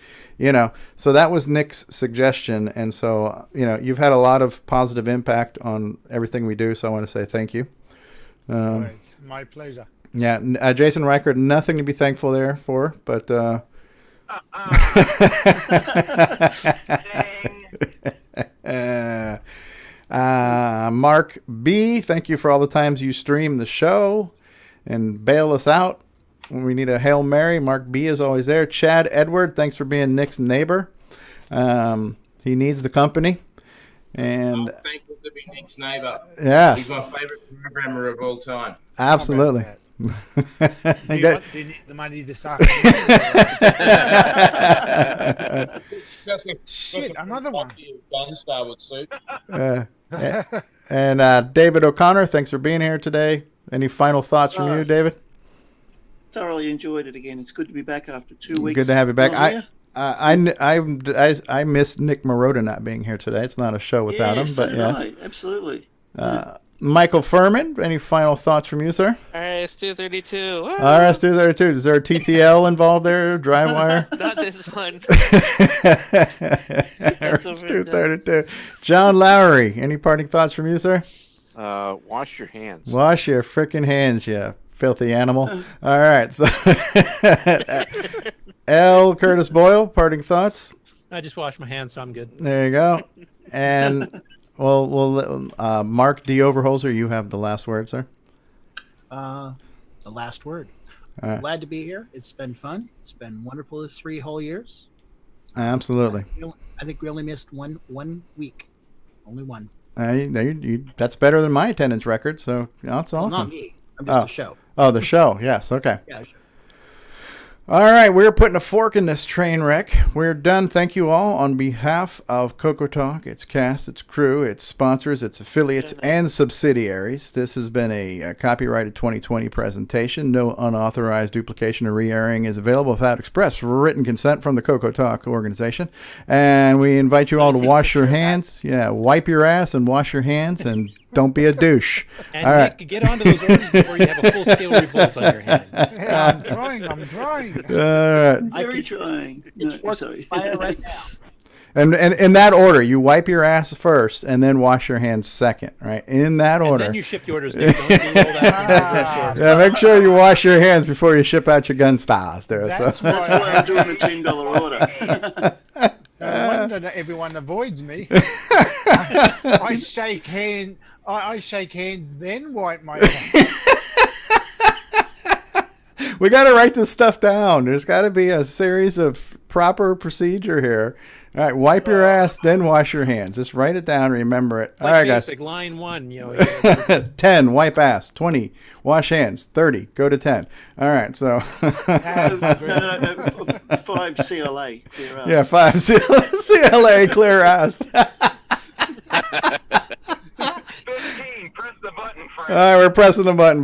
So that was Nick's suggestion, and so you've had a lot of positive impact on everything we do. So I want to say thank you. My pleasure. Yeah, Jason Reichert, nothing to be thankful there for, but. Mark B, thank you for all the times you stream the show and bail us out when we need a Hail Mary. Mark B is always there. Chad Edward, thanks for being Nick's neighbor. He needs the company. And I'm thankful to be Nick's neighbor. Yes. He's my favorite programmer of all time. Absolutely. Do you need the money to start? Shit, another one. Gunstar would suit. And David O'Connor, thanks for being here today. Any final thoughts from you, David? Thoroughly enjoyed it again. It's good to be back after 2 weeks. Good to have you back. Here. I miss Nick Marotta not being here today. It's not a show without him, but yes, absolutely. Michael Furman, any final thoughts from you, sir? RS-232. RS-232. Is there a TTL involved there? Drive wire? Not this one. RS-232. John Lowry, any parting thoughts from you, sir? Wash your hands. Wash your freaking hands, you filthy animal. All right. So, L. Curtis Boyle, parting thoughts? I just washed my hands, so I'm good. There you go. And... Well, Mark D. Overholzer, you have the last word, sir. The last word. Glad to be here. It's been fun. It's been wonderful this 3 whole years. Absolutely. I think we only missed one week. Only one. That's better than my attendance record, so that's awesome. Not me. I'm just the show. Oh, the show. Yes. Okay. Yeah, sure. All right, we're putting a fork in this train wreck. We're done. Thank you all on behalf of CoCoTALK, its cast, its crew, its sponsors, its affiliates, and subsidiaries. This has been a copyrighted 2020 presentation. No unauthorized duplication or re-airing is available without express written consent from the CoCoTALK organization. And we invite you all to wash your hands. Yeah, wipe your ass and wash your hands, and don't be a douche. And all right. Nick, get onto those orders before you have a full-scale revolt on your hands. Yeah, I'm trying. All right. Very trying. No, sorry. Right now. And in that order, you wipe your ass first, and then wash your hands second, right? In that order. And then you ship the orders. Nick. Don't do all that. Yeah, make sure you wash your hands before you ship out your gun stars there. That's why I'm doing the $10 order. No wonder that everyone avoids me. I shake hands. I shake hands, then wipe my hands. We got to write this stuff down. There's got to be a series of proper procedure here. All right, wipe your ass, then wash your hands. Just write it down, remember it. It's All like right, basic, guys. line 1, 10, wipe ass. 20, wash hands. 30, go to 10. All right, so. No, 5 CLA, clear ass. Yeah, 5 CLA, clear ass. 15, press the button, Frank. All right, we're pressing the button.